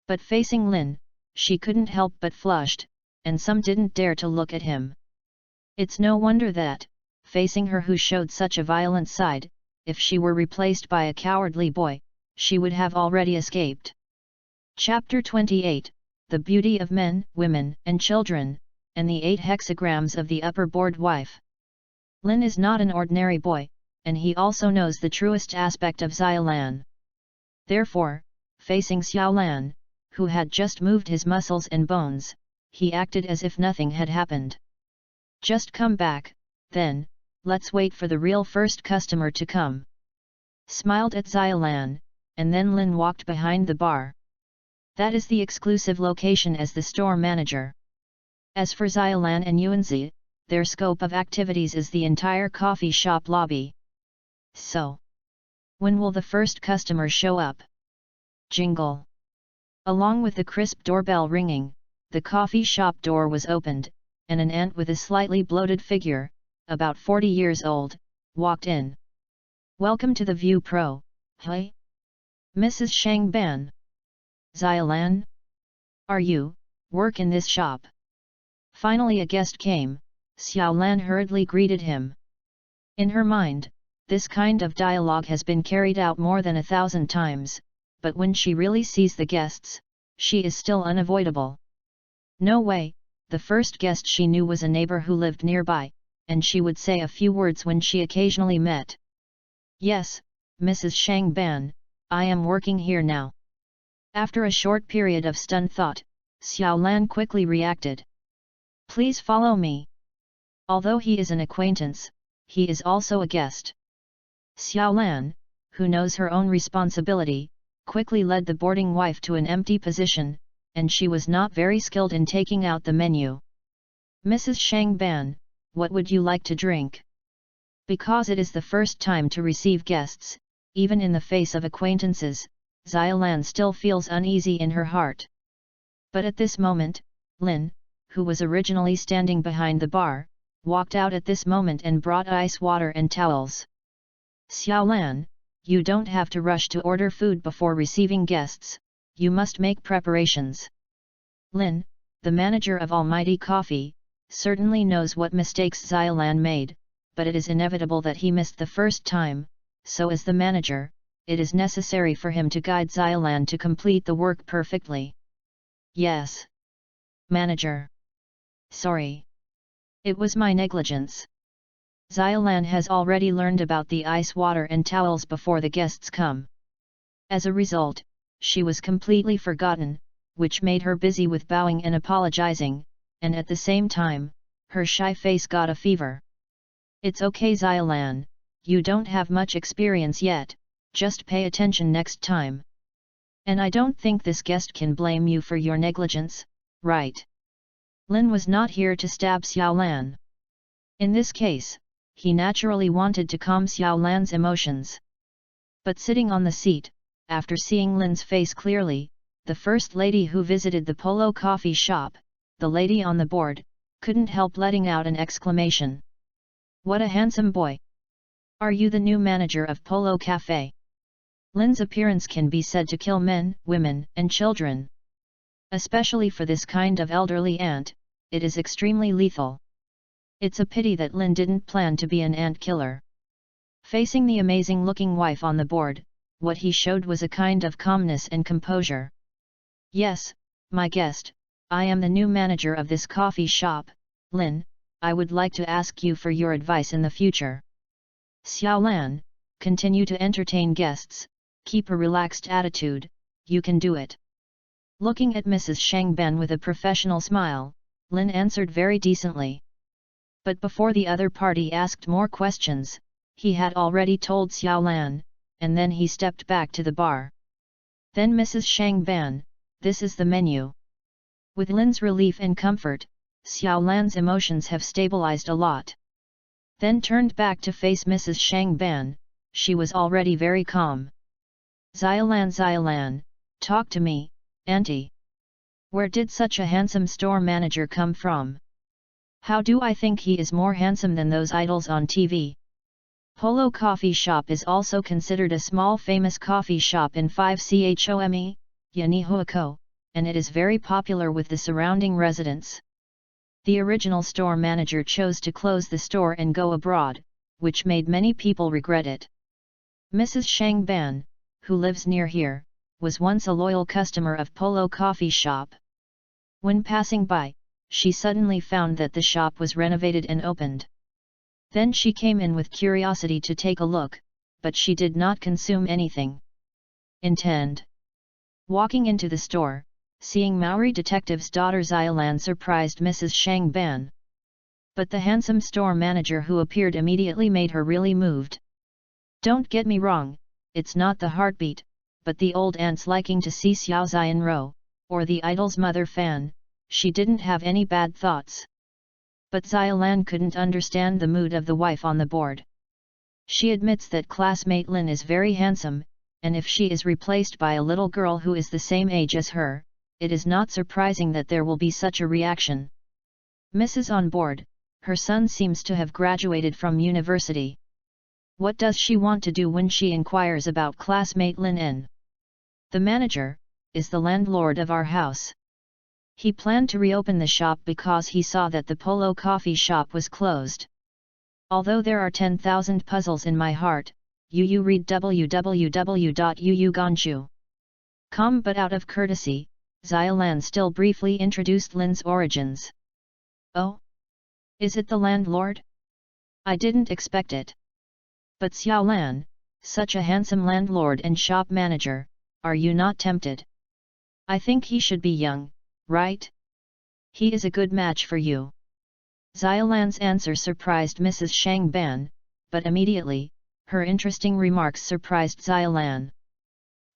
But facing Lin, she couldn't help but flushed, and some didn't dare to look at him. It's no wonder that, facing her who showed such a violent side, if she were replaced by a cowardly boy, she would have already escaped. Chapter 28, The Beauty of Men, Women, and Children, and the 8 Hexagrams of the Upper Board Wife. Lin is not an ordinary boy, and he also knows the truest aspect of Xiaolan. Therefore, facing Xiaolan, who had just moved his muscles and bones, he acted as if nothing had happened. Just come back, then, let's wait for the real first customer to come. Smiled at Xiaolan, and then Lin walked behind the bar. That is the exclusive location as the store manager. As for Xiaolan and Yuanzi, their scope of activities is the entire coffee shop lobby. So, when will the first customer show up? Jingle. Along with the crisp doorbell ringing, the coffee shop door was opened, and an ant with a slightly bloated figure, about 40 years old, walked in. Welcome to the View Pro, hi? Mrs. Shang Ban. Xiaolan? Are you, work in this shop? Finally a guest came, Xiaolan hurriedly greeted him. In her mind, this kind of dialogue has been carried out more than 1,000 times, but when she really sees the guests, she is still unavoidable. No way, the first guest she knew was a neighbor who lived nearby, and she would say a few words when she occasionally met. Yes, Mrs. Shang Ban, I am working here now. After a short period of stunned thought, Xiaolan quickly reacted. Please follow me. Although he is an acquaintance, he is also a guest. Xiaolan, who knows her own responsibility, quickly led the boarding wife to an empty position, and she was not very skilled in taking out the menu. Mrs. Shang Ban, what would you like to drink? Because it is the first time to receive guests, even in the face of acquaintances, Xiaolan still feels uneasy in her heart. But at this moment, Lin, who was originally standing behind the bar, walked out at this moment and brought ice water and towels. Xiaolan, you don't have to rush to order food before receiving guests, you must make preparations. Lin, the manager of Almighty Coffee, certainly knows what mistakes Xiaolan made, but it is inevitable that he missed the first time, so as the manager, it is necessary for him to guide Xiaolan to complete the work perfectly. Yes. Manager. Sorry. It was my negligence. Xiaolan has already learned about the ice water and towels before the guests come. As a result, she was completely forgotten, which made her busy with bowing and apologizing, and at the same time, her shy face got a fever. It's okay Xiaolan, you don't have much experience yet, just pay attention next time. And I don't think this guest can blame you for your negligence, right? Lin was not here to stab Xiaolan. In this case, he naturally wanted to calm Xiaolan's emotions. But sitting on the seat, after seeing Lin's face clearly, the first lady who visited the Polo coffee shop, the lady on the board, couldn't help letting out an exclamation. What a handsome boy! Are you the new manager of Polo Cafe? Lin's appearance can be said to kill men, women, and children. Especially for this kind of elderly ant, it is extremely lethal. It's a pity that Lin didn't plan to be an ant killer. Facing the amazing-looking wife on the board, what he showed was a kind of calmness and composure. Yes, my guest, I am the new manager of this coffee shop, Lin. I would like to ask you for your advice in the future. Xiao Lan, continue to entertain guests, keep a relaxed attitude, you can do it. Looking at Mrs. Shang Ben with a professional smile, Lin answered very decently. But before the other party asked more questions, he had already told Xiao Lan, and then he stepped back to the bar. Then Mrs. Shang Ben, this is the menu. With Lin's relief and comfort, Xiao Lan's emotions have stabilized a lot. Then turned back to face Mrs. Shang Ben, she was already very calm. Xiaolan, talk to me, auntie. Where did such a handsome store manager come from? How do I think he is more handsome than those idols on TV? Polo Coffee Shop is also considered a small famous coffee shop in 5CHOME, Yanihuaco, and it is very popular with the surrounding residents. The original store manager chose to close the store and go abroad, which made many people regret it. Mrs. Shang Ban, who lives near here, was once a loyal customer of Polo Coffee Shop. When passing by, she suddenly found that the shop was renovated and opened. Then she came in with curiosity to take a look, but she did not consume anything. Intend. Walking into the store, seeing Maori detective's daughter Xiaolan surprised Mrs. Shang Ban. But the handsome store manager who appeared immediately made her really moved. Don't get me wrong, it's not the heartbeat, but the old aunt's liking to see Xiao Xianro, or the idol's mother Fan. She didn't have any bad thoughts. But Xiaolan couldn't understand the mood of the wife on the board. She admits that classmate Lin is very handsome, and if she is replaced by a little girl who is the same age as her, it is not surprising that there will be such a reaction. Mrs. on board, her son seems to have graduated from university. What does she want to do when she inquires about classmate Lin N? The manager is the landlord of our house. He planned to reopen the shop because he saw that the Polo coffee shop was closed. Although there are 10,000 puzzles in my heart, you read www.yuuganju.com, but out of courtesy, Xiaolan still briefly introduced Lin's origins. Oh? Is it the landlord? I didn't expect it. But Xiaolan, such a handsome landlord and shop manager, are you not tempted? I think he should be young, right? He is a good match for you. Xiaolan's answer surprised Mrs. Shang Ban, but immediately, her interesting remarks surprised Xiaolan.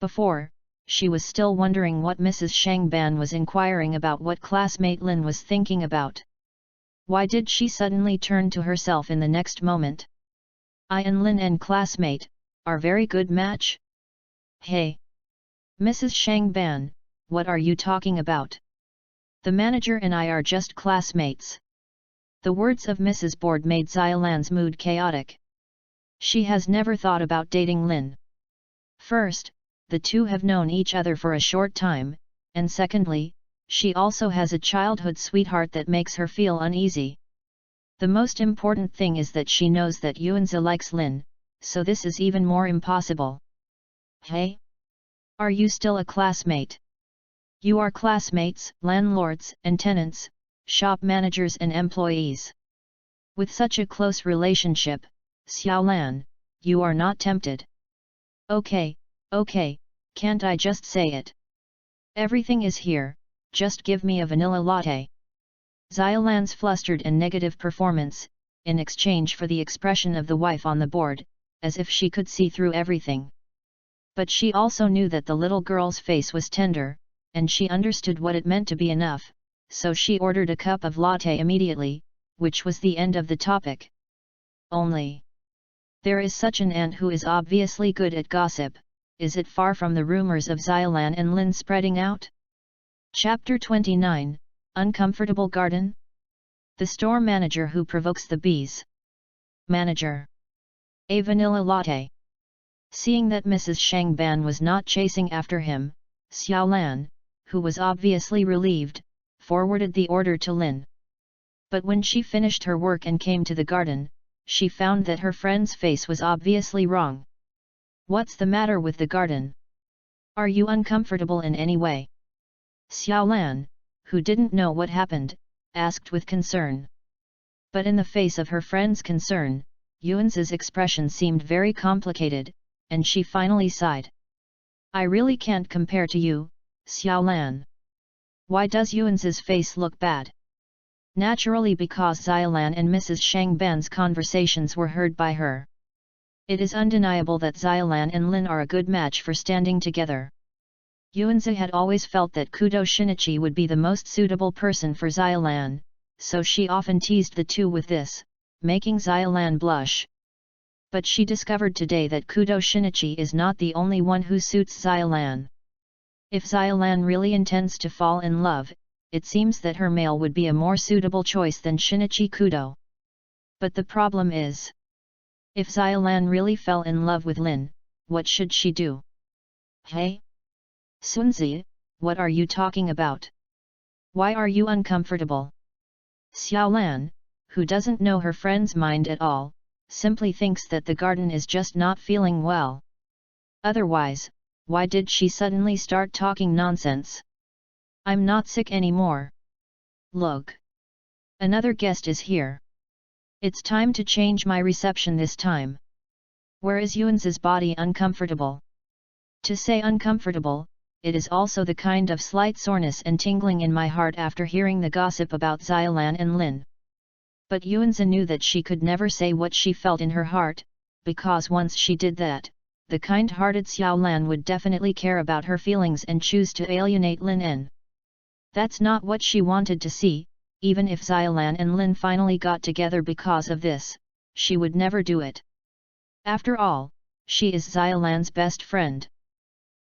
Before, she was still wondering what Mrs. Shang Ban was inquiring about, what classmate Lin was thinking about. Why did she suddenly turn to herself in the next moment? I and Lin and classmate, are very good match? Hey! Mrs. Shang Ban, what are you talking about? The manager and I are just classmates. The words of Mrs. Board made Xiaolan's mood chaotic. She has never thought about dating Lin. First, the two have known each other for a short time, and secondly, she also has a childhood sweetheart that makes her feel uneasy. The most important thing is that she knows that Yuanzi likes Lin, so this is even more impossible. Hey? Are you still a classmate? You are classmates, landlords and tenants, shop managers and employees. With such a close relationship, Xiaolan, you are not tempted. Okay, can't I just say it? Everything is here, just give me a vanilla latte. Xiaolan's flustered and negative performance, in exchange for the expression of the wife on the board, as if she could see through everything. But she also knew that the little girl's face was tender, and she understood what it meant to be enough, so she ordered a cup of latte immediately, which was the end of the topic. Only, there is such an aunt who is obviously good at gossip, is it far from the rumors of Xiaolan and Lin spreading out? Chapter 29, Uncomfortable Garden? The store manager who provokes the bees. Manager. A vanilla latte. Seeing that Mrs. Shangban was not chasing after him, Xiaolan, who was obviously relieved, forwarded the order to Lin. But when she finished her work and came to the garden, she found that her friend's face was obviously wrong. What's the matter with the garden? Are you uncomfortable in any way? Xiaolan, who didn't know what happened, asked with concern. But in the face of her friend's concern, Yuan's expression seemed very complicated, and she finally sighed. I really can't compare to you, Xiaolan. Why does Yuan's face look bad? Naturally because Xiaolan and Mrs. Shangban's conversations were heard by her. It is undeniable that Xiaolan and Lin are a good match for standing together. Yuanzi had always felt that Kudo Shinichi would be the most suitable person for Xiaolan, so she often teased the two with this, making Xiaolan blush. But she discovered today that Kudo Shinichi is not the only one who suits Xiaolan. If Xiaolan really intends to fall in love, it seems that her male would be a more suitable choice than Shinichi Kudo. But the problem is, if Xiaolan really fell in love with Lin, what should she do? Hey? Sunzi, what are you talking about? Why are you uncomfortable? Xiaolan, who doesn't know her friend's mind at all, simply thinks that the garden is just not feeling well. Otherwise, why did she suddenly start talking nonsense? I'm not sick anymore. Look. Another guest is here. It's time to change my reception this time. Where is Yuan's body uncomfortable? To say uncomfortable, it is also the kind of slight soreness and tingling in my heart after hearing the gossip about Xiaolan and Lin. But Yuanzi knew that she could never say what she felt in her heart, because once she did that, the kind-hearted Xiaolan would definitely care about her feelings and choose to alienate Lin En. That's not what she wanted to see. Even if Xiaolan and Lin finally got together because of this, she would never do it. After all, she is Xiaolan's best friend.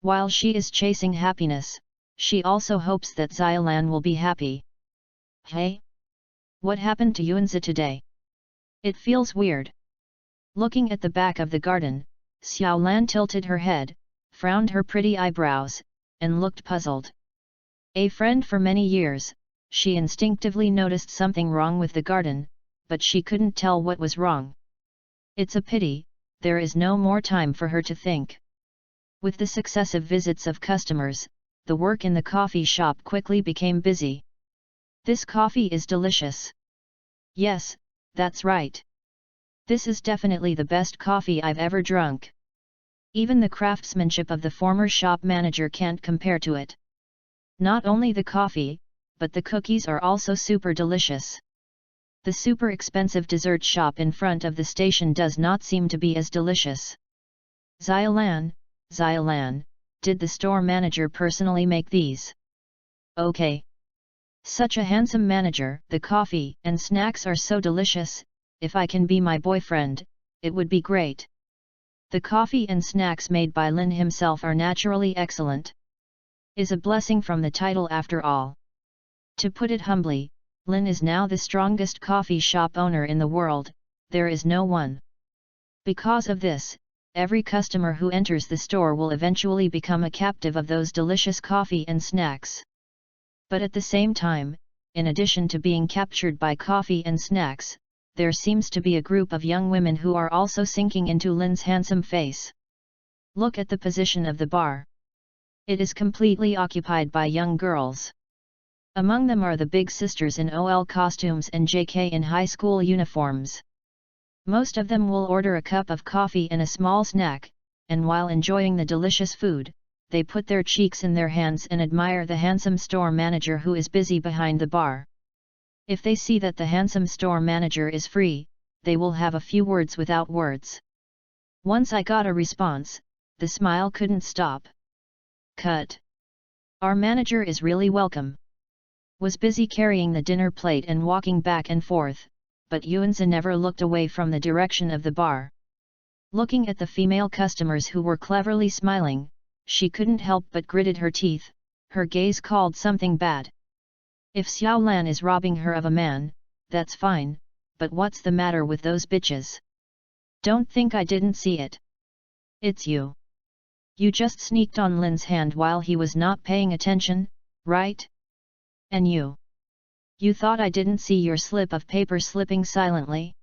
While she is chasing happiness, she also hopes that Xiaolan will be happy. Hey? What happened to Yuanzi today? It feels weird. Looking at the back of the garden, Xiaolan tilted her head, frowned her pretty eyebrows, and looked puzzled. A friend for many years, she instinctively noticed something wrong with the garden, but she couldn't tell what was wrong. It's a pity, there is no more time for her to think. With the successive visits of customers, the work in the coffee shop quickly became busy. This coffee is delicious. Yes, that's right. This is definitely the best coffee I've ever drunk. Even the craftsmanship of the former shop manager can't compare to it. Not only the coffee, but the cookies are also super delicious. The super expensive dessert shop in front of the station does not seem to be as delicious. Xiaolan, did the store manager personally make these? Okay. Such a handsome manager. The coffee and snacks are so delicious. If I can be my boyfriend, it would be great. The coffee and snacks made by Lin himself are naturally excellent. Is a blessing from the title after all. To put it humbly, Lin is now the strongest coffee shop owner in the world, there is no one. Because of this, every customer who enters the store will eventually become a captive of those delicious coffee and snacks. But at the same time, in addition to being captured by coffee and snacks, there seems to be a group of young women who are also sinking into Lin's handsome face. Look at the position of the bar. It is completely occupied by young girls. Among them are the big sisters in OL costumes and JK in high school uniforms. Most of them will order a cup of coffee and a small snack, and while enjoying the delicious food, they put their cheeks in their hands and admire the handsome store manager who is busy behind the bar. If they see that the handsome store manager is free, they will have a few words without words. Once I got a response, the smile couldn't stop. Cut. Our manager is really welcome. Was busy carrying the dinner plate and walking back and forth, but Yuanzi never looked away from the direction of the bar. Looking at the female customers who were cleverly smiling, she couldn't help but gritted her teeth. Her gaze called something bad. If Xiao Lan is robbing her of a man, that's fine, but what's the matter with those bitches? Don't think I didn't see it. It's you. You just sneaked on Lin's hand while he was not paying attention, right? And you? You thought I didn't see your slip of paper slipping silently?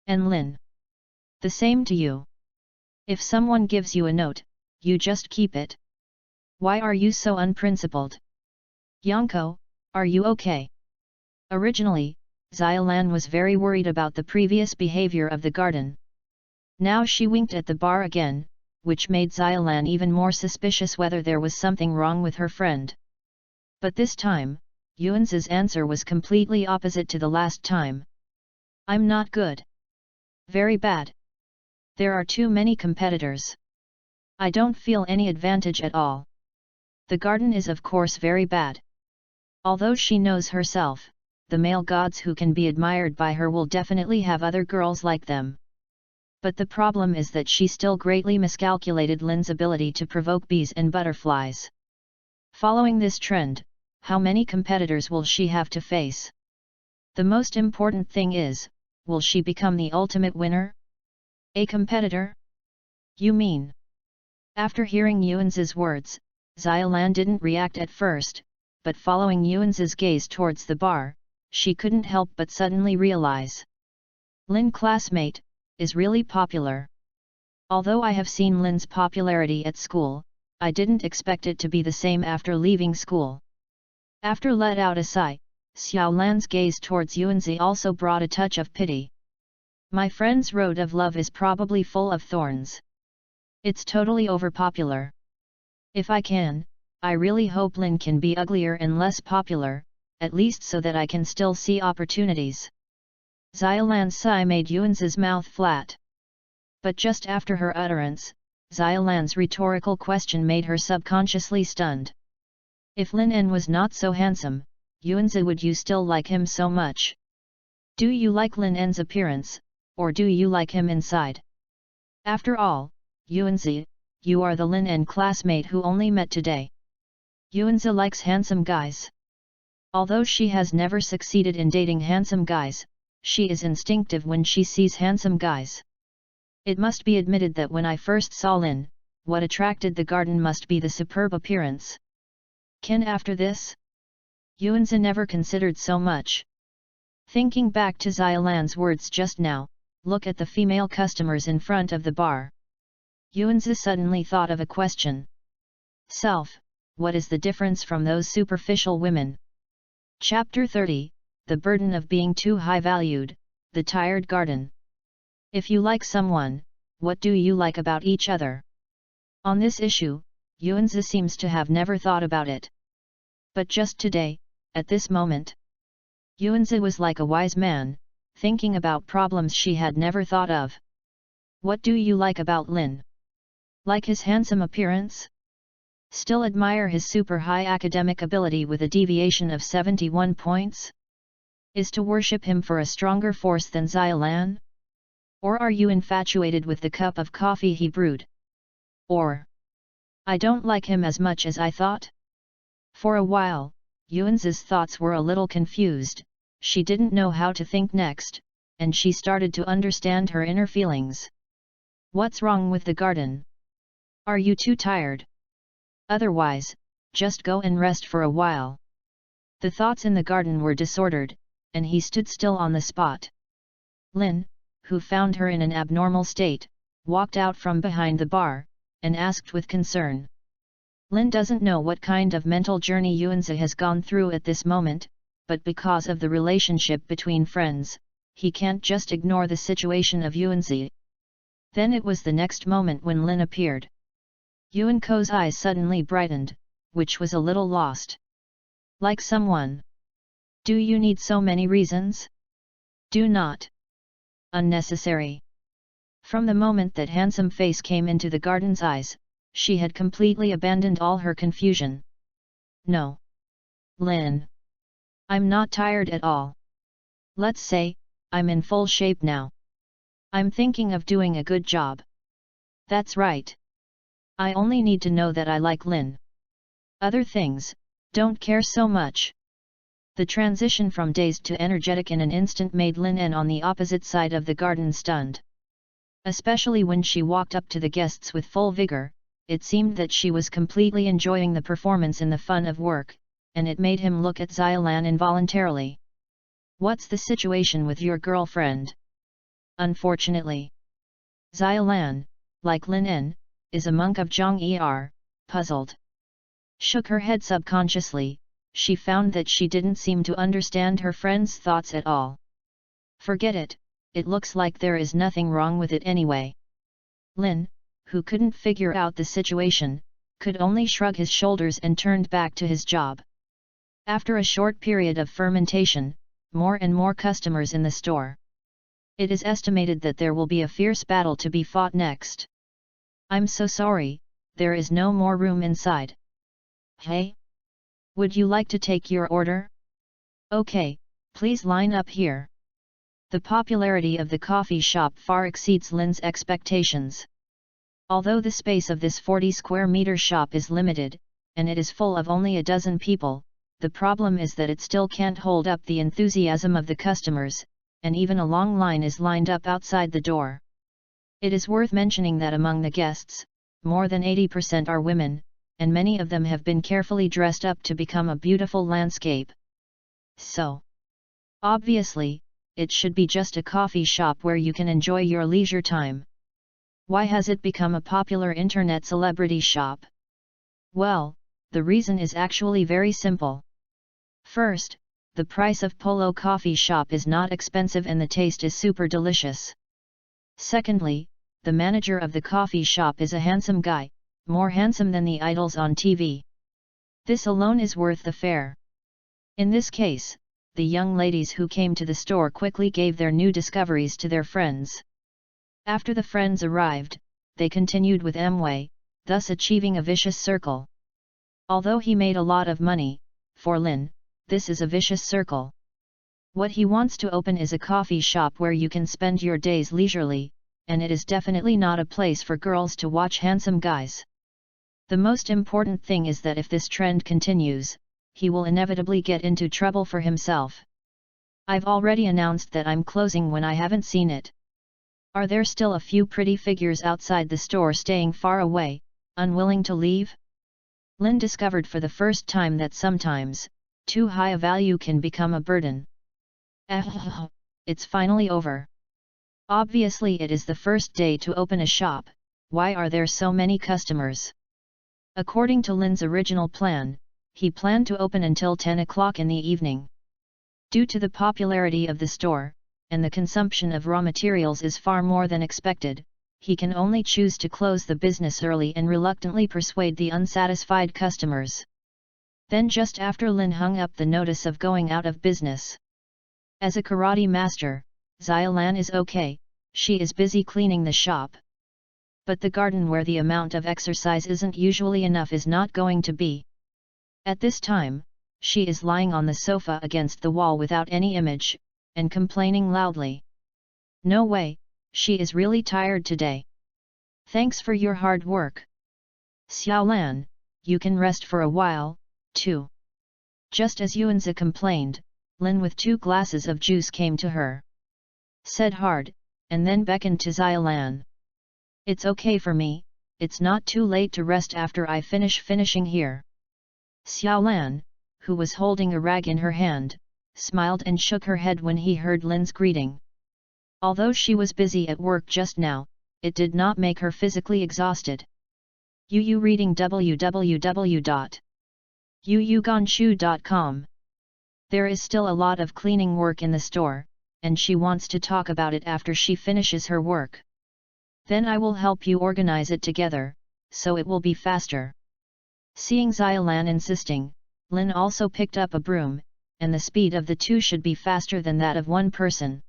And Lin? The same to you. If someone gives you a note, you just keep it. Why are you so unprincipled? Yonko, are you okay? Originally, Xiaolan was very worried about the previous behavior of the garden. Now she winked at the bar again, which made Xiaolan even more suspicious whether there was something wrong with her friend. But this time, Yuanzi's answer was completely opposite to the last time. I'm not good. Very bad. There are too many competitors. I don't feel any advantage at all. The garden is of course very bad. Although she knows herself, the male gods who can be admired by her will definitely have other girls like them. But the problem is that she still greatly miscalculated Lin's ability to provoke bees and butterflies. Following this trend, how many competitors will she have to face? The most important thing is, will she become the ultimate winner? A competitor? You mean? After hearing Yuanzi's words, Xiaolan didn't react at first, but following Yuanzi's gaze towards the bar, she couldn't help but suddenly realize. Lin classmate, is really popular. Although I have seen Lin's popularity at school, I didn't expect it to be the same after leaving school. After let out a sigh, Xiaolan's gaze towards Yuanzi also brought a touch of pity. My friend's road of love is probably full of thorns. It's totally overpopular. If I can, I really hope Lin can be uglier and less popular, at least so that I can still see opportunities. Xiaolan's sigh made Yuanzi's mouth flat. But just after her utterance, Xiaolan's rhetorical question made her subconsciously stunned. If Lin En was not so handsome, Yuanzi, would you still like him so much? Do you like Lin En's appearance, or do you like him inside? After all, Yuanzi, you are the Lin En classmate who only met today. Yuanzi likes handsome guys. Although she has never succeeded in dating handsome guys, she is instinctive when she sees handsome guys. It must be admitted that when I first saw Lin, what attracted the garden must be the superb appearance. Ken after this? Yuanzi never considered so much. Thinking back to Xiaolan's words just now, look at the female customers in front of the bar. Yuanzi suddenly thought of a question. Self, what is the difference from those superficial women? Chapter 30, The Burden of Being Too High Valued, The Tired Garden. If you like someone, what do you like about each other? On this issue, Yuanzi seems to have never thought about it. But just today, at this moment, Yuanzi was like a wise man, thinking about problems she had never thought of. What do you like about Lin? Like his handsome appearance? Still admire his super high academic ability with a deviation of 71 points? Is to worship him for a stronger force than Xiaolan? Or are you infatuated with the cup of coffee he brewed? Or, I don't like him as much as I thought? For a while, Yuanzi's thoughts were a little confused, she didn't know how to think next, and she started to understand her inner feelings. What's wrong with the garden? Are you too tired? Otherwise, just go and rest for a while. The thoughts in the garden were disordered, and he stood still on the spot. Lin, who found her in an abnormal state, walked out from behind the bar, and asked with concern. Lin doesn't know what kind of mental journey Yuanzi has gone through at this moment, but because of the relationship between friends, he can't just ignore the situation of Yuanzi. Then it was the next moment when Lin appeared. Yuanko's eyes suddenly brightened, which was a little lost. Like someone? Do you need so many reasons? Do not. Unnecessary. From the moment that handsome face came into the garden's eyes, she had completely abandoned all her confusion. No. Lin. I'm not tired at all. Let's say, I'm in full shape now. I'm thinking of doing a good job. That's right. I only need to know that I like Lin. Other things, don't care so much. The transition from dazed to energetic in an instant made Lin En on the opposite side of the garden stunned. Especially when she walked up to the guests with full vigor, it seemed that she was completely enjoying the performance and the fun of work, and it made him look at Xiaolan involuntarily. What's the situation with your girlfriend? Unfortunately, Xiaolan, like Lin En, is a monk of Zhong puzzled. Shook her head subconsciously. She found that she didn't seem to understand her friend's thoughts at all. Forget it, it looks like there is nothing wrong with it anyway. Lin, who couldn't figure out the situation, could only shrug his shoulders and turned back to his job. After a short period of fermentation, more and more customers in the store. It is estimated that there will be a fierce battle to be fought next. I'm so sorry, there is no more room inside. Hey? Would you like to take your order? Okay, please line up here. The popularity of the coffee shop far exceeds Lin's expectations. Although the space of this 40 square meter shop is limited, and it is full of only a dozen people, the problem is that it still can't hold up the enthusiasm of the customers, and even a long line is lined up outside the door. It is worth mentioning that among the guests, more than 80% are women, and many of them have been carefully dressed up to become a beautiful landscape. So, obviously, it should be just a coffee shop where you can enjoy your leisure time. Why has it become a popular internet celebrity shop? Well, the reason is actually very simple. First, the price of Polo Coffee Shop is not expensive and the taste is super delicious. Secondly, the manager of the coffee shop is a handsome guy, more handsome than the idols on TV. This alone is worth the fare. In this case, the young ladies who came to the store quickly gave their new discoveries to their friends. After the friends arrived, they continued with Mwei, thus achieving a vicious circle. Although he made a lot of money, for Lin, this is a vicious circle. What he wants to open is a coffee shop where you can spend your days leisurely, and it is definitely not a place for girls to watch handsome guys. The most important thing is that if this trend continues, he will inevitably get into trouble for himself. I've already announced that I'm closing when I haven't seen it. Are there still a few pretty figures outside the store staying far away, unwilling to leave? Lin discovered for the first time that sometimes, too high a value can become a burden. It's finally over. Obviously it is the first day to open a shop, why are there so many customers? According to Lin's original plan, he planned to open until 10 o'clock in the evening. Due to the popularity of the store, and the consumption of raw materials is far more than expected, he can only choose to close the business early and reluctantly persuade the unsatisfied customers. Then just after Lin hung up the notice of going out of business. As a karate master, Xiaolan is okay, she is busy cleaning the shop. But the garden where the amount of exercise isn't usually enough is not going to be. At this time, she is lying on the sofa against the wall without any image, and complaining loudly. No way, she is really tired today. Thanks for your hard work. Xiaolan, you can rest for a while, too. Just as Yuanzi complained, Lin with 2 glasses of juice came to her. Said hard, and then beckoned to Xiaolan. It's okay for me, it's not too late to rest after I finishing here. Xiaolan, who was holding a rag in her hand, smiled and shook her head when he heard Lin's greeting. Although she was busy at work just now, it did not make her physically exhausted. Yu reading www.yuyuganshu.com. There is still a lot of cleaning work in the store, and she wants to talk about it after she finishes her work. Then I will help you organize it together, so it will be faster. Seeing Xiaolan insisting, Lin also picked up a broom, and the speed of the two should be faster than that of one person.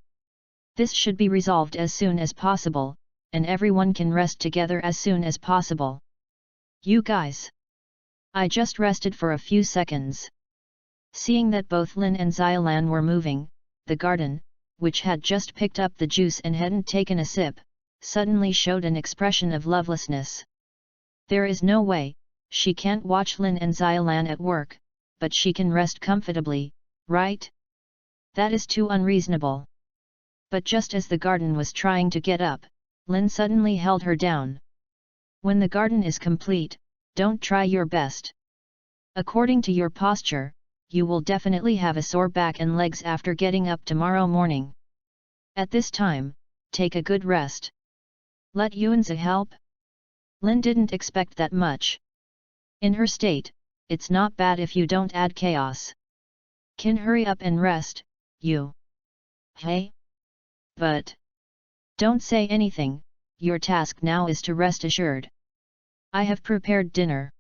This should be resolved as soon as possible, and everyone can rest together as soon as possible. You guys! I just rested for a few seconds. Seeing that both Lin and Xiaolan were moving, the garden, which had just picked up the juice and hadn't taken a sip, suddenly showed an expression of lovelessness. There is no way, she can't watch Lin and Xiaolan at work, but she can rest comfortably, right? That is too unreasonable. But just as the garden was trying to get up, Lin suddenly held her down. When the garden is complete, don't try your best. According to your posture, you will definitely have a sore back and legs after getting up tomorrow morning. At this time, take a good rest. Let Yuanzi help? Lin didn't expect that much. In her state, it's not bad if you don't add chaos. Can hurry up and rest, you. Hey? But don't say anything, your task now is to rest assured. I have prepared dinner.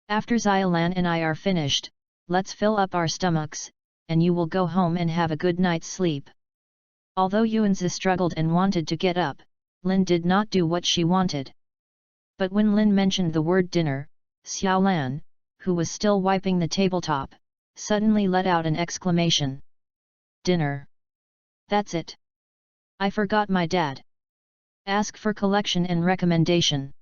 After Xiaolan and I are finished, let's fill up our stomachs, and you will go home and have a good night's sleep. Although Yuanzi struggled and wanted to get up, Lin did not do what she wanted. But when Lin mentioned the word dinner, Xiaolan, who was still wiping the tabletop, suddenly let out an exclamation. Dinner. That's it. I forgot my dad. Ask for collection and recommendation.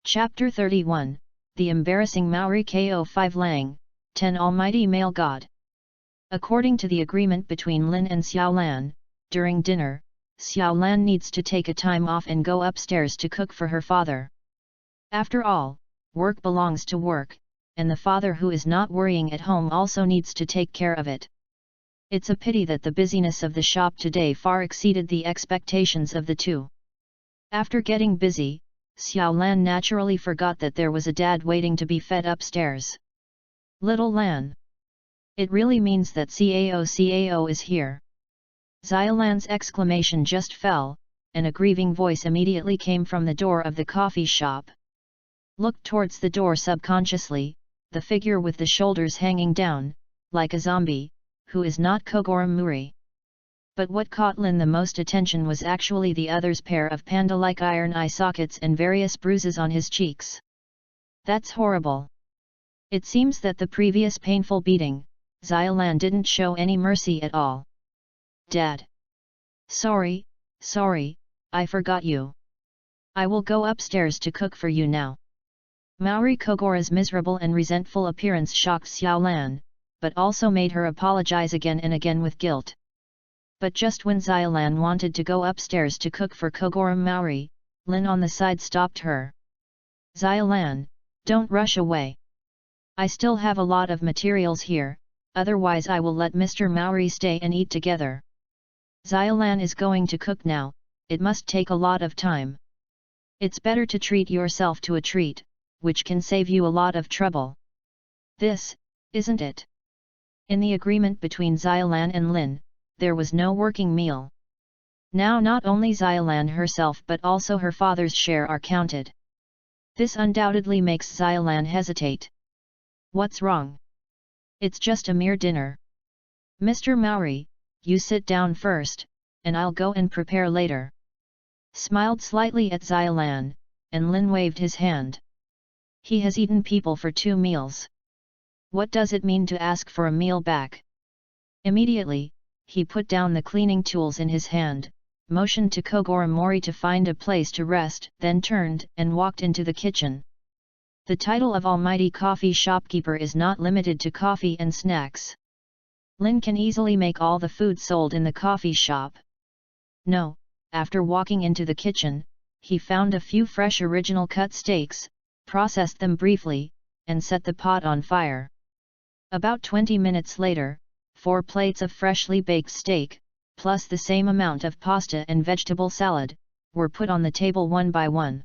Chapter 31, The Embarrassing Maori Ko 5 Lang, 10 Almighty Male God. According to the agreement between Lin and Xiaolan, during dinner, Xiaolan needs to take a time off and go upstairs to cook for her father. After all, work belongs to work, and the father who is not worrying at home also needs to take care of it. It's a pity that the busyness of the shop today far exceeded the expectations of the two. After getting busy, Xiaolan naturally forgot that there was a dad waiting to be fed upstairs. Little Lan. It really means that Cao is here. Xiaolan's exclamation just fell, and a grieving voice immediately came from the door of the coffee shop. Looked towards the door subconsciously, the figure with the shoulders hanging down, like a zombie, who is not Kogorum Muri. But what caught Lin the most attention was actually the other's pair of panda-like iron eye sockets and various bruises on his cheeks. That's horrible. It seems that the previous painful beating, Xiaolan didn't show any mercy at all. Dad. Sorry, I forgot you. I will go upstairs to cook for you now. Maori Kogora's miserable and resentful appearance shocked Xiaolan, but also made her apologize again and again with guilt. But just when Xiaolan wanted to go upstairs to cook for Kogorum Maori, Lin on the side stopped her. Xiaolan, don't rush away. I still have a lot of materials here, otherwise I will let Mr. Maori stay and eat together. Xiaolan is going to cook now, it must take a lot of time. It's better to treat yourself to a treat, which can save you a lot of trouble. This, isn't it? In the agreement between Xiaolan and Lin, there was no working meal. Now not only Xiaolan herself but also her father's share are counted. This undoubtedly makes Xiaolan hesitate. What's wrong? It's just a mere dinner. Mr. Maori, you sit down first, and I'll go and prepare later. Smiled slightly at Xiaolan, and Lin waved his hand. He has eaten people for 2 meals. What does it mean to ask for a meal back? Immediately, he put down the cleaning tools in his hand, motioned to Kogoro Mori to find a place to rest, then turned and walked into the kitchen. The title of Almighty Coffee Shopkeeper is not limited to coffee and snacks. Lin can easily make all the food sold in the coffee shop. No, after walking into the kitchen, he found a few fresh original cut steaks, processed them briefly, and set the pot on fire. About 20 minutes later, 4 plates of freshly baked steak, plus the same amount of pasta and vegetable salad, were put on the table one by one.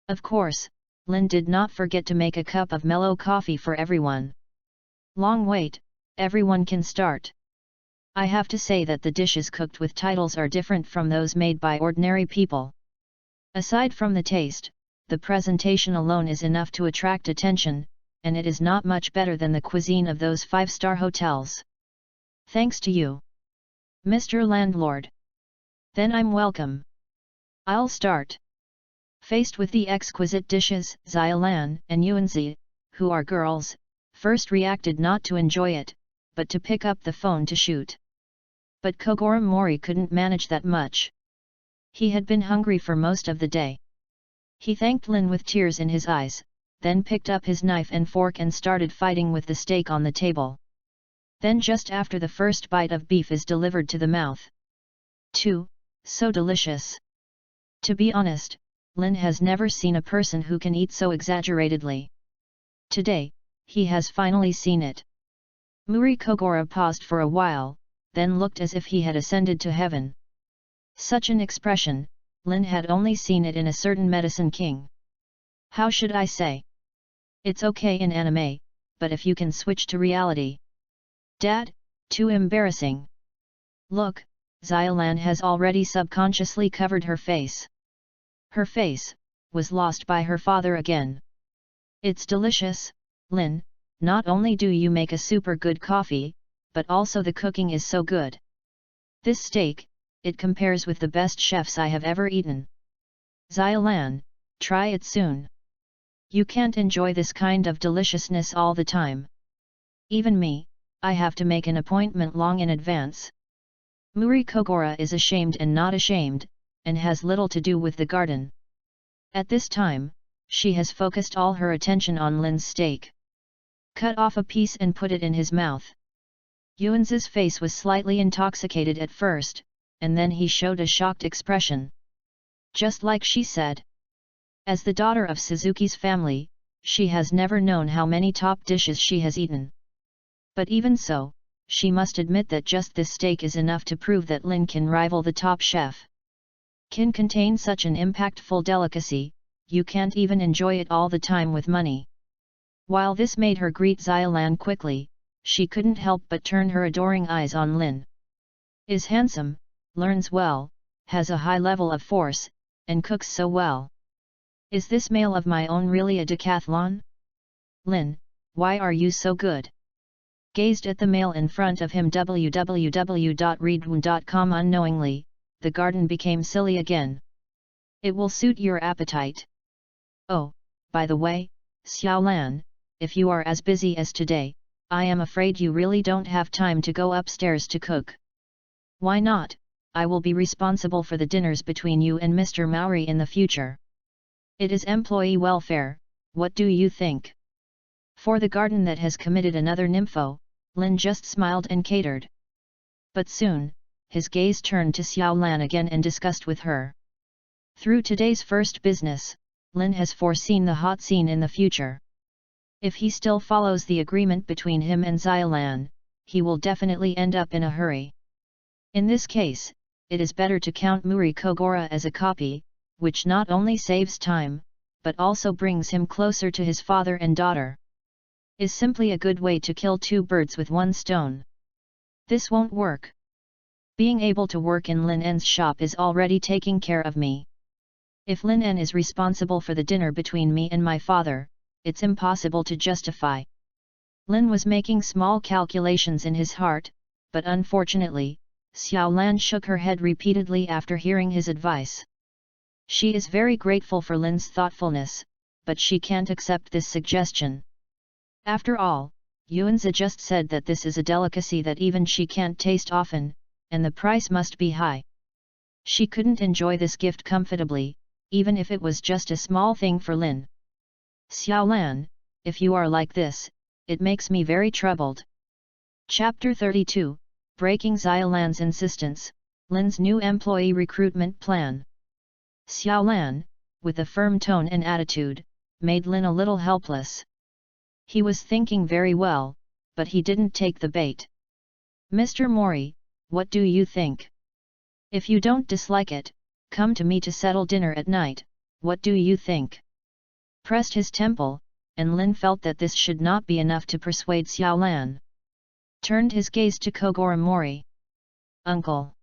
Of course, Lin did not forget to make a cup of mellow coffee for everyone. Long wait, everyone can start. I have to say that the dishes cooked with titles are different from those made by ordinary people. Aside from the taste, the presentation alone is enough to attract attention, and it is not much better than the cuisine of those 5-star hotels. Thanks to you, Mr. Landlord. Then I'm welcome. I'll start. Faced with the exquisite dishes, Xiaolan and Yuanzi, who are girls, first reacted not to enjoy it, but to pick up the phone to shoot. But Kogoro Mori couldn't manage that much. He had been hungry for most of the day. He thanked Lin with tears in his eyes, then picked up his knife and fork and started fighting with the steak on the table. Then just after the first bite of beef is delivered to the mouth. 2. So delicious. To be honest, Lin has never seen a person who can eat so exaggeratedly. Today, he has finally seen it. Muri Kogora paused for a while, then looked as if he had ascended to heaven. Such an expression, Lin had only seen it in a certain medicine king. How should I say? It's okay in anime, but if you can switch to reality. Dad, too embarrassing. Look, Xiaolan has already subconsciously covered her face. Her face was lost by her father again. It's delicious, Lin, not only do you make a super good coffee, but also the cooking is so good. This steak, it compares with the best chefs I have ever eaten. Xiaolan, try it soon. You can't enjoy this kind of deliciousness all the time. Even me, I have to make an appointment long in advance. Muri Kogora is ashamed and not ashamed, and has little to do with the garden. At this time, she has focused all her attention on Lin's steak. Cut off a piece and put it in his mouth. Yuan's face was slightly intoxicated at first, and then he showed a shocked expression. Just like she said. As the daughter of Suzuki's family, she has never known how many top dishes she has eaten. But even so, she must admit that just this steak is enough to prove that Lin can rival the top chef. Can contain such an impactful delicacy, you can't even enjoy it all the time with money. While this made her greet Xiaolan quickly, she couldn't help but turn her adoring eyes on Lin. Is handsome, learns well, has a high level of force, and cooks so well. Is this male of my own really a decathlon? Lin, why are you so good? Gazed at the male in front of him www.readaloud.com unknowingly, the garden became silly again. It will suit your appetite. Oh, by the way, Xiaolan, if you are as busy as today, I am afraid you really don't have time to go upstairs to cook. Why not? I will be responsible for the dinners between you and Mr. Maori in the future. It is employee welfare, what do you think? For the garden that has committed another nympho, Lin just smiled and catered. But soon, his gaze turned to Xiaolan again and discussed with her. Through today's first business, Lin has foreseen the hot scene in the future. If he still follows the agreement between him and Xiaolan, he will definitely end up in a hurry. In this case, it is better to count Muri Kogora as a copy, which not only saves time, but also brings him closer to his father and daughter. Is simply a good way to kill two birds with one stone. This won't work. Being able to work in Lin N's shop is already taking care of me. If Lin N is responsible for the dinner between me and my father, it's impossible to justify. Lin was making small calculations in his heart, but unfortunately, Xiaolan shook her head repeatedly after hearing his advice. She is very grateful for Lin's thoughtfulness, but she can't accept this suggestion. After all, Yuanzi just said that this is a delicacy that even she can't taste often, and the price must be high. She couldn't enjoy this gift comfortably, even if it was just a small thing for Lin. Xiaolan, if you are like this, it makes me very troubled. Chapter 32, Breaking Xiaolan's Insistence, Lin's New Employee Recruitment Plan. Xiaolan, with a firm tone and attitude, made Lin a little helpless. He was thinking very well, but he didn't take the bait. Mr. Mori, what do you think? If you don't dislike it, come to me to settle dinner at night, what do you think? Pressed his temple, and Lin felt that this should not be enough to persuade Xiaolan. Turned his gaze to Kogora Mori. Uncle!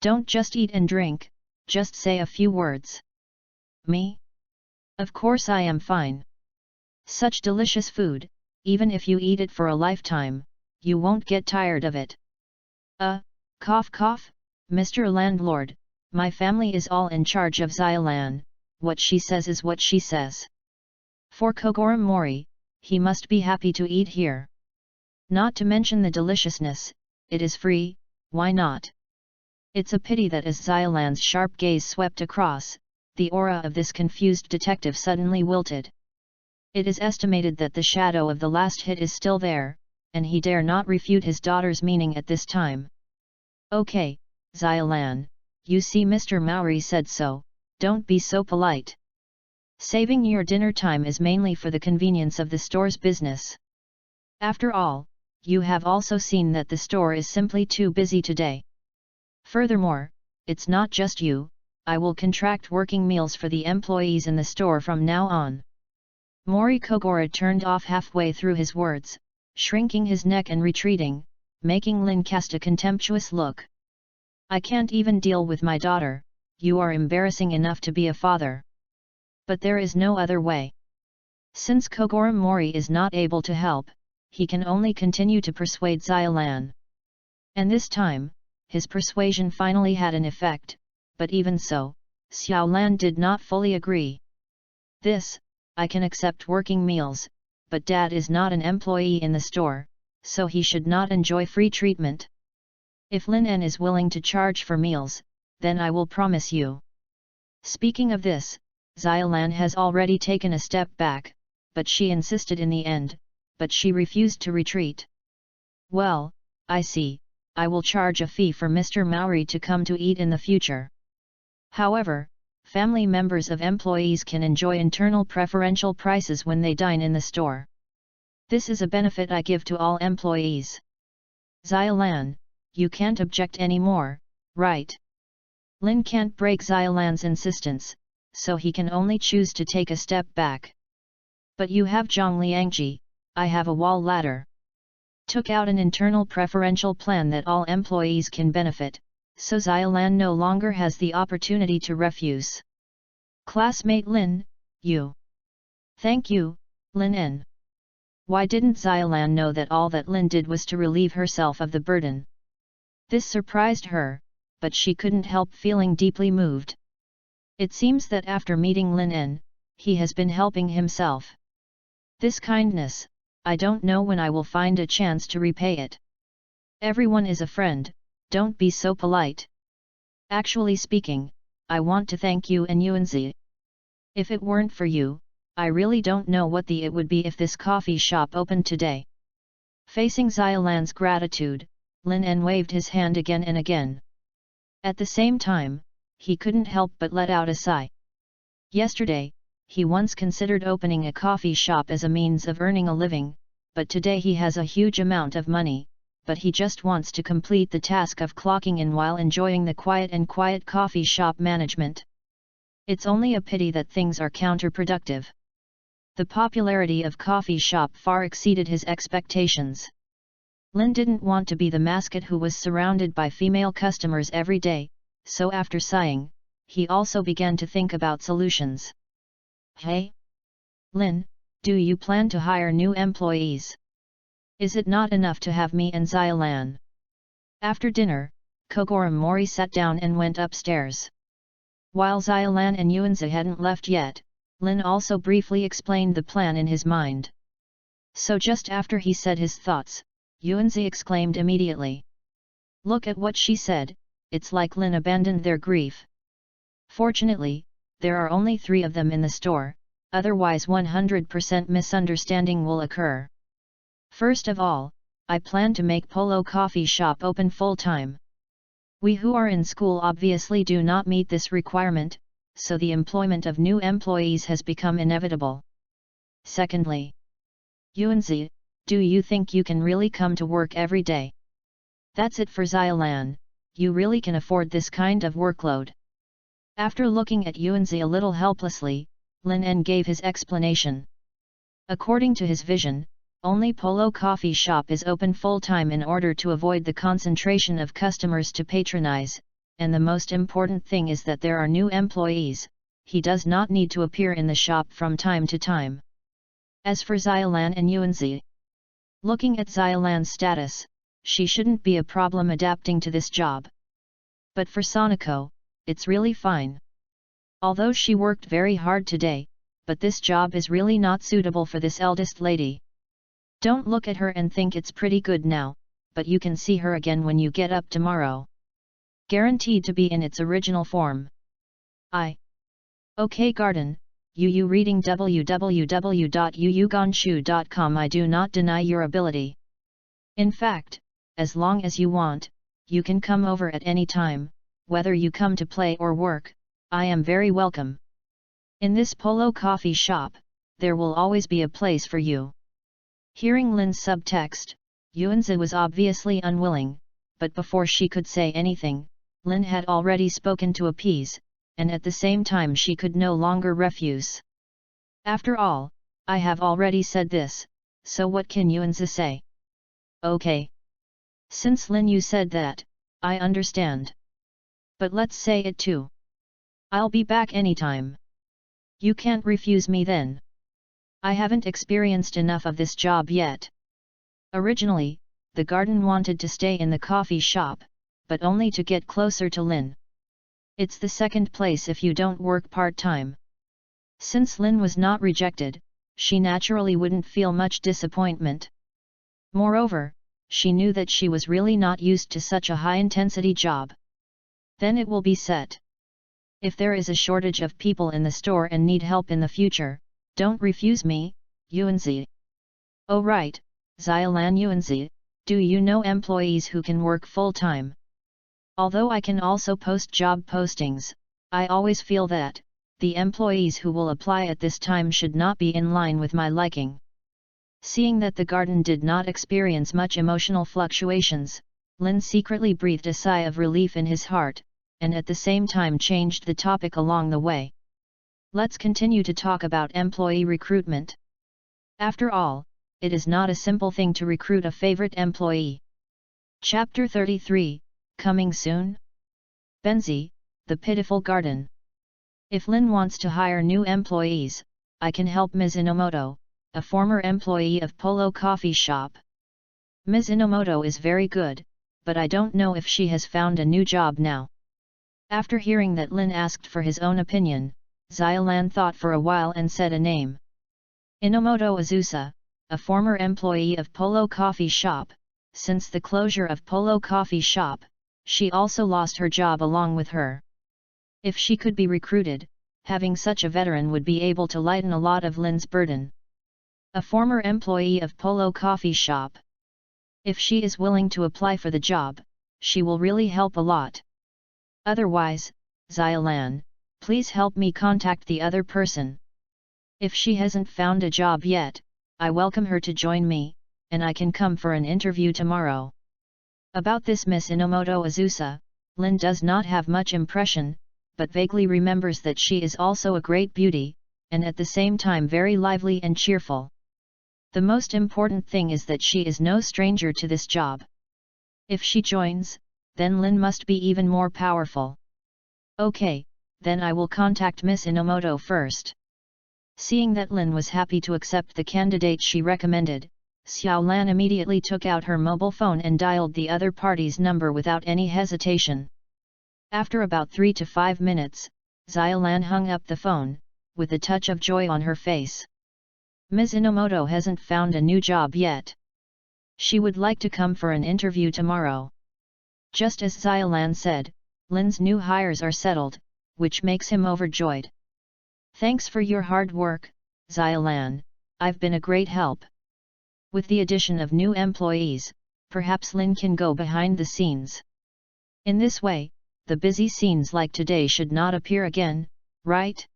Don't just eat and drink, just say a few words. Me? Of course I am fine. Such delicious food, even if you eat it for a lifetime, you won't get tired of it. Cough cough, Mr. Landlord, my family is all in charge of Xiaolan, what she says is what she says. For Kogora Mori, he must be happy to eat here. Not to mention the deliciousness, it is free, why not? It's a pity that as Xylan's sharp gaze swept across, the aura of this confused detective suddenly wilted. It is estimated that the shadow of the last hit is still there, and he dare not refute his daughter's meaning at this time. Okay, Xylan, you see Mr. Mowry said so, don't be so polite. Saving your dinner time is mainly for the convenience of the store's business. After all, you have also seen that the store is simply too busy today. Furthermore, it's not just you, I will contract working meals for the employees in the store from now on. Mori Kogora turned off halfway through his words, shrinking his neck and retreating, making Lin cast a contemptuous look. I can't even deal with my daughter, you are embarrassing enough to be a father. But there is no other way. Since Kogora Mori is not able to help, he can only continue to persuade Xylan. And this time, his persuasion finally had an effect, but even so, Xiaolan did not fully agree. I can accept working meals, but Dad is not an employee in the store, so he should not enjoy free treatment. If Lin En is willing to charge for meals, then I will promise you. Speaking of this, Xylan has already taken a step back, but she insisted in the end, but she refused to retreat. Well, I see, I will charge a fee for Mr. Mowry to come to eat in the future. However, family members of employees can enjoy internal preferential prices when they dine in the store. This is a benefit I give to all employees. Xylan, you can't object anymore, right? Lin can't break Xylan's insistence, so he can only choose to take a step back. But you have Zhongliangji, I have a wall ladder. Took out an internal preferential plan that all employees can benefit, so Xylan no longer has the opportunity to refuse. Classmate Lin, you. Thank you, Lin En. Why didn't Xylan know that all that Lin did was to relieve herself of the burden? This surprised her, but she couldn't help feeling deeply moved. It seems that after meeting Lin En, he has been helping himself. This kindness, I don't know when I will find a chance to repay it. Everyone is a friend, don't be so polite. Actually speaking, I want to thank you and Yuanzi. If it weren't for you, I really don't know what it would be if this coffee shop opened today. Facing Xylan's gratitude, Lin En waved his hand again and again. At the same time, he couldn't help but let out a sigh. Yesterday, he once considered opening a coffee shop as a means of earning a living, but today he has a huge amount of money, but he just wants to complete the task of clocking in while enjoying the quiet coffee shop management. It's only a pity that things are counterproductive. The popularity of coffee shop far exceeded his expectations. Lin didn't want to be the mascot who was surrounded by female customers every day, so after sighing, he also began to think about solutions. Hey? Lin, do you plan to hire new employees? Is it not enough to have me and Xylan? After dinner, Kogora Mori sat down and went upstairs. While Xylan and Yuanzi hadn't left yet, Lin also briefly explained the plan in his mind. So just after he said his thoughts, Yuanzi exclaimed immediately. Look at what she said, it's like Lin abandoned their grief. Fortunately, there are only 3 of them in the store, otherwise 100% misunderstanding will occur. First of all, I plan to make Polo Coffee Shop open full-time. We who are in school obviously do not meet this requirement, so the employment of new employees has become inevitable. Secondly, Yuanzi, do you think you can really come to work every day? That's it for Xylan, you really can afford this kind of workload. After looking at Yuanzi a little helplessly, Lin En gave his explanation. According to his vision, only Polo Coffee Shop is open full-time in order to avoid the concentration of customers to patronize, and the most important thing is that there are new employees, he does not need to appear in the shop from time to time. As for Xylan and Yuanzi, looking at Xylan's status, she shouldn't be a problem adapting to this job. But for Sonoko, it's really fine. Although she worked very hard today, but this job is really not suitable for this eldest lady. Don't look at her and think it's pretty good now, but you can see her again when you get up tomorrow. Guaranteed to be in its original form. OK Garden, Yu reading www.yuyugonshu.com. I do not deny your ability. In fact, as long as you want, you can come over at any time, whether you come to play or work, I am very welcome. In this Polo coffee shop, there will always be a place for you. Hearing Lin's subtext, Yuanzi was obviously unwilling, but before she could say anything, Lin had already spoken to appease, and at the same time she could no longer refuse. After all, I have already said this, so what can Yuanzi say? Okay. Since Lin Yu said that, I understand. But let's say it too. I'll be back anytime. You can't refuse me then. I haven't experienced enough of this job yet. Originally, the garden wanted to stay in the coffee shop, but only to get closer to Lin. It's the second place if you don't work part-time. Since Lin was not rejected, she naturally wouldn't feel much disappointment. Moreover, she knew that she was really not used to such a high-intensity job. Then it will be set. If there is a shortage of people in the store and need help in the future, don't refuse me, Yuanzi. Oh right, Xiaolan Yuanzi, do you know employees who can work full-time? Although I can also post job postings, I always feel that the employees who will apply at this time should not be in line with my liking. Seeing that the garden did not experience much emotional fluctuations, Lin secretly breathed a sigh of relief in his heart, and at the same time changed the topic along the way. Let's continue to talk about employee recruitment. After all, it is not a simple thing to recruit a favorite employee. Chapter 33, coming soon? Benzi, the pitiful garden. If Lin wants to hire new employees, I can help Ms. Inomoto, a former employee of Polo Coffee Shop. Ms. Inomoto is very good, but I don't know if she has found a new job now. After hearing that Lin asked for his own opinion, Xiaolan thought for a while and said a name. Inomoto Azusa, a former employee of Polo Coffee Shop. Since the closure of Polo Coffee Shop, she also lost her job along with her. If she could be recruited, having such a veteran would be able to lighten a lot of Lin's burden. A former employee of Polo Coffee Shop. If she is willing to apply for the job, she will really help a lot. Otherwise, Xiaolan, please help me contact the other person. If she hasn't found a job yet, I welcome her to join me, and I can come for an interview tomorrow. About this Miss Inomoto Azusa, Lin does not have much impression, but vaguely remembers that she is also a great beauty, and at the same time very lively and cheerful. The most important thing is that she is no stranger to this job. If she joins, then Lin must be even more powerful. Okay, then I will contact Miss Inomoto first. Seeing that Lin was happy to accept the candidate she recommended, Xiaolan immediately took out her mobile phone and dialed the other party's number without any hesitation. After about 3 to 5 minutes, Xiaolan hung up the phone, with a touch of joy on her face. Ms. Inomoto hasn't found a new job yet. She would like to come for an interview tomorrow. Just as Xiaolan said, Lin's new hires are settled, which makes him overjoyed. Thanks for your hard work, Xiaolan, I've been a great help. With the addition of new employees, perhaps Lin can go behind the scenes. In this way, the busy scenes like today should not appear again, right?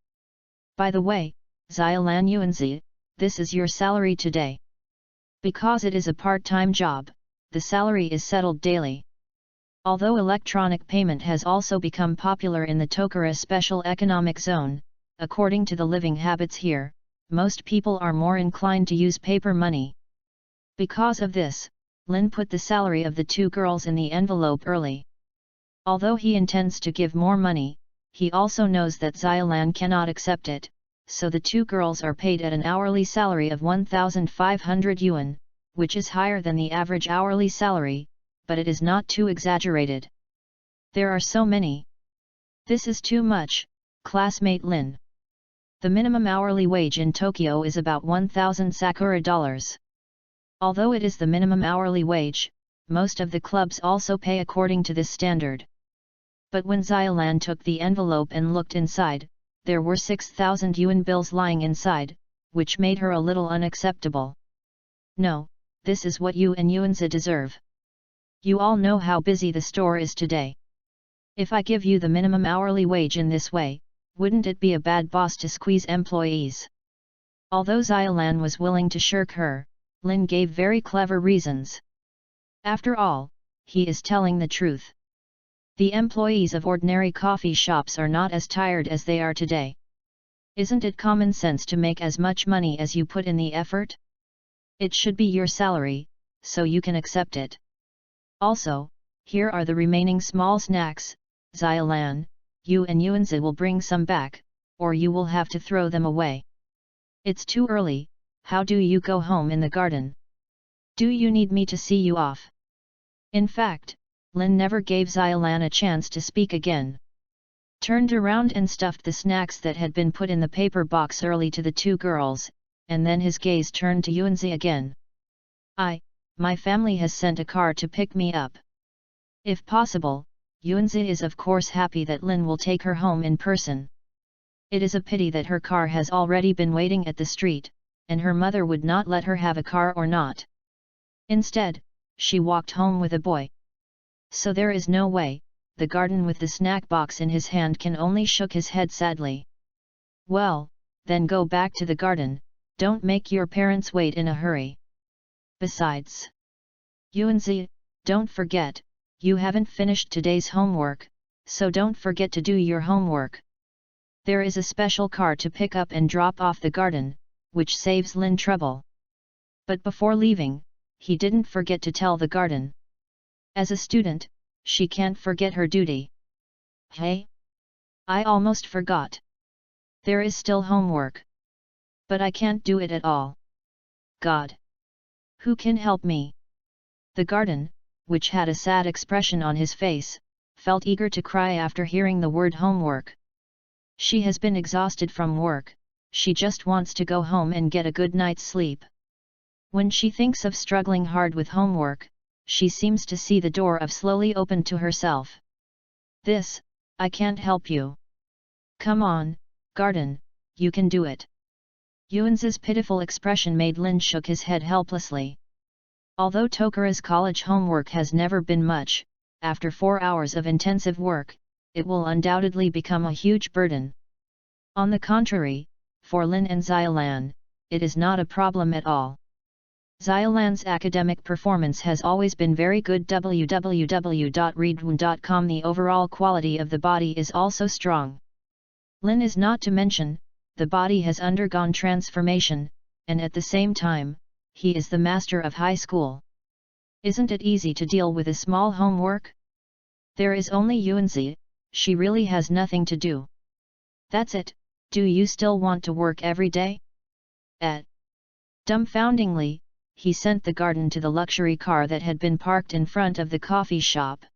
By the way, Xiaolan Yuanzi, this is your salary today. Because it is a part-time job, the salary is settled daily. Although electronic payment has also become popular in the Tokura Special Economic Zone, according to the living habits here, most people are more inclined to use paper money. Because of this, Lin put the salary of the two girls in the envelope early. Although he intends to give more money, he also knows that Xiaolan cannot accept it, so the two girls are paid at an hourly salary of 1,500 yuan, which is higher than the average hourly salary, but it is not too exaggerated. There are so many. This is too much, classmate Lin. The minimum hourly wage in Tokyo is about 1,000 Sakura dollars. Although it is the minimum hourly wage, most of the clubs also pay according to this standard. But when Xiaolan took the envelope and looked inside, there were 6,000 yuan bills lying inside, which made her a little unacceptable. No, this is what you and Yuanzi deserve. You all know how busy the store is today. If I give you the minimum hourly wage in this way, wouldn't it be a bad boss to squeeze employees? Although Xiaolan was willing to shirk her, Lin gave very clever reasons. After all, he is telling the truth. The employees of ordinary coffee shops are not as tired as they are today. Isn't it common sense to make as much money as you put in the effort? It should be your salary, so you can accept it. Also, here are the remaining small snacks, Xiaolan, you and Yuanzi will bring some back, or you will have to throw them away. It's too early, how do you go home in the garden? Do you need me to see you off? In fact, Lin never gave Xiaolan a chance to speak again. Turned around and stuffed the snacks that had been put in the paper box early to the two girls, and then his gaze turned to Yuanzi again. My family has sent a car to pick me up. If possible, Yuanzi is of course happy that Lin will take her home in person. It is a pity that her car has already been waiting at the street, and her mother would not let her have a car or not. Instead, she walked home with a boy. So there is no way, the garden with the snack box in his hand can only shook his head sadly. Well, then go back to the garden, don't make your parents wait in a hurry. Besides, Yuanzi, don't forget, you haven't finished today's homework, so don't forget to do your homework. There is a special car to pick up and drop off the garden, which saves Lin trouble. But before leaving, he didn't forget to tell the garden. As a student, she can't forget her duty. Hey? I almost forgot. There is still homework. But I can't do it at all. God! Who can help me? The garden, which had a sad expression on his face, felt eager to cry after hearing the word homework. She has been exhausted from work, she just wants to go home and get a good night's sleep. When she thinks of struggling hard with homework, she seems to see the door of slowly open to herself. This, I can't help you. Come on, garden, you can do it. Yuanzi's pitiful expression made Lin shook his head helplessly. Although Tokura's college homework has never been much, after 4 hours of intensive work, it will undoubtedly become a huge burden. On the contrary, for Lin and Xiaolan, it is not a problem at all. Xiaolan's academic performance has always been very good. www.readaloud.com. The overall quality of the body is also strong. Lin is not to mention, the body has undergone transformation, and at the same time, he is the master of high school. Isn't it easy to deal with a small homework? There is only Yuanzi, she really has nothing to do. That's it, do you still want to work every day? Dumbfoundingly, he sent the garden to the luxury car that had been parked in front of the coffee shop.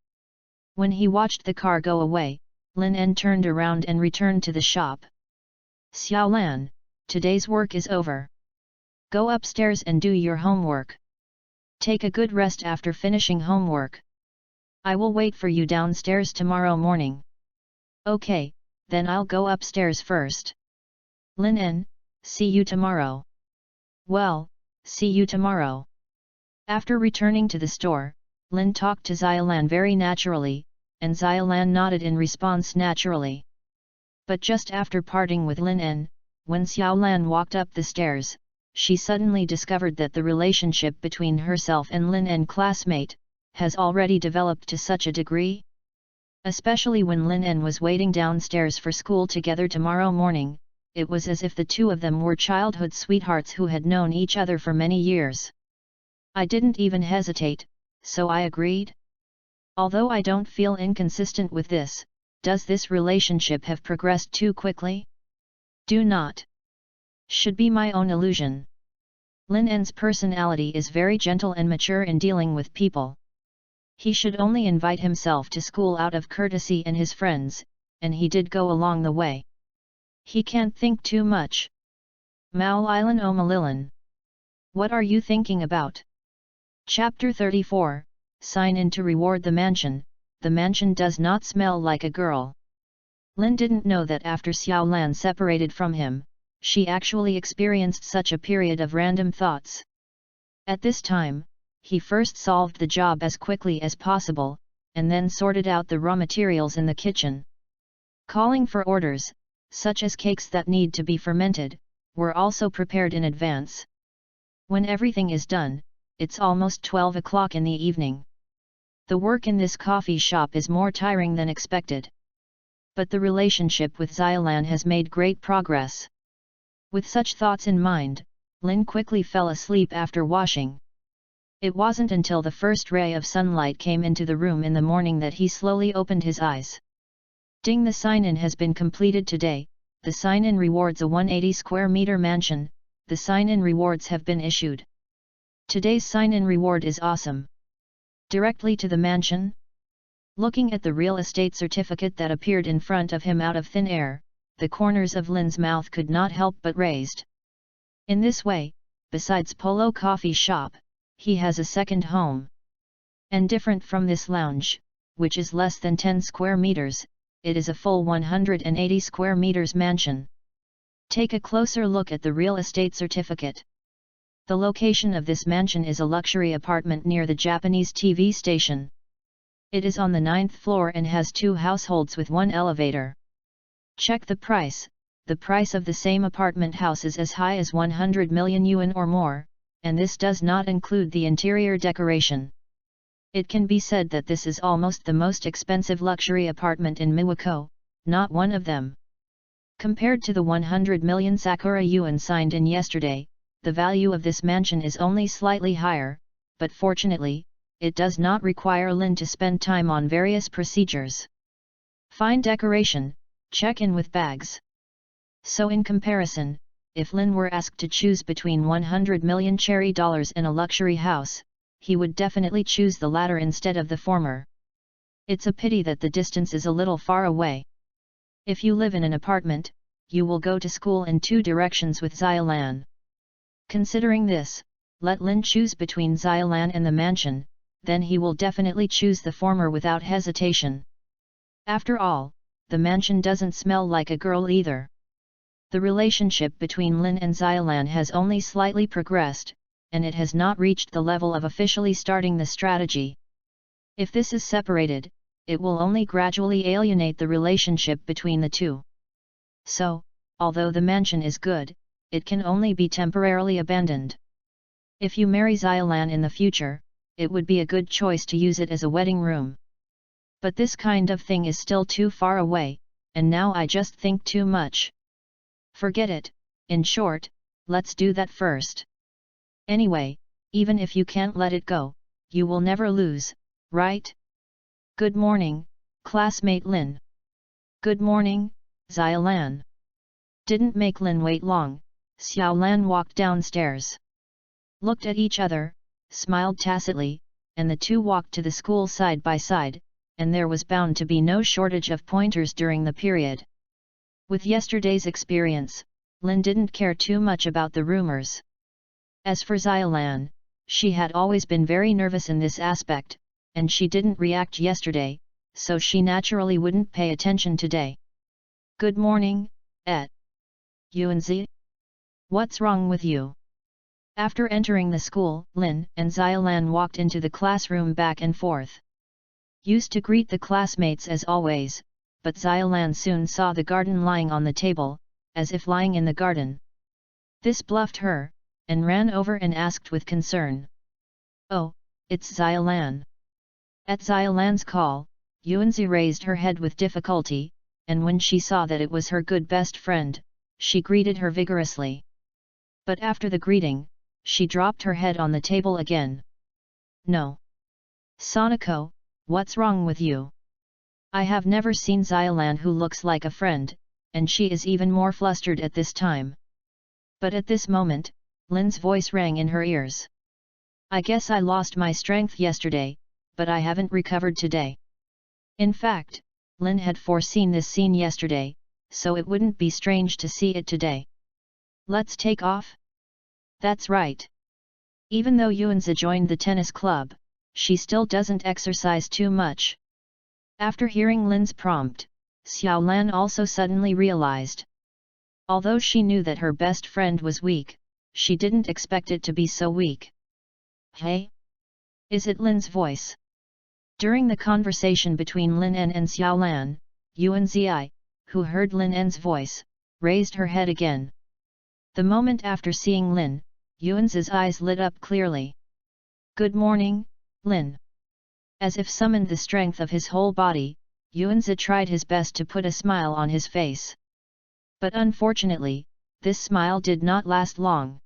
When he watched the car go away, Lin En turned around and returned to the shop. Xiaolan, today's work is over. Go upstairs and do your homework. Take a good rest after finishing homework. I will wait for you downstairs tomorrow morning. Okay, then I'll go upstairs first. Lin En, see you tomorrow. Well, see you tomorrow. After returning to the store, Lin talked to Xiaolan very naturally, and Xiaolan nodded in response naturally. But just after parting with Lin En, when Xiaolan walked up the stairs, she suddenly discovered that the relationship between herself and Lin En classmate, has already developed to such a degree. Especially when Lin En was waiting downstairs for school together tomorrow morning, it was as if the two of them were childhood sweethearts who had known each other for many years. I didn't even hesitate, so I agreed. Although I don't feel inconsistent with this, does this relationship have progressed too quickly? Do not. Should be my own illusion. Lin En's personality is very gentle and mature in dealing with people. He should only invite himself to school out of courtesy and his friends, and he did go along the way. He can't think too much. Mao Lilan O Malilin. What are you thinking about? Chapter 34, Sign in to reward the mansion. the mansion does not smell like a girl. Lin didn't know that after Xiao Lan separated from him, she actually experienced such a period of random thoughts. At this time, he first solved the job as quickly as possible, and then sorted out the raw materials in the kitchen. Calling for orders, such as cakes that need to be fermented, were also prepared in advance. When everything is done, it's almost 12 o'clock in the evening. The work in this coffee shop is more tiring than expected. But the relationship with Xiaolan has made great progress. With such thoughts in mind, Lin quickly fell asleep after washing. It wasn't until the first ray of sunlight came into the room in the morning that he slowly opened his eyes. Ding, the sign-in has been completed today. The sign-in rewards a 180 square meter mansion. The sign-in rewards have been issued. Today's sign-in reward is awesome. Directly to the mansion? Looking at the real estate certificate that appeared in front of him out of thin air, the corners of Lin's mouth could not help but raised. In this way, besides Polo Coffee Shop, he has a second home. And different from this lounge, which is less than 10 square meters, it is a full 180 square meters mansion. Take a closer look at the real estate certificate. The location of this mansion is a luxury apartment near the Japanese TV station. It is on the 9th floor and has 2 households with 1 elevator. Check the price. The price of the same apartment house is as high as 100 million yuan or more, and this does not include the interior decoration. It can be said that this is almost the most expensive luxury apartment in Miwako, not one of them. Compared to the 100 million Sakura yuan signed in yesterday, the value of this mansion is only slightly higher, but fortunately, it does not require Lin to spend time on various procedures. Fine decoration, check in with bags. So in comparison, if Lin were asked to choose between 100 million cherry dollars and a luxury house, he would definitely choose the latter instead of the former. It's a pity that the distance is a little far away. If you live in an apartment, you will go to school in 2 directions with Xiaolan. Considering this, let Lin choose between Xiaolan and the mansion, then he will definitely choose the former without hesitation. After all, the mansion doesn't smell like a girl either. The relationship between Lin and Xiaolan has only slightly progressed, and it has not reached the level of officially starting the strategy. If this is separated, it will only gradually alienate the relationship between the two. So, although the mansion is good, it can only be temporarily abandoned. If you marry Xiaolan in the future, it would be a good choice to use it as a wedding room. But this kind of thing is still too far away, and now I just think too much. Forget it. In short, let's do that first. Anyway, even if you can't let it go, you will never lose, right? Good morning, classmate Lin. Good morning, Xiaolan. Didn't make Lin wait long. Xiaolan walked downstairs. Looked at each other, smiled tacitly, and the two walked to the school side by side, and there was bound to be no shortage of pointers during the period. With yesterday's experience, Lin didn't care too much about the rumors. As for Xiaolan, she had always been very nervous in this aspect, and she didn't react yesterday, so she naturally wouldn't pay attention today. Good morning, Yuanzi. What's wrong with you? After entering the school, Lin and Xiaolan walked into the classroom back and forth. Used to greet the classmates as always, but Xiaolan soon saw the garden lying on the table, as if lying in the garden. This bluffed her, and ran over and asked with concern. Oh, it's Xiaolan. At Xiaolan's call, Yuanzi raised her head with difficulty, and when she saw that it was her good best friend, she greeted her vigorously. But after the greeting, she dropped her head on the table again. No. Sonako, what's wrong with you? I have never seen Xiaolan who looks like a friend, and she is even more flustered at this time. But at this moment, Lin's voice rang in her ears. I guess I lost my strength yesterday, but I haven't recovered today. In fact, Lin had foreseen this scene yesterday, so it wouldn't be strange to see it today. Let's take off? That's right. Even though Yuanzi joined the tennis club, she still doesn't exercise too much. After hearing Lin's prompt, Xiaolan also suddenly realized. Although she knew that her best friend was weak, she didn't expect it to be so weak. Hey? Is it Lin's voice? During the conversation between Lin En and Xiaolan, Yuanzi, who heard Lin En's voice, raised her head again. The moment after seeing Lin, Yuanzi's eyes lit up clearly. Good morning, Lin. As if summoned the strength of his whole body, Yuanzi tried his best to put a smile on his face. But unfortunately, this smile did not last long.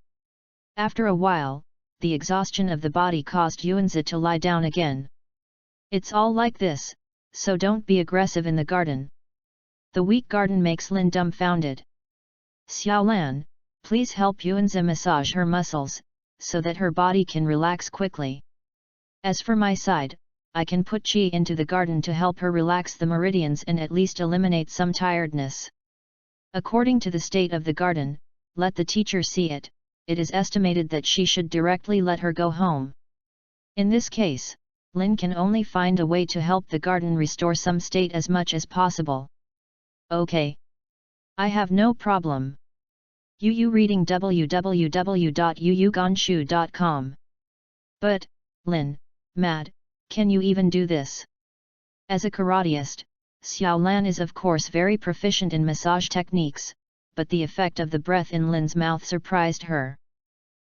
After a while, the exhaustion of the body caused Yuanzi to lie down again. It's all like this, so don't be aggressive in the garden. The weak garden makes Lin dumbfounded. Xiaolan, please help Yuanzi massage her muscles, so that her body can relax quickly. As for my side, I can put qi into the garden to help her relax the meridians and at least eliminate some tiredness. According to the state of the garden, let the teacher see it, it is estimated that she should directly let her go home. In this case, Lin can only find a way to help the garden restore some state as much as possible. Okay. I have no problem. Yu reading www.yuyugonshu.com. But, Lin, Mad, can you even do this? As a karateist, Xiaolan is of course very proficient in massage techniques, but the effect of the breath in Lin's mouth surprised her.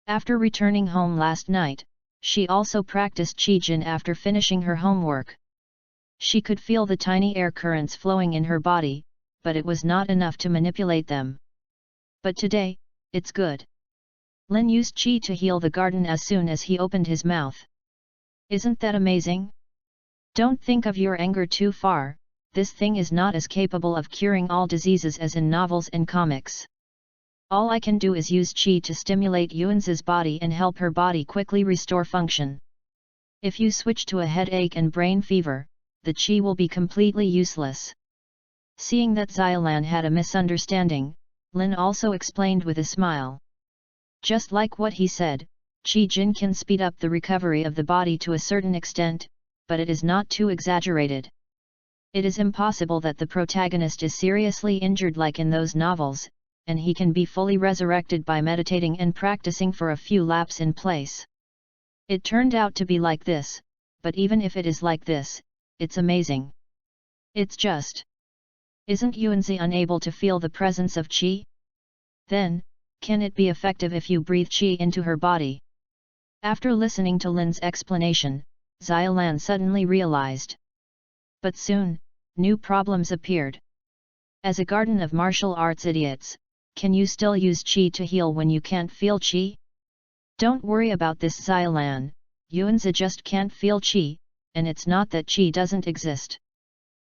After returning home last night, she also practiced Qijin after finishing her homework. She could feel the tiny air currents flowing in her body, but it was not enough to manipulate them. But today, it's good. Lin used Qi to heal the garden as soon as he opened his mouth. Isn't that amazing? Don't think of your anger too far, this thing is not as capable of curing all diseases as in novels and comics. All I can do is use Qi to stimulate Yuanzi's body and help her body quickly restore function. If you switch to a headache and brain fever, the Qi will be completely useless. Seeing that Xiaolan had a misunderstanding, Lin also explained with a smile. Just like what he said, Qi Jin can speed up the recovery of the body to a certain extent, but it is not too exaggerated. It is impossible that the protagonist is seriously injured like in those novels, and he can be fully resurrected by meditating and practicing for a few laps in place. It turned out to be like this, but even if it is like this, it's amazing. It's just. Isn't Yuanzi unable to feel the presence of Qi? Then, can it be effective if you breathe Qi into her body? After listening to Lin's explanation, Xiaolan suddenly realized. But soon, new problems appeared. As a garden of martial arts idiots, can you still use Qi to heal when you can't feel Qi? Don't worry about this, Xiaolan, Yuanzi just can't feel Qi, and it's not that Qi doesn't exist.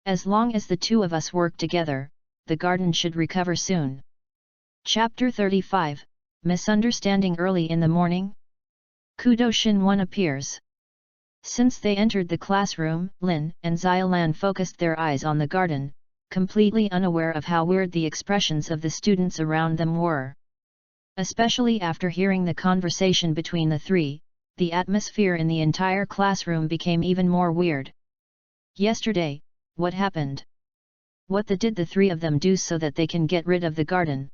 As long as the two of us work together, the garden should recover soon. Chapter 35, Misunderstanding early in the morning? Kudo Shin-1 appears. Since they entered the classroom, Lin and Xiaolan focused their eyes on the garden, completely unaware of how weird the expressions of the students around them were. Especially after hearing the conversation between the three, the atmosphere in the entire classroom became even more weird. Yesterday, what happened? What did the three of them do so that they can get rid of the garden?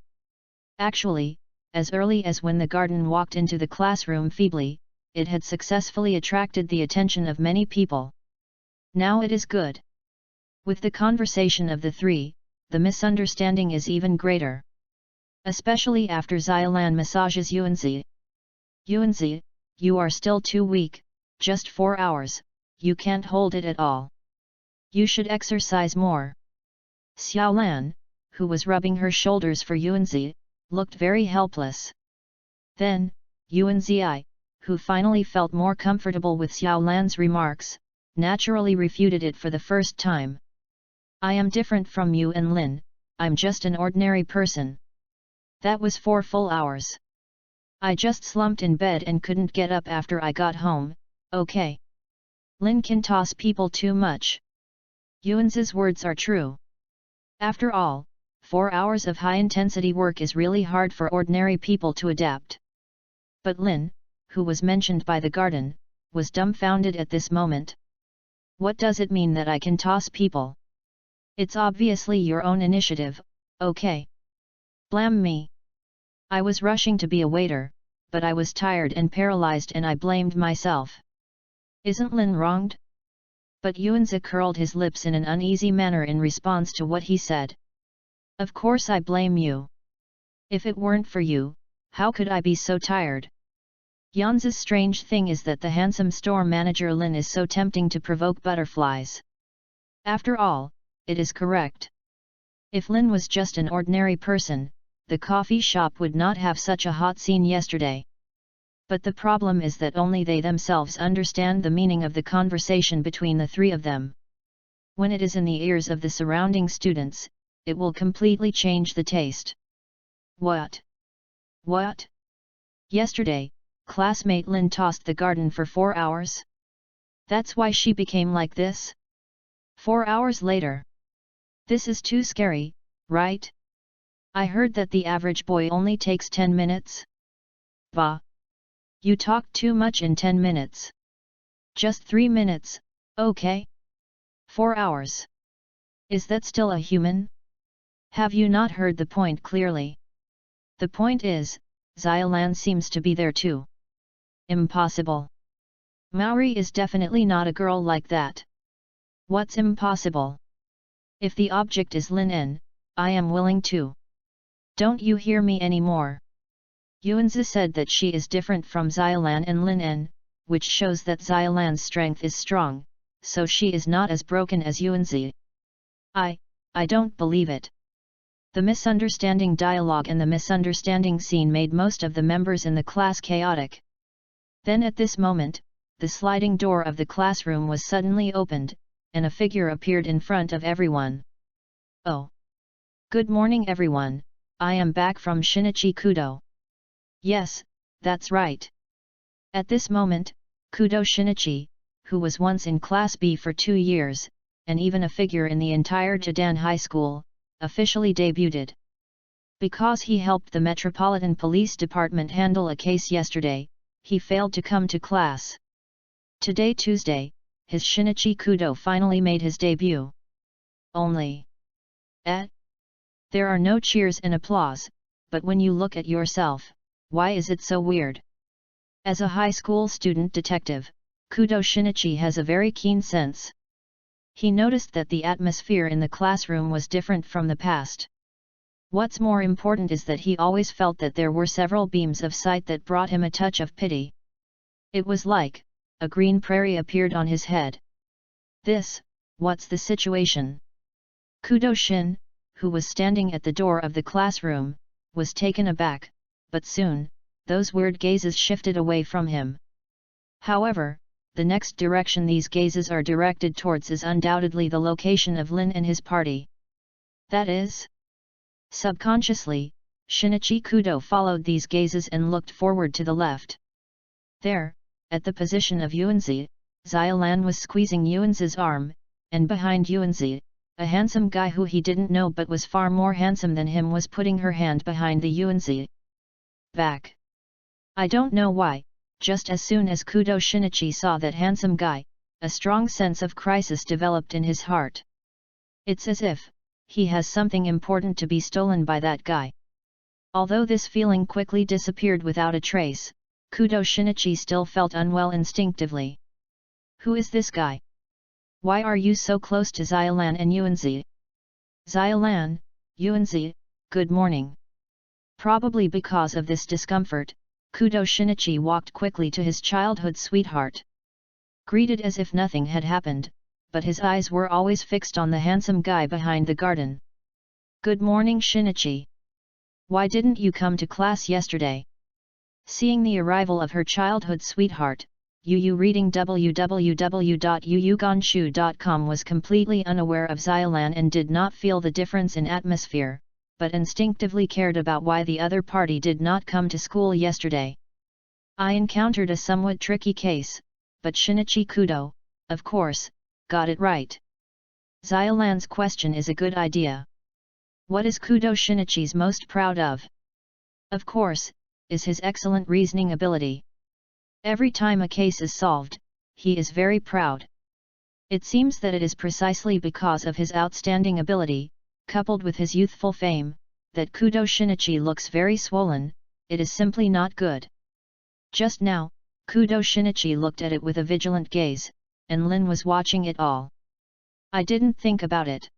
Actually, as early as when the garden walked into the classroom feebly, it had successfully attracted the attention of many people. Now it is good. With the conversation of the three, the misunderstanding is even greater. Especially after Xiaolan massages Yuanzi. Yuanzi, you are still too weak, just 4 hours, you can't hold it at all. You should exercise more. Xiaolan, who was rubbing her shoulders for Yuanzi, looked very helpless. Then, Yuanzi, who finally felt more comfortable with Xiaolan's remarks, naturally refuted it for the first time. I am different from you and Lin, I'm just an ordinary person. That was 4 full hours. I just slumped in bed and couldn't get up after I got home, okay? Lin can toss people too much. Yuanzi's words are true. After all, 4 hours of high-intensity work is really hard for ordinary people to adapt. But Lin, who was mentioned by the garden, was dumbfounded at this moment. What does it mean that I can toss people? It's obviously your own initiative, okay? Blam me. I was rushing to be a waiter, but I was tired and paralyzed and I blamed myself. Isn't Lin wronged? But Yuanzi curled his lips in an uneasy manner in response to what he said. Of course I blame you. If it weren't for you, how could I be so tired? Yuanzi's strange thing is that the handsome store manager Lin is so tempting to provoke butterflies. After all, it is correct. If Lin was just an ordinary person, the coffee shop would not have such a hot scene yesterday. But the problem is that only they themselves understand the meaning of the conversation between the three of them. When it is in the ears of the surrounding students, it will completely change the taste. What? What? Yesterday, classmate Lin tossed the garden for 4 hours? That's why she became like this? 4 hours later. This is too scary, right? I heard that the average boy only takes 10 minutes. Bah! You talked too much in 10 minutes. Just 3 minutes, okay? 4 hours. Is that still a human? Have you not heard the point clearly? The point is, Xiaolan seems to be there too. Impossible. Maori is definitely not a girl like that. What's impossible? If the object is Lin En, I am willing to. Don't you hear me anymore? Yuanzi said that she is different from Xiaolan and Lin En, which shows that Xiaolan's strength is strong, so she is not as broken as Yuanzi. I don't believe it. The misunderstanding dialogue and the misunderstanding scene made most of the members in the class chaotic. Then at this moment, the sliding door of the classroom was suddenly opened, and a figure appeared in front of everyone. Oh! Good morning everyone, I am back from Shinichi Kudo. Yes, that's right. At this moment, Kudo Shinichi, who was once in Class B for 2 years, and even a figure in the entire Jidan High School, officially debuted. Because he helped the Metropolitan Police Department handle a case yesterday, he failed to come to class. Today Tuesday, his Shinichi Kudo finally made his debut. Only. There are no cheers and applause, but when you look at yourself, why is it so weird? As a high school student detective, Kudo Shinichi has a very keen sense. He noticed that the atmosphere in the classroom was different from the past. What's more important is that he always felt that there were several beams of sight that brought him a touch of pity. It was like, a green prairie appeared on his head. What's the situation? Kudo Shin, who was standing at the door of the classroom, was taken aback, but soon, those weird gazes shifted away from him. However, the next direction these gazes are directed towards is undoubtedly the location of Lin and his party. That is? Subconsciously, Shinichi Kudo followed these gazes and looked forward to the left. There, at the position of Yuanzi, Xiaolan was squeezing Yuanzi's arm, and behind Yuanzi, a handsome guy who he didn't know but was far more handsome than him was putting her hand behind the Yuanzi back. I don't know why. Just as soon as Kudo Shinichi saw that handsome guy, a strong sense of crisis developed in his heart. It's as if, he has something important to be stolen by that guy. Although this feeling quickly disappeared without a trace, Kudo Shinichi still felt unwell instinctively. Who is this guy? Why are you so close to Xiaolan and Yuanzi? Xiaolan, Yuanzi, good morning. Probably because of this discomfort, Kudo Shinichi walked quickly to his childhood sweetheart. Greeted as if nothing had happened, but his eyes were always fixed on the handsome guy behind the garden. Good morning Shinichi. Why didn't you come to class yesterday? Seeing the arrival of her childhood sweetheart, Yu reading www.yuyugonshu.com was completely unaware of Xiaolan and did not feel the difference in atmosphere, but instinctively cared about why the other party did not come to school yesterday. I encountered a somewhat tricky case, but Shinichi Kudo, of course, got it right. Xiaolan's question is a good idea. What is Kudo Shinichi's most proud of? Of course, is his excellent reasoning ability. Every time a case is solved, he is very proud. It seems that it is precisely because of his outstanding ability, coupled with his youthful fame, that Kudo Shinichi looks very swollen. It is simply not good. Just now, Kudo Shinichi looked at it with a vigilant gaze, and Lin was watching it all. I didn't think about it.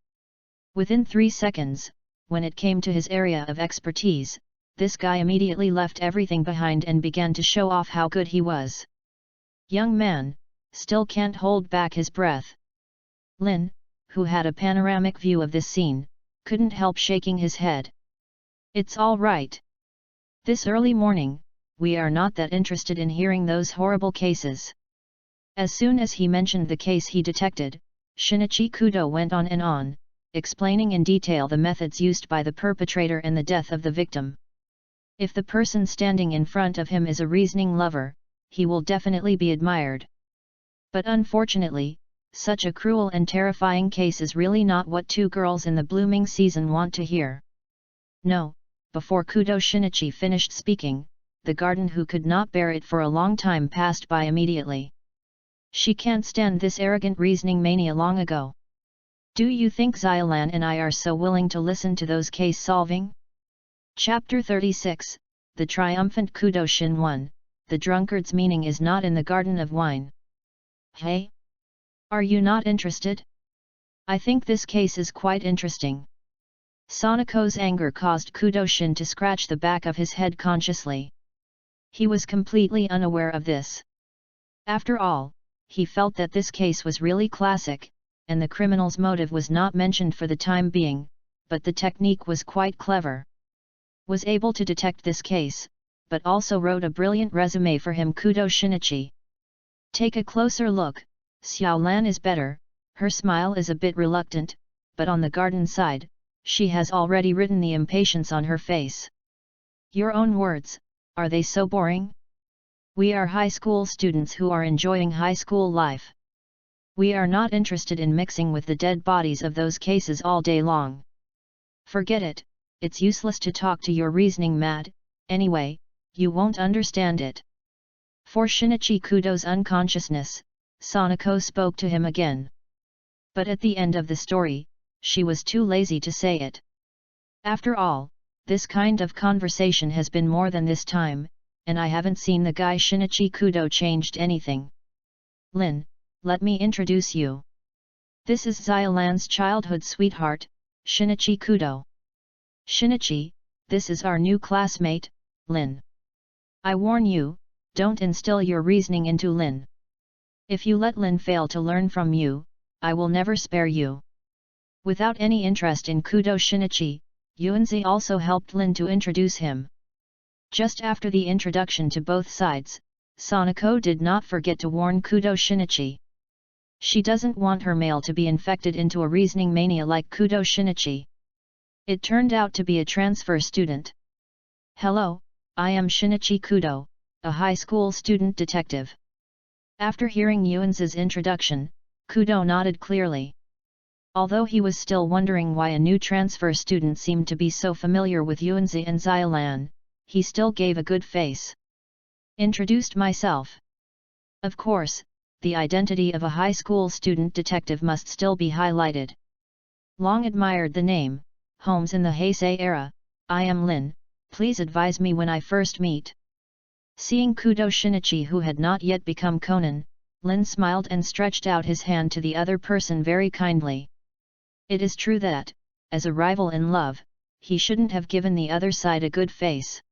Within 3 seconds, when it came to his area of expertise, this guy immediately left everything behind and began to show off how good he was. Young man, still can't hold back his breath. Lin, who had a panoramic view of this scene, couldn't help shaking his head. It's all right. This early morning, we are not that interested in hearing those horrible cases. As soon as he mentioned the case he detected, Shinichi Kudo went on and on, explaining in detail the methods used by the perpetrator and the death of the victim. If the person standing in front of him is a reasoning lover, he will definitely be admired. But unfortunately, such a cruel and terrifying case is really not what 2 girls in the blooming season want to hear. No, before Kudo Shinichi finished speaking, the garden who could not bear it for a long time passed by immediately. She can't stand this arrogant reasoning mania long ago. Do you think Xiolan and I are so willing to listen to those case solving? Chapter 36, The Triumphant Kudo Shin 1, The Drunkard's Meaning is Not in the Garden of Wine. Hey? Are you not interested? I think this case is quite interesting. Sanako's anger caused Kudo Shin to scratch the back of his head consciously. He was completely unaware of this. After all, he felt that this case was really classic, and the criminal's motive was not mentioned for the time being, but the technique was quite clever. Was able to detect this case, but also wrote a brilliant resume for him. Kudo Shinichi. Take a closer look. Xiaolan is better, her smile is a bit reluctant, but on the garden side, she has already written the impatience on her face. Your own words, are they so boring? We are high school students who are enjoying high school life. We are not interested in mixing with the dead bodies of those cases all day long. Forget it, it's useless to talk to your reasoning mad, anyway, you won't understand it. For Shinichi Kudo's unconsciousness, Sanako spoke to him again. But at the end of the story, she was too lazy to say it. After all, this kind of conversation has been more than this time, and I haven't seen the guy Shinichi Kudo changed anything. Lin, let me introduce you. This is Xiolan's childhood sweetheart, Shinichi Kudo. Shinichi, this is our new classmate, Lin. I warn you, don't instill your reasoning into Lin. If you let Lin fail to learn from you, I will never spare you. Without any interest in Kudo Shinichi, Yuanzi also helped Lin to introduce him. Just after the introduction to both sides, Sanako did not forget to warn Kudo Shinichi. She doesn't want her male to be infected into a reasoning mania like Kudo Shinichi. It turned out to be a transfer student. Hello, I am Shinichi Kudo, a high school student detective. After hearing Yuanzi's introduction, Kudo nodded clearly. Although he was still wondering why a new transfer student seemed to be so familiar with Yuanzi and Xiolan, he still gave a good face. Introduced myself. Of course, the identity of a high school student detective must still be highlighted. Long admired the name, Holmes in the Heisei era. I am Lin, please advise me when I first meet. Seeing Kudo Shinichi who had not yet become Conan, Lin smiled and stretched out his hand to the other person very kindly. It is true that, as a rival in love, he shouldn't have given the other side a good face.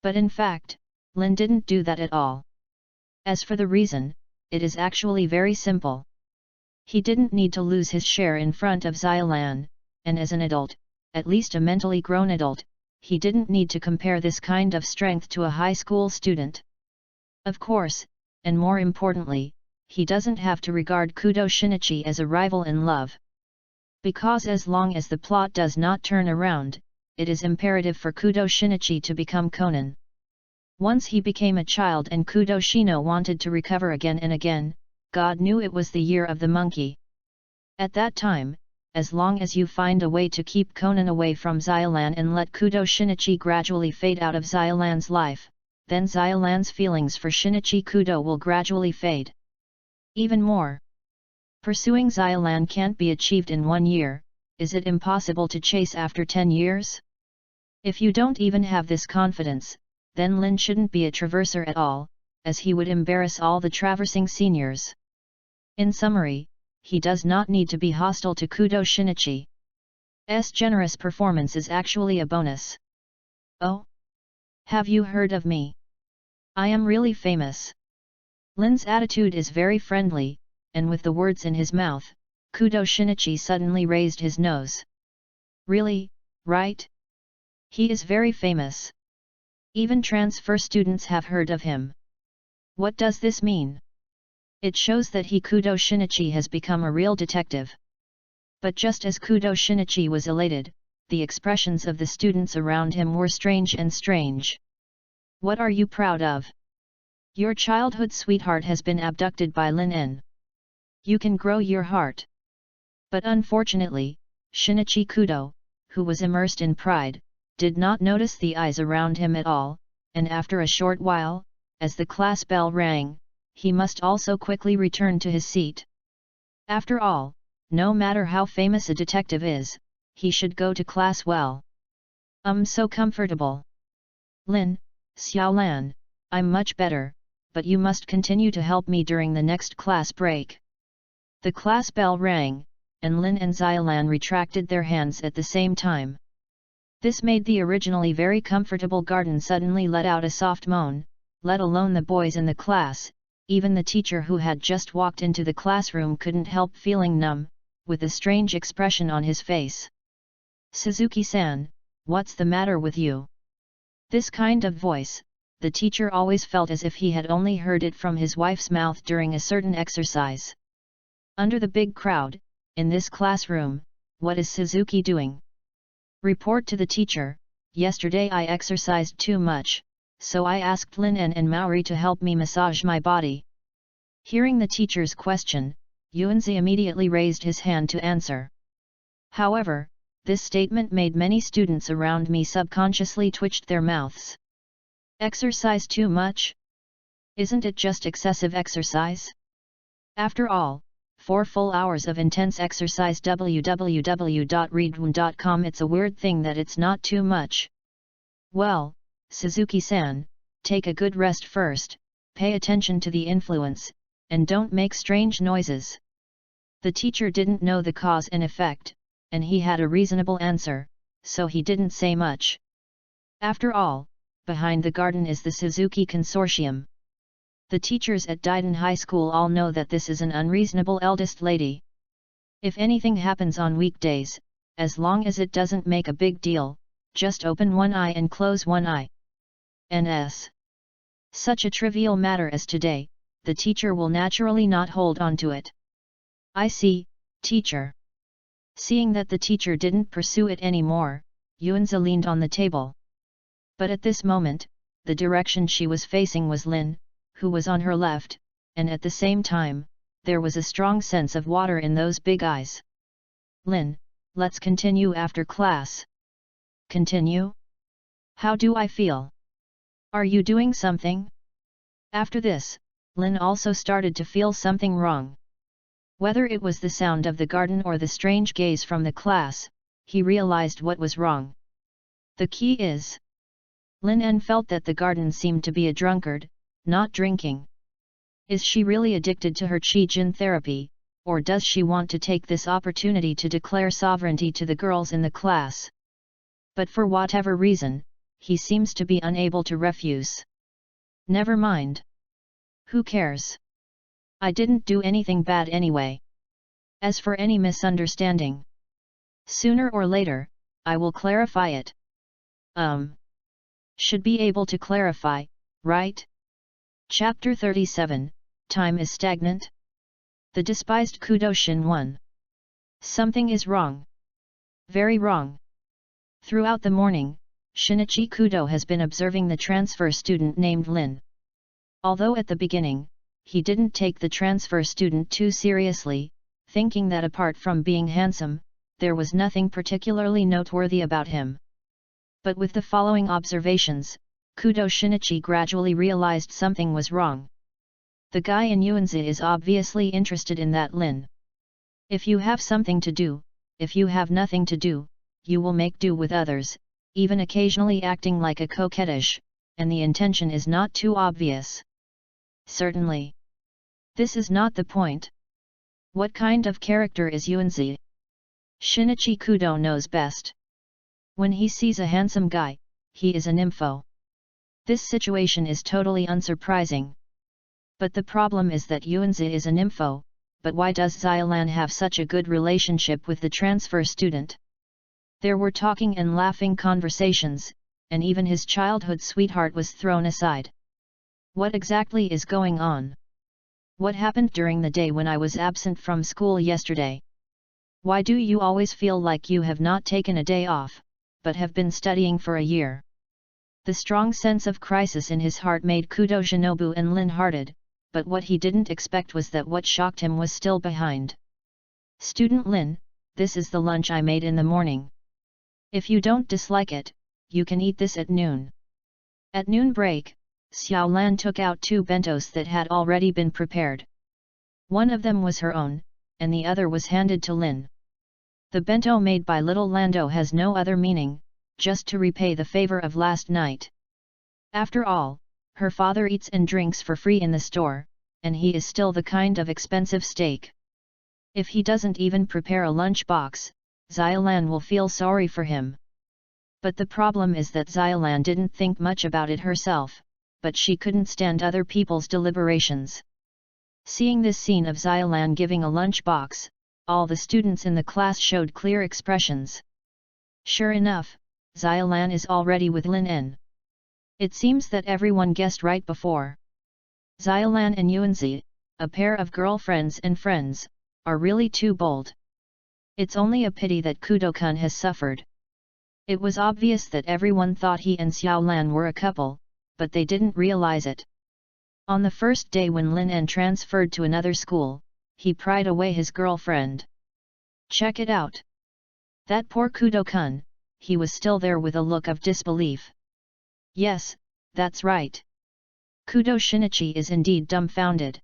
But in fact, Lin didn't do that at all. As for the reason, it is actually very simple. He didn't need to lose his share in front of Xiolan, and as an adult, at least a mentally grown adult, he didn't need to compare this kind of strength to a high school student. Of course, and more importantly, he doesn't have to regard Kudo Shinichi as a rival in love. Because as long as the plot does not turn around, it is imperative for Kudo Shinichi to become Conan. Once he became a child and Kudo Shino wanted to recover again and again, God knew it was the year of the monkey. At that time, as long as you find a way to keep Conan away from Xiolan and let Kudo Shinichi gradually fade out of Xiolan's life, then Xiolan's feelings for Shinichi Kudo will gradually fade. Even more pursuing Xiaolan can't be achieved in 1 year, is it impossible to chase after 10 years? If you don't even have this confidence, then Lin shouldn't be a traverser at all, as he would embarrass all the traversing seniors. In summary, he does not need to be hostile to Kudo Shinichi's generous performance is actually a bonus. Oh? Have you heard of me? I am really famous. Lin's attitude is very friendly, and with the words in his mouth, Kudo Shinichi suddenly raised his nose. Really, right? He is very famous. Even transfer students have heard of him. What does this mean? It shows that Kudo Shinichi has become a real detective. But just as Kudo Shinichi was elated, the expressions of the students around him were strange and strange. What are you proud of? Your childhood sweetheart has been abducted by Lin N. You can grow your heart. But unfortunately, Shinichi Kudo, who was immersed in pride, did not notice the eyes around him at all, and after a short while, as the class bell rang, he must also quickly return to his seat. After all, no matter how famous a detective is, he should go to class well. So comfortable. Lin, Xiaolan, I'm much better, but you must continue to help me during the next class break. The class bell rang, and Lin and Xiaolan retracted their hands at the same time. This made the originally very comfortable garden suddenly let out a soft moan, let alone the boys in the class. Even the teacher who had just walked into the classroom couldn't help feeling numb, with a strange expression on his face. Suzuki-san, what's the matter with you? This kind of voice, the teacher always felt as if he had only heard it from his wife's mouth during a certain exercise. Under the big crowd, in this classroom, what is Suzuki doing? Report to the teacher, yesterday I exercised too much, so I asked Lin and Maori to help me massage my body. Hearing the teacher's question, Yuanzi immediately raised his hand to answer. However, this statement made many students around me subconsciously twitched their mouths. Exercise too much? Isn't it just excessive exercise? After all, 4 full hours of intense exercise www.readaloud.com. It's a weird thing that it's not too much. Well, Suzuki-san, take a good rest first, pay attention to the influence, and don't make strange noises. The teacher didn't know the cause and effect, and he had a reasonable answer, so he didn't say much. After all, behind the garden is the Suzuki Consortium. The teachers at Daiden High School all know that this is an unreasonable eldest lady. If anything happens on weekdays, as long as it doesn't make a big deal, just open one eye and close one eye. NS. Such a trivial matter as today, the teacher will naturally not hold on to it. I see, teacher. Seeing that the teacher didn't pursue it anymore, Yuanzi leaned on the table. But at this moment, the direction she was facing was Lin, who was on her left, and at the same time, there was a strong sense of water in those big eyes. Lin, let's continue after class. Continue? How do I feel? Are you doing something? After this, Lin also started to feel something wrong. Whether it was the sound of the garden or the strange gaze from the class, he realized what was wrong. The key is... Lin N felt that the garden seemed to be a drunkard, not drinking. Is she really addicted to her Qi-Jin therapy, or does she want to take this opportunity to declare sovereignty to the girls in the class? But for whatever reason, he seems to be unable to refuse. Never mind. Who cares? I didn't do anything bad anyway. As for any misunderstanding, sooner or later, I will clarify it. Should be able to clarify, right? Chapter 37, Time is Stagnant? The Despised Kudoshin 1. Something is wrong. Very wrong. Throughout the morning, Shinichi Kudo has been observing the transfer student named Lin. Although at the beginning, he didn't take the transfer student too seriously, thinking that apart from being handsome, there was nothing particularly noteworthy about him. But with the following observations, Kudo Shinichi gradually realized something was wrong. The guy in Yuanzi is obviously interested in that Lin. If you have something to do, if you have nothing to do, you will make do with others, even occasionally acting like a coquettish, and the intention is not too obvious. Certainly. This is not the point. What kind of character is Yuanzi? Shinichi Kudo knows best. When he sees a handsome guy, he is a nympho. This situation is totally unsurprising. But the problem is that Yuanzi is a nympho, but why does Xiaolan have such a good relationship with the transfer student? There were talking and laughing conversations, and even his childhood sweetheart was thrown aside. What exactly is going on? What happened during the day when I was absent from school yesterday? Why do you always feel like you have not taken a day off, but have been studying for a year? The strong sense of crisis in his heart made Kudo Shinobu and Lin-hearted, but what he didn't expect was that what shocked him was still behind. Student Lin, this is the lunch I made in the morning. If you don't dislike it, you can eat this at noon. At noon break, Xiaolan took out 2 bentos that had already been prepared. One of them was her own, and the other was handed to Lin. The bento made by little Lando has no other meaning, just to repay the favor of last night. After all, her father eats and drinks for free in the store, and he is still the kind of expensive steak. If he doesn't even prepare a lunch box, Xiaolan will feel sorry for him. But the problem is that Xiaolan didn't think much about it herself, but she couldn't stand other people's deliberations. Seeing this scene of Xiaolan giving a lunch box, all the students in the class showed clear expressions. Sure enough, Xiaolan is already with Lin En. It seems that everyone guessed right before. Xiaolan and Yuanzi, a pair of girlfriends and friends, are really too bold. It's only a pity that Kudo-kun has suffered. It was obvious that everyone thought he and Xiaolan were a couple, but they didn't realize it. On the first day when Lin En transferred to another school, he pried away his girlfriend. Check it out. That poor Kudo-kun, he was still there with a look of disbelief. Yes, that's right. Kudo Shinichi is indeed dumbfounded.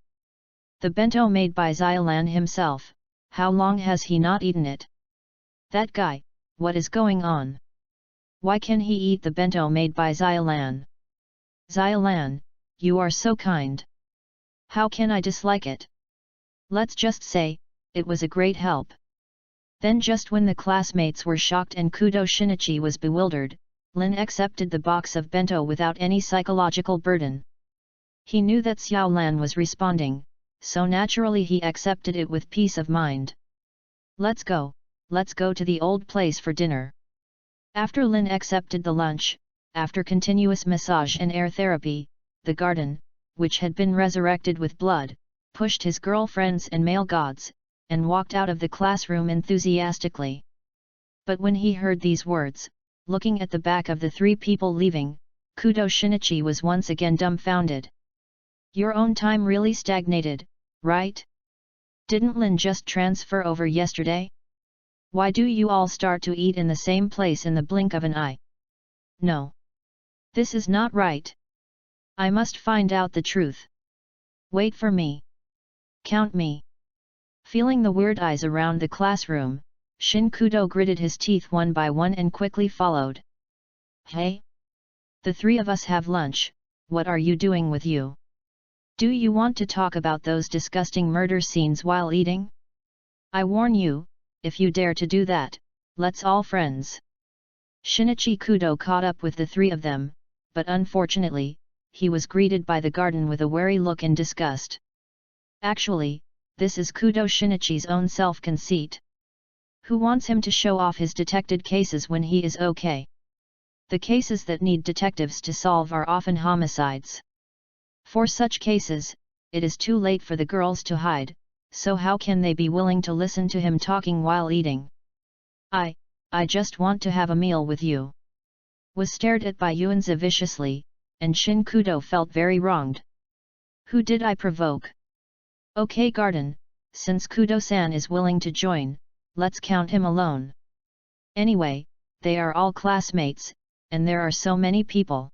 The bento made by Xiaolan himself, how long has he not eaten it? That guy, what is going on? Why can he eat the bento made by Xiaolan? Xiaolan, you are so kind. How can I dislike it? Let's just say, it was a great help. Then just when the classmates were shocked and Kudo Shinichi was bewildered, Lin accepted the box of bento without any psychological burden. He knew that Xiaolan was responding, so naturally he accepted it with peace of mind. Let's go to the old place for dinner. After Lin accepted the lunch, after continuous massage and air therapy, the garden, which had been resurrected with blood, pushed his girlfriends and male gods, and walked out of the classroom enthusiastically. But when he heard these words, looking at the back of the 3 people leaving, Kudo Shinichi was once again dumbfounded. Your own time really stagnated, right? Didn't Lin just transfer over yesterday? Why do you all start to eat in the same place in the blink of an eye? No. This is not right. I must find out the truth. Wait for me. Count me. Feeling the weird eyes around the classroom, Shin Kudo gritted his teeth one by one and quickly followed. Hey? The 3 of us have lunch, what are you doing with you? Do you want to talk about those disgusting murder scenes while eating? I warn you, if you dare to do that, let's all friends. Shinichi Kudo caught up with the 3 of them, but unfortunately, he was greeted by the garden with a wary look and disgust. Actually, this is Kudo Shinichi's own self-conceit. Who wants him to show off his detected cases when he is okay? The cases that need detectives to solve are often homicides. For such cases, it is too late for the girls to hide, so how can they be willing to listen to him talking while eating? I just want to have a meal with you. Was stared at by Yuanzi viciously, and Shin Kudo felt very wronged. Who did I provoke? Okay garden, since Kudo-san is willing to join, let's count him alone. Anyway, they are all classmates, and there are so many people.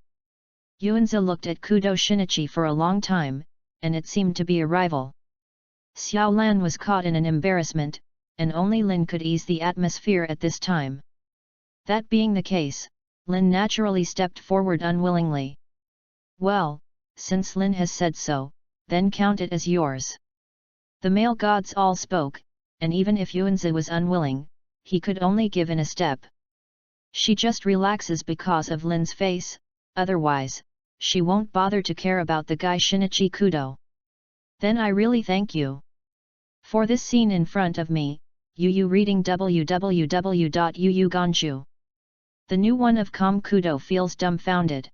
Yuanzi looked at Kudo Shinichi for a long time, and it seemed to be a rival. Xiaolan was caught in an embarrassment, and only Lin could ease the atmosphere at this time. That being the case, Lin naturally stepped forward unwillingly. Well, since Lin has said so, then count it as yours. The male gods all spoke, and even if Yuanzi was unwilling, he could only give in a step. She just relaxes because of Lin's face, otherwise, she won't bother to care about the guy Shinichi Kudo. Then I really thank you. For this scene in front of me, Yu reading www.yuuganshu. The new one of Com Kudo feels dumbfounded.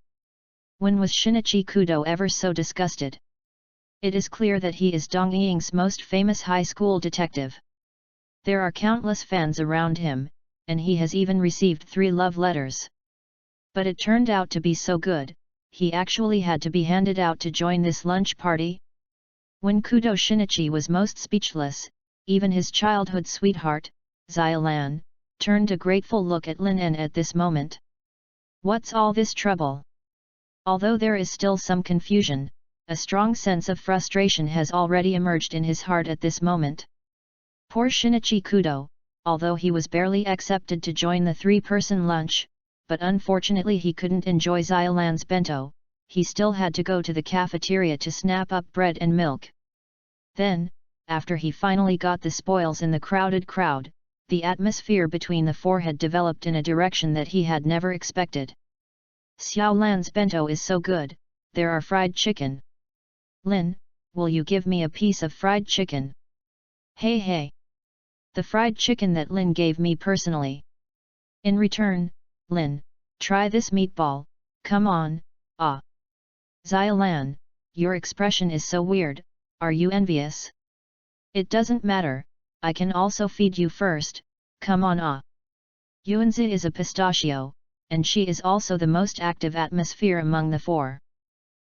When was Shinichi Kudo ever so disgusted? It is clear that he is Dong Ying's most famous high school detective. There are countless fans around him, and he has even received 3 love letters. But it turned out to be so good, he actually had to be handed out to join this lunch party? When Kudo Shinichi was most speechless, even his childhood sweetheart, Xiaolan, turned a grateful look at Lin, and at this moment. What's all this trouble? Although there is still some confusion, a strong sense of frustration has already emerged in his heart at this moment. Poor Shinichi Kudo, although he was barely accepted to join the 3-person lunch, but unfortunately he couldn't enjoy Xiaolan's bento, he still had to go to the cafeteria to snap up bread and milk. Then, after he finally got the spoils in the crowded crowd, the atmosphere between the four had developed in a direction that he had never expected. Xiaolan's bento is so good, there are fried chicken. Lin, will you give me a piece of fried chicken? Hey! The fried chicken that Lin gave me personally. In return, Lin, try this meatball, come on, ah. Xiaolan, your expression is so weird, are you envious? It doesn't matter, I can also feed you first, come on ah. Yuanzi is a pistachio, and she is also the most active atmosphere among the 4.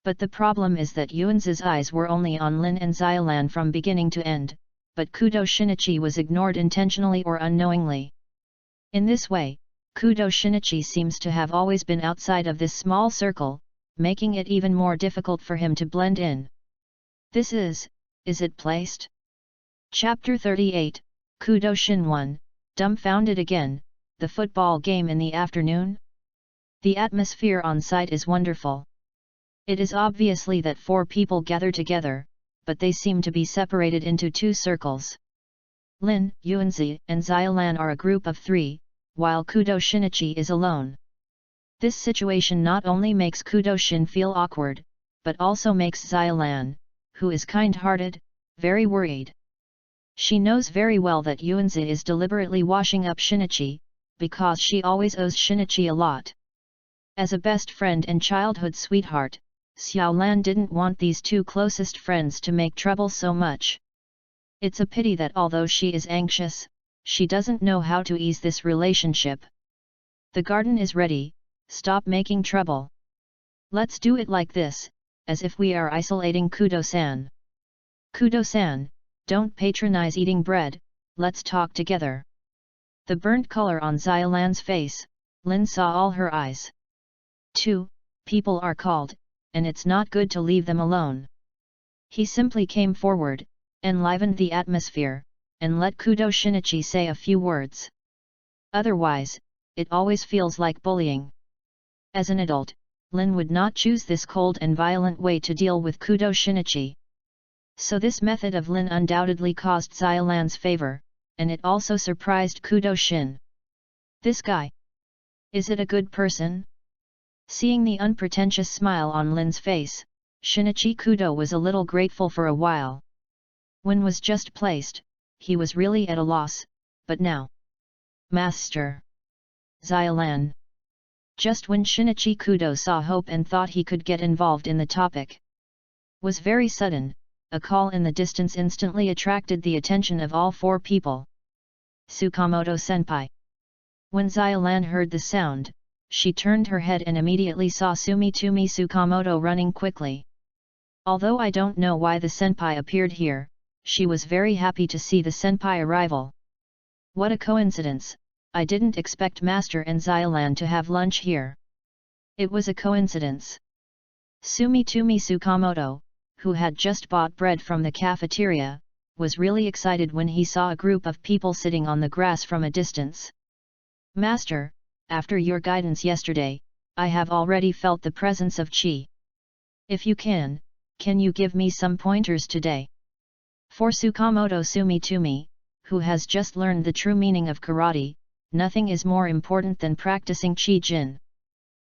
But the problem is that Yuanzi's eyes were only on Lin and Xiaolan from beginning to end, but Kudo Shinichi was ignored intentionally or unknowingly. In this way, Kudo Shinichi seems to have always been outside of this small circle, making it even more difficult for him to blend in. This is it placed? Chapter 38, Kudo Shin 1, dumbfounded again, the football game in the afternoon? The atmosphere on site is wonderful. It is obviously that 4 people gather together, but they seem to be separated into 2 circles. Lin, Yuanzi, and Xiaolan are a group of 3, while Kudo Shinichi is alone. This situation not only makes Kudo Shin feel awkward, but also makes Xiaolan, who is kind-hearted, very worried. She knows very well that Yuanzi is deliberately washing up Shinichi, because she always owes Shinichi a lot. As a best friend and childhood sweetheart, Xiaolan didn't want these 2 closest friends to make trouble so much. It's a pity that although she is anxious, she doesn't know how to ease this relationship. The garden is ready, stop making trouble. Let's do it like this, as if we are isolating Kudo-san. Kudo-san, don't patronize eating bread, let's talk together. The burnt color on Xiaolan's face, Lin saw all her eyes. 2 people are called, and it's not good to leave them alone. He simply came forward, enlivened the atmosphere, and let Kudo Shinichi say a few words. Otherwise, it always feels like bullying. As an adult, Lin would not choose this cold and violent way to deal with Kudo Shinichi. So this method of Lin undoubtedly caused Xiaolan's favor, and it also surprised Kudo Shin. This guy. Is it a good person? Seeing the unpretentious smile on Lin's face, Shinichi Kudo was a little grateful for a while. When was just placed, he was really at a loss, but now. Master. Xiaolan. Just when Shinichi Kudo saw hope and thought he could get involved in the topic. Was very sudden, a call in the distance instantly attracted the attention of all 4 people. Tsukamoto-senpai. When Xiaolan heard the sound, she turned her head and immediately saw Sumitumi Tsukamoto running quickly. Although I don't know why the senpai appeared here, she was very happy to see the senpai arrival. What a coincidence, I didn't expect Master and Xiaolan to have lunch here. It was a coincidence. Sumitumi Tsukamoto, who had just bought bread from the cafeteria, was really excited when he saw a group of people sitting on the grass from a distance. "Master, after your guidance yesterday, I have already felt the presence of chi. If you can you give me some pointers today?" For Tsukamoto Sumitumi, who has just learned the true meaning of karate, nothing is more important than practicing chi jin.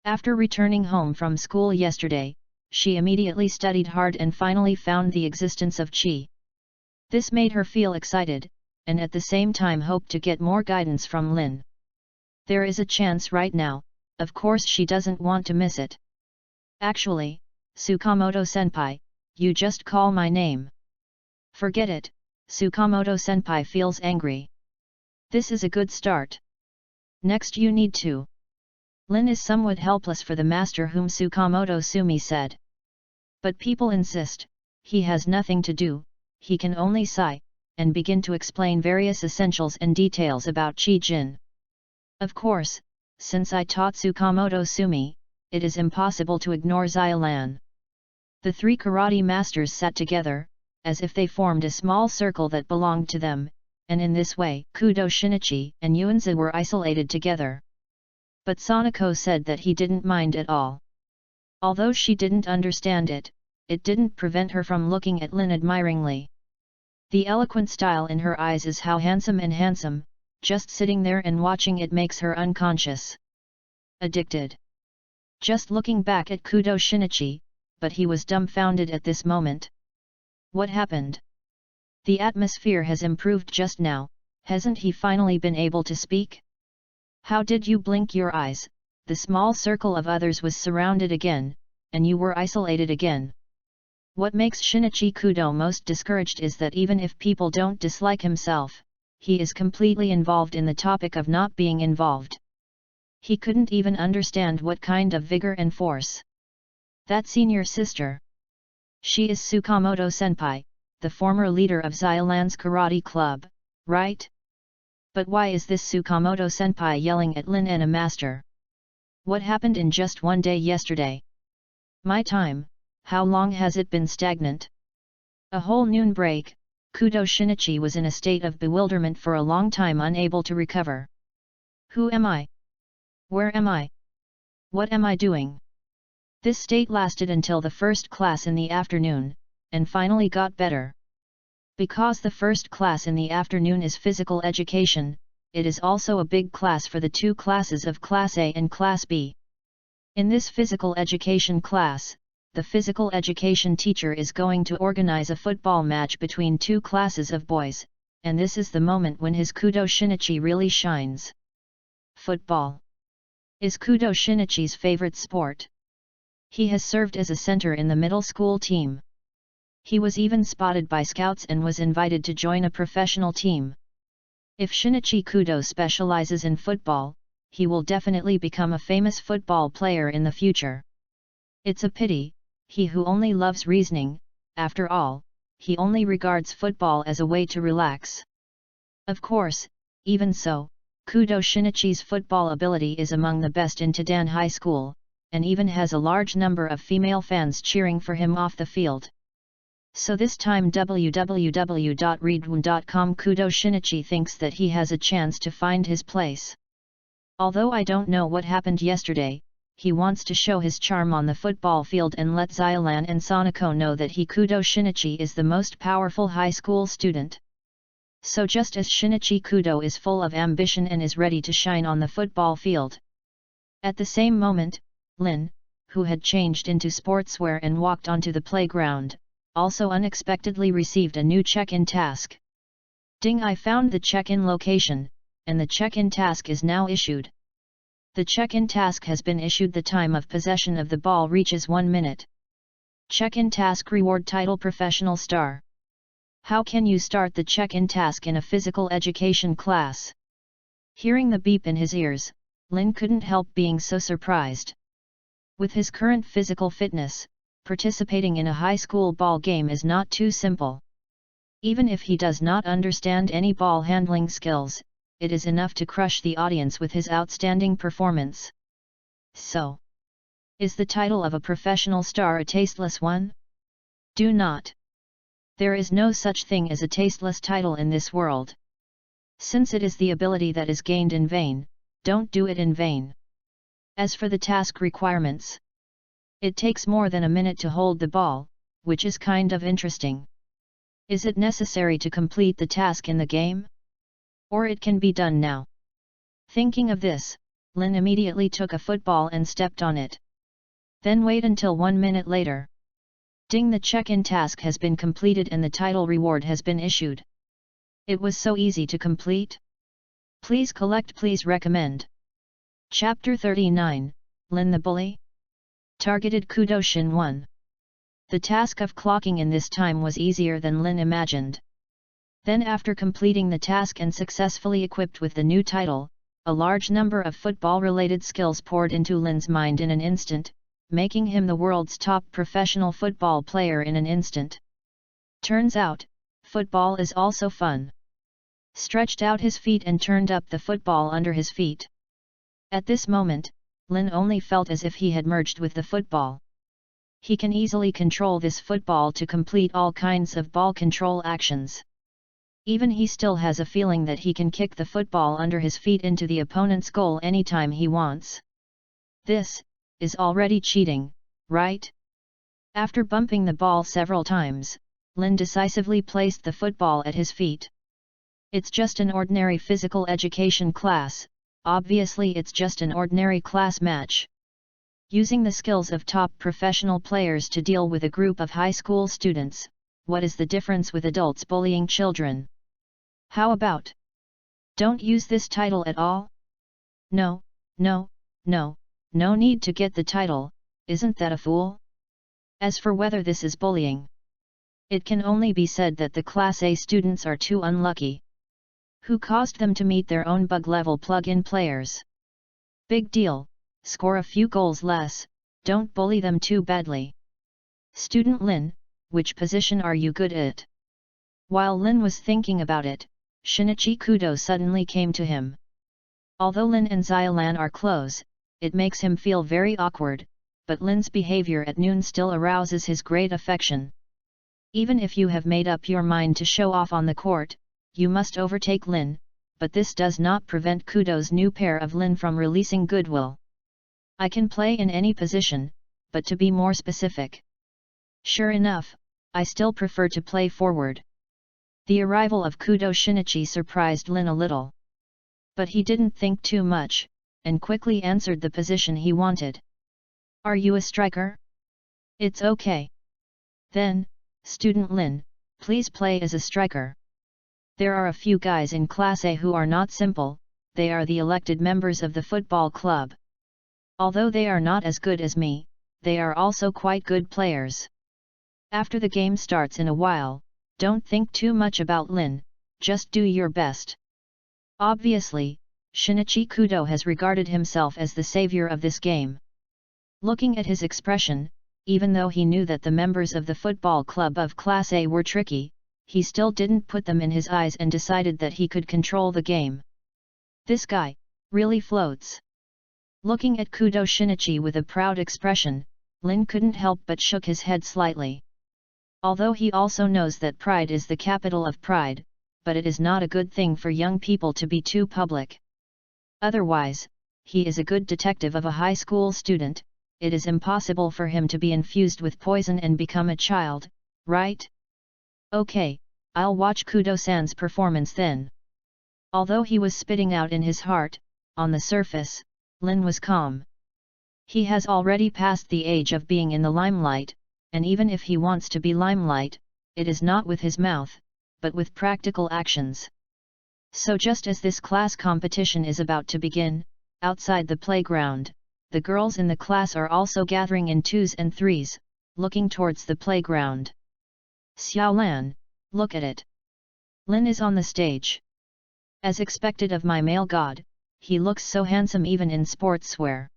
After returning home from school yesterday, she immediately studied hard and finally found the existence of chi. This made her feel excited, and at the same time hoped to get more guidance from Lin. There is a chance right now, of course she doesn't want to miss it. "Actually, Tsukamoto-senpai, you just call my name." "Forget it," Tsukamoto-senpai feels angry. "This is a good start. Next you need to." Lin is somewhat helpless for the master whom Tsukamoto Sumi said. But people insist, he has nothing to do, he can only sigh, and begin to explain various essentials and details about Chi Jin. "Of course, since I taught Tsukamoto Sumi, it is impossible to ignore Xiaolan." The three karate masters sat together, as if they formed a small circle that belonged to them, and in this way Kudo Shinichi and Yuanzi were isolated together. But Sanako said that he didn't mind at all. Although she didn't understand it, it didn't prevent her from looking at Lin admiringly. The eloquent style in her eyes is how handsome, just sitting there and watching it makes her unconscious. Addicted. Just looking back at Kudo Shinichi, but he was dumbfounded at this moment. What happened? The atmosphere has improved just now, hasn't he finally been able to speak? How did you blink your eyes? The small circle of others was surrounded again, and you were isolated again. What makes Shinichi Kudo most discouraged is that even if people don't dislike himself, he is completely involved in the topic of not being involved. He couldn't even understand what kind of vigor and force. That senior sister. She is Tsukamoto-senpai, the former leader of Xiaolan's karate club, right? But why is this Tsukamoto-senpai yelling at Lin and a master? What happened in just one day yesterday? My time, how long has it been stagnant? A whole noon break, Kudo Shinichi was in a state of bewilderment for a long time, unable to recover. Who am I? Where am I? What am I doing? This state lasted until the first class in the afternoon, and finally got better. Because the first class in the afternoon is physical education, it is also a big class for the two classes of Class A and Class B. In this physical education class, the physical education teacher is going to organize a football match between two classes of boys, and this is the moment when his Kudo Shinichi really shines. Football is Kudo Shinichi's favorite sport. He has served as a center in the middle school team. He was even spotted by scouts and was invited to join a professional team. If Shinichi Kudo specializes in football, he will definitely become a famous football player in the future. It's a pity, he who only loves reasoning, after all, he only regards football as a way to relax. Of course, even so, Kudo Shinichi's football ability is among the best in Todan High School, and even has a large number of female fans cheering for him off the field. So this time www.readaloud.com Kudo Shinichi thinks that he has a chance to find his place. Although I don't know what happened yesterday, he wants to show his charm on the football field and let Xiaolan and Sanako know that he Kudo Shinichi is the most powerful high school student. So just as Shinichi Kudo is full of ambition and is ready to shine on the football field. At the same moment, Lin, who had changed into sportswear and walked onto the playground, also unexpectedly received a new check-in task. Ding! I found the check-in location, and the check-in task is now issued. The check-in task has been issued. The time of possession of the ball reaches 1 minute. Check-in task reward title Professional Star. How can you start the check-in task in a physical education class? Hearing the beep in his ears, Lin couldn't help being so surprised. With his current physical fitness, participating in a high school ball game is not too simple. Even if he does not understand any ball handling skills, it is enough to crush the audience with his outstanding performance. So, is the title of a professional star a tasteless one? Do not There is no such thing as a tasteless title in this world. Since it is the ability that is gained in vain, don't do it in vain. As for the task requirements, it takes more than a minute to hold the ball, which is kind of interesting. Is it necessary to complete the task in the game? Or it can be done now? Thinking of this, Lin immediately took a football and stepped on it. Then wait until 1 minute later. Ding, the check-in task has been completed and the title reward has been issued. It was so easy to complete. Please collect, please recommend. Chapter 39, Lin the Bully? Targeted Kudoshin 1. The task of clocking in this time was easier than Lin imagined. Then after completing the task and successfully equipped with the new title, a large number of football-related skills poured into Lin's mind in an instant, making him the world's top professional football player in an instant. Turns out, football is also fun. Stretched out his feet and turned up the football under his feet. At this moment, Lin only felt as if he had merged with the football. He can easily control this football to complete all kinds of ball control actions. Even he still has a feeling that he can kick the football under his feet into the opponent's goal anytime he wants. This is already cheating, right? After bumping the ball several times, Lin decisively placed the football at his feet. It's just an ordinary physical education class, obviously it's just an ordinary class match. Using the skills of top professional players to deal with a group of high school students, what is the difference with adults bullying children? How about? Don't use this title at all? No need to get the title, isn't that a fool? As for whether this is bullying, it can only be said that the Class A students are too unlucky. Who caused them to meet their own bug-level plug-in players? Big deal, score a few goals less, don't bully them too badly. Student Lin, which position are you good at? While Lin was thinking about it, Shinichi Kudo suddenly came to him. Although Lin and Xiaolan are close, it makes him feel very awkward, but Lin's behavior at noon still arouses his great affection. Even if you have made up your mind to show off on the court, you must overtake Lin, but this does not prevent Kudo's new pair of Lin from releasing goodwill. I can play in any position, but to be more specific. Sure enough, I still prefer to play forward. The arrival of Kudo Shinichi surprised Lin a little. But he didn't think too much, and quickly answered the position he wanted. Are you a striker? It's okay. Then, Student Lin, please play as a striker. There are a few guys in Class A who are not simple, they are the elected members of the football club. Although they are not as good as me, they are also quite good players. After the game starts in a while, don't think too much about Lin, just do your best. Obviously, Shinichi Kudo has regarded himself as the savior of this game. Looking at his expression, even though he knew that the members of the football club of Class A were tricky, he still didn't put them in his eyes and decided that he could control the game. This guy really floats. Looking at Kudo Shinichi with a proud expression, Lin couldn't help but shook his head slightly. Although he also knows that pride is the capital of pride, but it is not a good thing for young people to be too public. Otherwise, he is a good detective of a high school student, it is impossible for him to be infused with poison and become a child, right? Okay, I'll watch Kudo-san's performance then. Although he was spitting out in his heart, on the surface, Lin was calm. He has already passed the age of being in the limelight, and even if he wants to be limelight, it is not with his mouth, but with practical actions. So just as this class competition is about to begin, outside the playground, the girls in the class are also gathering in twos and threes, looking towards the playground. Xiaolan, look at it. Lin is on the stage. As expected of my male god, he looks so handsome even in sportswear.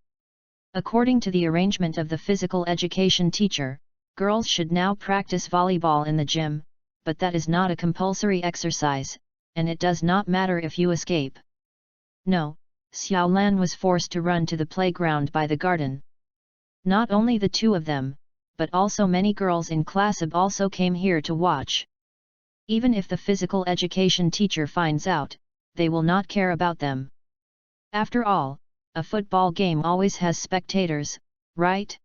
According to the arrangement of the physical education teacher, girls should now practice volleyball in the gym, but that is not a compulsory exercise, and it does not matter if you escape. No, Xiaolan was forced to run to the playground by the garden. Not only the two of them, but also many girls in class ab also came here to watch. Even if the physical education teacher finds out, they will not care about them. After all, a football game always has spectators, right?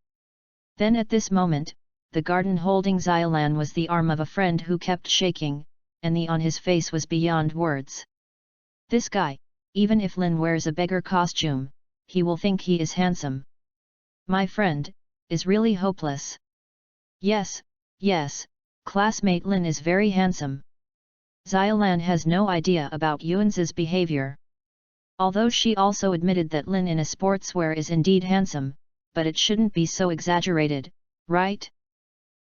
Then at this moment, the garden holding Xiaolan was the arm of a friend who kept shaking, and the on his face was beyond words. This guy, even if Lin wears a beggar costume, he will think he is handsome. My friend, is really hopeless. Yes, classmate Lin is very handsome. Xiaolan has no idea about Yuanzi's behavior. Although she also admitted that Lin in a sportswear is indeed handsome, but it shouldn't be so exaggerated, right?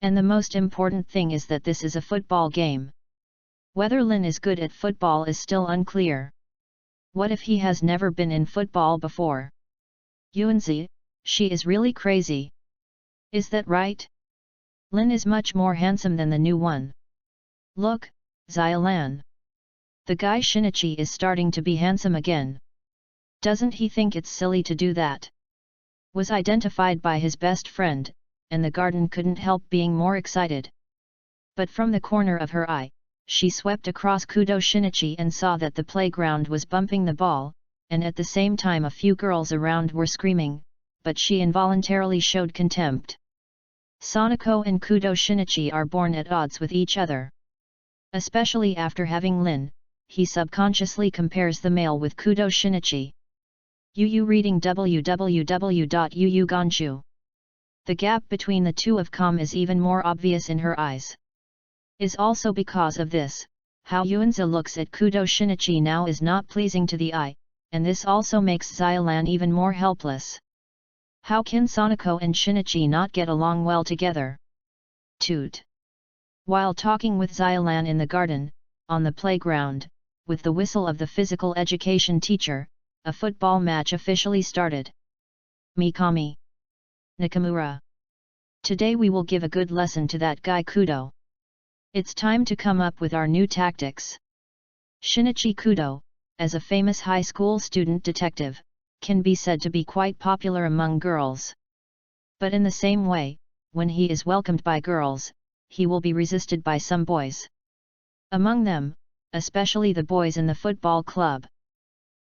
And the most important thing is that this is a football game. Whether Lin is good at football is still unclear. What if he has never been in football before? Yuanzi, she is really crazy. Is that right? Lin is much more handsome than the new one. Look, Xiaolan. The guy Shinichi is starting to be handsome again. Doesn't he think it's silly to do that? Was identified by his best friend, and the garden couldn't help being more excited. But from the corner of her eye, she swept across Kudo Shinichi and saw that the playground was bumping the ball, and at the same time a few girls around were screaming, but she involuntarily showed contempt. Sanako and Kudo Shinichi are born at odds with each other. Especially after having Lin, he subconsciously compares the male with Kudo Shinichi. Yu reading www.yuuganshu. The gap between the two of Com is even more obvious in her eyes. Is also because of this, how Yuanzi looks at Kudo Shinichi now is not pleasing to the eye, and this also makes Xiaolan even more helpless. How can Sanako and Shinichi not get along well together? Toot. While talking with Xiaolan in the garden, on the playground, with the whistle of the physical education teacher, a football match officially started. Mikami. Nakamura. Today we will give a good lesson to that guy Kudo. It's time to come up with our new tactics. Shinichi Kudo, as a famous high school student detective, can be said to be quite popular among girls. But in the same way, when he is welcomed by girls, he will be resisted by some boys. Among them, especially the boys in the football club.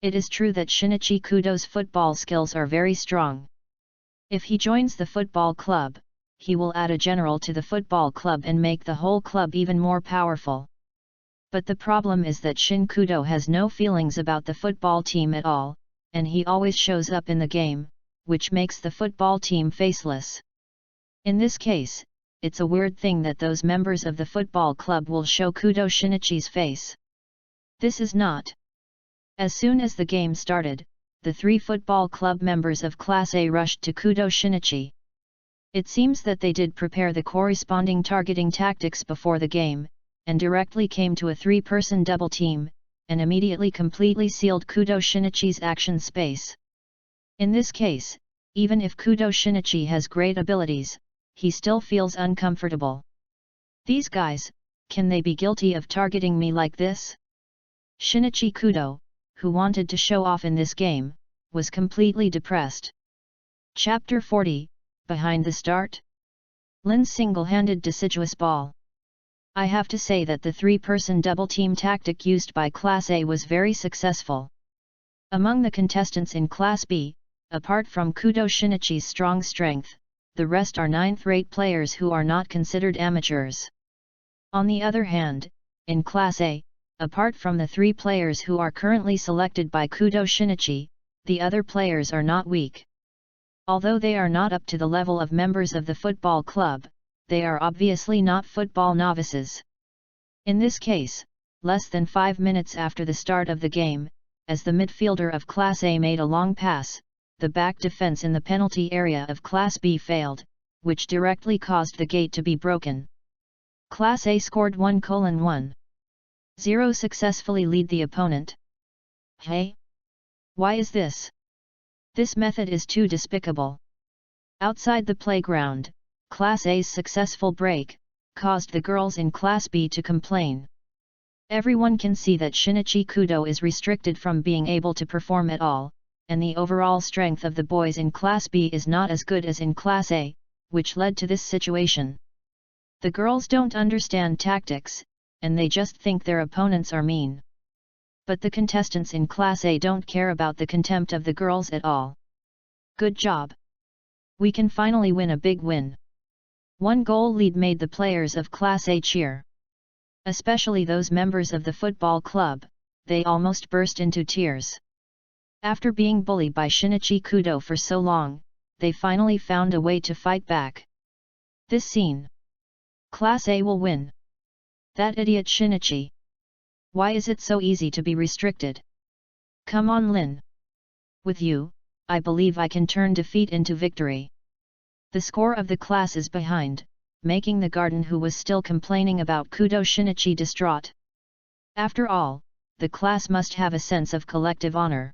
It is true that Shinichi Kudo's football skills are very strong. If he joins the football club, he will add a general to the football club and make the whole club even more powerful. But the problem is that Shin Kudo has no feelings about the football team at all, and he always shows up in the game, which makes the football team faceless. In this case, it's a weird thing that those members of the football club will show Kudo Shinichi's face. This is not. As soon as the game started, the three football club members of Class A rushed to Kudo Shinichi. It seems that they did prepare the corresponding targeting tactics before the game, and directly came to a three-person double team, and immediately completely sealed Kudo Shinichi's action space. In this case, even if Kudo Shinichi has great abilities, he still feels uncomfortable. These guys, can they be guilty of targeting me like this? Shinichi Kudo, who wanted to show off in this game, was completely depressed. Chapter 40, Behind the Start? Lin's single-handed deciduous ball. I have to say that the three-person double-team tactic used by Class A was very successful. Among the contestants in Class B, apart from Kudo Shinichi's strong strength, the rest are ninth-rate players who are not considered amateurs. On the other hand, in Class A, apart from the three players who are currently selected by Kudo Shinichi, the other players are not weak. Although they are not up to the level of members of the football club, they are obviously not football novices. In this case, less than 5 minutes after the start of the game, as the midfielder of Class A made a long pass, the back defense in the penalty area of Class B failed, which directly caused the gate to be broken. Class A scored 1:1. 0 successfully lead the opponent. Hey? Why is this? This method is too despicable. Outside the playground, Class A's successful break caused the girls in Class B to complain. Everyone can see that Shinichi Kudo is restricted from being able to perform at all, and the overall strength of the boys in Class B is not as good as in Class A, which led to this situation. The girls don't understand tactics, and they just think their opponents are mean. But the contestants in Class A don't care about the contempt of the girls at all. Good job! We can finally win a big win. One goal lead made the players of Class A cheer. Especially those members of the football club, they almost burst into tears. After being bullied by Shinichi Kudo for so long, they finally found a way to fight back. This scene. Class A will win. That idiot Shinichi. Why is it so easy to be restricted? Come on Lin. With you, I believe I can turn defeat into victory. The score of the class is behind, making the garden who was still complaining about Kudo Shinichi distraught. After all, the class must have a sense of collective honor.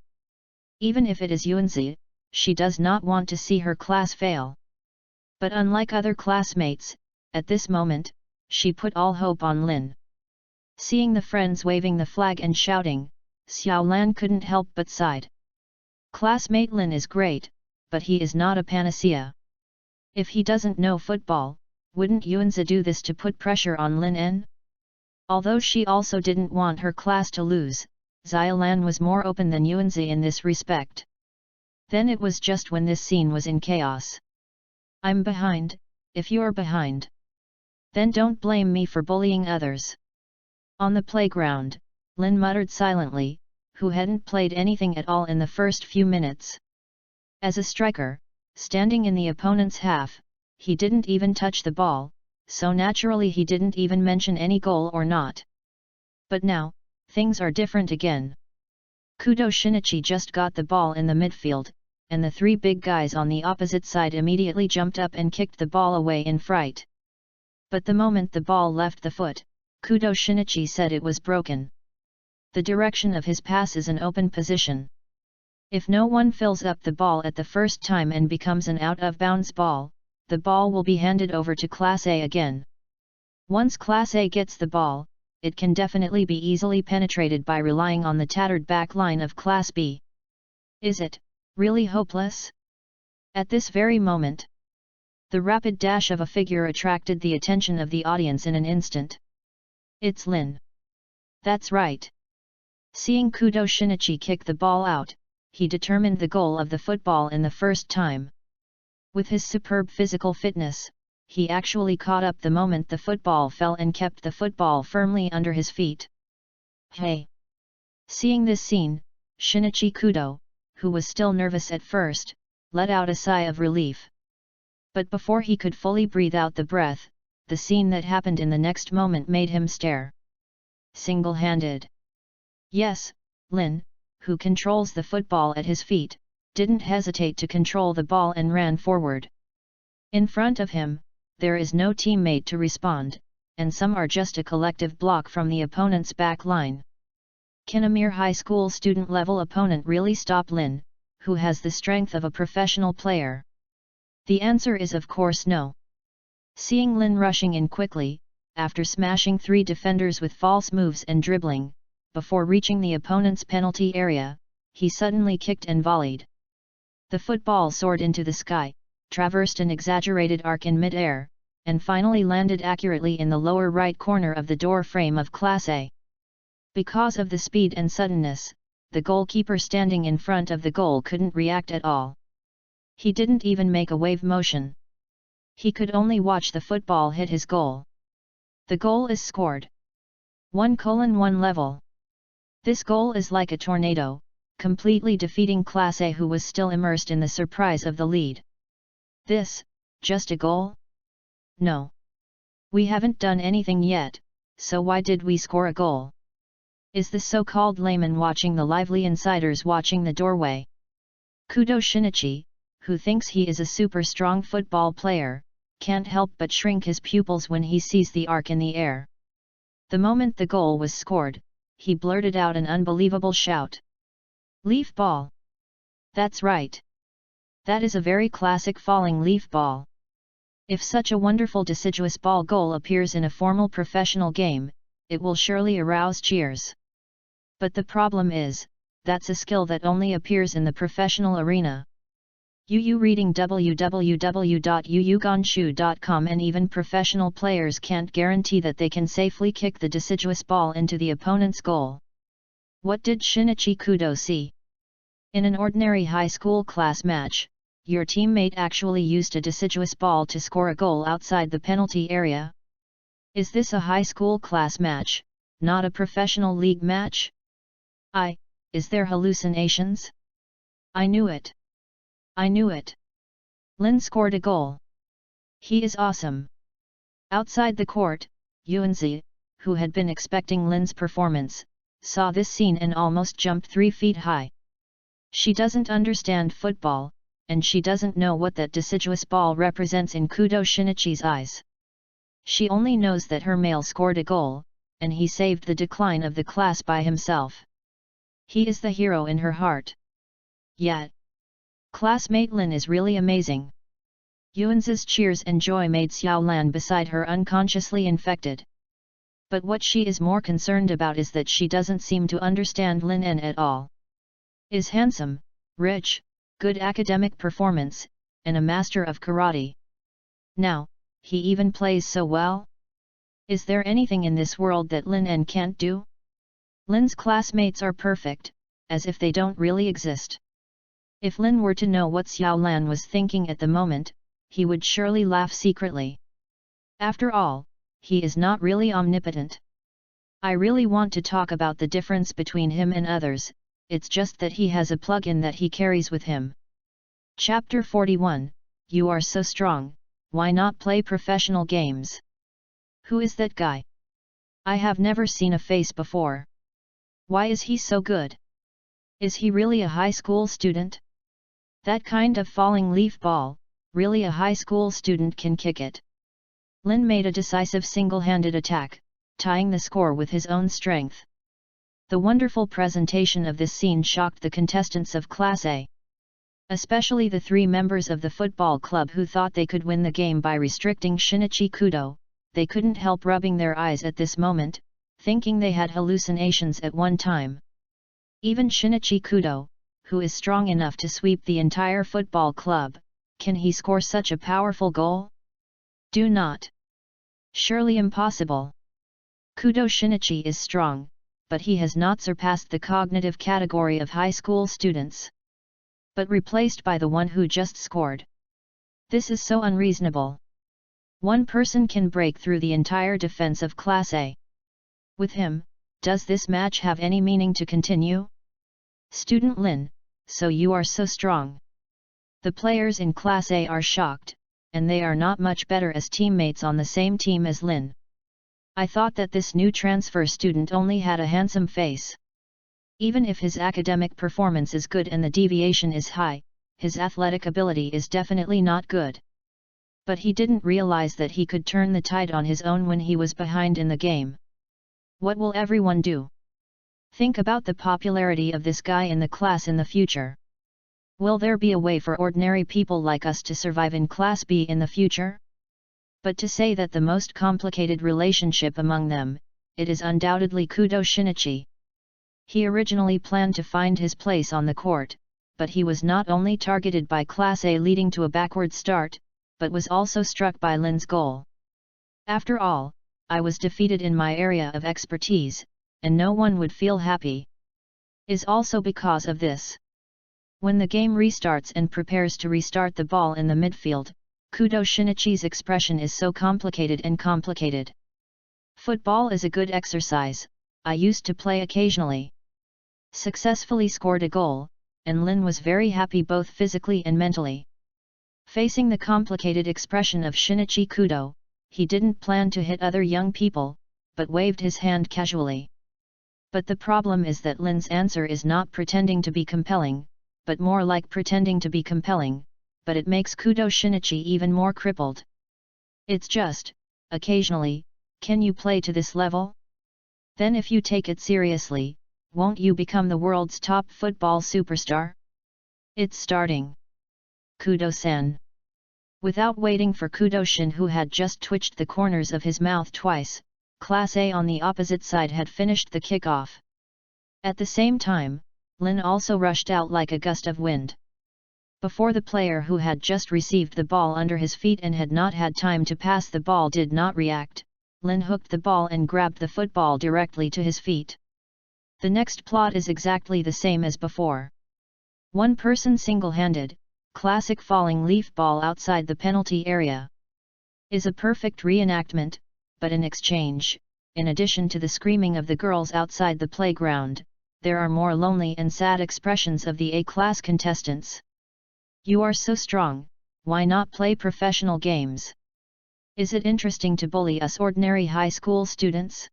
Even if it is Yuanzi, she does not want to see her class fail. But unlike other classmates, at this moment, she put all hope on Lin. Seeing the friends waving the flag and shouting, Xiaolan couldn't help but sighed. Classmate Lin is great, but he is not a panacea. If he doesn't know football, wouldn't Yuanzi do this to put pressure on Lin N? Although she also didn't want her class to lose, Xiaolan was more open than Yuanzi in this respect. Then it was just when this scene was in chaos. I'm behind, if you're behind. Then don't blame me for bullying others. On the playground, Lin muttered silently, who hadn't played anything at all in the first few minutes. As a striker, standing in the opponent's half, he didn't even touch the ball, so naturally he didn't even mention any goal or not. But now, things are different again. Kudo Shinichi just got the ball in the midfield, and the three big guys on the opposite side immediately jumped up and kicked the ball away in fright. But the moment the ball left the foot, Kudo Shinichi said it was broken. The direction of his pass is an open position. If no one fills up the ball at the first time and becomes an out-of-bounds ball, the ball will be handed over to Class A again. Once Class A gets the ball, it can definitely be easily penetrated by relying on the tattered back line of Class B. Is it really hopeless? At this very moment, the rapid dash of a figure attracted the attention of the audience in an instant. It's Lin. That's right. Seeing Kudo Shinichi kick the ball out, he determined the goal of the football in the first time. With his superb physical fitness, he actually caught up the moment the football fell and kept the football firmly under his feet. Hey! Seeing this scene, Shinichi Kudo, who was still nervous at first, let out a sigh of relief. But before he could fully breathe out the breath, the scene that happened in the next moment made him stare. Single-handed. Yes, Lin, who controls the football at his feet, didn't hesitate to control the ball and ran forward. In front of him, there is no teammate to respond, and some are just a collective block from the opponent's back line. Can a mere high school student-level opponent really stop Lin, who has the strength of a professional player? The answer is of course no. Seeing Lin rushing in quickly, after smashing three defenders with false moves and dribbling, before reaching the opponent's penalty area, he suddenly kicked and volleyed. The football soared into the sky, traversed an exaggerated arc in mid-air, and finally landed accurately in the lower right corner of the door frame of Class A. Because of the speed and suddenness, the goalkeeper standing in front of the goal couldn't react at all. He didn't even make a wave motion. He could only watch the football hit his goal. The goal is scored. 1:1 level. This goal is like a tornado, completely defeating Class A, who was still immersed in the surprise of the lead. This, just a goal? No. We haven't done anything yet, so why did we score a goal? Is the so-called layman watching the lively insiders watching the doorway? Kudo Shinichi, who thinks he is a super strong football player, can't help but shrink his pupils when he sees the arc in the air. The moment the goal was scored, he blurted out an unbelievable shout. Leaf ball! That's right! That is a very classic falling leaf ball. If such a wonderful deciduous ball goal appears in a formal professional game, it will surely arouse cheers. But the problem is, that's a skill that only appears in the professional arena. UU reading www.uuganshu.com, and even professional players can't guarantee that they can safely kick the deciduous ball into the opponent's goal. What did Shinichi Kudo see? In an ordinary high school class match, your teammate actually used a deciduous ball to score a goal outside the penalty area. Is this a high school class match, not a professional league match? Is there hallucinations? I knew it. I knew it. Lin scored a goal. He is awesome. Outside the court, Yuanzi, who had been expecting Lin's performance, saw this scene and almost jumped 3 feet high. She doesn't understand football, and she doesn't know what that deciduous ball represents in Kudo Shinichi's eyes. She only knows that her male scored a goal, and he saved the decline of the class by himself. He is the hero in her heart. Yet, classmate Lin is really amazing. Yuanzi's cheers and joy made Xiaolan beside her unconsciously infected. But what she is more concerned about is that she doesn't seem to understand Lin En at all. Is handsome, rich, good academic performance, and a master of karate. Now, he even plays so well? Is there anything in this world that Lin En can't do? Lin's classmates are perfect, as if they don't really exist. If Lin were to know what Xiaolan was thinking at the moment, he would surely laugh secretly. After all, he is not really omnipotent. I really want to talk about the difference between him and others, it's just that he has a plug-in that he carries with him. Chapter 41, You are so strong, why not play professional games? Who is that guy? I have never seen a face before. Why is he so good? Is he really a high school student? That kind of falling leaf ball, really a high school student can kick it. Lin made a decisive single-handed attack, tying the score with his own strength. The wonderful presentation of this scene shocked the contestants of Class A. Especially the 3 members of the football club who thought they could win the game by restricting Shinichi Kudo. They couldn't help rubbing their eyes at this moment, thinking they had hallucinations at one time. Even Shinichi Kudo, who is strong enough to sweep the entire football club, can he score such a powerful goal? Do not. Surely impossible. Kudo Shinichi is strong, but he has not surpassed the cognitive category of high school students. But replaced by the one who just scored. This is so unreasonable. One person can break through the entire defense of Class A. With him, does this match have any meaning to continue? Student Lin, so you are so strong. The players in Class A are shocked, and they are not much better as teammates on the same team as Lin. I thought that this new transfer student only had a handsome face. Even if his academic performance is good and the deviation is high, his athletic ability is definitely not good. But he didn't realize that he could turn the tide on his own when he was behind in the game. What will everyone do? Think about the popularity of this guy in the class in the future. Will there be a way for ordinary people like us to survive in Class B in the future? But to say that the most complicated relationship among them, it is undoubtedly Kudo Shinichi. He originally planned to find his place on the court, but he was not only targeted by Class A leading to a backward start, but was also struck by Lin's goal. After all, I was defeated in my area of expertise, and no one would feel happy. Is also because of this. When the game restarts and prepares to restart the ball in the midfield, Kudo Shinichi's expression is so complicated and complicated. Football is a good exercise, I used to play occasionally. Successfully scored a goal, and Lin was very happy both physically and mentally. Facing the complicated expression of Shinichi Kudo, he didn't plan to hit other young people, but waved his hand casually. But the problem is that Lin's answer is not pretending to be compelling, but more like pretending to be compelling, but it makes Kudo Shinichi even more crippled. It's just, occasionally, can you play to this level? Then if you take it seriously, won't you become the world's top football superstar? It's starting. Kudo-san. Without waiting for Kudo-shin, who had just twitched the corners of his mouth twice, Class A on the opposite side had finished the kickoff. At the same time, Lin also rushed out like a gust of wind. Before the player who had just received the ball under his feet and had not had time to pass the ball did not react, Lin hooked the ball and grabbed the football directly to his feet. The next plot is exactly the same as before. One person single-handed, classic falling leaf ball outside the penalty area. Is a perfect reenactment, but in exchange, in addition to the screaming of the girls outside the playground, there are more lonely and sad expressions of the A-class contestants. You are so strong, why not play professional games? Is it interesting to bully us ordinary high school students?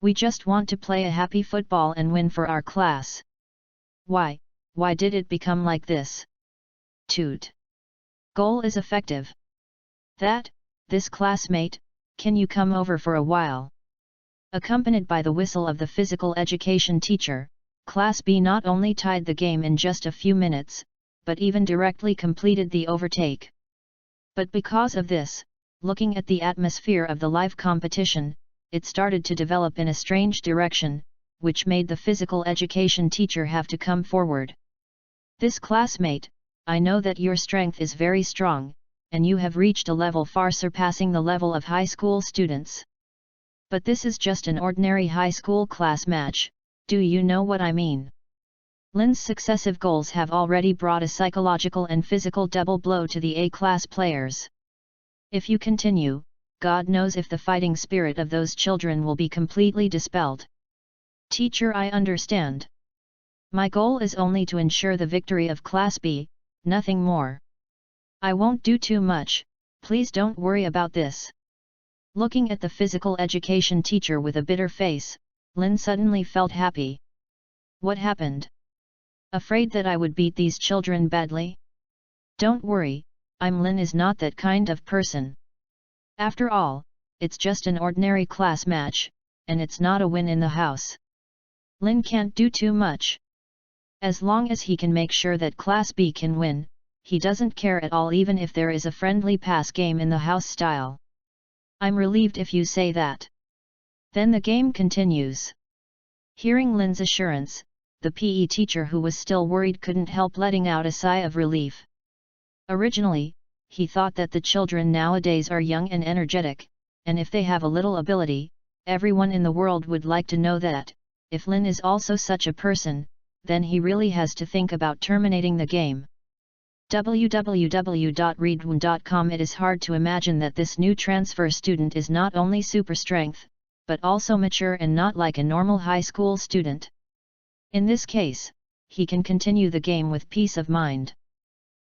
We just want to play a happy football and win for our class. Why did it become like this? Toot. Goal is effective. This classmate, can you come over for a while? Accompanied by the whistle of the physical education teacher, Class B not only tied the game in just a few minutes, but even directly completed the overtake. But because of this, looking at the atmosphere of the live competition, it started to develop in a strange direction, which made the physical education teacher have to come forward. This classmate, I know that your strength is very strong, and you have reached a level far surpassing the level of high school students. But this is just an ordinary high school class match, do you know what I mean? Lin's successive goals have already brought a psychological and physical double blow to the A-class players. If you continue, God knows if the fighting spirit of those children will be completely dispelled. Teacher, I understand. My goal is only to ensure the victory of Class B, nothing more. I won't do too much, please don't worry about this. Looking at the physical education teacher with a bitter face, Lin suddenly felt happy. What happened? Afraid that I would beat these children badly? Don't worry, Lin is not that kind of person. After all, it's just an ordinary class match, and it's not a win in the house. Lin can't do too much. As long as he can make sure that Class B can win, he doesn't care at all even if there is a friendly pass game in the house style. I'm relieved if you say that. Then the game continues. Hearing Lin's assurance, the PE teacher who was still worried couldn't help letting out a sigh of relief. Originally, he thought that the children nowadays are young and energetic, and if they have a little ability, everyone in the world would like to know that. If Lin is also such a person, then he really has to think about terminating the game. www.readaloud.com. It is hard to imagine that this new transfer student is not only super strength, but also mature and not like a normal high school student. In this case, he can continue the game with peace of mind.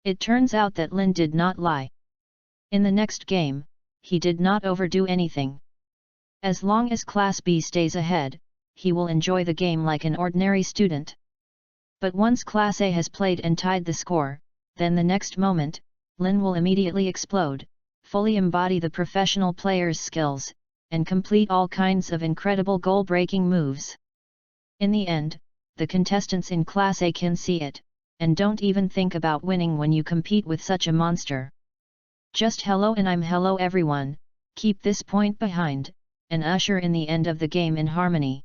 It turns out that Lin did not lie. In the next game, he did not overdo anything. As long as Class B stays ahead, he will enjoy the game like an ordinary student. But once Class A has played and tied the score, then the next moment, Lin will immediately explode, fully embody the professional player's skills, and complete all kinds of incredible goal-breaking moves. In the end, the contestants in Class A can see it, and don't even think about winning when you compete with such a monster. Just hello and I'm hello everyone, keep this point behind, and usher in the end of the game in harmony.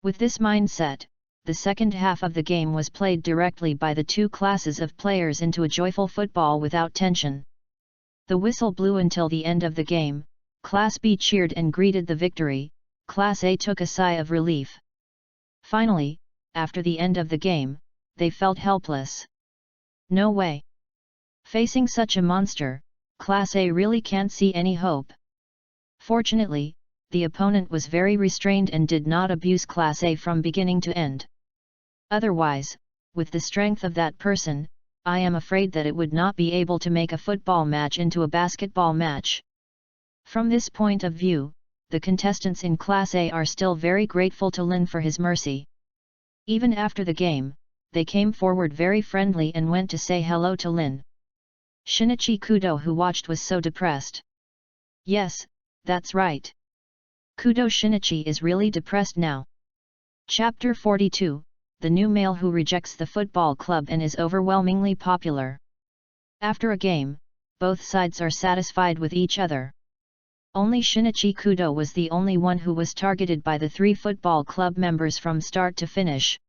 With this mindset, the second half of the game was played directly by the two classes of players into a joyful football without tension. The whistle blew until the end of the game, Class B cheered and greeted the victory, Class A took a sigh of relief. Finally, after the end of the game, they felt helpless. No way! Facing such a monster, Class A really can't see any hope. Fortunately, the opponent was very restrained and did not abuse Class A from beginning to end. Otherwise, with the strength of that person, I am afraid that it would not be able to make a football match into a basketball match. From this point of view, the contestants in Class A are still very grateful to Lin for his mercy. Even after the game, they came forward very friendly and went to say hello to Lin. Shinichi Kudo, who watched, was so depressed. Yes, that's right. Kudo Shinichi is really depressed now. Chapter 42, the new male who rejects the football club and is overwhelmingly popular. After a game, both sides are satisfied with each other. Only Shinichi Kudo was the only one who was targeted by the three football club members from start to finish.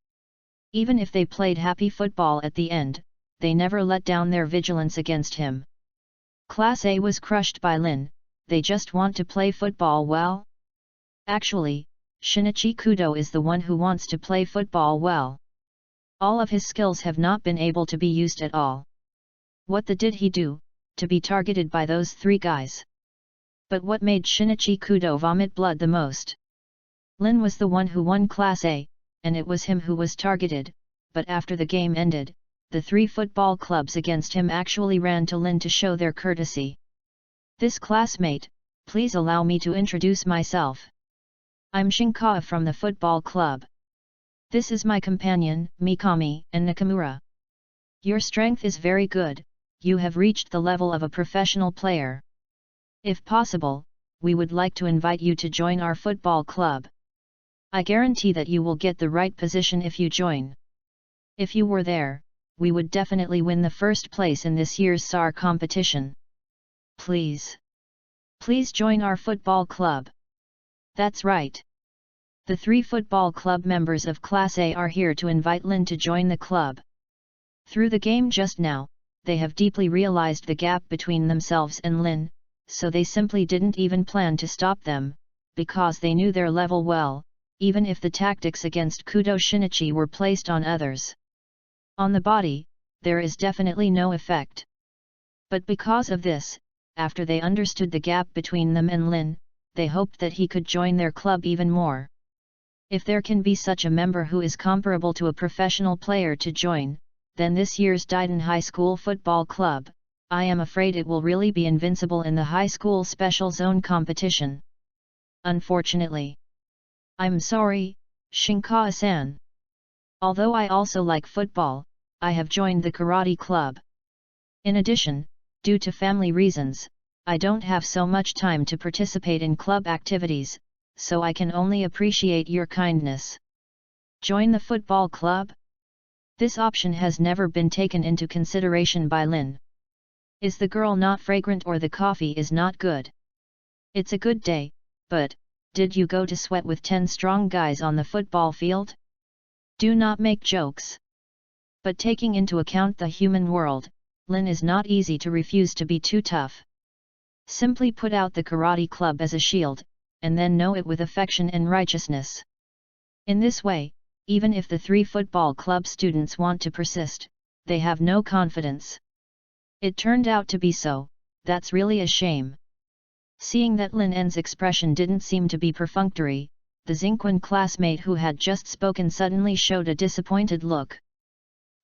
Even if they played happy football at the end, they never let down their vigilance against him. Class A was crushed by Lin, they just want to play football well? Actually, Shinichi Kudo is the one who wants to play football well. All of his skills have not been able to be used at all. What did he do, to be targeted by those three guys? But what made Shinichi Kudo vomit blood the most? Lin was the one who won Class A, and it was him who was targeted, but after the game ended, the three football clubs against him actually ran to Lin to show their courtesy. This classmate, please allow me to introduce myself. I'm Shinkawa from the football club. This is my companion, Mikami and Nakamura. Your strength is very good, you have reached the level of a professional player. If possible, we would like to invite you to join our football club. I guarantee that you will get the right position if you join. If you were there, we would definitely win the first place in this year's SAR competition. Please join our football club. That's right. The three football club members of Class A are here to invite Lin to join the club. Through the game just now, they have deeply realized the gap between themselves and Lin, so they simply didn't even plan to stop them, because they knew their level well, even if the tactics against Kudo Shinichi were placed on others. On the body, there is definitely no effect. But because of this, after they understood the gap between them and Lin, they hoped that he could join their club even more. If there can be such a member who is comparable to a professional player to join, then this year's Daiden High School Football Club, I am afraid it will really be invincible in the high school special zone competition. Unfortunately. I'm sorry, Shinkawa-san. Although I also like football, I have joined the karate club. In addition, due to family reasons, I don't have so much time to participate in club activities, so I can only appreciate your kindness. Join the football club? This option has never been taken into consideration by Lin. Is the girl not fragrant or the coffee is not good? It's a good day, but, did you go to sweat with 10 strong guys on the football field? Do not make jokes. But taking into account the human world, Lin is not easy to refuse to be too tough. Simply put out the karate club as a shield, and then know it with affection and righteousness. In this way, even if the three football club students want to persist, they have no confidence. It turned out to be so, that's really a shame. Seeing that Lin N's expression didn't seem to be perfunctory, the Xingquan classmate who had just spoken suddenly showed a disappointed look.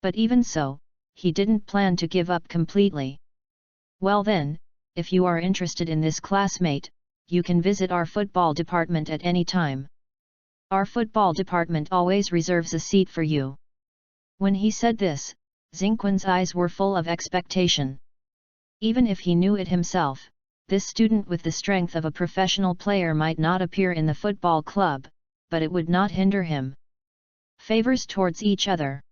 But even so, he didn't plan to give up completely. Well then, if you are interested in this classmate, you can visit our football department at any time. Our football department always reserves a seat for you. When he said this, Xingquan's eyes were full of expectation. Even if he knew it himself, this student with the strength of a professional player might not appear in the football club, but it would not hinder him. Favors towards each other.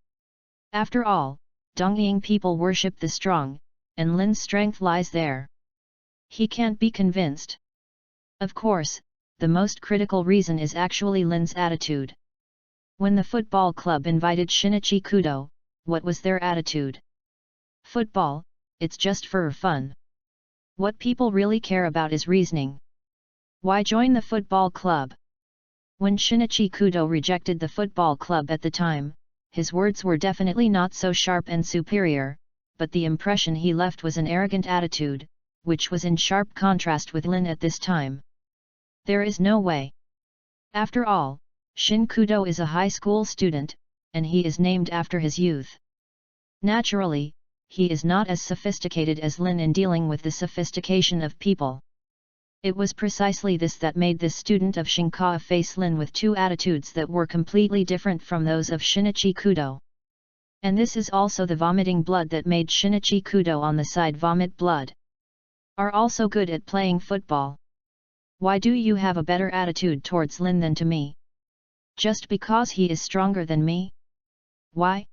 After all, Dongying people worship the strong, and Lin's strength lies there. He can't be convinced. Of course, the most critical reason is actually Lin's attitude. When the football club invited Shinichi Kudo, what was their attitude? Football, it's just for fun. What people really care about is reasoning. Why join the football club? When Shinichi Kudo rejected the football club at the time, his words were definitely not so sharp and superior, but the impression he left was an arrogant attitude, which was in sharp contrast with Lin at this time. There is no way. After all, Shin Kudo is a high school student, and he is named after his youth. Naturally, he is not as sophisticated as Lin in dealing with the sophistication of people. It was precisely this that made this student of Shinkawa face Lin with two attitudes that were completely different from those of Shinichi Kudo. And this is also the vomiting blood that made Shinichi Kudo on the side vomit blood. Are also good at playing football. Why do you have a better attitude towards Lin than to me? Just because he is stronger than me? Why?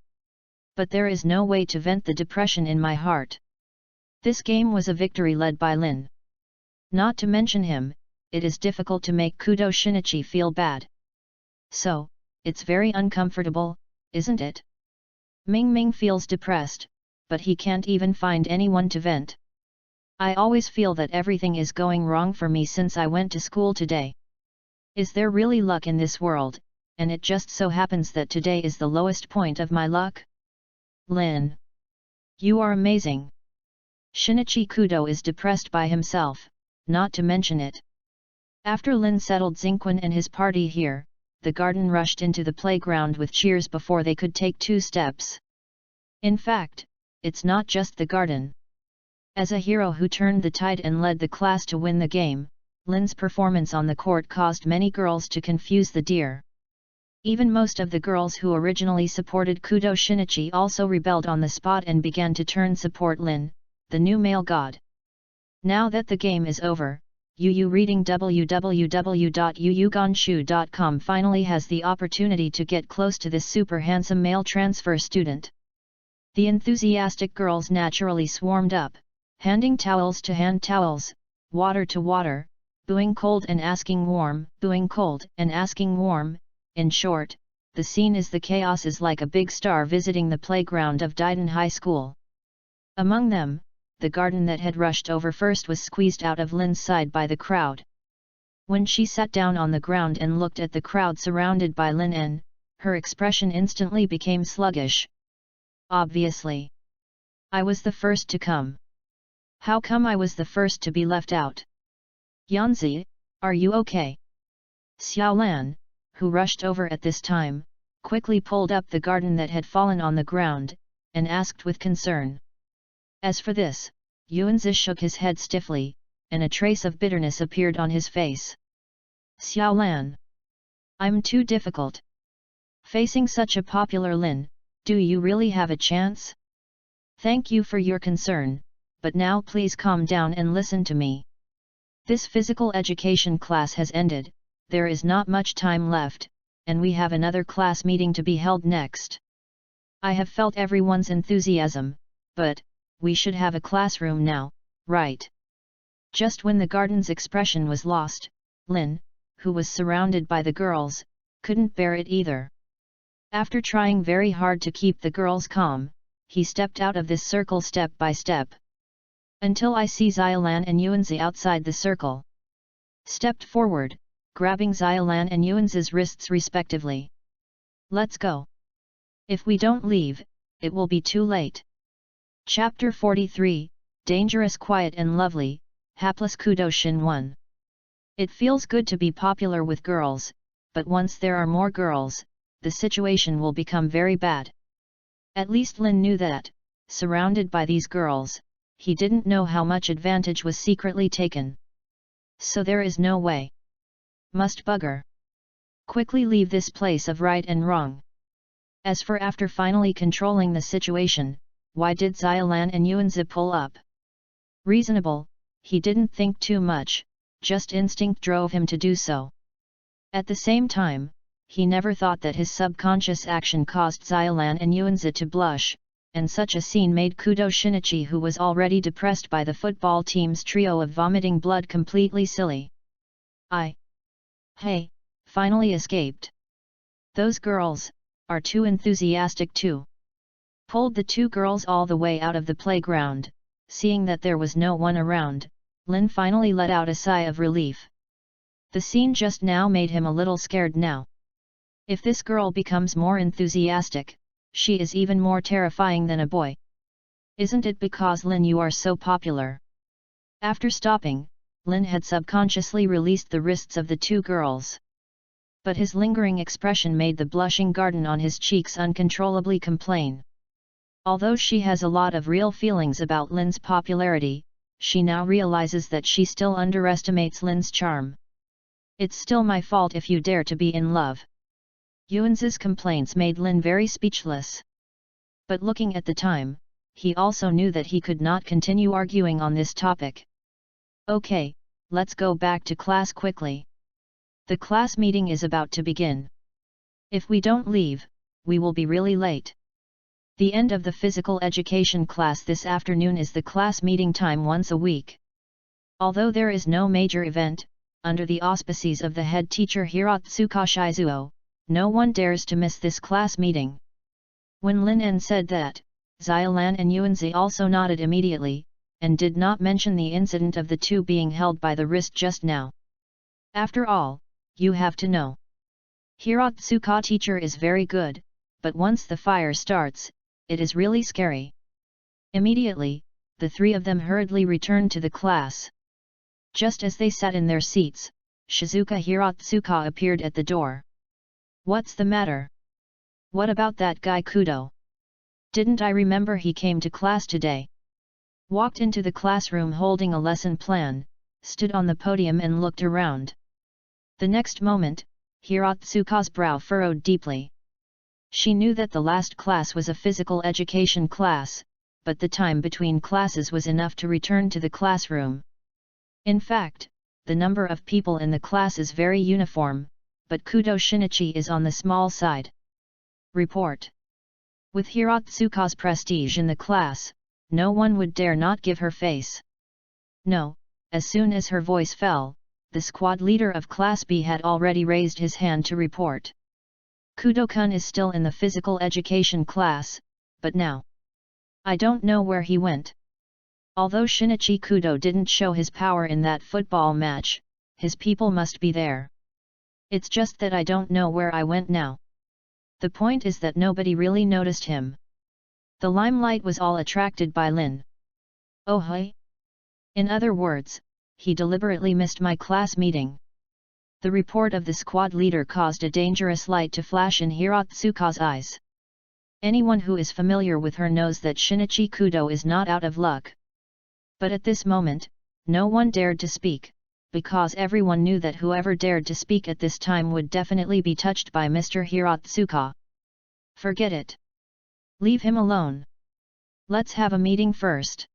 But there is no way to vent the depression in my heart. This game was a victory led by Lin. Not to mention him, it is difficult to make Kudo Shinichi feel bad. So, it's very uncomfortable, isn't it? Ming Ming feels depressed, but he can't even find anyone to vent. I always feel that everything is going wrong for me since I went to school today. Is there really luck in this world, and it just so happens that today is the lowest point of my luck? Lin. You are amazing. Shinichi Kudo is depressed by himself, not to mention it. After Lin settled Xingqun and his party here, the garden rushed into the playground with cheers before they could take 2 steps. In fact, it's not just the garden. As a hero who turned the tide and led the class to win the game, Lin's performance on the court caused many girls to confuse the deer. Even most of the girls who originally supported Kudo Shinichi also rebelled on the spot and began to turn support Lin, the new male god. Now that the game is over, Yu reading www.yuyugonshu.com finally has the opportunity to get close to this super handsome male transfer student. The enthusiastic girls naturally swarmed up, handing towels to hand towels, water to water, booing cold and asking warm, booing cold and asking warm. In short, the scene is the chaos is like a big star visiting the playground of Daiden High School. Among them, the garden that had rushed over first was squeezed out of Lin's side by the crowd. When she sat down on the ground and looked at the crowd surrounded by Lin N, her expression instantly became sluggish. Obviously. I was the first to come. How come I was the first to be left out? Yanzi, are you okay? Xiaolan, who rushed over at this time, quickly pulled up the garden that had fallen on the ground, and asked with concern. As for this, Yuanzi shook his head stiffly, and a trace of bitterness appeared on his face. Xiaolan. I'm too difficult. Facing such a popular Lin, do you really have a chance? Thank you for your concern, but now please calm down and listen to me. This physical education class has ended. There is not much time left, and we have another class meeting to be held next. I have felt everyone's enthusiasm, but we should have a classroom now, right? Just when the garden's expression was lost, Lin, who was surrounded by the girls, couldn't bear it either. After trying very hard to keep the girls calm, he stepped out of this circle step by step. Until I see Xiaolan and Yuanzi outside the circle. Stepped forward, grabbing Xiaolan and Yuanzi's wrists respectively. Let's go. If we don't leave, it will be too late. Chapter 43, Dangerous Quiet and Lovely, Hapless Kudo Shin 1. It feels good to be popular with girls, but once there are more girls, the situation will become very bad. At least Lin knew that, surrounded by these girls, he didn't know how much advantage was secretly taken. So there is no way. Must bugger. Quickly leave this place of right and wrong. As for after finally controlling the situation, why did Xiaolan and Yuanzi pull up? Reasonable, he didn't think too much, just instinct drove him to do so. At the same time, he never thought that his subconscious action caused Xiaolan and Yuanzi to blush, and such a scene made Kudo Shinichi, who was already depressed by the football team's trio of vomiting blood, completely silly. Hey, finally escaped. Those girls are too enthusiastic too. Pulled the 2 girls all the way out of the playground. Seeing that there was no one around, Lin finally let out a sigh of relief. The scene just now made him a little scared now. If this girl becomes more enthusiastic, she is even more terrifying than a boy. Isn't it because Lin you are so popular? After stopping, Lin had subconsciously released the wrists of the 2 girls. But his lingering expression made the blushing garden on his cheeks uncontrollably complain. Although she has a lot of real feelings about Lin's popularity, she now realizes that she still underestimates Lin's charm. It's still my fault if you dare to be in love. Yuanzi's complaints made Lin very speechless. But looking at the time, he also knew that he could not continue arguing on this topic. Okay, let's go back to class quickly. The class meeting is about to begin. If we don't leave, we will be really late. The end of the physical education class this afternoon is the class meeting time once a week. Although there is no major event, under the auspices of the head teacher Hirotsuka Shizuo, no one dares to miss this class meeting. When Lin En said that, Xiaolan and Yuanzi also nodded immediately, and did not mention the incident of the two being held by the wrist just now. After all, you have to know. Hiratsuka teacher is very good, but once the fire starts, it is really scary. Immediately, the three of them hurriedly returned to the class. Just as they sat in their seats, Shizuka Hiratsuka appeared at the door. What's the matter? What about that guy Kudo? Didn't I remember he came to class today? Walked into the classroom holding a lesson plan, stood on the podium and looked around. The next moment, Hiratsuka's brow furrowed deeply. She knew that the last class was a physical education class, but the time between classes was enough to return to the classroom. In fact, the number of people in the class is very uniform, but Kudo Shinichi is on the small side. Report. With Hiratsuka's prestige in the class, no one would dare not give her face. No, as soon as her voice fell, the squad leader of Class B had already raised his hand to report. Kudo-kun is still in the physical education class, but now, I don't know where he went. Although Shinichi Kudo didn't show his power in that football match, his people must be there. It's just that I don't know where I went now. The point is that nobody really noticed him. The limelight was all attracted by Lin. Oh hey! In other words, he deliberately missed my class meeting. The report of the squad leader caused a dangerous light to flash in Hiratsuka's eyes. Anyone who is familiar with her knows that Shinichi Kudo is not out of luck. But at this moment, no one dared to speak, because everyone knew that whoever dared to speak at this time would definitely be touched by Mr. Hiratsuka. Forget it. Leave him alone. Let's have a meeting first.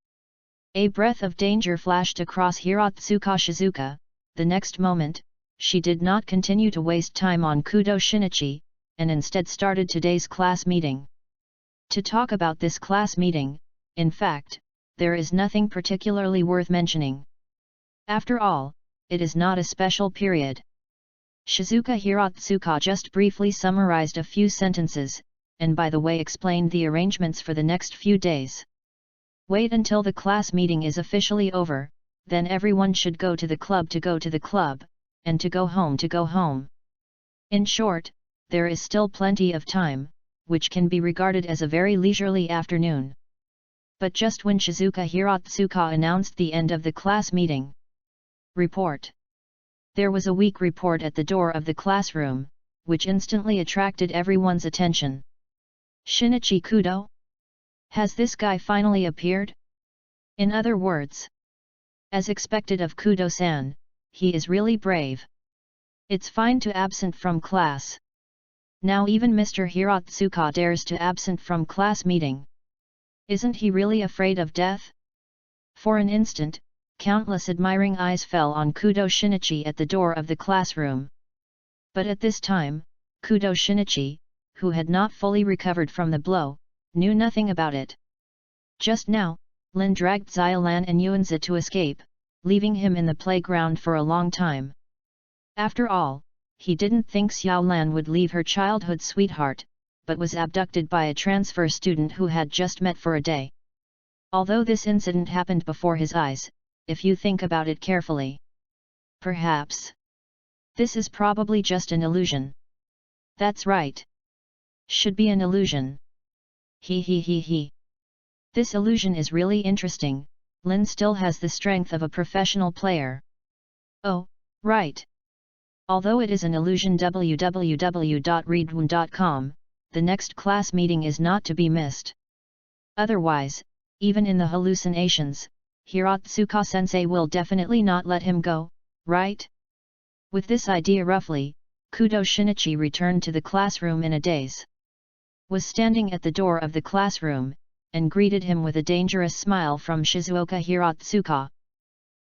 A breath of danger flashed across Hiratsuka Shizuka. The next moment, she did not continue to waste time on Kudo Shinichi, and instead started today's class meeting. To talk about this class meeting, in fact, there is nothing particularly worth mentioning. After all, it is not a special period. Shizuka Hiratsuka just briefly summarized a few sentences, and by the way explained the arrangements for the next few days. Wait until the class meeting is officially over, then everyone should go to the club to go to the club, and to go home to go home. In short, there is still plenty of time, which can be regarded as a very leisurely afternoon. But just when Shizuka Hiratsuka announced the end of the class meeting. Report. There was a weak report at the door of the classroom, which instantly attracted everyone's attention. Shinichi Kudo? Has this guy finally appeared? In other words, as expected of Kudo-san, he is really brave. It's fine to absent from class. Now even Mr. Hiratsuka dares to absent from class meeting. Isn't he really afraid of death? For an instant, countless admiring eyes fell on Kudo Shinichi at the door of the classroom. But at this time, Kudo Shinichi, who had not fully recovered from the blow, knew nothing about it. Just now, Lin dragged Xiaolan and Yuanzi to escape, leaving him in the playground for a long time. After all, he didn't think Xiaolan would leave her childhood sweetheart, but was abducted by a transfer student who had just met for a day. Although this incident happened before his eyes, if you think about it carefully, perhaps this is probably just an illusion. That's right. Should be an illusion. He. This illusion is really interesting. Lin still has the strength of a professional player. Oh, right. Although it is an illusion www.readaloud.com, the next class meeting is not to be missed. Otherwise, even in the hallucinations, Hiratsuka-sensei will definitely not let him go, right? With this idea roughly, Kudo Shinichi returned to the classroom in a daze. Was standing at the door of the classroom, and greeted him with a dangerous smile from Shizuoka Hiratsuka.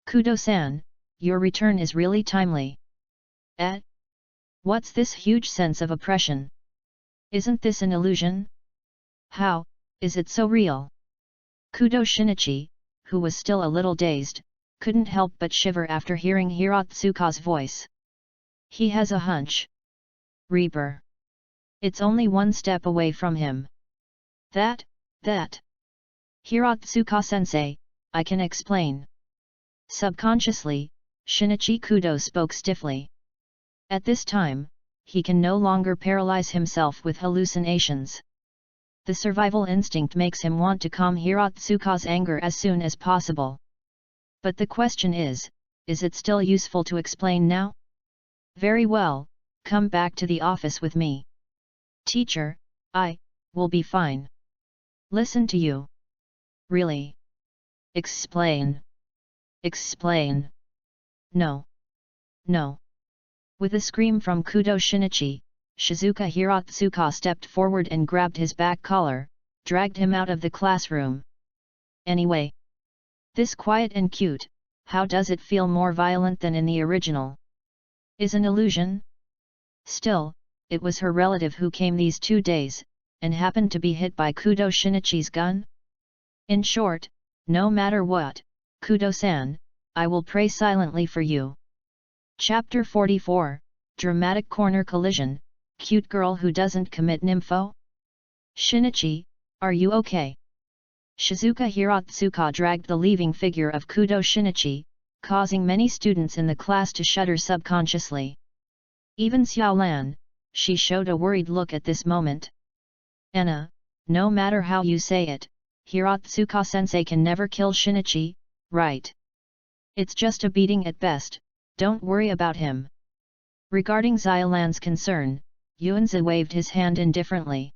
Kudo-san, your return is really timely. What's this huge sense of oppression? Isn't this an illusion? How is it so real? Kudo Shinichi, who was still a little dazed, couldn't help but shiver after hearing Hiratsuka's voice. He has a hunch. Reaper. It's only one step away from him. That. Hirotsuka-sensei, I can explain. Subconsciously, Shinichi Kudo spoke stiffly. At this time, he can no longer paralyze himself with hallucinations. The survival instinct makes him want to calm Hirotsuka's anger as soon as possible. But the question is it still useful to explain now? Very well, come back to the office with me. Teacher, I will be fine. Listen to you. Really? Explain. Explain. No. No. With a scream from Kudo Shinichi, Shizuka Hirotsuka stepped forward and grabbed his back collar, dragged him out of the classroom. Anyway. This quiet and cute, how does it feel more violent than in the original? Is an illusion? Still, it was her relative who came these 2 days, and happened to be hit by Kudo Shinichi's gun? In short, no matter what, Kudo-san, I will pray silently for you. Chapter 44, Dramatic Corner Collision, Cute Girl Who Doesn't Commit Nympho? Shinichi, are you okay? Shizuka Hirotsuka dragged the leaving figure of Kudo Shinichi, causing many students in the class to shudder subconsciously. Even Xiaolan, she showed a worried look at this moment. Anna, no matter how you say it, Hirotsuka-sensei can never kill Shinichi, right? It's just a beating at best, don't worry about him. Regarding Xiaolan's concern, Yuanzi waved his hand indifferently.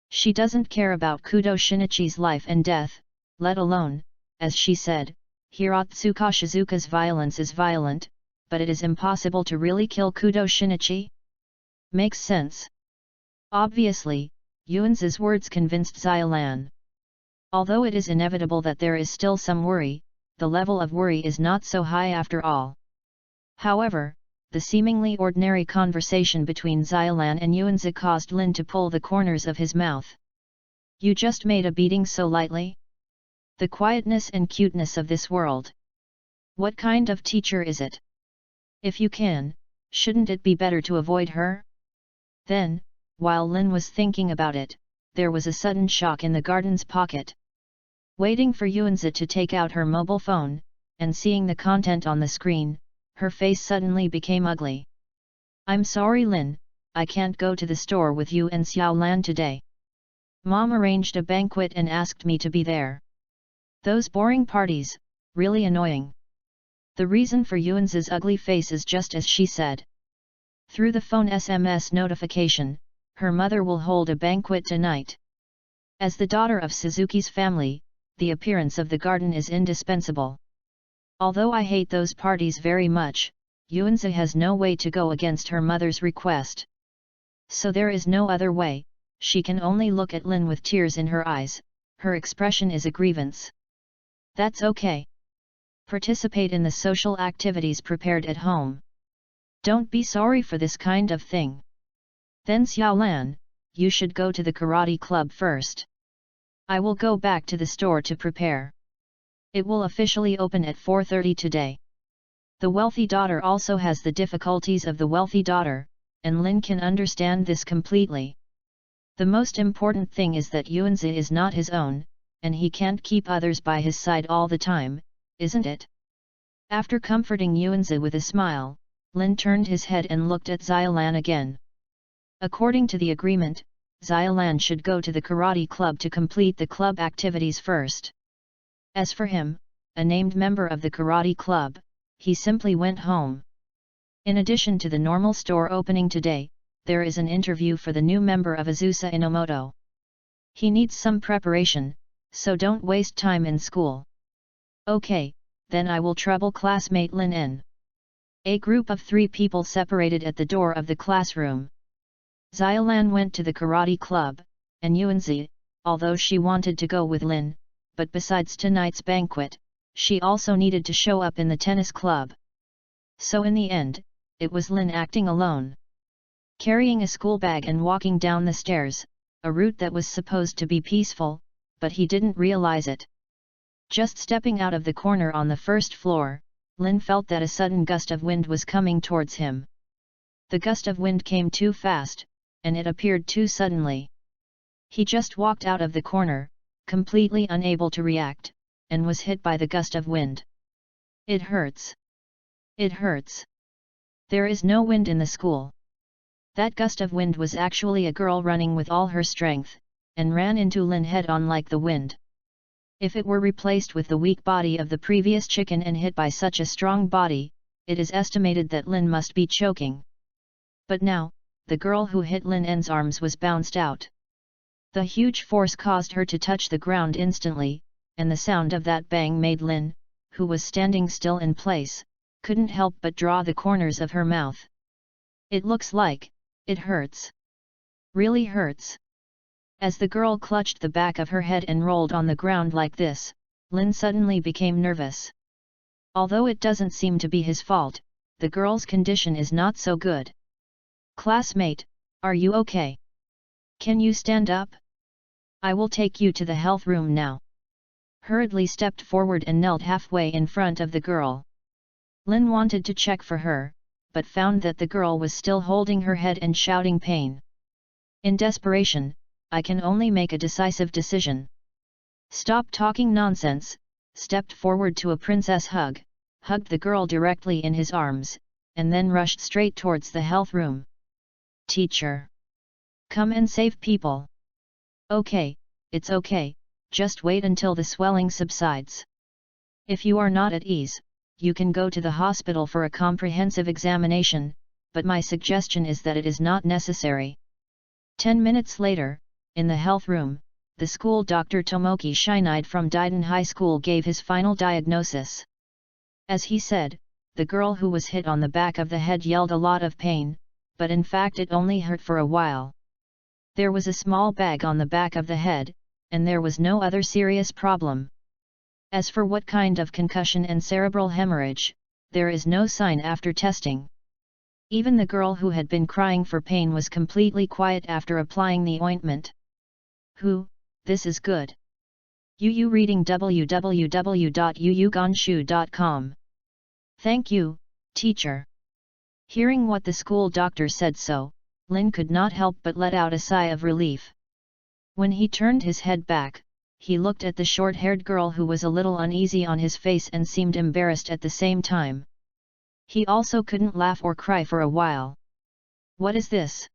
She doesn't care about Kudo Shinichi's life and death, let alone, as she said, Hirotsuka Shizuka's violence is violent, but it is impossible to really kill Kudo Shinichi? Makes sense. Obviously, Yuanzi's words convinced Xiaolan. Although it is inevitable that there is still some worry, the level of worry is not so high after all. However, the seemingly ordinary conversation between Xiaolan and Yuanzi caused Lin to pull the corners of his mouth. You just made a beating so lightly? The quietness and cuteness of this world. What kind of teacher is it? If you can, shouldn't it be better to avoid her? Then, while Lin was thinking about it, there was a sudden shock in the garden's pocket. Waiting for Yuanzi to take out her mobile phone, and seeing the content on the screen, her face suddenly became ugly. I'm sorry Lin, I can't go to the store with you and Xiaolan today. Mom arranged a banquet and asked me to be there. Those boring parties, really annoying. The reason for Yuanzi's ugly face is just as she said. Through the phone SMS notification, her mother will hold a banquet tonight. As the daughter of Suzuki's family, the appearance of the garden is indispensable. Although I hate those parties very much, Yuanzi has no way to go against her mother's request. So there is no other way, she can only look at Lin with tears in her eyes, her expression is a grievance. That's okay. Participate in the social activities prepared at home. Don't be sorry for this kind of thing. Then Xiaolan, you should go to the karate club first. I will go back to the store to prepare. It will officially open at 4:30 today. The wealthy daughter also has the difficulties of the wealthy daughter, and Lin can understand this completely. The most important thing is that Yuanzi is not his own, and he can't keep others by his side all the time, isn't it? After comforting Yuanzi with a smile, Lin turned his head and looked at Xiaolan again. According to the agreement, Xiaolan should go to the karate club to complete the club activities first. As for him, a named member of the karate club, he simply went home. In addition to the normal store opening today, there is an interview for the new member of Azusa Inomoto. He needs some preparation, so don't waste time in school. Okay, then I will trouble classmate Lin in. A group of 3 people separated at the door of the classroom. Xiaolan went to the karate club, and Yuanzi, although she wanted to go with Lin, but besides tonight's banquet, she also needed to show up in the tennis club. So in the end, it was Lin acting alone. Carrying a school bag and walking down the stairs, a route that was supposed to be peaceful, but he didn't realize it. Just stepping out of the corner on the first floor, Lin felt that a sudden gust of wind was coming towards him. The gust of wind came too fast, and it appeared too suddenly. He just walked out of the corner, completely unable to react, and was hit by the gust of wind. It hurts. It hurts. There is no wind in the school. That gust of wind was actually a girl running with all her strength, and ran into Lin head-on like the wind. If it were replaced with the weak body of the previous chicken and hit by such a strong body, it is estimated that Lin must be choking. But now, the girl who hit Lin's arms was bounced out. The huge force caused her to touch the ground instantly, and the sound of that bang made Lin, who was standing still in place, couldn't help but draw the corners of her mouth. It looks like, it hurts. Really hurts. As the girl clutched the back of her head and rolled on the ground like this, Lin suddenly became nervous. Although it doesn't seem to be his fault, the girl's condition is not so good. Classmate, are you okay? Can you stand up? I will take you to the health room now. Hurriedly stepped forward and knelt halfway in front of the girl. Lin wanted to check for her, but found that the girl was still holding her head and shouting pain. In desperation, I can only make a decisive decision. Stop talking nonsense, stepped forward to a princess hug, hugged the girl directly in his arms, and then rushed straight towards the health room. Teacher! Come and save people! Okay, it's okay, just wait until the swelling subsides. If you are not at ease, you can go to the hospital for a comprehensive examination, but my suggestion is that it is not necessary. 10 minutes later, in the health room, the school doctor Tomoki Shinide from Daiden High School gave his final diagnosis. As he said, the girl who was hit on the back of the head yelled a lot of pain, but in fact it only hurt for a while. There was a small bag on the back of the head, and there was no other serious problem. As for what kind of concussion and cerebral hemorrhage, there is no sign after testing. Even the girl who had been crying for pain was completely quiet after applying the ointment. This is good. Yu reading www.yuyugonshu.com. Thank you, teacher. Hearing what the school doctor said so, Lin could not help but let out a sigh of relief. When he turned his head back, he looked at the short-haired girl who was a little uneasy on his face and seemed embarrassed at the same time. He also couldn't laugh or cry for a while. What is this?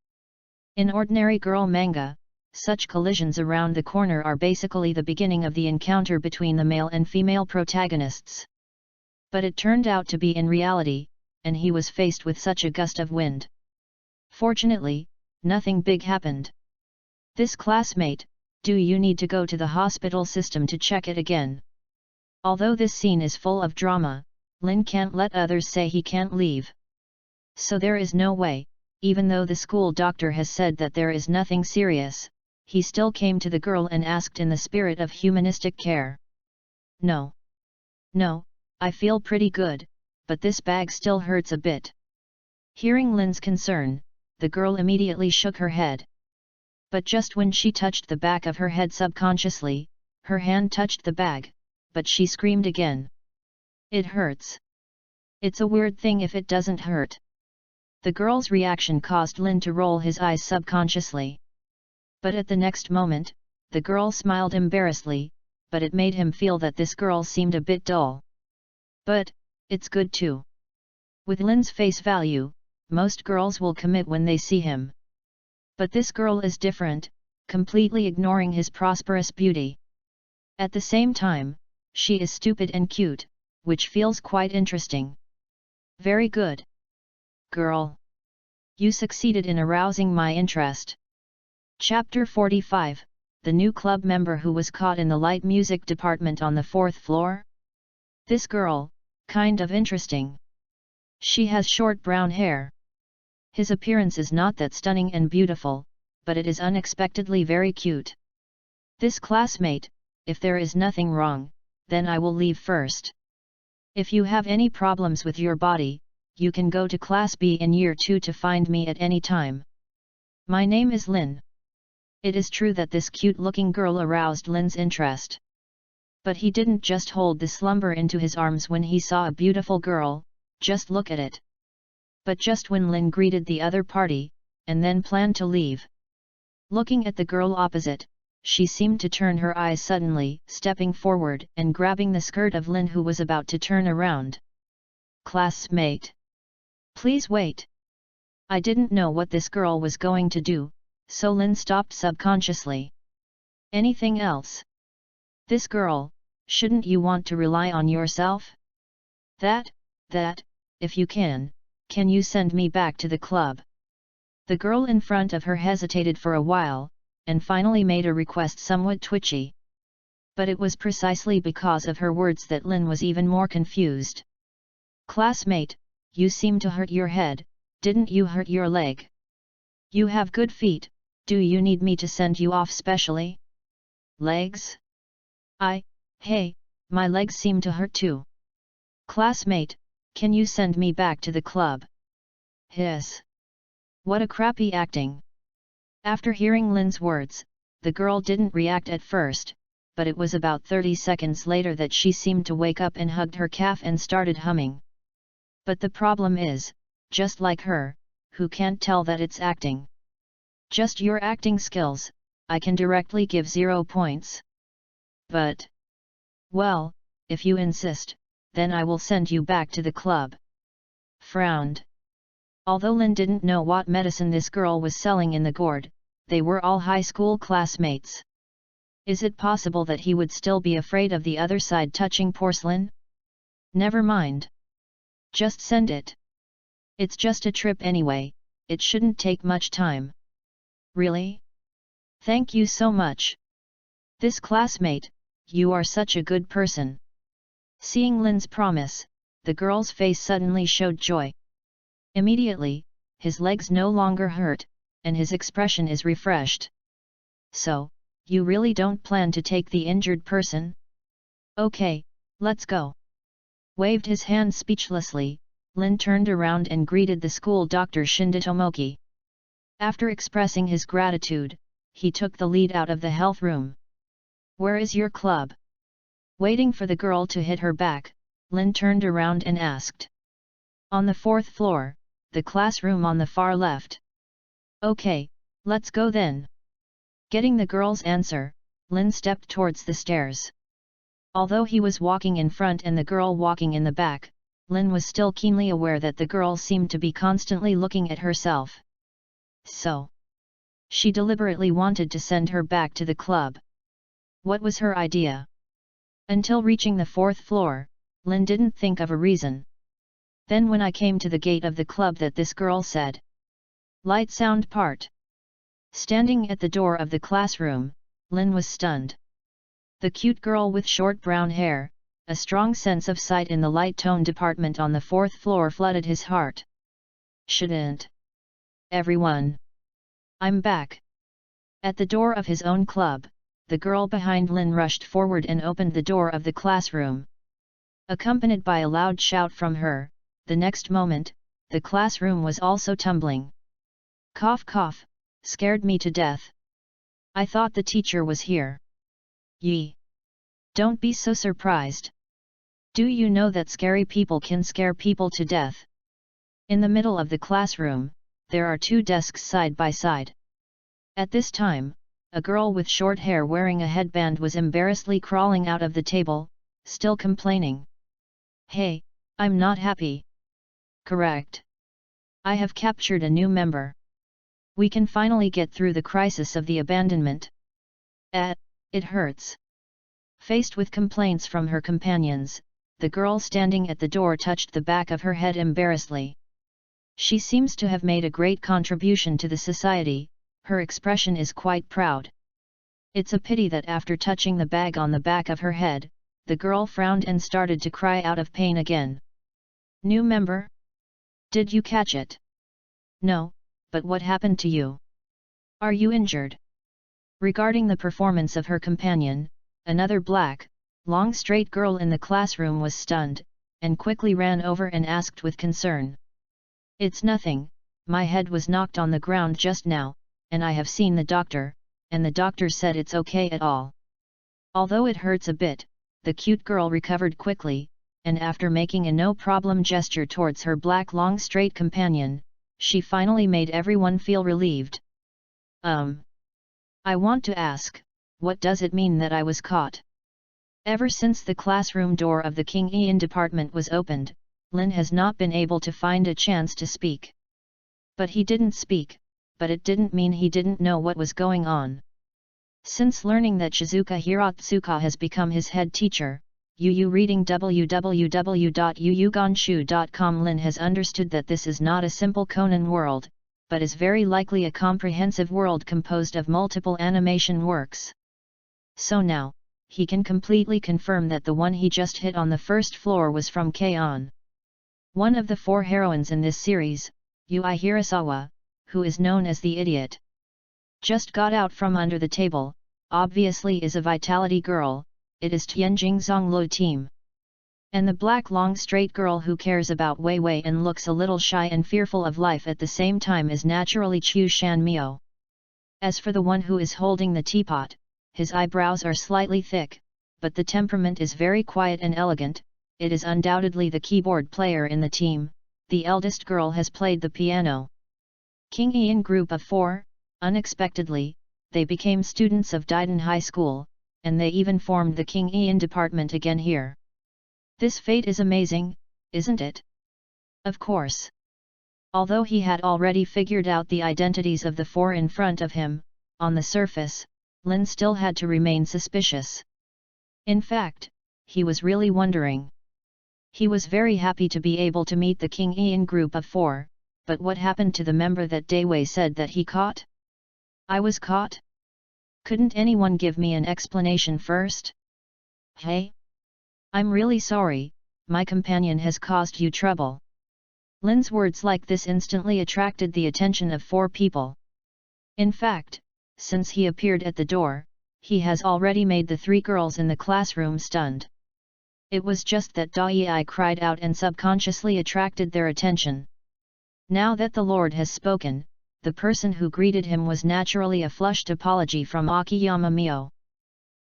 In ordinary girl manga, such collisions around the corner are basically the beginning of the encounter between the male and female protagonists. But it turned out to be in reality, and he was faced with such a gust of wind. Fortunately, nothing big happened. This classmate, do you need to go to the hospital system to check it again? Although this scene is full of drama, Lin can't let others say he can't leave. So there is no way, even though the school doctor has said that there is nothing serious, he still came to the girl and asked in the spirit of humanistic care. No. No, I feel pretty good, but this bag still hurts a bit. Hearing Lin's concern, the girl immediately shook her head. But just when she touched the back of her head subconsciously, her hand touched the bag, but she screamed again. It hurts. It's a weird thing if it doesn't hurt. The girl's reaction caused Lin to roll his eyes subconsciously. But at the next moment, the girl smiled embarrassedly, but it made him feel that this girl seemed a bit dull. But, it's good too. With Lin's face value, most girls will commit when they see him. But this girl is different, completely ignoring his prosperous beauty. At the same time, she is stupid and cute, which feels quite interesting. Very good. Girl. You succeeded in arousing my interest. Chapter 45, the new club member who was caught in the light music department on the 4th floor? This girl, kind of interesting. She has short brown hair. His appearance is not that stunning and beautiful, but it is unexpectedly very cute. This classmate, if there is nothing wrong, then I will leave first. If you have any problems with your body, you can go to Class B in Year 2 to find me at any time. My name is Lin. It is true that this cute-looking girl aroused Lin's interest. But he didn't just hold the slumber into his arms when he saw a beautiful girl, just look at it. But just when Lin greeted the other party, and then planned to leave. Looking at the girl opposite, she seemed to turn her eyes suddenly, stepping forward and grabbing the skirt of Lin, who was about to turn around. "Classmate! Please wait." I didn't know what this girl was going to do, so Lin stopped subconsciously. "Anything else? This girl, shouldn't you want to rely on yourself? That, if you can you send me back to the club?" The girl in front of her hesitated for a while, and finally made a request somewhat twitchy. But it was precisely because of her words that Lin was even more confused. "Classmate, you seem to hurt your head, didn't you hurt your leg? You have good feet, do you need me to send you off specially?" "Legs? Hey, my legs seem to hurt too. Classmate, can you send me back to the club?" Hiss. What a crappy acting. After hearing Lin's words, the girl didn't react at first, but it was about 30 seconds later that she seemed to wake up and hugged her calf and started humming. But the problem is, just like her, who can't tell that it's acting? "Just your acting skills, I can directly give 0 points. But, well, if you insist, then I will send you back to the club." Frowned. Although Lin didn't know what medicine this girl was selling in the gourd, they were all high school classmates. Is it possible that he would still be afraid of the other side touching porcelain? Never mind. Just send it. It's just a trip anyway, it shouldn't take much time. Really? Thank you so much. This classmate, you are such a good person. Seeing Lin's promise, the girl's face suddenly showed joy. Immediately, his legs no longer hurt, and his expression is refreshed. "So, you really don't plan to take the injured person? Okay, let's go." Waved his hand speechlessly, Lin turned around and greeted the school doctor Shinditomoki. After expressing his gratitude, he took the lead out of the health room. "Where is your club?" Waiting for the girl to hit her back, Lin turned around and asked. "On the 4th floor, the classroom on the far left." "Okay, let's go then." Getting the girl's answer, Lin stepped towards the stairs. Although he was walking in front and the girl walking in the back, Lin was still keenly aware that the girl seemed to be constantly looking at herself. So, she deliberately wanted to send her back to the club. What was her idea? Until reaching the 4th floor, Lin didn't think of a reason. Then when I came to the gate of the club that this girl said. Light sound part. Standing at the door of the classroom, Lin was stunned. The cute girl with short brown hair, a strong sense of sight in the light tone department on the 4th floor flooded his heart. Shouldn't. Everyone. I'm back. At the door of his own club, the girl behind Lin rushed forward and opened the door of the classroom. Accompanied by a loud shout from her, the next moment, the classroom was also tumbling. Cough cough, scared me to death. I thought the teacher was here. Yee. Don't be so surprised. Do you know that scary people can scare people to death? In the middle of the classroom, there are 2 desks side by side. At this time, a girl with short hair wearing a headband was embarrassedly crawling out of the table, still complaining. Hey, I'm not happy. Correct. I have captured a new member. We can finally get through the crisis of the abandonment. It hurts. Faced with complaints from her companions, the girl standing at the door touched the back of her head embarrassedly. She seems to have made a great contribution to the society, her expression is quite proud. It's a pity that after touching the bag on the back of her head, the girl frowned and started to cry out of pain again. New member? Did you catch it? No, but what happened to you? Are you injured? Regarding the performance of her companion, another black, long straight girl in the classroom was stunned, and quickly ran over and asked with concern. It's nothing, my head was knocked on the ground just now, and I have seen the doctor, and the doctor said it's okay at all. Although it hurts a bit, the cute girl recovered quickly, and after making a no-problem gesture towards her black long straight companion, she finally made everyone feel relieved. I want to ask, What does it mean that I was caught? Ever since the classroom door of the King Ian department was opened, Lin has not been able to find a chance to speak. But he didn't speak, but it didn't mean he didn't know what was going on. Since learning that Shizuka Hirotsuka has become his head teacher, reading www.yuyugonshu.com, Lin has understood that this is not a simple Conan world, but is very likely a comprehensive world composed of multiple animation works. So now, he can completely confirm that the one he just hit on the first floor was from K-On! One of the 4 heroines in this series, Yui Hirasawa, who is known as the Idiot, just got out from under the table, obviously is a vitality girl. It is Tianjing Zhongluo team. And the black long straight girl who cares about Wei Wei and looks a little shy and fearful of life at the same time is naturally Chu Shanmio. As for the one who is holding the teapot, his eyebrows are slightly thick, but the temperament is very quiet and elegant. It is undoubtedly the keyboard player in the team. The eldest girl has played the piano. King Ian group of 4, unexpectedly, they became students of Daiden High School, and they even formed the King Ian department again here. This fate is amazing, isn't it? Of course. Although he had already figured out the identities of the 4 in front of him, on the surface, Lin still had to remain suspicious. In fact, he was really wondering. He was very happy to be able to meet the King Ian group of 4, but what happened to the member that Daewei said that he caught? I was caught? Couldn't anyone give me an explanation first? Hey? I'm really sorry, my companion has caused you trouble. Lin's words like this instantly attracted the attention of 4 people. In fact, since he appeared at the door, he has already made the 3 girls in the classroom stunned. It was just that Dai cried out and subconsciously attracted their attention. Now that the Lord has spoken, the person who greeted him was naturally a flushed apology from Akiyama Mio.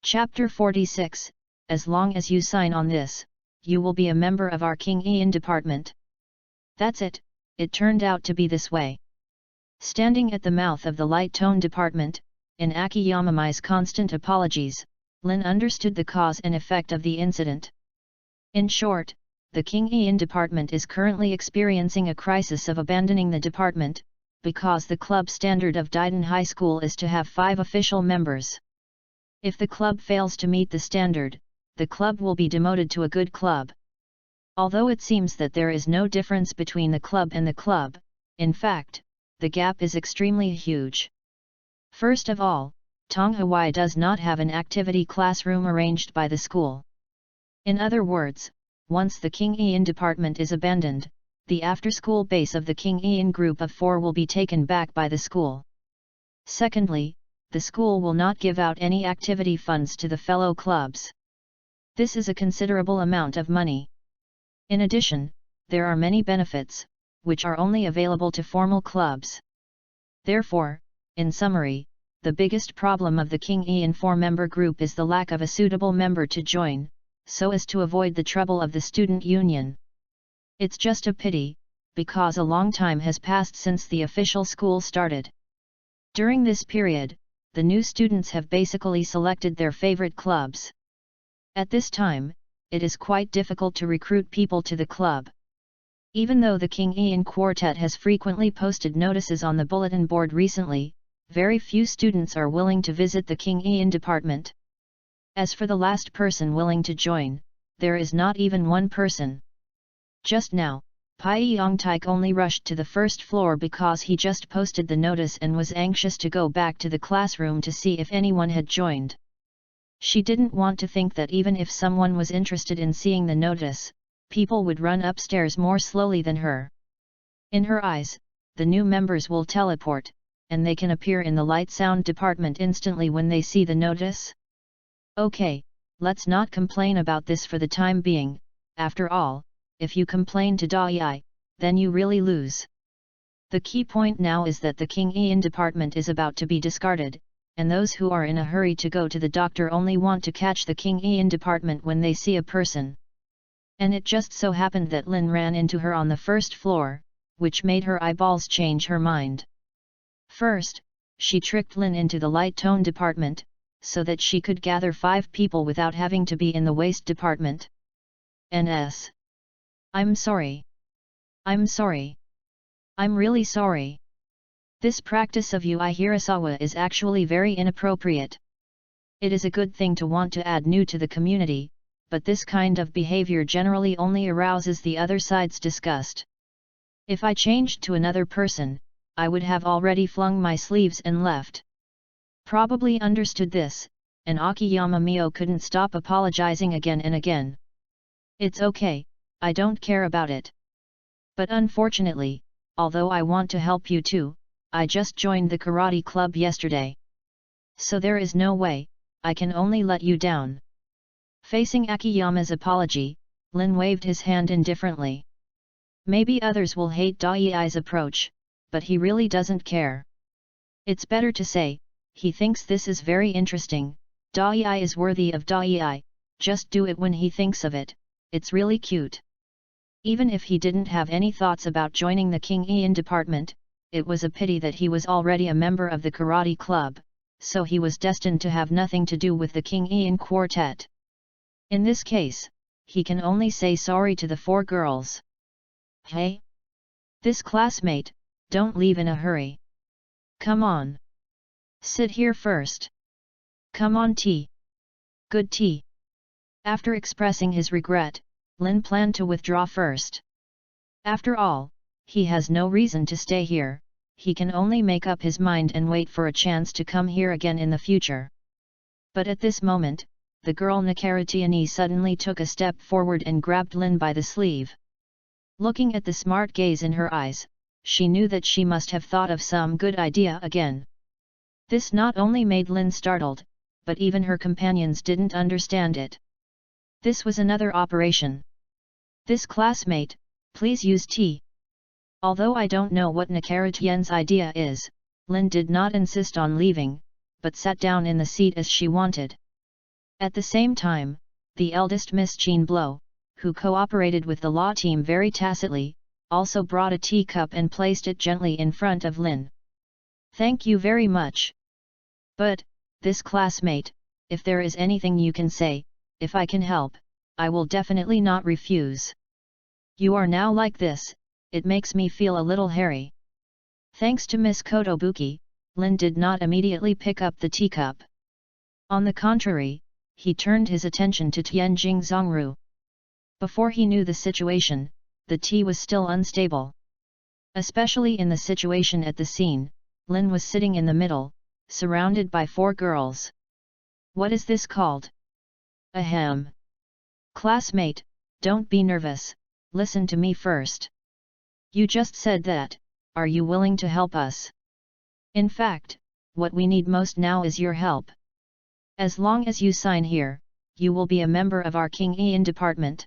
Chapter 46, As long as you sign on this, you will be a member of our King Ian department. That's it turned out to be this way. Standing at the mouth of the light tone department, in Akiyama Mio's constant apologies, Lin understood the cause and effect of the incident. In short, the King Ian department is currently experiencing a crisis of abandoning the department, because the club standard of Daiden High School is to have 5 official members. If the club fails to meet the standard, the club will be demoted to a good club. Although it seems that there is no difference between the club and the club, in fact, the gap is extremely huge. First of all, Tonghua does not have an activity classroom arranged by the school. In other words, once the King Ian department is abandoned, the after-school base of the King Ian group of 4 will be taken back by the school. Secondly, the school will not give out any activity funds to the fellow clubs. This is a considerable amount of money. In addition, there are many benefits, which are only available to formal clubs. Therefore, in summary, the biggest problem of the King Ian 4-member group is the lack of a suitable member to join, so as to avoid the trouble of the student union. It's just a pity, because a long time has passed since the official school started. During this period, the new students have basically selected their favorite clubs. At this time, it is quite difficult to recruit people to the club. Even though the King Ian Quartet has frequently posted notices on the bulletin board recently, very few students are willing to visit the King Ian department. As for the last person willing to join, there is not even one person. Just now, Pai Yongtaik only rushed to the first floor because he just posted the notice and was anxious to go back to the classroom to see if anyone had joined. She didn't want to think that even if someone was interested in seeing the notice, people would run upstairs more slowly than her. In her eyes, the new members will teleport, and they can appear in the light sound department instantly when they see the notice. Okay, let's not complain about this for the time being. After all, if you complain to Dai, then you really lose. The key point now is that the King Ian department is about to be discarded, and those who are in a hurry to go to the doctor only want to catch the King Ian department when they see a person. And it just so happened that Lin ran into her on the first floor, which made her eyeballs change her mind. First, she tricked Lin into the light tone department, so that she could gather 5 people without having to be in the waste department. NS. I'm sorry. I'm sorry. I'm really sorry. This practice of Yui Hirasawa is actually very inappropriate. It is a good thing to want to add new to the community, but this kind of behavior generally only arouses the other side's disgust. If I changed to another person, I would have already flung my sleeves and left. Probably understood this, and Akiyama Mio couldn't stop apologizing again and again. It's okay, I don't care about it. But unfortunately, although I want to help you too, I just joined the karate club yesterday. So there is no way, I can only let you down. Facing Akiyama's apology, Lin waved his hand indifferently. Maybe others will hate Daii's approach, but he really doesn't care. It's better to say, he thinks this is very interesting, Daii is worthy of Daii, just do it when he thinks of it, it's really cute. Even if he didn't have any thoughts about joining the King Ian department, it was a pity that he was already a member of the karate club, so he was destined to have nothing to do with the King Ian quartet. In this case, he can only say sorry to the 4 girls. Hey! This classmate, don't leave in a hurry. Come on. Sit here first. Come on tea. Good tea. After expressing his regret, Lin planned to withdraw first. After all, he has no reason to stay here, he can only make up his mind and wait for a chance to come here again in the future. But at this moment, the girl Nakaratiani suddenly took a step forward and grabbed Lin by the sleeve. Looking at the smart gaze in her eyes, she knew that she must have thought of some good idea again. This not only made Lin startled, but even her companions didn't understand it. This was another operation. This classmate, please use tea. Although I don't know what Nakaratian's idea is, Lin did not insist on leaving, but sat down in the seat as she wanted. At the same time, the eldest Miss Jean Blow, who cooperated with the law team very tacitly, also brought a teacup and placed it gently in front of Lin. Thank you very much. But, this classmate, if there is anything you can say, if I can help, I will definitely not refuse. You are now like this, it makes me feel a little hairy. Thanks to Miss Kotobuki, Lin did not immediately pick up the teacup. On the contrary, he turned his attention to Tianjing Zhongru. Before he knew the situation, the tea was still unstable. Especially in the situation at the scene, Lin was sitting in the middle, surrounded by 4 girls. What is this called? Ahem. Classmate, don't be nervous, listen to me first. You just said that, are you willing to help us? In fact, what we need most now is your help. As long as you sign here, you will be a member of our King Ian department.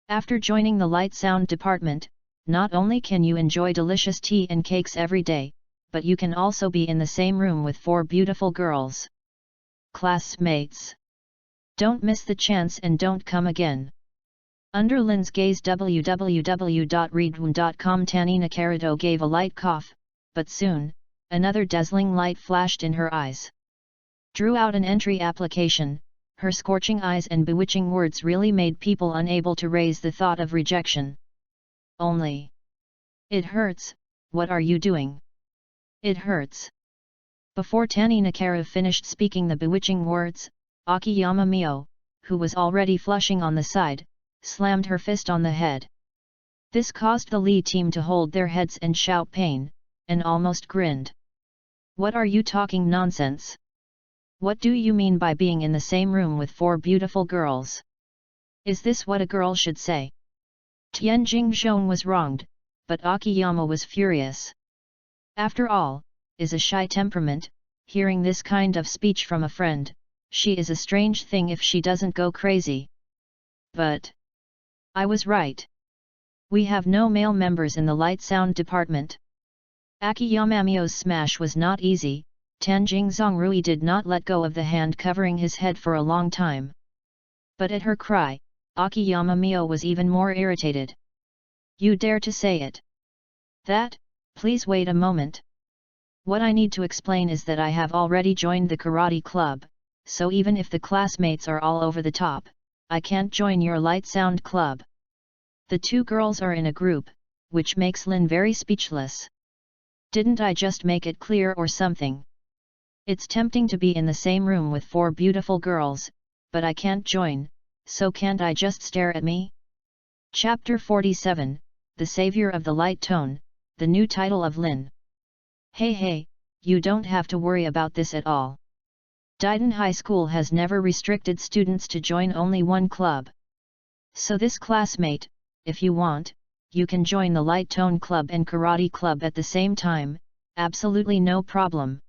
After joining the light sound department, not only can you enjoy delicious tea and cakes every day, but you can also be in the same room with 4 beautiful girls. Classmates! Don't miss the chance and don't come again. Under Lin's gaze www.readaloud.com Tani Nakarado gave a light cough, but soon, another dazzling light flashed in her eyes. Drew out an entry application, her scorching eyes and bewitching words really made people unable to raise the thought of rejection. Only. It hurts, what are you doing? It hurts. Before Tani Nakara finished speaking the bewitching words, Akiyama Mio, who was already flushing on the side, slammed her fist on the head. This caused the Lee team to hold their heads and shout pain, and almost grinned. What are you talking nonsense? What do you mean by being in the same room with 4 beautiful girls? Is this what a girl should say? Tianjing Zhong was wronged, but Akiyama was furious. After all, is a shy temperament, hearing this kind of speech from a friend, she is a strange thing if she doesn't go crazy. But I was right. We have no male members in the light sound department. Akiyama Mio's smash was not easy. Tianjing Zhongrui did not let go of the hand covering his head for a long time. But at her cry, Akiyama Mio was even more irritated. You dare to say it? That, please wait a moment. What I need to explain is that I have already joined the karate club, so even if the classmates are all over the top, I can't join your light sound club. The two girls are in a group, which makes Lin very speechless. Didn't I just make it clear or something? It's tempting to be in the same room with four beautiful girls, but I can't join, so can't I just stare at me? Chapter 47, The Savior of the Light Tone, the new title of Lin. Hey, you don't have to worry about this at all. Diden High School has never restricted students to join only one club. So this classmate, if you want, you can join the Light Tone Club and Karate Club at the same time, absolutely no problem.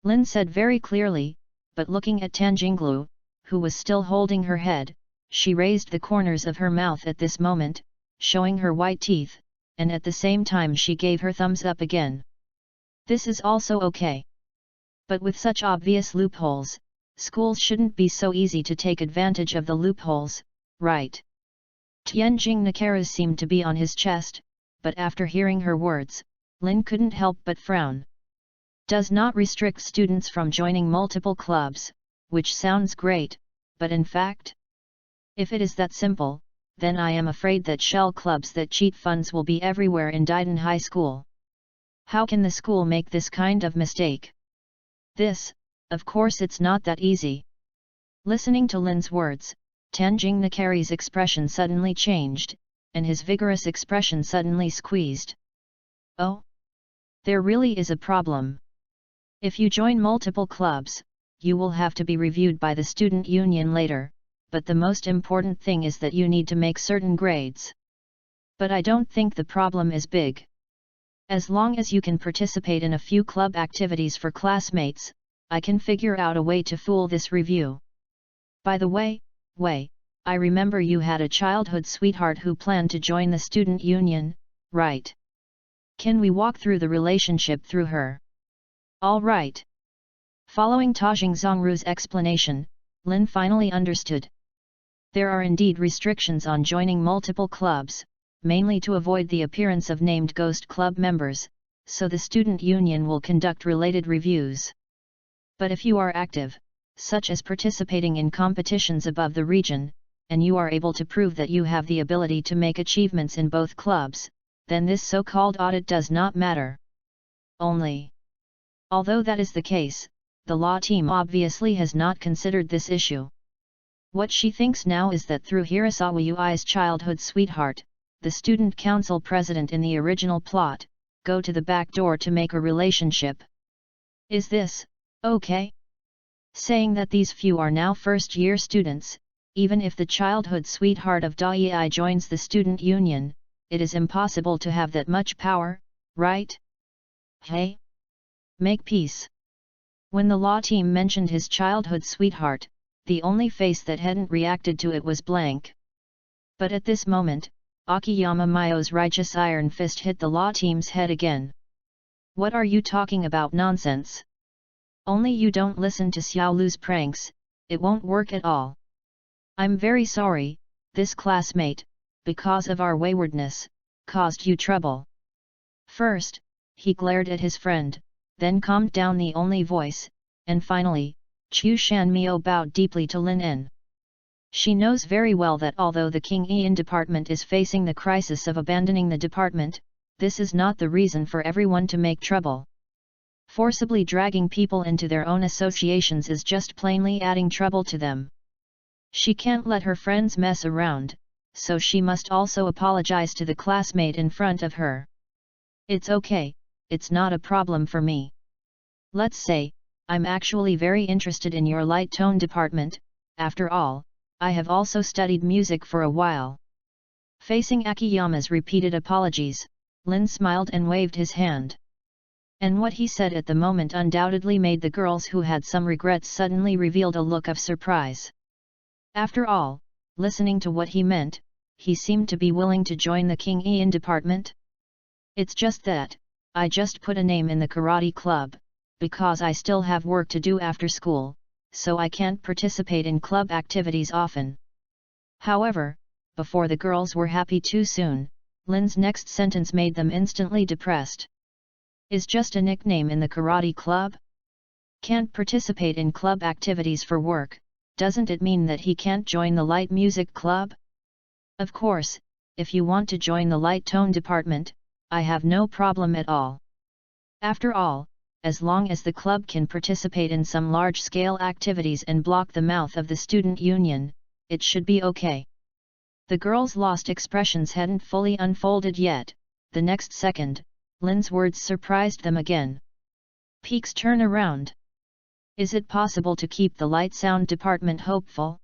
Lin said very clearly, but looking at Tanjinglu, who was still holding her head, she raised the corners of her mouth at this moment, showing her white teeth, and at the same time she gave her thumbs up again. This is also okay. But with such obvious loopholes, schools shouldn't be so easy to take advantage of the loopholes, right? Tianjing Nakaras seemed to be on his chest, but after hearing her words, Lin couldn't help but frown. Does not restrict students from joining multiple clubs, which sounds great, but in fact? If it is that simple, then I am afraid that shell clubs that cheat funds will be everywhere in Diden High School. How can the school make this kind of mistake? This, of course it's not that easy. Listening to Lin's words, Tanjing Nakari's expression suddenly changed, and his vigorous expression suddenly squeezed. Oh? There really is a problem. If you join multiple clubs, you will have to be reviewed by the student union later, but the most important thing is that you need to make certain grades. But I don't think the problem is big. As long as you can participate in a few club activities for classmates, I can figure out a way to fool this review. By the way, I remember you had a childhood sweetheart who planned to join the student union, right? Can we walk through the relationship through her? All right. Following Tajing Zongru's explanation, Lin finally understood. There are indeed restrictions on joining multiple clubs, mainly to avoid the appearance of named ghost club members, so the student union will conduct related reviews. But if you are active, such as participating in competitions above the region, and you are able to prove that you have the ability to make achievements in both clubs, then this so-called audit does not matter. Although that is the case, the law team obviously has not considered this issue. What she thinks now is that through Hirasawa Ui's childhood sweetheart, the student council president in the original plot, go to the back door to make a relationship. Is this okay? Saying that these few are now first-year students, even if the childhood sweetheart of Dai joins the student union, it is impossible to have that much power, right? Hey? Make peace. When the law team mentioned his childhood sweetheart, the only face that hadn't reacted to it was blank. But at this moment, Akiyama Mayo's righteous iron fist hit the law team's head again. What are you talking about nonsense? Only you don't listen to Xiaolu's pranks, it won't work at all. I'm very sorry, this classmate, because of our waywardness, caused you trouble. First, he glared at his friend, then calmed down the only voice, and finally, Chu Shanmio bowed deeply to Lin En. She knows very well that although the King Ian department is facing the crisis of abandoning the department, this is not the reason for everyone to make trouble. Forcibly dragging people into their own associations is just plainly adding trouble to them. She can't let her friends mess around, so she must also apologize to the classmate in front of her. It's okay, it's not a problem for me. Let's say, I'm actually very interested in your light tone department, after all, I have also studied music for a while. Facing Akiyama's repeated apologies, Lin smiled and waved his hand. And what he said at the moment undoubtedly made the girls who had some regrets suddenly revealed a look of surprise. After all, listening to what he meant, he seemed to be willing to join the King Ian department. It's just that, I just put a name in the karate club, because I still have work to do after school, so I can't participate in club activities often. However, before the girls were happy too soon, Lin's next sentence made them instantly depressed. Is just a nickname in the karate club? Can't participate in club activities for work, doesn't it mean that he can't join the light music club? Of course, if you want to join the light tone department, I have no problem at all. After all, as long as the club can participate in some large-scale activities and block the mouth of the student union, it should be okay. The girls' lost expressions hadn't fully unfolded yet. The next second, Lin's words surprised them again. Peek's turn around. Is it possible to keep the light sound department hopeful?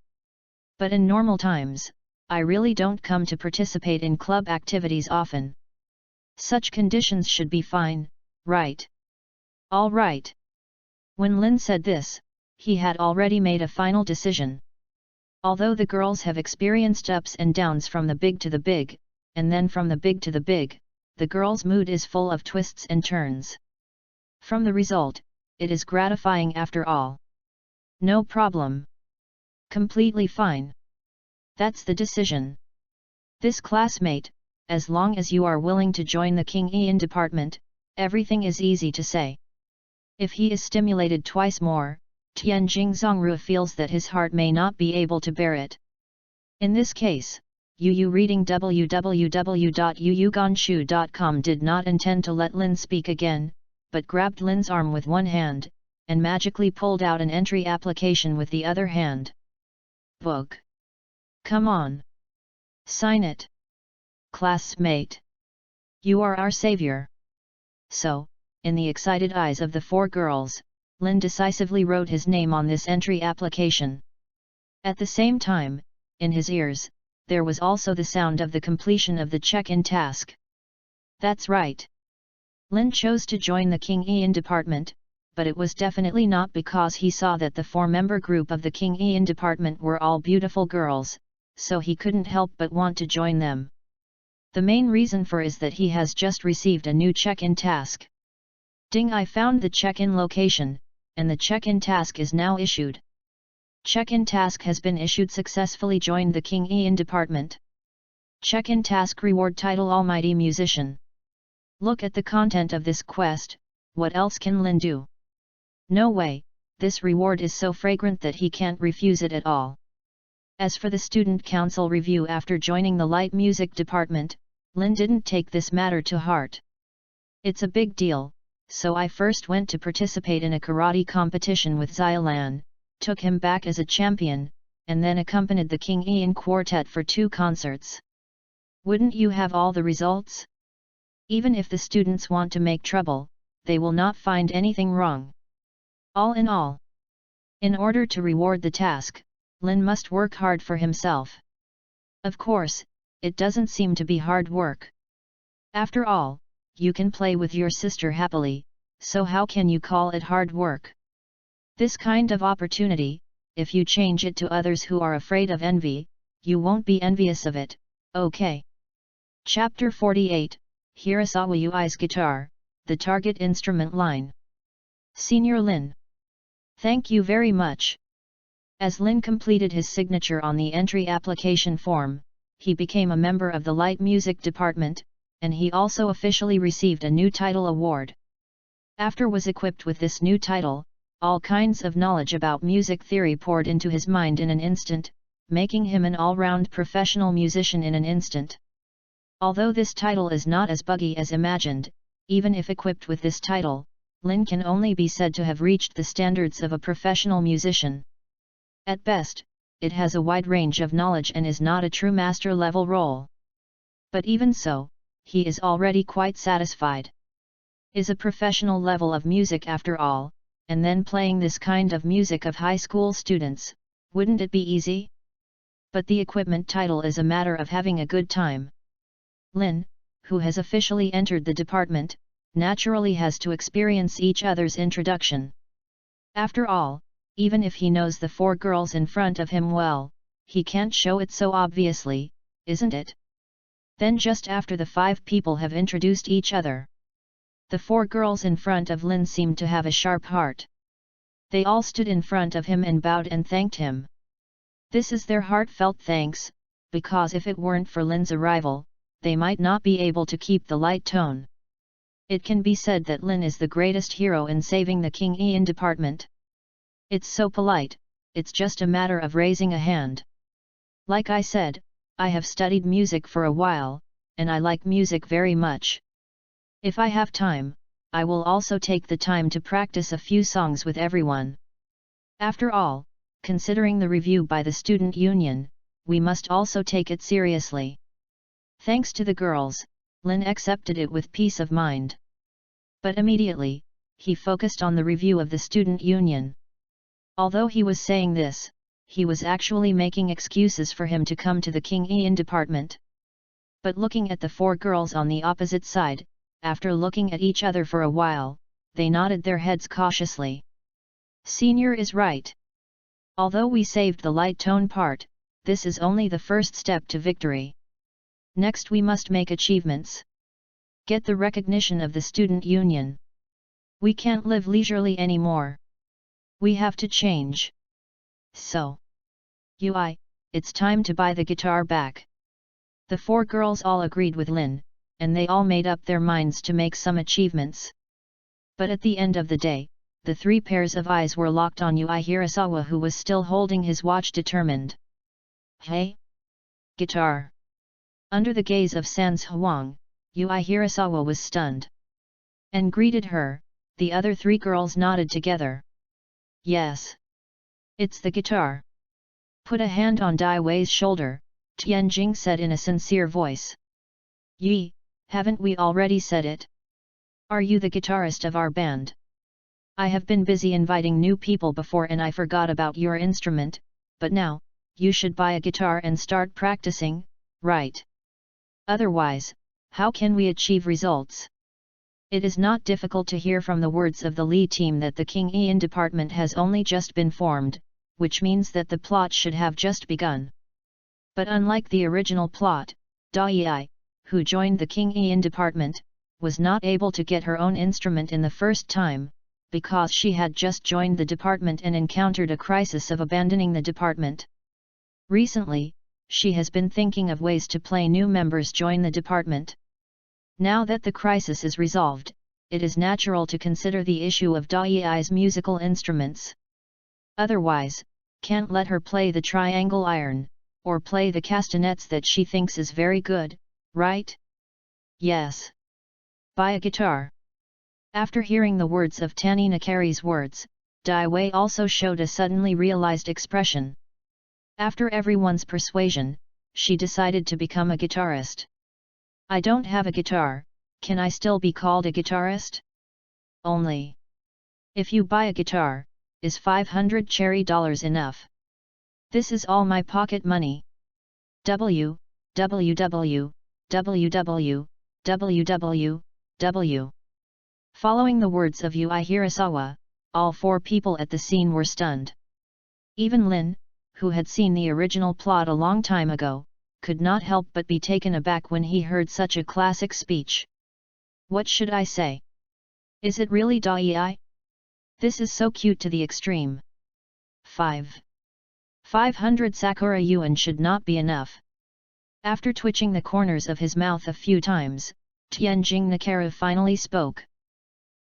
But in normal times, I really don't come to participate in club activities often. Such conditions should be fine, right? All right. When Lin said this, he had already made a final decision. Although the girls have experienced ups and downs from the big to the big, and then from the big to the big, the girls' mood is full of twists and turns. From the result, it is gratifying after all. No problem. Completely fine. That's the decision. This classmate, as long as you are willing to join the King Ian department, everything is easy to say. If he is stimulated twice more, Tianjing Zhongru feels that his heart may not be able to bear it. In this case, Yu reading www.yuyuganshu.com did not intend to let Lin speak again, but grabbed Lin's arm with one hand, and magically pulled out an entry application with the other hand. Book. Come on. Sign it. Classmate. You are our savior. So, in the excited eyes of the four girls, Lin decisively wrote his name on this entry application. At the same time, in his ears, there was also the sound of the completion of the check-in task. That's right. Lin chose to join the King Ian department, but it was definitely not because he saw that the four-member group of the King Ian department were all beautiful girls, so he couldn't help but want to join them. The main reason for is that he has just received a new check-in task. Ding, I found the check-in location, and the check-in task is now issued. Check-in task has been issued, successfully joined the King Ian department. Check-in task reward title Almighty Musician. Look at the content of this quest, what else can Lin do? No way, this reward is so fragrant that he can't refuse it at all. As for the student council review after joining the light music department, Lin didn't take this matter to heart. It's a big deal, so I first went to participate in a karate competition with Xiaolan, took him back as a champion, and then accompanied the King Ian quartet for 2 concerts. Wouldn't you have all the results? Even if the students want to make trouble, they will not find anything wrong. All in all, in order to reward the task, Lin must work hard for himself. Of course, it doesn't seem to be hard work. After all, you can play with your sister happily, so how can you call it hard work? This kind of opportunity, if you change it to others who are afraid of envy, you won't be envious of it, okay? Chapter 48, Hirasawa Yui's Guitar, the Target Instrument Line. Senior Lin. Thank you very much. As Lin completed his signature on the entry application form, he became a member of the light music department, and he also officially received a new title award. After was equipped with this new title, all kinds of knowledge about music theory poured into his mind in an instant, making him an all-round professional musician in an instant. Although this title is not as buggy as imagined, even if equipped with this title, Lin can only be said to have reached the standards of a professional musician. At best, it has a wide range of knowledge and is not a true master-level role. But even so, he is already quite satisfied. Is a professional level of music after all, and then playing this kind of music of high school students, wouldn't it be easy? But the equipment title is a matter of having a good time. Lin, who has officially entered the department, naturally has to experience each other's introduction. After all, even if he knows the 4 girls in front of him well, he can't show it so obviously, isn't it? Then just after the 5 people have introduced each other, the 4 girls in front of Lin seemed to have a sharp heart. They all stood in front of him and bowed and thanked him. This is their heartfelt thanks, because if it weren't for Lin's arrival, they might not be able to keep the light tone. It can be said that Lin is the greatest hero in saving the King Ian department. It's so polite, it's just a matter of raising a hand. Like I said, I have studied music for a while, and I like music very much. If I have time, I will also take the time to practice a few songs with everyone. After all, considering the review by the student union, we must also take it seriously. Thanks to the girls, Lin accepted it with peace of mind. But immediately, he focused on the review of the student union. Although he was saying this, he was actually making excuses for him to come to the King Ian department. But looking at the four girls on the opposite side, after looking at each other for a while, they nodded their heads cautiously. Senior is right. Although we saved the light tone part, this is only the first step to victory. Next we must make achievements. Get the recognition of the student union. We can't live leisurely anymore. We have to change. So, Ui, it's time to buy the guitar back. The four girls all agreed with Lin, and they all made up their minds to make some achievements. But at the end of the day, the three pairs of eyes were locked on Ui Hirasawa, who was still holding his watch determined. Hey! Guitar! Under the gaze of Sans Huang, Ui Hirasawa was stunned. And greeted her, the other three girls nodded together. Yes. It's the guitar. Put a hand on Dai Wei's shoulder, Tianjing said in a sincere voice. Yi, haven't we already said it? Are you the guitarist of our band? I have been busy inviting new people before and I forgot about your instrument, but now, you should buy a guitar and start practicing, right? Otherwise, how can we achieve results? It is not difficult to hear from the words of the Li team that the King Ian department has only just been formed, which means that the plot should have just begun. But unlike the original plot, Da Yi, who joined the King Ian department, was not able to get her own instrument in the first time, because she had just joined the department and encountered a crisis of abandoning the department. Recently, she has been thinking of ways to play new members join the department. Now that the crisis is resolved, it is natural to consider the issue of Da Yi's musical instruments. Otherwise, can't let her play the triangle iron, or play the castanets that she thinks is very good, right? Yes. Buy a guitar. After hearing the words of Tani Nakari's words, Dai Wei also showed a suddenly realized expression. After everyone's persuasion, she decided to become a guitarist. I don't have a guitar, can I still be called a guitarist? Only. If you buy a guitar, is 500 cherry dollars enough? This is all my pocket money. www. Following the words of Ui Hirasawa, all four people at the scene were stunned. Even Lin, who had seen the original plot a long time ago, could not help but be taken aback when he heard such a classic speech. What should I say? Is it really Da Yi? This is so cute to the extreme. 500 Sakura yuan should not be enough. After twitching the corners of his mouth a few times, Tianjing Nakara finally spoke.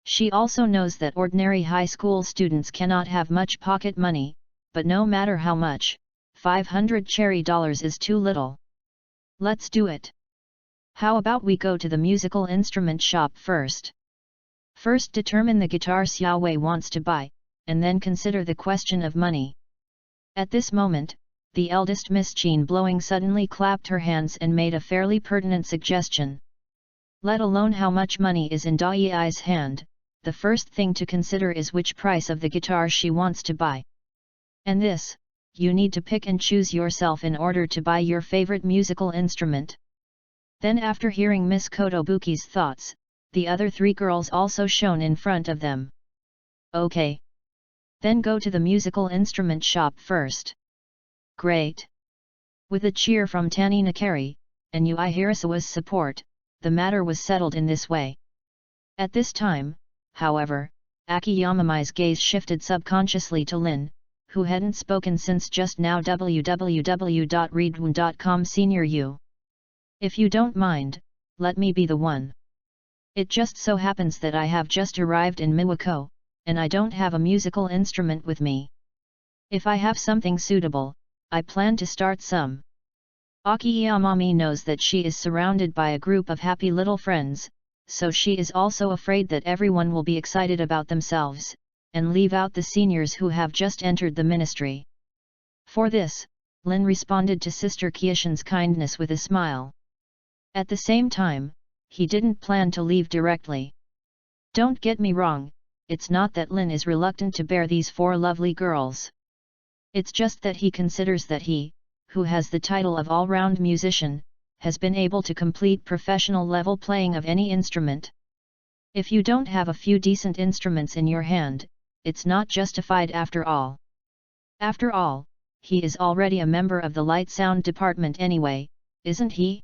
She also knows that ordinary high school students cannot have much pocket money, but no matter how much, 500 cherry dollars is too little. Let's do it. How about we go to the musical instrument shop first? First determine the guitar Xiao Wei wants to buy, and then consider the question of money. At this moment, the eldest Miss Jean Blowing suddenly clapped her hands and made a fairly pertinent suggestion. Let alone how much money is in Da Yi's hand, the first thing to consider is which price of the guitar she wants to buy. And this, you need to pick and choose yourself in order to buy your favorite musical instrument. Then after hearing Miss Kotobuki's thoughts, the other three girls also shone in front of them. Okay. Then go to the musical instrument shop first. Great! With a cheer from Tani Nakari, and Ui Hirasawa's support, the matter was settled in this way. At this time, however, Aki Yamamai's gaze shifted subconsciously to Lin, who hadn't spoken since just now. www.readaloud.com Senior U. If you don't mind, let me be the one. It just so happens that I have just arrived in Miwako, and I don't have a musical instrument with me. If I have something suitable, I plan to start some. Akiyamami knows that she is surrounded by a group of happy little friends, so she is also afraid that everyone will be excited about themselves, and leave out the seniors who have just entered the ministry. For this, Lin responded to Sister Kieshin's kindness with a smile. At the same time, he didn't plan to leave directly. Don't get me wrong, it's not that Lin is reluctant to bear these 4 lovely girls. It's just that he considers that he, who has the title of all-round musician, has been able to complete professional level playing of any instrument. If you don't have a few decent instruments in your hand, it's not justified after all. After all, he is already a member of the light sound department anyway, isn't he?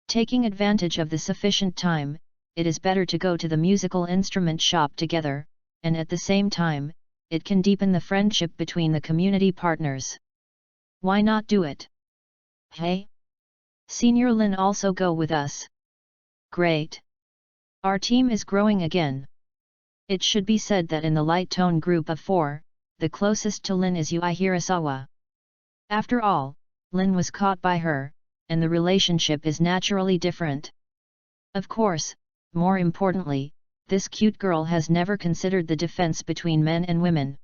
Taking advantage of the sufficient time, it is better to go to the musical instrument shop together, and at the same time, it can deepen the friendship between the community partners. Why not do it? Hey? Senior Lin also go with us. Great! Our team is growing again. It should be said that in the light tone group of 4, the closest to Lin is Yui Hirasawa. After all, Lin was caught by her, and the relationship is naturally different. Of course, more importantly, this cute girl has never considered the difference between men and women.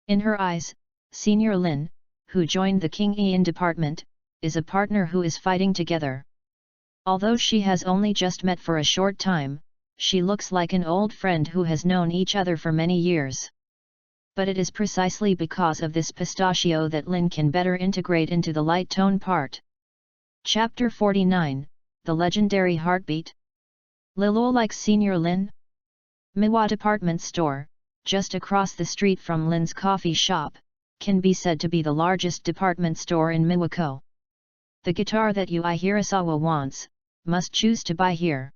In her eyes, Senior Lin, who joined the King Ian department, is a partner who is fighting together. Although she has only just met for a short time, she looks like an old friend who has known each other for many years. But it is precisely because of this pistachio that Lin can better integrate into the light tone part. Chapter 49, The Legendary Heartbeat. Lilo likes Senior Lin? Miwa Department Store, just across the street from Lin's coffee shop, can be said to be the largest department store in Miwako. The guitar that Yui Hirasawa wants, must choose to buy here.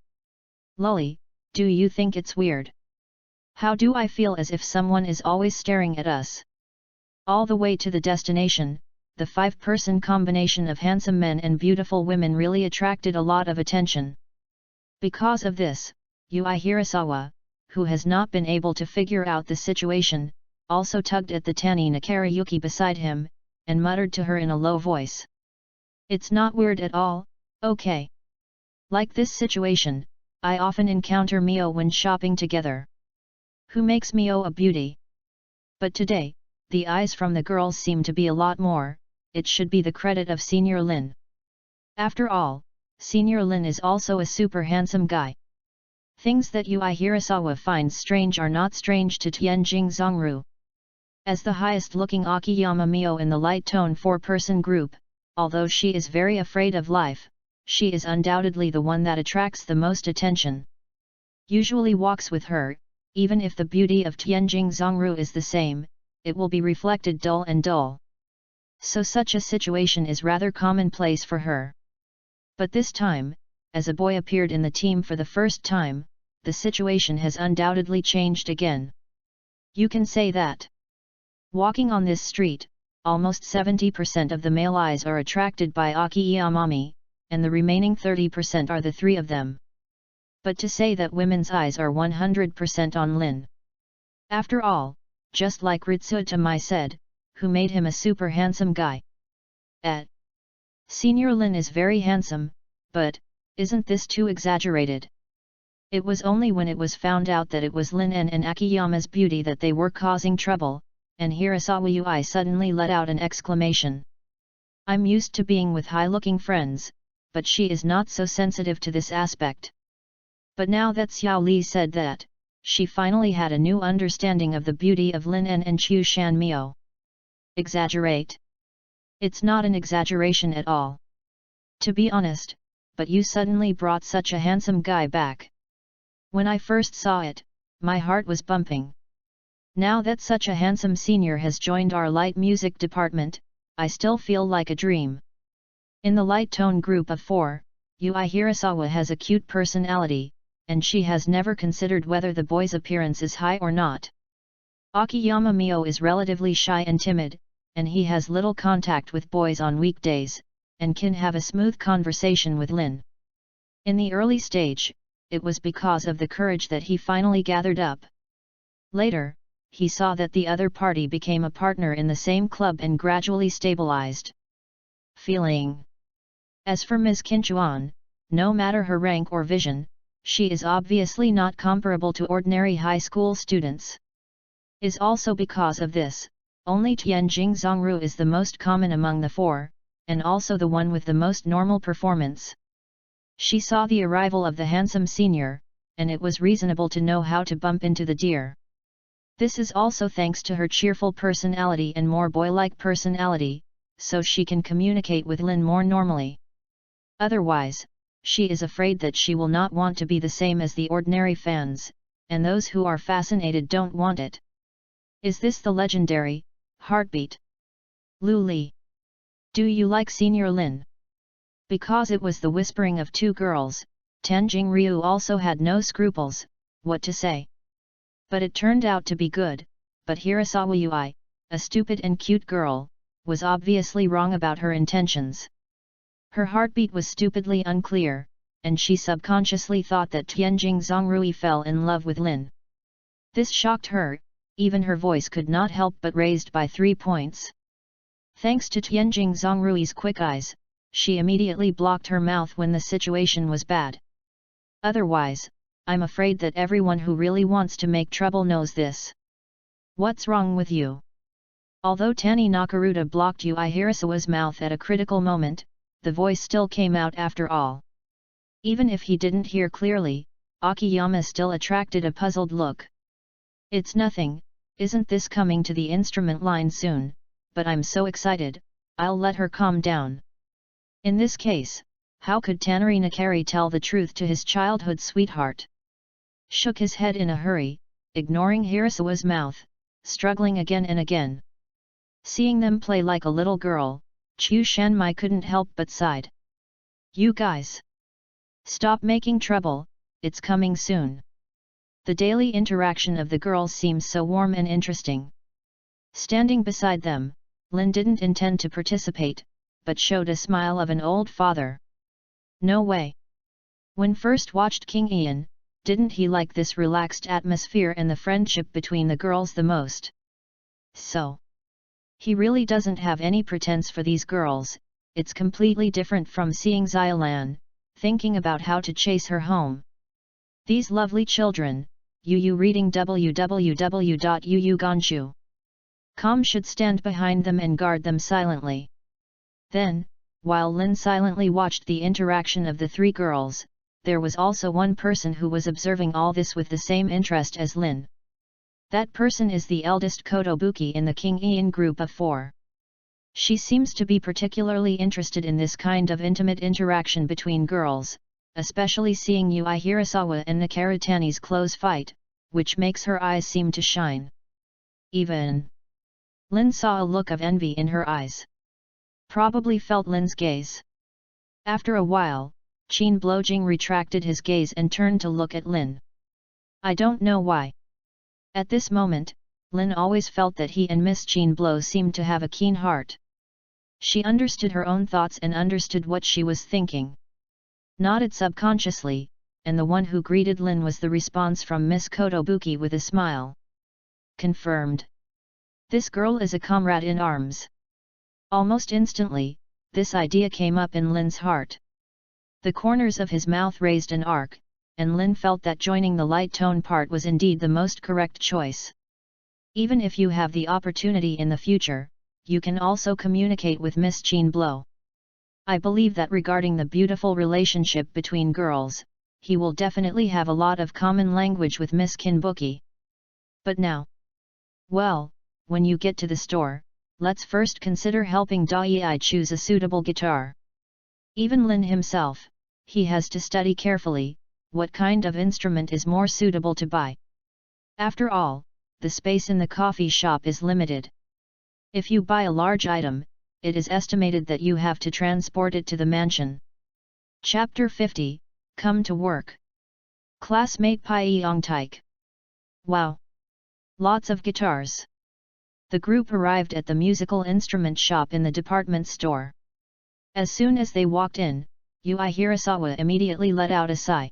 Lully, do you think it's weird? How do I feel as if someone is always staring at us? All the way to the destination, the 5-person combination of handsome men and beautiful women really attracted a lot of attention. Because of this, Yui Hirasawa, who has not been able to figure out the situation, also tugged at the Tani Nakarayuki beside him, and muttered to her in a low voice. It's not weird at all, okay? Like this situation, I often encounter Mio when shopping together. Who makes Mio a beauty? But today, the eyes from the girls seem to be a lot more, it should be the credit of Senior Lin. After all, Senior Lin is also a super handsome guy. Things that Yui Hirasawa finds strange are not strange to Tianjing Zongru. As the highest-looking Akiyama Mio in the light tone 4-person group, although she is very afraid of life, she is undoubtedly the one that attracts the most attention. Usually walks with her, even if the beauty of Tianjing Zongru is the same, it will be reflected dull and dull. So such a situation is rather commonplace for her. But this time, as a boy appeared in the team for the first time, the situation has undoubtedly changed again. You can say that. Walking on this street, almost 70% of the male eyes are attracted by Akiyamami, and the remaining 30% are the 3 of them. But to say that women's eyes are 100% on Lin. After all, just like Ritsutamai said, who made him a super handsome guy. Senior Lin is very handsome, but, isn't this too exaggerated? It was only when it was found out that it was Lin and Akiyama's beauty that they were causing trouble, and Hirasawa Yui suddenly let out an exclamation. I'm used to being with high-looking friends, but she is not so sensitive to this aspect. But now that Xiao Li said that, she finally had a new understanding of the beauty of Lin and Chu Shan Mio. Exaggerate? It's not an exaggeration at all. To be honest, but you suddenly brought such a handsome guy back. When I first saw it, my heart was bumping. Now that such a handsome senior has joined our light music department, I still feel like a dream. In the light tone group of 4, Yui Hirasawa has a cute personality, and she has never considered whether the boy's appearance is high or not. Akiyama Mio is relatively shy and timid, and he has little contact with boys on weekdays, and can have a smooth conversation with Lin. In the early stage, it was because of the courage that he finally gathered up. Later, he saw that the other party became a partner in the same club and gradually stabilized. Feeling. As for Ms. Qinchuan, no matter her rank or vision, she is obviously not comparable to ordinary high school students. Is also because of this, only Tianjing Zhongru is the most common among the four, and also the one with the most normal performance. She saw the arrival of the handsome senior, and it was reasonable to know how to bump into the dear. This is also thanks to her cheerful personality and more boy-like personality, so she can communicate with Lin more normally. Otherwise, she is afraid that she will not want to be the same as the ordinary fans, and those who are fascinated don't want it. Is this the legendary heartbeat? Lu Li. Do you like Senior Lin? Because it was the whispering of two girls, Tanjing Ryu also had no scruples, what to say. But it turned out to be good, but Hirasawa Yui, a stupid and cute girl, was obviously wrong about her intentions. Her heartbeat was stupidly unclear, and she subconsciously thought that Tianjing Zhongrui fell in love with Lin. This shocked her, even her voice could not help but raised by 3 points. Thanks to Tianjing Zhongrui's quick eyes, she immediately blocked her mouth when the situation was bad. Otherwise, I'm afraid that everyone who really wants to make trouble knows this. What's wrong with you? Although Tani Nakaruta blocked Yui Hirasawa's mouth at a critical moment, the voice still came out after all. Even if he didn't hear clearly, Akiyama still attracted a puzzled look. It's nothing, isn't this coming to the instrument line soon, but I'm so excited, I'll let her calm down. In this case, how could Tanari Nakari tell the truth to his childhood sweetheart? Shook his head in a hurry, ignoring Hirasawa's mouth, struggling again and again. Seeing them play like a little girl, Chu Shanmai couldn't help but sighed. You guys! Stop making trouble, it's coming soon. The daily interaction of the girls seems so warm and interesting. Standing beside them, Lin didn't intend to participate, but showed a smile of an old father. No way! When first watched King Ian, didn't he like this relaxed atmosphere and the friendship between the girls the most? So, he really doesn't have any pretense for these girls. It's completely different from seeing Xiaolan, thinking about how to chase her home. These lovely children, Yu reading www.yuuganshu.com should stand behind them and guard them silently. Then, while Lin silently watched the interaction of the three girls, there was also one person who was observing all this with the same interest as Lin. That person is the eldest Kotobuki in the King Ian group of 4. She seems to be particularly interested in this kind of intimate interaction between girls, especially seeing Yui Hirasawa and Nakarutani's close fight, which makes her eyes seem to shine. Even Lin saw a look of envy in her eyes. Probably felt Lin's gaze. After a while, Qin Blojing retracted his gaze and turned to look at Lin. I don't know why. At this moment, Lin always felt that he and Miss Qin Blo seemed to have a keen heart. She understood her own thoughts and understood what she was thinking. Nodded subconsciously, and the one who greeted Lin was the response from Miss Kotobuki with a smile. Confirmed. This girl is a comrade in arms. Almost instantly, this idea came up in Lin's heart. The corners of his mouth raised an arc, and Lin felt that joining the light tone part was indeed the most correct choice. Even if you have the opportunity in the future, you can also communicate with Miss Qin Blo. I believe that regarding the beautiful relationship between girls, he will definitely have a lot of common language with Miss Kinbuki. But now? Well, when you get to the store, let's first consider helping Dai choose a suitable guitar. Even Lin himself, he has to study carefully, what kind of instrument is more suitable to buy. After all, the space in the coffee shop is limited. If you buy a large item, it is estimated that you have to transport it to the mansion. Chapter 50, Come to Work. Classmate Pai Yong Taik. Wow! Lots of guitars. The group arrived at the musical instrument shop in the department store. As soon as they walked in, Yui Hirasawa immediately let out a sigh.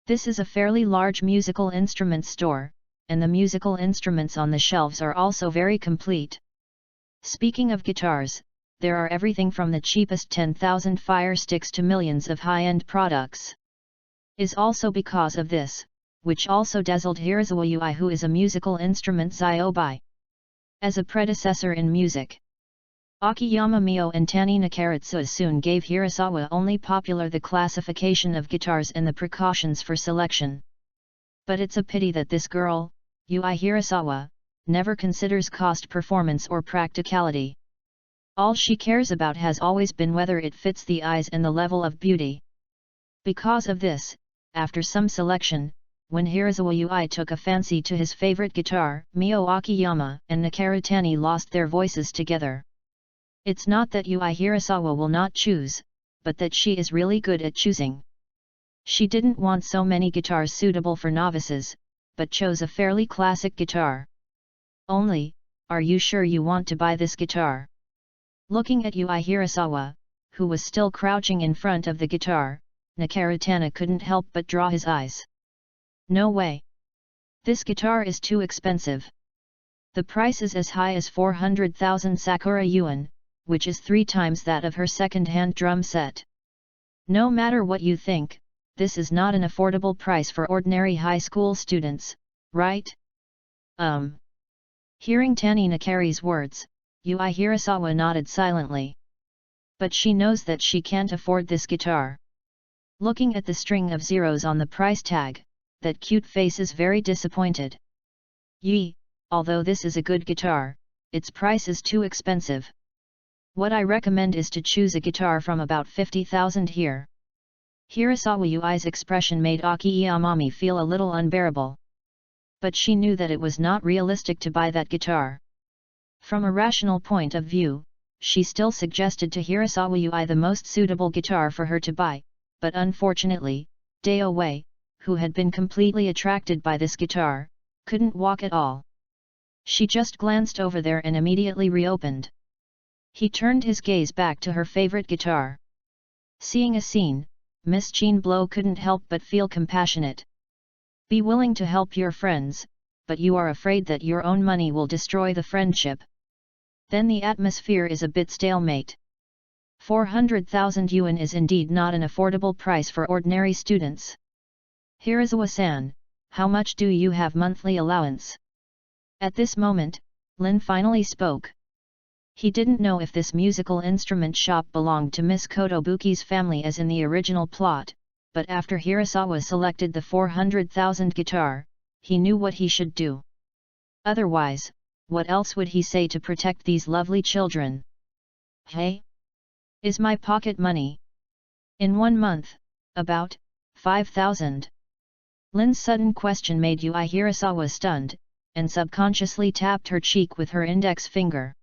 This is a fairly large musical instruments store, and the musical instruments on the shelves are also very complete. Speaking of guitars, there are everything from the cheapest 10,000 fire sticks to millions of high-end products. Is also because of this, which also dazzled Hirasawa Ui, who is a musical instrument Zyobai. As a predecessor in music, Akiyama Mio and Tani Nakaratsu soon gave Hirasawa only popular the classification of guitars and the precautions for selection. But it's a pity that this girl, Ui Hirasawa, never considers cost, performance or practicality. All she cares about has always been whether it fits the eyes and the level of beauty. Because of this, after some selection, when Hirasawa Ui took a fancy to his favorite guitar, Mio Akiyama and Nakaru Tani lost their voices together. It's not that Ui Hirasawa will not choose, but that she is really good at choosing. She didn't want so many guitars suitable for novices, but chose a fairly classic guitar. Only, are you sure you want to buy this guitar? Looking at Ui Hirasawa, who was still crouching in front of the guitar, Nakarutana couldn't help but draw his eyes. No way! This guitar is too expensive. The price is as high as 400,000 Sakura yuan, which is 3 times that of her second-hand drum set. No matter what you think, this is not an affordable price for ordinary high school students, right? Hearing Tani Nakari's words, Ui Hirasawa nodded silently. But she knows that she can't afford this guitar. Looking at the string of zeros on the price tag, that cute face is very disappointed. Yi, although this is a good guitar, its price is too expensive. What I recommend is to choose a guitar from about 50,000 here. Hirasawa Ui's expression made Akiyamami feel a little unbearable. But she knew that it was not realistic to buy that guitar. From a rational point of view, she still suggested to Hirasawa Ui the most suitable guitar for her to buy, but unfortunately, Deo Wei, who had been completely attracted by this guitar, couldn't walk at all. She just glanced over there and immediately reopened. He turned his gaze back to her favorite guitar. Seeing a scene, Miss Jean Blow couldn't help but feel compassionate. Be willing to help your friends, but you are afraid that your own money will destroy the friendship. Then the atmosphere is a bit stalemate. 400,000 yuan is indeed not an affordable price for ordinary students. Hirasawa-san, how much do you have monthly allowance? At this moment, Lin finally spoke. He didn't know if this musical instrument shop belonged to Miss Kotobuki's family as in the original plot, but after Hirasawa selected the 400,000 guitar, he knew what he should do. Otherwise, what else would he say to protect these lovely children? Hey? Is my pocket money? In 1 month, about 5,000. Lin's sudden question made Ui Hirasawa stunned, and subconsciously tapped her cheek with her index finger.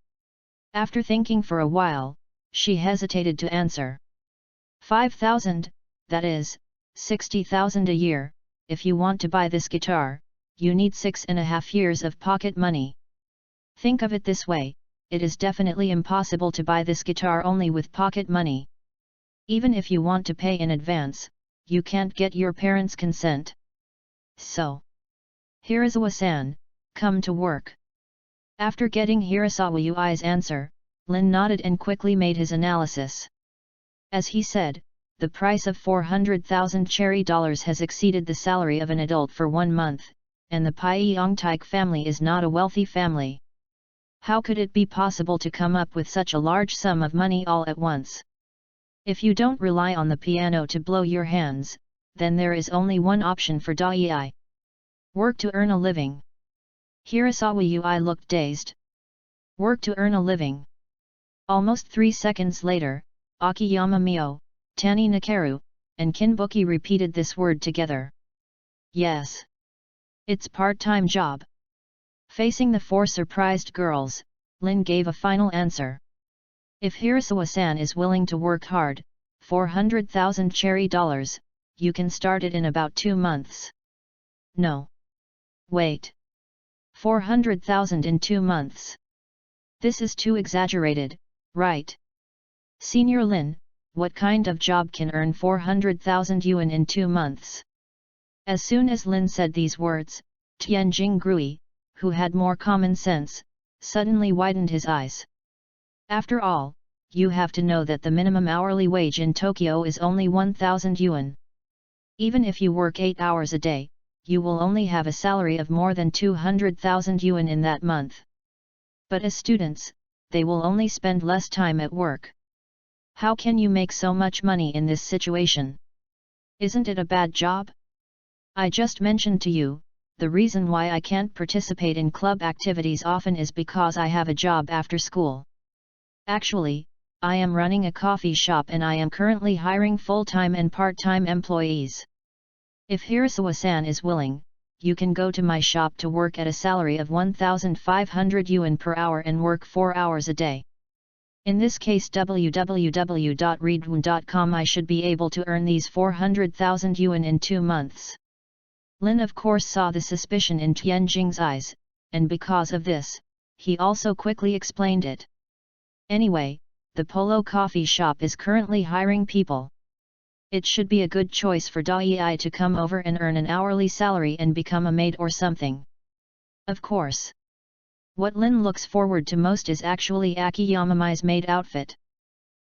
After thinking for a while, she hesitated to answer. 5,000, that is, 60,000 a year. If you want to buy this guitar, you need 6.5 years of pocket money. Think of it this way, it is definitely impossible to buy this guitar only with pocket money. Even if you want to pay in advance, you can't get your parents' consent. So, Hirasawa-san, come to work. After getting Hirasawa Ui's answer, Lin nodded and quickly made his analysis. As he said, the price of 400,000 cherry dollars has exceeded the salary of an adult for 1 month, and the Pyongtaek family is not a wealthy family. How could it be possible to come up with such a large sum of money all at once? If you don't rely on the piano to blow your hands, then there is only one option for Dai. Work to earn a living. Hirasawa Ui looked dazed. Work to earn a living. Almost 3 seconds later, Akiyama Mio, Tani Nakaru, and Kinbuki repeated this word together. Yes. It's part-time job. Facing the 4 surprised girls, Lin gave a final answer. If Hirasawa-san is willing to work hard, 400,000 cherry dollars, you can start it in about 2 months. No. Wait. 400,000 in 2 months. This is too exaggerated, right? Senior Lin, what kind of job can earn 400,000 yuan in 2 months? As soon as Lin said these words, Tianjing Grui, who had more common sense, suddenly widened his eyes. After all, you have to know that the minimum hourly wage in Tokyo is only 1,000 yuan. Even if you work 8 hours a day, you will only have a salary of more than 200,000 yuan in that month. But as students, they will only spend less time at work. How can you make so much money in this situation? Isn't it a bad job? I just mentioned to you, the reason why I can't participate in club activities often is because I have a job after school. Actually, I am running a coffee shop and I am currently hiring full-time and part-time employees. If Hirasawa-san is willing, you can go to my shop to work at a salary of 1,500 yuan per hour and work 4 hours a day. In this case www.readaloud.com I should be able to earn these 400,000 yuan in 2 months. Lin of course saw the suspicion in Tianjing's eyes, and because of this, he also quickly explained it. Anyway, the Polo coffee shop is currently hiring people. It should be a good choice for Dai to come over and earn an hourly salary and become a maid or something. Of course. What Lin looks forward to most is actually Akiyamami's maid outfit.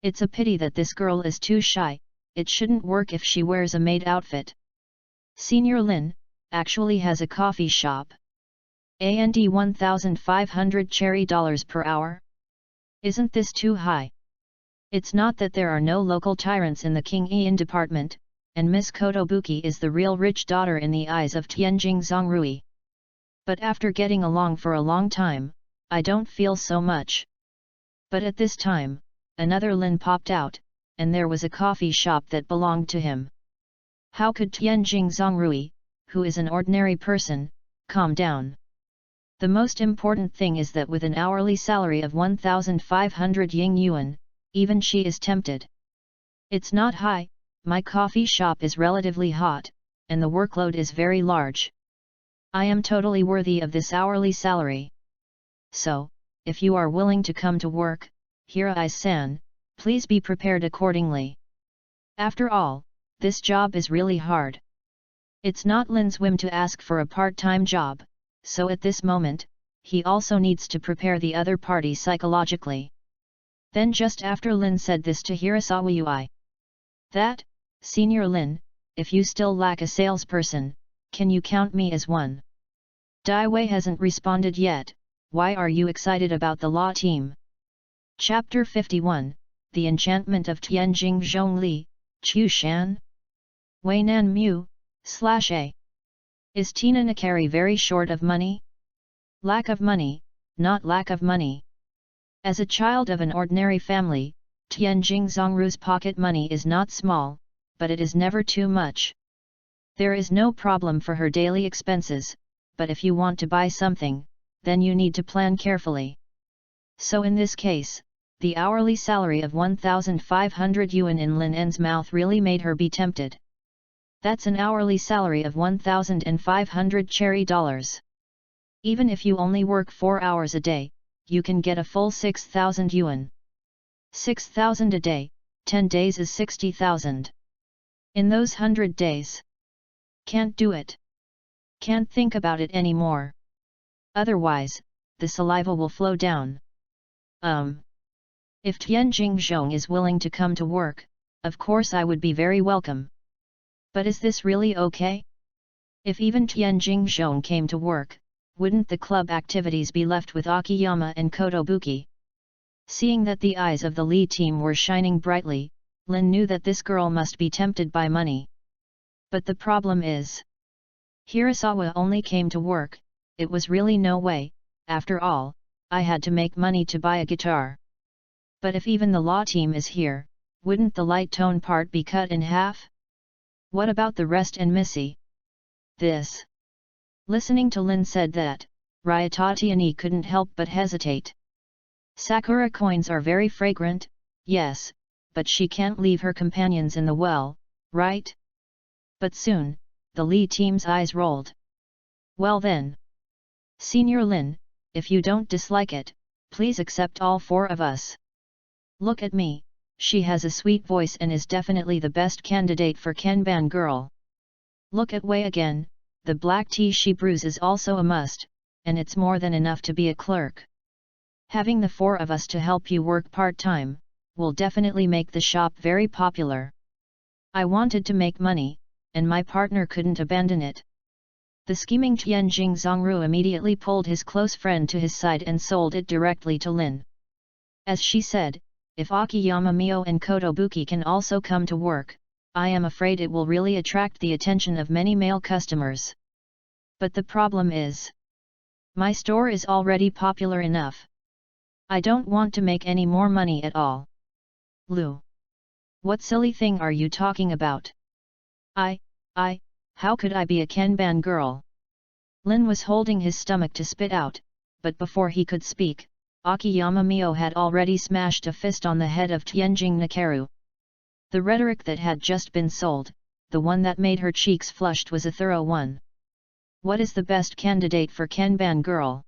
It's a pity that this girl is too shy, it shouldn't work if she wears a maid outfit. Senior Lin actually has a coffee shop. And 1,500 cherry dollars per hour? Isn't this too high? It's not that there are no local tyrants in the King Ian department, and Miss Kotobuki is the real rich daughter in the eyes of Tianjing Zongrui. But after getting along for a long time, I don't feel so much. But at this time, another Lin popped out, and there was a coffee shop that belonged to him. How could Tianjing Zongrui, who is an ordinary person, calm down? The most important thing is that with an hourly salary of 1,500 Ying Yuan, even she is tempted. It's not high, my coffee shop is relatively hot, and the workload is very large. I am totally worthy of this hourly salary. So, if you are willing to come to work, Hirai-san, please be prepared accordingly. After all, this job is really hard. It's not Lin's whim to ask for a part-time job, so at this moment, he also needs to prepare the other party psychologically. Then just after Lin said this to Hirasawa Yui. That, Senior Lin, if you still lack a salesperson, can you count me as one? Dai Wei hasn't responded yet, why are you excited about the law team? Chapter 51, The Enchantment of Tianjing Zhongli, Chu Shan? Wei Nan Mu, /A. Is Tina Nakari very short of money? Lack of money, not lack of money. As a child of an ordinary family, Tianjing Zongru's pocket money is not small, but it is never too much. There is no problem for her daily expenses, but if you want to buy something, then you need to plan carefully. So in this case, the hourly salary of 1,500 yuan in Lin En's mouth really made her be tempted. That's an hourly salary of 1,500 cherry dollars. Even if you only work 4 hours a day, you can get a full 6,000 yuan. 6,000 a day, 10 days is 60,000. In those 100 days. Can't do it. Can't think about it anymore. Otherwise, the saliva will flow down. If Tianjing Zhong is willing to come to work, of course I would be very welcome. But is this really okay? If even Tianjing Zhong came to work, wouldn't the club activities be left with Akiyama and Kotobuki? Seeing that the eyes of the Li team were shining brightly, Lin knew that this girl must be tempted by money. But the problem is, Hirasawa only came to work, it was really no way, after all, I had to make money to buy a guitar. But if even the law team is here, wouldn't the light tone part be cut in half? What about the rest and Missy? This. Listening to Lin said that, Ryatatiani couldn't help but hesitate. Sakura coins are very fragrant, yes, but she can't leave her companions in the well, right? But soon, the Li team's eyes rolled. Well then. Senior Lin, if you don't dislike it, please accept all 4 of us. Look at me, she has a sweet voice and is definitely the best candidate for Kenban girl. Look at Wei again, the black tea she brews is also a must, and it's more than enough to be a clerk. Having the four of us to help you work part-time, will definitely make the shop very popular. I wanted to make money, and my partner couldn't abandon it. The scheming Tianjing Zhongru immediately pulled his close friend to his side and sold it directly to Lin. As she said, if Akiyama Mio and Kotobuki can also come to work, I am afraid it will really attract the attention of many male customers. But the problem is, my store is already popular enough. I don't want to make any more money at all. Lu. What silly thing are you talking about? How could I be a Kanban girl? Lin was holding his stomach to spit out, but before he could speak, Akiyama Mio had already smashed a fist on the head of Tianjing Nakaru. The rhetoric that had just been sold, the one that made her cheeks flushed, was a thorough one. What is the best candidate for Kanban girl?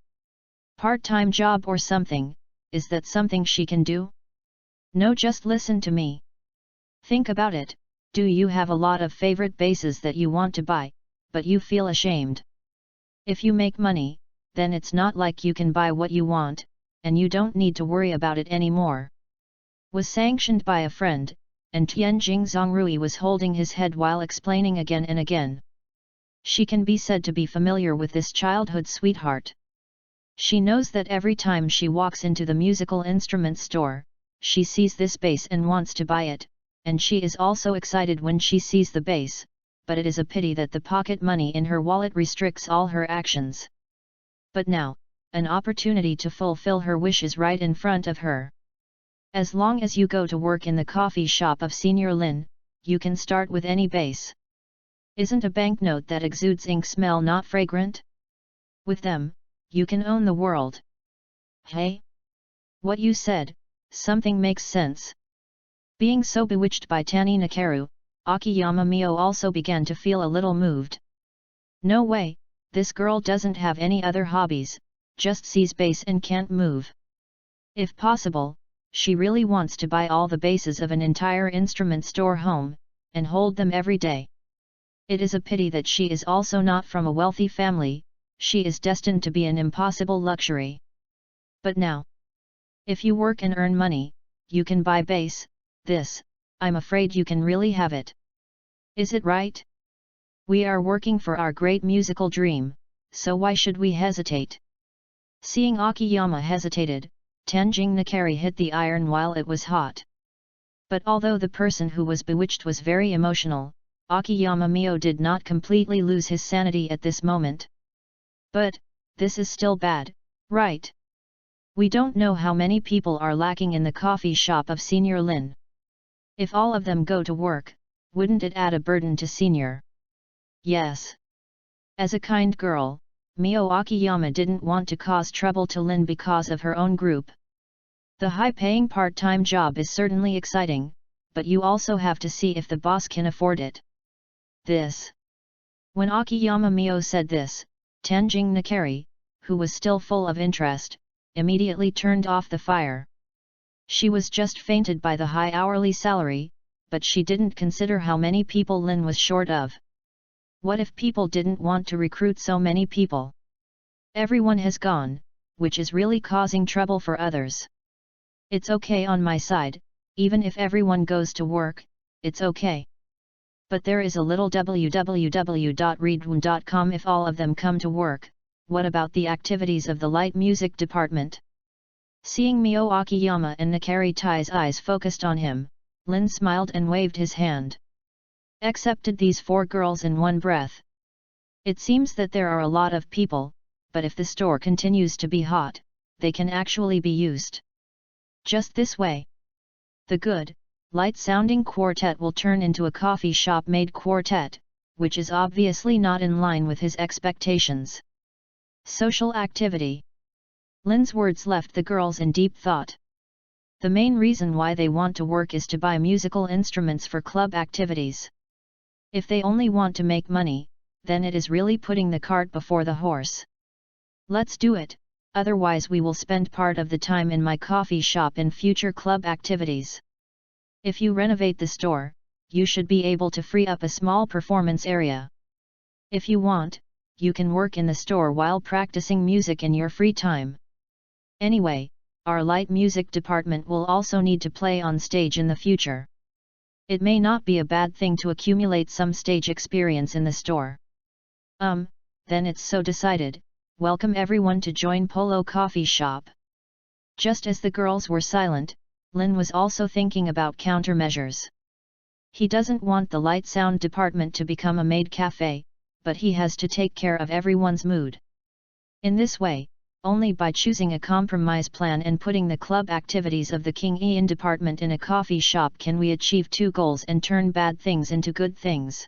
Part-time job or something, is that something she can do? No, just listen to me. Think about it, do you have a lot of favorite bases that you want to buy, but you feel ashamed? If you make money, then it's not like you can buy what you want, and you don't need to worry about it anymore. Was sanctioned by a friend, and Tianjing Zhongrui was holding his head while explaining again and again. She can be said to be familiar with this childhood sweetheart. She knows that every time she walks into the musical instruments store, she sees this bass and wants to buy it, and she is also excited when she sees the bass, but it is a pity that the pocket money in her wallet restricts all her actions. But now, an opportunity to fulfill her wish is right in front of her. As long as you go to work in the coffee shop of Senior Lin, you can start with any bass. Isn't a banknote that exudes ink smell not fragrant? With them, you can own the world. Hey? What you said, something makes sense. Being so bewitched by Tani Nakaru, Akiyama Mio also began to feel a little moved. No way, this girl doesn't have any other hobbies, just sees bass and can't move. If possible, she really wants to buy all the basses of an entire instrument store home, and hold them every day. It is a pity that she is also not from a wealthy family, she is destined to be an impossible luxury. But now, if you work and earn money, you can buy bass, this, I'm afraid you can really have it. Is it right? We are working for our great musical dream, so why should we hesitate? Seeing Akiyama hesitated, Tianjing Nakari hit the iron while it was hot. But although the person who was bewitched was very emotional, Akiyama Mio did not completely lose his sanity at this moment. But, this is still bad, right? We don't know how many people are lacking in the coffee shop of Senior Lin. If all of them go to work, wouldn't it add a burden to Senior? Yes. As a kind girl, Mio Akiyama didn't want to cause trouble to Lin because of her own group. The high-paying part-time job is certainly exciting, but you also have to see if the boss can afford it. This. When Akiyama Mio said this, Tianjing Nakari, who was still full of interest, immediately turned off the fire. She was just fainted by the high hourly salary, but she didn't consider how many people Lin was short of. What if people didn't want to recruit so many people? Everyone has gone, which is really causing trouble for others. It's okay on my side, even if everyone goes to work, it's okay. But there is a little www.readaloud.com if all of them come to work. What about the activities of the light music department? Seeing Mio Akiyama and Nakari Tai's eyes focused on him, Lin smiled and waved his hand. Accepted these four girls in one breath. It seems that there are a lot of people, but if the store continues to be hot, they can actually be used. Just this way. The good, light-sounding quartet will turn into a coffee shop-made quartet, which is obviously not in line with his expectations. Social activity. Lin's words left the girls in deep thought. The main reason why they want to work is to buy musical instruments for club activities. If they only want to make money, then it is really putting the cart before the horse. Let's do it, otherwise we will spend part of the time in my coffee shop in future club activities. If you renovate the store, you should be able to free up a small performance area. If you want, you can work in the store while practicing music in your free time. Anyway, our light music department will also need to play on stage in the future. It may not be a bad thing to accumulate some stage experience in the store. Then it's so decided. Welcome everyone to join Polo Coffee Shop. Just as the girls were silent, Lin was also thinking about countermeasures. He doesn't want the light sound department to become a maid cafe, but he has to take care of everyone's mood. In this way, only by choosing a compromise plan and putting the club activities of the King Ian department in a coffee shop can we achieve two goals and turn bad things into good things.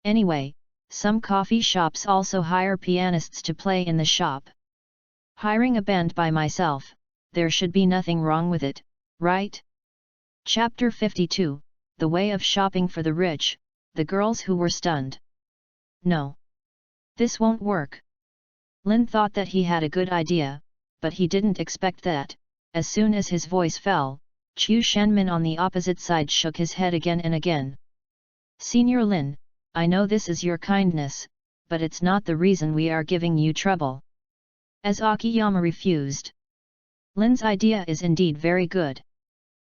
Anyway, some coffee shops also hire pianists to play in the shop. Hiring a band by myself, there should be nothing wrong with it, right? Chapter 52, The Way of Shopping for the Rich, the girls who were stunned. No. This won't work. Lin thought that he had a good idea, but he didn't expect that, as soon as his voice fell, Chu Shanmin on the opposite side shook his head again and again. Senior Lin, I know this is your kindness, but it's not the reason we are giving you trouble. As Akiyama refused. Lin's idea is indeed very good.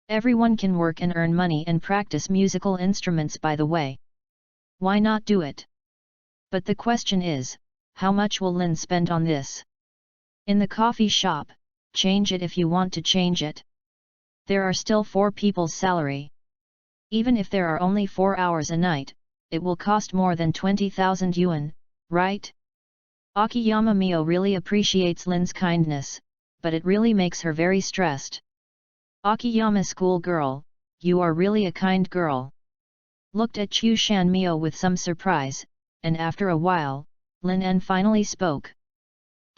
Everyone can work and earn money and practice musical instruments by the way. Why not do it? But the question is, how much will Lin spend on this? In the coffee shop, change it if you want to change it. There are still 4 people's salary. Even if there are only 4 hours a night, it will cost more than 20,000 yuan, right? Akiyama Mio really appreciates Lin's kindness, but it really makes her very stressed. Akiyama schoolgirl, you are really a kind girl. Looked at Chu Shan Mio with some surprise, and after a while, Lin En finally spoke.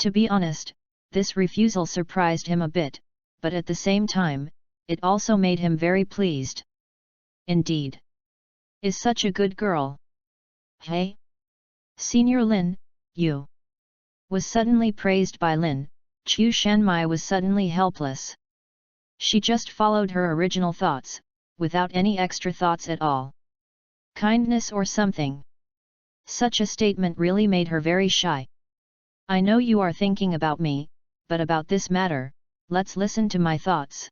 To be honest, this refusal surprised him a bit, but at the same time, it also made him very pleased. Indeed. Is such a good girl. Hey? Senior Lin, you was suddenly praised by Lin. Chu Shanmai was suddenly helpless. She just followed her original thoughts, without any extra thoughts at all. Kindness or something. Such a statement really made her very shy. I know you are thinking about me, but about this matter, let's listen to my thoughts.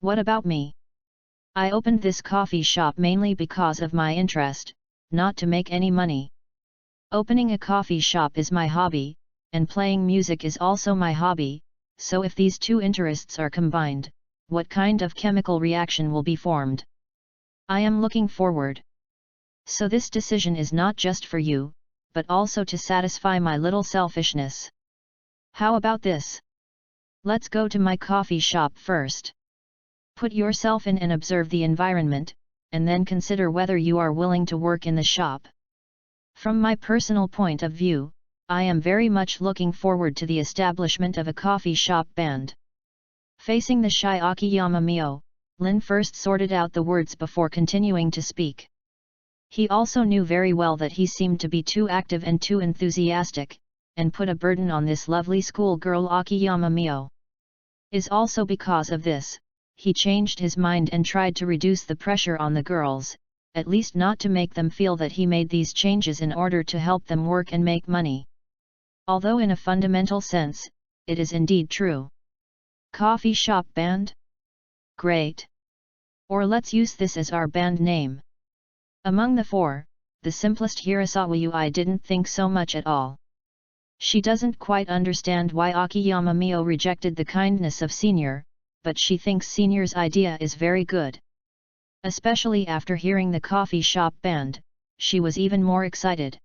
What about me? I opened this coffee shop mainly because of my interest, not to make any money. Opening a coffee shop is my hobby, and playing music is also my hobby, so if these two interests are combined, what kind of chemical reaction will be formed? I am looking forward. So this decision is not just for you, but also to satisfy my little selfishness. How about this? Let's go to my coffee shop first. Put yourself in and observe the environment, and then consider whether you are willing to work in the shop. From my personal point of view, I am very much looking forward to the establishment of a coffee shop band. Facing the shy Akiyama Mio, Lin first sorted out the words before continuing to speak. He also knew very well that he seemed to be too active and too enthusiastic, and put a burden on this lovely schoolgirl Akiyama Mio. Is also because of this, he changed his mind and tried to reduce the pressure on the girls, at least not to make them feel that he made these changes in order to help them work and make money. Although in a fundamental sense, it is indeed true. Coffee shop band? Great! Or let's use this as our band name. Among the 4, the simplest Hirasawa Ui didn't think so much at all. She doesn't quite understand why Akiyama Mio rejected the kindness of Senior, but she thinks Senior's idea is very good. Especially after hearing the coffee shop band, she was even more excited.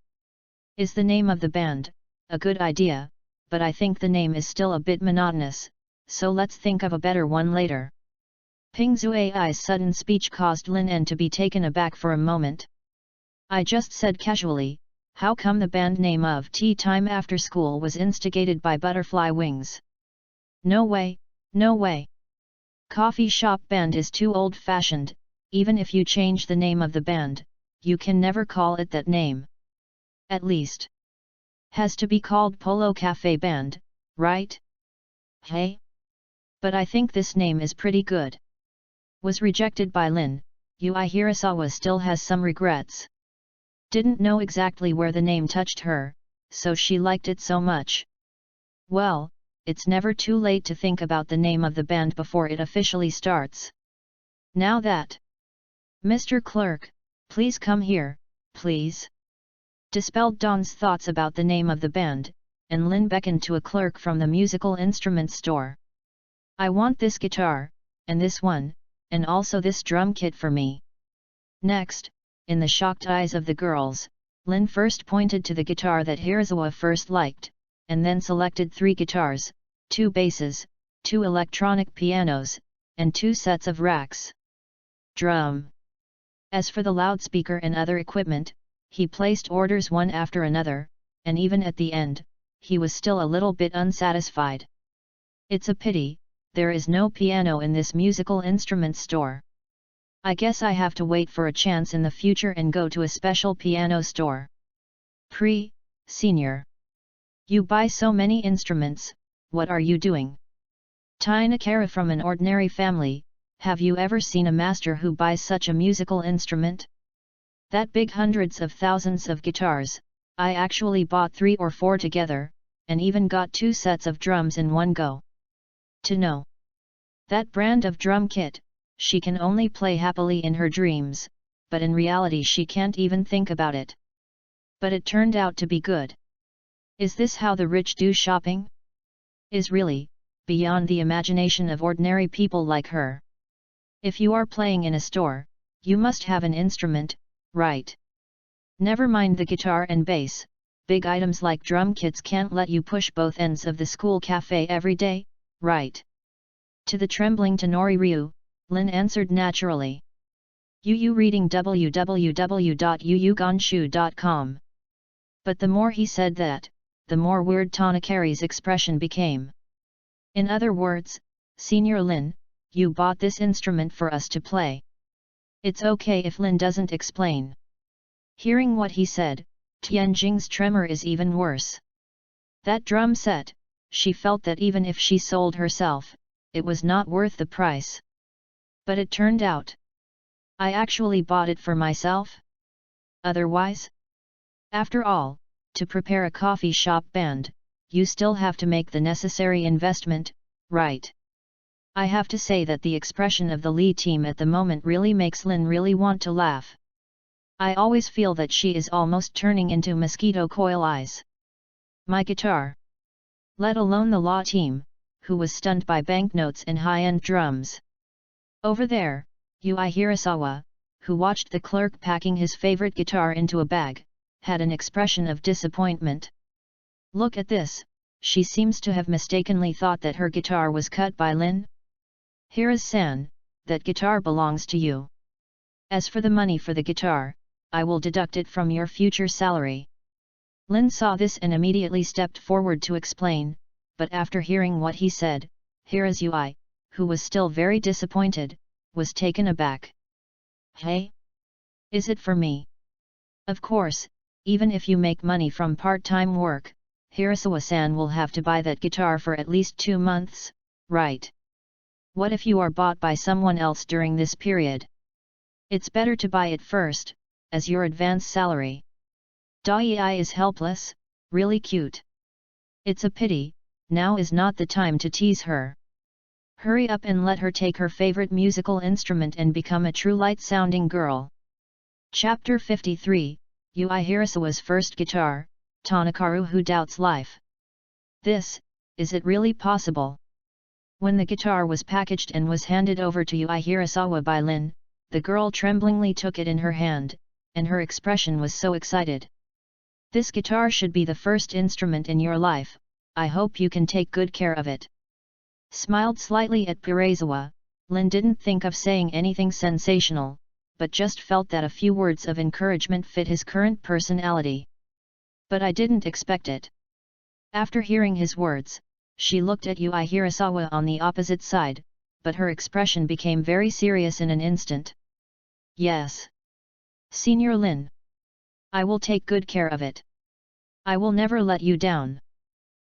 Is the name of the band a good idea, but I think the name is still a bit monotonous, so let's think of a better one later. Ping Zui's sudden speech caused Lin En to be taken aback for a moment. I just said casually, how come the band name of Tea Time After School was instigated by Butterfly Wings? No way, no way. Coffee shop band is too old-fashioned, even if you change the name of the band, you can never call it that name. At least. Has to be called Polo Cafe Band, right? Hey? But I think this name is pretty good. Was rejected by Lin, Ui Hirasawa still has some regrets. Didn't know exactly where the name touched her, so she liked it so much. Well, it's never too late to think about the name of the band before it officially starts. Now that. Mr. Clerk, please come here, please. Dispelled Dawn's thoughts about the name of the band, and Lin beckoned to a clerk from the musical instruments store. I want this guitar, and this one, and also this drum kit for me. Next, in the shocked eyes of the girls, Lin first pointed to the guitar that Hirasawa first liked, and then selected 3 guitars, 2 basses, 2 electronic pianos, and 2 sets of racks. Drum. As for the loudspeaker and other equipment, he placed orders one after another, and even at the end, he was still a little bit unsatisfied. It's a pity, there is no piano in this musical instruments store. I guess I have to wait for a chance in the future and go to a special piano store. Senior. You buy so many instruments, what are you doing? Tainakara from an ordinary family, have you ever seen a master who buys such a musical instrument? That big hundreds of thousands of guitars, I actually bought 3 or 4 together, and even got 2 sets of drums in one go. To know that brand of drum kit, she can only play happily in her dreams, but in reality she can't even think about it. But it turned out to be good. Is this how the rich do shopping? Is really, beyond the imagination of ordinary people like her. If you are playing in a store, you must have an instrument, right? Never mind the guitar and bass, big items like drum kits can't let you push both ends of the school cafe every day, right? To the trembling Tenori Ryu, Lin answered naturally. Yu reading www.yuyugonshu.com. But the more he said that, the more weird Tanakari's expression became. In other words, Senior Lin, you bought this instrument for us to play. It's okay if Lin doesn't explain. Hearing what he said, Tianjing's tremor is even worse. That drum set, she felt that even if she sold herself, it was not worth the price. But it turned out. I actually bought it for myself? Otherwise? After all, to prepare a coffee shop band, you still have to make the necessary investment, right? I have to say that the expression of the Lee team at the moment really makes Lin really want to laugh. I always feel that she is almost turning into mosquito coil eyes. My guitar. Let alone the law team, who was stunned by banknotes and high-end drums. Over there, Ui Hirasawa, who watched the clerk packing his favorite guitar into a bag, had an expression of disappointment. Look at this, she seems to have mistakenly thought that her guitar was cut by Lin. Hiras-san, that guitar belongs to you. As for the money for the guitar, I will deduct it from your future salary. Lin saw this and immediately stepped forward to explain, but after hearing what he said, Hirasui, who was still very disappointed, was taken aback. Hey? Is it for me? Of course, even if you make money from part-time work, Hirasawa-san will have to buy that guitar for at least 2 months, right? What if you are bought by someone else during this period? It's better to buy it first, as your advance salary. Dai is helpless, really cute. It's a pity, now is not the time to tease her. Hurry up and let her take her favorite musical instrument and become a true light-sounding girl. Chapter 53, Ui Hirasawa's first guitar, Tanakaru who doubts life. Is it really possible? When the guitar was packaged and was handed over to Ui Hirasawa by Lin, the girl tremblingly took it in her hand, and her expression was so excited. This guitar should be the first instrument in your life, I hope you can take good care of it. Smiled slightly at Hirasawa, Lin didn't think of saying anything sensational, but just felt that a few words of encouragement fit his current personality. But I didn't expect it. After hearing his words, she looked at Ui Hirasawa on the opposite side, but her expression became very serious in an instant. Yes. Senior Lin. I will take good care of it. I will never let you down.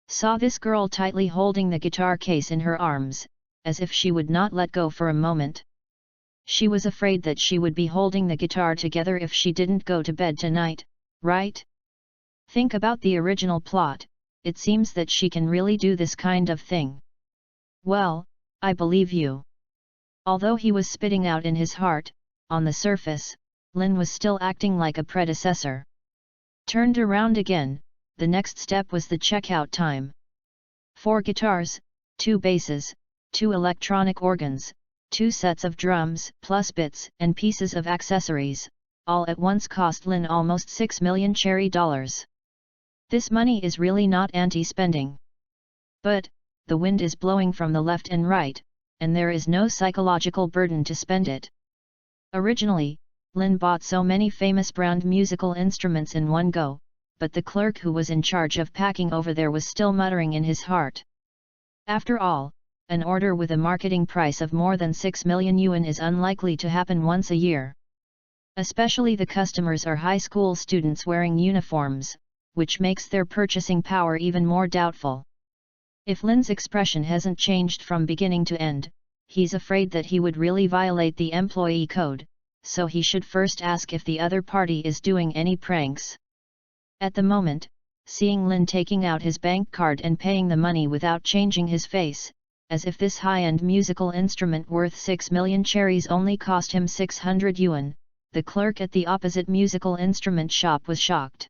Saw this girl tightly holding the guitar case in her arms, as if she would not let go for a moment. She was afraid that she would be holding the guitar together if she didn't go to bed tonight, right? Think about the original plot, it seems that she can really do this kind of thing. Well, I believe you. Although he was spitting out in his heart, on the surface, Lin was still acting like a predecessor. Turned around again, the next step was the checkout time. 4 guitars, 2 basses, 2 electronic organs, 2 sets of drums, plus bits and pieces of accessories, all at once cost Lin almost 6 million cherry dollars. This money is really not anti-spending. But, the wind is blowing from the left and right, and there is no psychological burden to spend it. Originally, Lin bought so many famous brand musical instruments in one go, but the clerk who was in charge of packing over there was still muttering in his heart. After all, an order with a marketing price of more than 6 million yuan is unlikely to happen once a year. Especially the customers are high school students wearing uniforms, which makes their purchasing power even more doubtful. If Lin's expression hasn't changed from beginning to end, he's afraid that he would really violate the employee code, so he should first ask if the other party is doing any pranks. At the moment, seeing Lin taking out his bank card and paying the money without changing his face, as if this high-end musical instrument worth 6 million cherries only cost him 600 yuan, the clerk at the opposite musical instrument shop was shocked.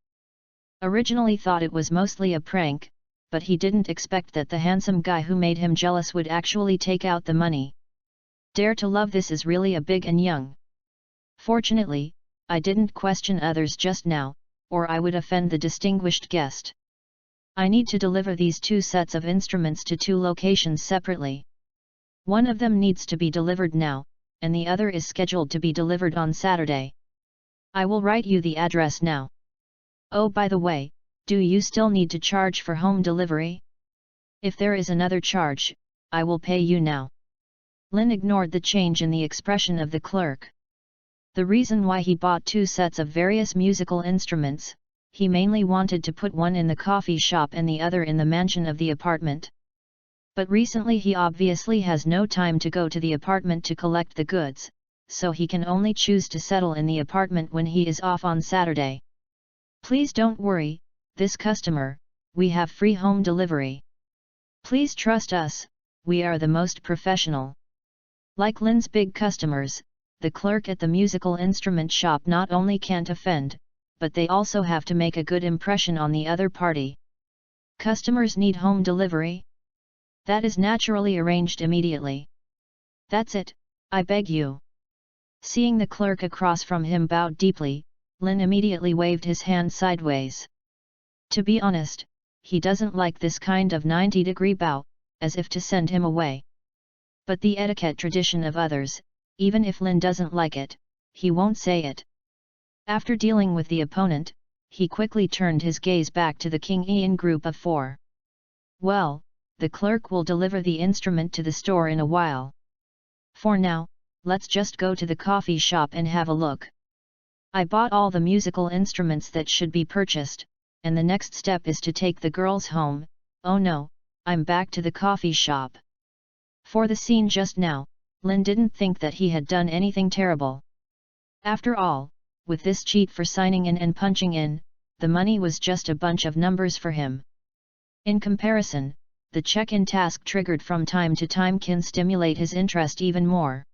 Originally thought it was mostly a prank, but he didn't expect that the handsome guy who made him jealous would actually take out the money. Dare to love, this is really a big and young. Fortunately, I didn't question others just now, or I would offend the distinguished guest. I need to deliver these 2 sets of instruments to 2 locations separately. One of them needs to be delivered now, and the other is scheduled to be delivered on Saturday. I will write you the address now. Oh, by the way, do you still need to charge for home delivery? If there is another charge, I will pay you now. Lin ignored the change in the expression of the clerk. The reason why he bought 2 sets of various musical instruments, he mainly wanted to put one in the coffee shop and the other in the mansion of the apartment. But recently he obviously has no time to go to the apartment to collect the goods, so he can only choose to settle in the apartment when he is off on Saturday. Please don't worry, this customer, we have free home delivery. Please trust us, we are the most professional. Like Lin's big customers, the clerk at the musical instrument shop not only can't offend, but they also have to make a good impression on the other party. Customers need home delivery? That is naturally arranged immediately. That's it, I beg you. Seeing the clerk across from him bowed deeply, Lin immediately waved his hand sideways. To be honest, he doesn't like this kind of 90-degree bow, as if to send him away. But the etiquette tradition of others, even if Lin doesn't like it, he won't say it. After dealing with the opponent, he quickly turned his gaze back to the King Ian group of 4. Well, the clerk will deliver the instrument to the store in a while. For now, let's just go to the coffee shop and have a look. I bought all the musical instruments that should be purchased, and the next step is to take the girls home. Oh no, I'm back to the coffee shop. For the scene just now, Lin didn't think that he had done anything terrible. After all, with this cheat for signing in and punching in, the money was just a bunch of numbers for him. In comparison, the check-in task triggered from time to time can stimulate his interest even more.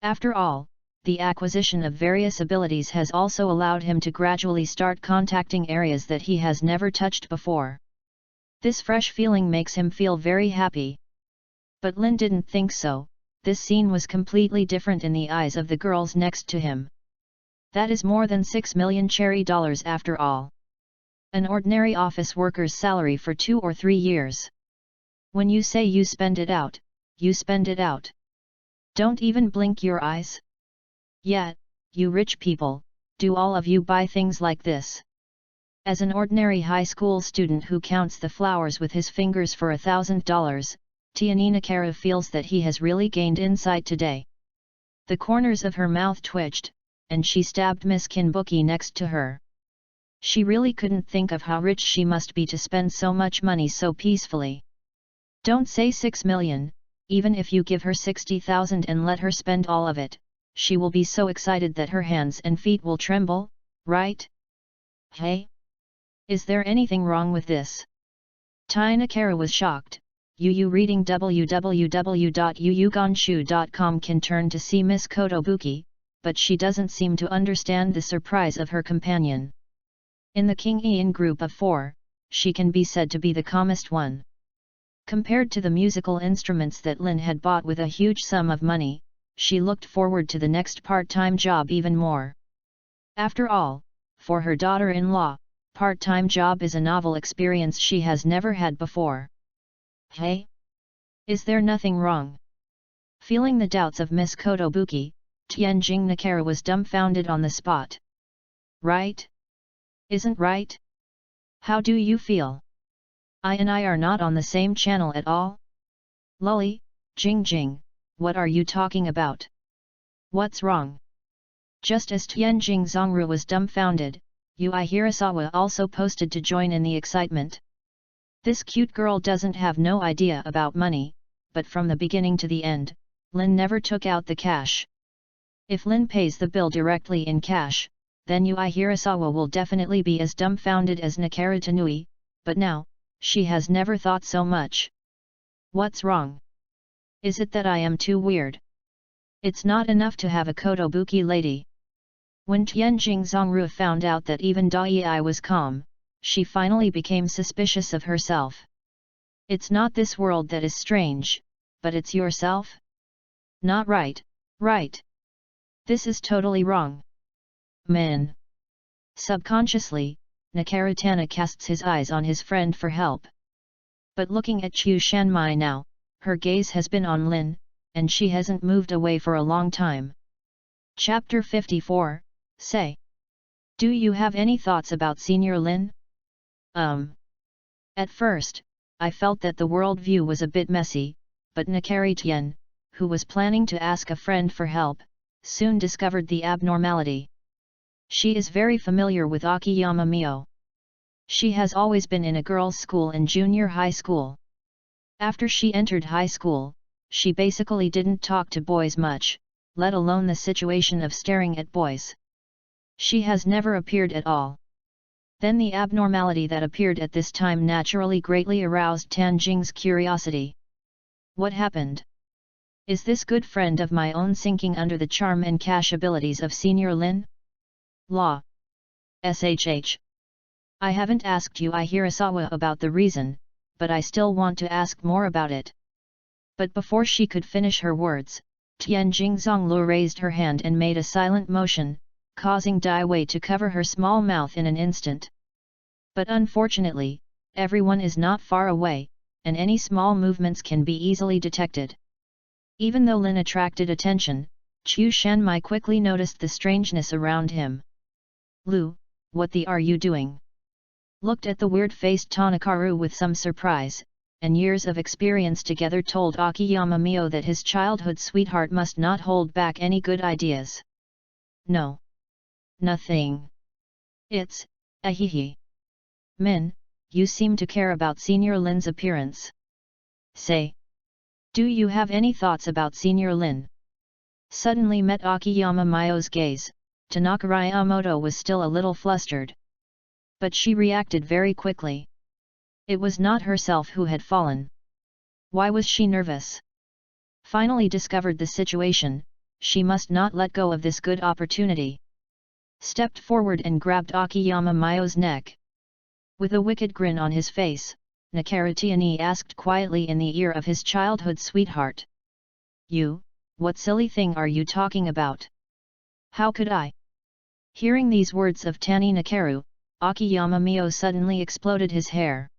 After all, the acquisition of various abilities has also allowed him to gradually start contacting areas that he has never touched before. This fresh feeling makes him feel very happy. But Lin didn't think so. This scene was completely different in the eyes of the girls next to him. That is more than 6 million cherry dollars after all. An ordinary office worker's salary for 2 or 3 years. When you say you spend it out, you spend it out. Don't even blink your eyes. Yeah, you rich people, do all of you buy things like this? As an ordinary high school student who counts the flowers with his fingers for $1,000, Tianina Kara feels that he has really gained insight today. The corners of her mouth twitched, and she stabbed Miss Kinbuki next to her. She really couldn't think of how rich she must be to spend so much money so peacefully. Don't say 6 million, even if you give her 60,000 and let her spend all of it, she will be so excited that her hands and feet will tremble, right? Hey? Is there anything wrong with this? Tai Nakaru was shocked. Yu reading www.yuyugonshu.com can turn to see Miss Kotobuki, but she doesn't seem to understand the surprise of her companion. In the King Ian group of 4, she can be said to be the calmest one. Compared to the musical instruments that Lin had bought with a huge sum of money, she looked forward to the next part-time job even more. After all, for her daughter-in-law, part-time job is a novel experience she has never had before. Hey? Is there nothing wrong? Feeling the doubts of Miss Kotobuki, Tianjing Nakaru was dumbfounded on the spot. Right? Isn't right? How do you feel? I and I are not on the same channel at all? Lully, Jing, what are you talking about? What's wrong? Just as Tianjing Zongru was dumbfounded, Yui Hirasawa also posted to join in the excitement. This cute girl doesn't have no idea about money, but from the beginning to the end, Lin never took out the cash. If Lin pays the bill directly in cash, then Yui Hirasawa will definitely be as dumbfounded as Nakaru Tanui, but now, she has never thought so much. What's wrong? Is it that I am too weird? It's not enough to have a Kotobuki lady. When Tianjing Zongru found out that even Dai was calm, she finally became suspicious of herself. It's not this world that is strange, but it's yourself? Not right, right. This is totally wrong. Men. Subconsciously, Nakarutana casts his eyes on his friend for help. But looking at Chu Shanmai now, her gaze has been on Lin, and she hasn't moved away for a long time. Chapter 54, Say. Do you have any thoughts about Senior Lin? At first, I felt that the world view was a bit messy, but Nakari Tian, who was planning to ask a friend for help, soon discovered the abnormality. She is very familiar with Akiyama Mio. She has always been in a girls' school and junior high school. After she entered high school, she basically didn't talk to boys much, let alone the situation of staring at boys. She has never appeared at all. Then the abnormality that appeared at this time naturally greatly aroused Tianjing's curiosity. What happened? Is this good friend of my own sinking under the charm and cash abilities of Senior Lin? Law. SHH. I haven't asked Yui Hirasawa about the reason, but I still want to ask more about it. But before she could finish her words, Tianjing Zonglu raised her hand and made a silent motion, causing Dai Wei to cover her small mouth in an instant. But unfortunately, everyone is not far away, and any small movements can be easily detected. Even though Lin attracted attention, Chu Shanmai quickly noticed the strangeness around him. Lu, what the are you doing? Looked at the weird-faced Tanakaru with some surprise, and years of experience together told Akiyama Mio that his childhood sweetheart must not hold back any good ideas. No. Nothing. It's, ahihi. Min, you seem to care about Senior Lin's appearance. Say. Do you have any thoughts about Senior Lin? Suddenly met Akiyama Mio's gaze, Tanaka Ryamoto was still a little flustered. But she reacted very quickly. It was not herself who had fallen. Why was she nervous? Finally discovered the situation, she must not let go of this good opportunity. Stepped forward and grabbed Akiyama Mio's neck. With a wicked grin on his face, Nakarutiani asked quietly in the ear of his childhood sweetheart. You, what silly thing are you talking about? How could I? Hearing these words of Tani Nakaru, Akiyama Mio suddenly exploded his hair.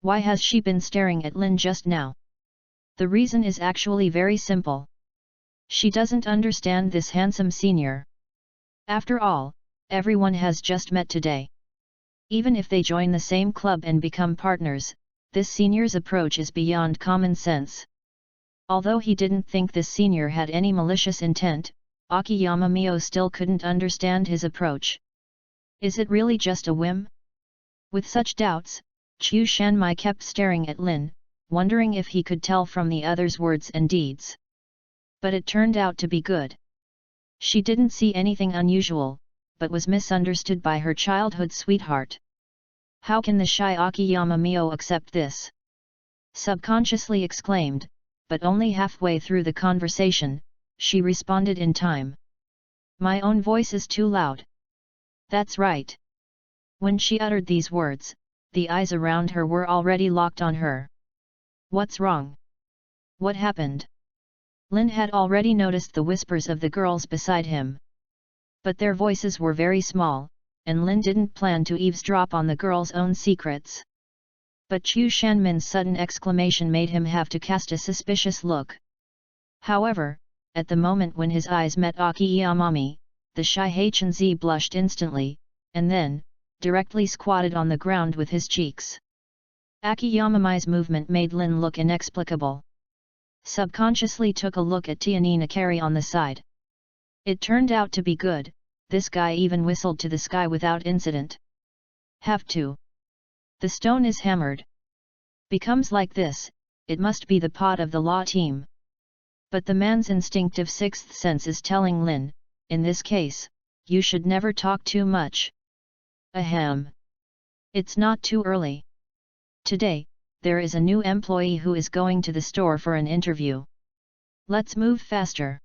Why has she been staring at Lin just now? The reason is actually very simple. She doesn't understand this handsome senior. After all, everyone has just met today. Even if they join the same club and become partners, this senior's approach is beyond common sense. Although he didn't think this senior had any malicious intent, Akiyama Mio still couldn't understand his approach. Is it really just a whim? With such doubts, Chu Shanmai kept staring at Lin, wondering if he could tell from the other's words and deeds. But it turned out to be good. She didn't see anything unusual, but was misunderstood by her childhood sweetheart. How can the shy Akiyama Mio accept this? Subconsciously exclaimed, but only halfway through the conversation, she responded in time. My own voice is too loud. That's right. When she uttered these words, the eyes around her were already locked on her. What's wrong? What happened? Lin had already noticed the whispers of the girls beside him. But their voices were very small, and Lin didn't plan to eavesdrop on the girls' own secrets. But Chu Shanmin's sudden exclamation made him have to cast a suspicious look. However, at the moment when his eyes met Akiyamami, the shy Hz blushed instantly, and then, directly squatted on the ground with his cheeks. Akiyamami's movement made Lin look inexplicable. Subconsciously took a look at Tianina Nakari on the side. It turned out to be good, this guy even whistled to the sky without incident. Have to. The stone is hammered. Becomes like this, it must be the pot of the law team. But the man's instinctive sixth sense is telling Lin, in this case, you should never talk too much. Ahem. It's not too early. Today, there is a new employee who is going to the store for an interview. Let's move faster.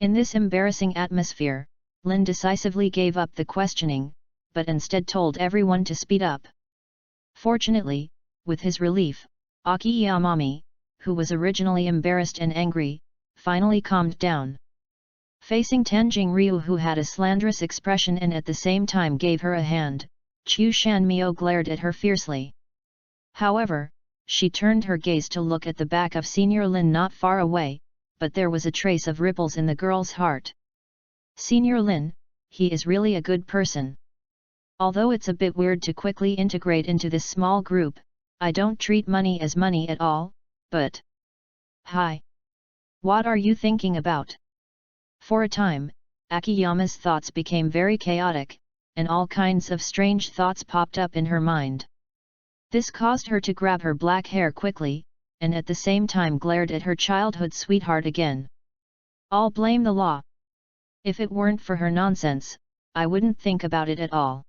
In this embarrassing atmosphere, Lin decisively gave up the questioning, but instead told everyone to speed up. Fortunately, with his relief, Akiyamami, who was originally embarrassed and angry, finally calmed down. Facing Tenjing Ryu, who had a slanderous expression and at the same time gave her a hand, Chu Shanmio glared at her fiercely. However, she turned her gaze to look at the back of Senior Lin not far away, but there was a trace of ripples in the girl's heart. Senior Lin, he is really a good person. Although it's a bit weird to quickly integrate into this small group, I don't treat money as money at all, but... Hi! What are you thinking about? For a time, Akiyama's thoughts became very chaotic, and all kinds of strange thoughts popped up in her mind. This caused her to grab her black hair quickly, and at the same time glared at her childhood sweetheart again. I'll blame the law. If it weren't for her nonsense, I wouldn't think about it at all.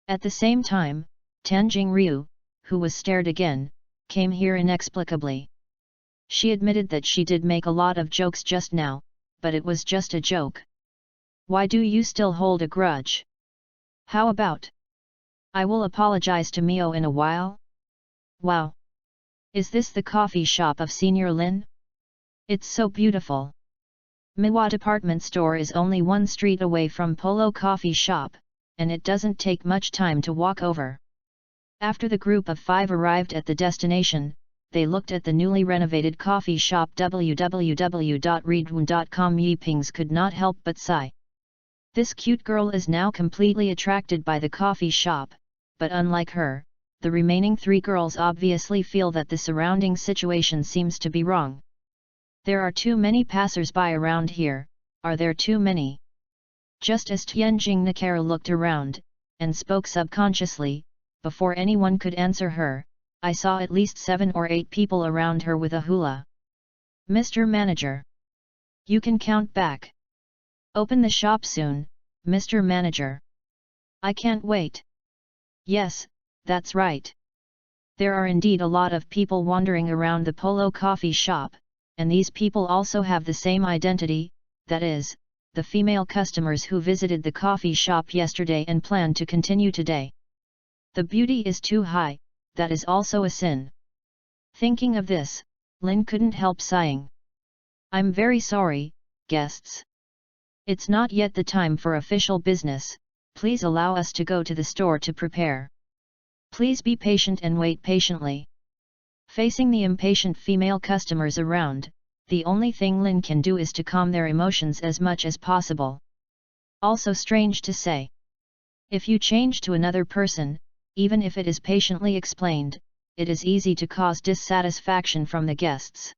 At the same time, Tenjing Ryu, who was stared again, came here inexplicably. She admitted that she did make a lot of jokes just now, but it was just a joke. Why do you still hold a grudge? How about? I will apologize to Mio in a while. Wow! Is this the coffee shop of Senior Lin? It's so beautiful. Miwa department store is only one street away from Polo coffee shop, and it doesn't take much time to walk over. After the group of 5 arrived at the destination, they looked at the newly renovated coffee shop. www.readaloud.com. Yipings could not help but sigh. This cute girl is now completely attracted by the coffee shop, but unlike her, the remaining 3 girls obviously feel that the surrounding situation seems to be wrong. There are too many passers-by around here, are there too many? Just as Tianjing Nakara looked around, and spoke subconsciously, before anyone could answer her, I saw at least 7 or 8 people around her with a hula. Mr. Manager. You can count back. Open the shop soon, Mr. Manager. I can't wait. Yes, that's right. There are indeed a lot of people wandering around the Polo coffee shop, and these people also have the same identity, that is, the female customers who visited the coffee shop yesterday and plan to continue today. The beauty is too high, that is also a sin. Thinking of this, Lin couldn't help sighing. I'm very sorry, guests. It's not yet the time for official business, please allow us to go to the store to prepare. Please be patient and wait patiently. Facing the impatient female customers around, the only thing Lin can do is to calm their emotions as much as possible. Also strange to say. If you change to another person, even if it is patiently explained, it is easy to cause dissatisfaction from the guests.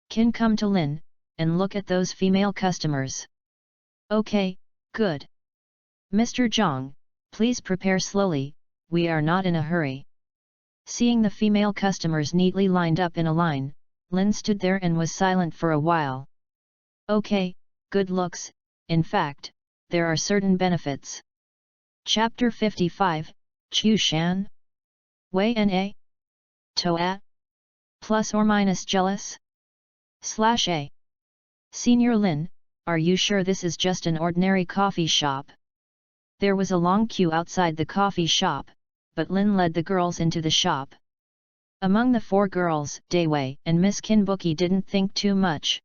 Can come to Lin, and look at those female customers. Okay, good. Mr. Zhang, please prepare slowly, we are not in a hurry. Seeing the female customers neatly lined up in a line, Lin stood there and was silent for a while. Okay, good looks, in fact, there are certain benefits. Chapter 55, Chu Shan? Wei Na? Toa? Plus or minus jealous? /A. Senior Lin, are you sure this is just an ordinary coffee shop? There was a long queue outside the coffee shop, but Lin led the girls into the shop. Among the 4 girls, Daewei and Miss Kinbuki didn't think too much.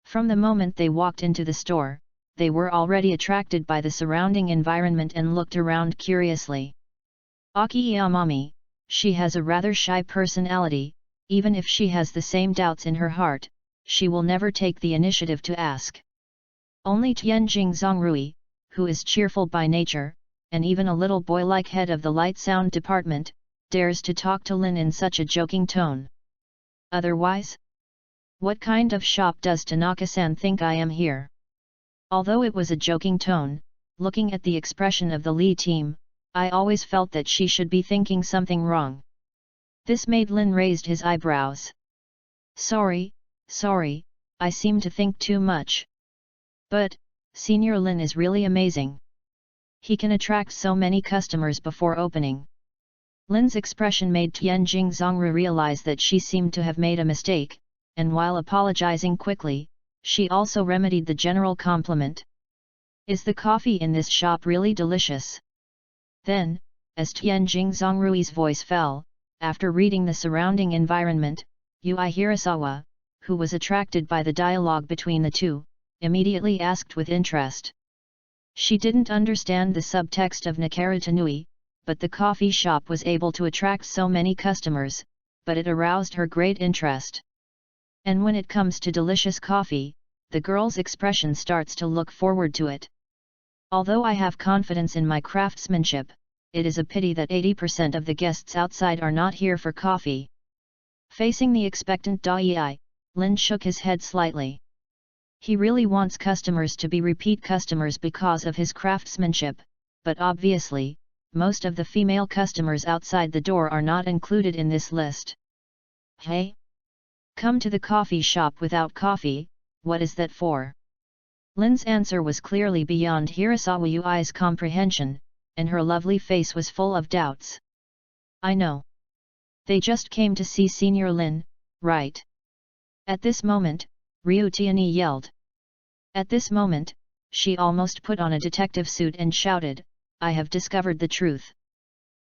From the moment they walked into the store, they were already attracted by the surrounding environment and looked around curiously. Aki Yamami, she has a rather shy personality, even if she has the same doubts in her heart, she will never take the initiative to ask. Only Tianjing Zongrui, who is cheerful by nature, and even a little boy-like head of the light sound department, dares to talk to Lin in such a joking tone. Otherwise? What kind of shop does Tanaka-san think I am here? Although it was a joking tone, looking at the expression of the Li team, I always felt that she should be thinking something wrong. This made Lin raised his eyebrows. Sorry, I seem to think too much. But, Senior Lin is really amazing. He can attract so many customers before opening. Lin's expression made Tianjing Zongru realize that she seemed to have made a mistake, and while apologizing quickly, she also remedied the general compliment. Is the coffee in this shop really delicious? Then, as Tianjing Zongrui's voice fell, after reading the surrounding environment, Yui Hirasawa, who was attracted by the dialogue between the two, immediately asked with interest. She didn't understand the subtext of Nakarutanui, but the coffee shop was able to attract so many customers, but it aroused her great interest. And when it comes to delicious coffee, the girl's expression starts to look forward to it. Although I have confidence in my craftsmanship, it is a pity that 80% of the guests outside are not here for coffee. Facing the expectant Dai, Lin shook his head slightly. He really wants customers to be repeat customers because of his craftsmanship, but obviously, most of the female customers outside the door are not included in this list. Hey? Come to the coffee shop without coffee, what is that for? Lin's answer was clearly beyond Hirasawa Yui's comprehension, and her lovely face was full of doubts. I know. They just came to see Senior Lin, right? At this moment, Ryu Tianyi yelled. At this moment, she almost put on a detective suit and shouted, I have discovered the truth.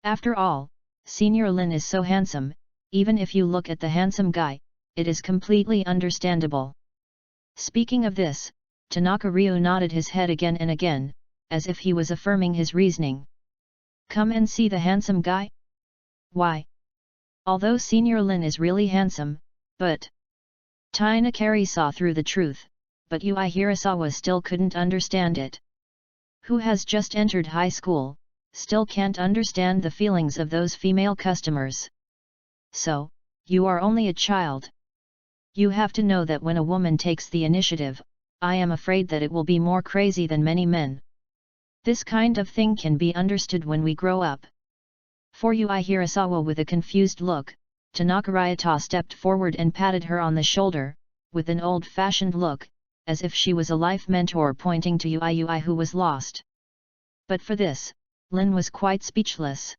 After all, Senior Lin is so handsome, even if you look at the handsome guy, it is completely understandable. Speaking of this, Tanaka Ryu nodded his head again and again, as if he was affirming his reasoning. Come and see the handsome guy? Why? Although Senior Lin is really handsome, but... Tai Nakari saw through the truth, but Yui Hirasawa still couldn't understand it. Who has just entered high school, still can't understand the feelings of those female customers. So, you are only a child. You have to know that when a woman takes the initiative, I am afraid that it will be more crazy than many men. This kind of thing can be understood when we grow up. For Yui Hirasawa with a confused look, Tanaka Ryota stepped forward and patted her on the shoulder, with an old-fashioned look, as if she was a life mentor pointing to Yui who was lost. But for this, Lin was quite speechless.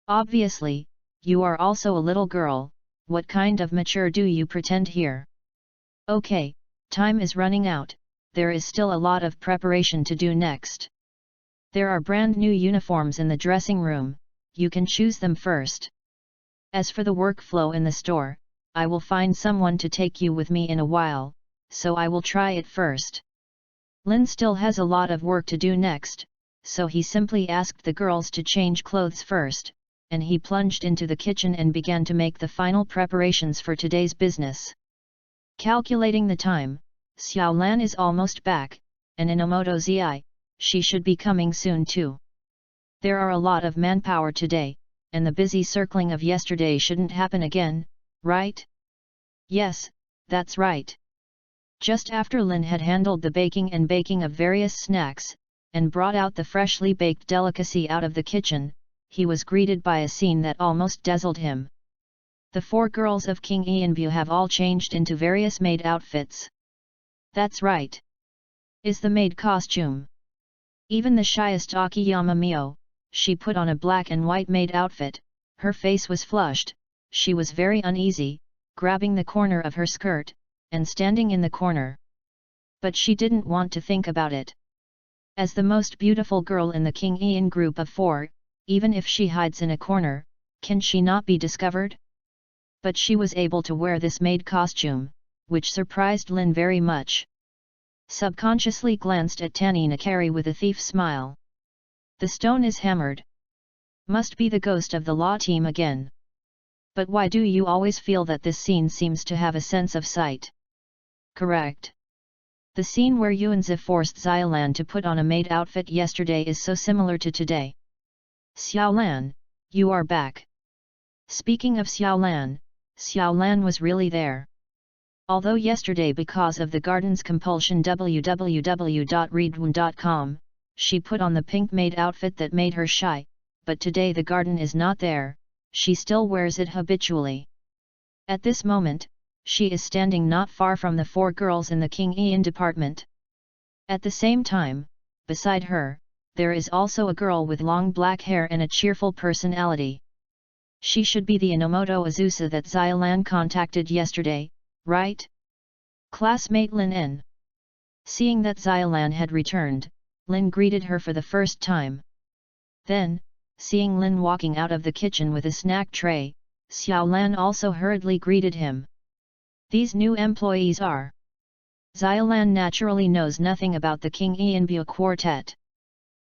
Obviously, you are also a little girl, what kind of mature do you pretend here? Okay, time is running out, there is still a lot of preparation to do next. There are brand new uniforms in the dressing room, you can choose them first. As for the workflow in the store, I will find someone to take you with me in a while, so I will try it first. Lin still has a lot of work to do next, so he simply asked the girls to change clothes first, and he plunged into the kitchen and began to make the final preparations for today's business. Calculating the time, Xiao Lan is almost back, and Inamoto Zi, she should be coming soon too. There are a lot of manpower today, and the busy circling of yesterday shouldn't happen again, right? Yes, that's right. Just after Lin had handled the baking and baking of various snacks, and brought out the freshly baked delicacy out of the kitchen, he was greeted by a scene that almost dazzled him. The 4 girls of King Ianbu have all changed into various maid outfits. That's right. is the maid costume. Even the shyest Akiyama Mio, she put on a black and white maid outfit, her face was flushed, she was very uneasy, grabbing the corner of her skirt, and standing in the corner. But she didn't want to think about it. As the most beautiful girl in the King Ian group of 4, even if she hides in a corner, can she not be discovered? But she was able to wear this maid costume, which surprised Lin very much. Subconsciously glanced at Tani Nakari with a thief smile. The stone is hammered. Must be the ghost of the law team again. But why do you always feel that this scene seems to have a sense of sight? Correct. The scene where Yuanzi forced Xiaolan to put on a maid outfit yesterday is so similar to today. Xiaolan, you are back. Speaking of Xiaolan, Xiaolan was really there. Although yesterday because of the garden's compulsion www.readaloud.com, she put on the pink maid outfit that made her shy, but today the garden is not there, she still wears it habitually. At this moment, she is standing not far from the 4 girls in the King Ian department. At the same time, beside her, there is also a girl with long black hair and a cheerful personality. She should be the Inomoto Azusa that Xiaolan contacted yesterday, right? Classmate Lin N. Seeing that Xiaolan had returned, Lin greeted her for the first time. Then, seeing Lin walking out of the kitchen with a snack tray, Xiaolan also hurriedly greeted him. These new employees are. Xiaolan naturally knows nothing about the King Ianbyo quartet.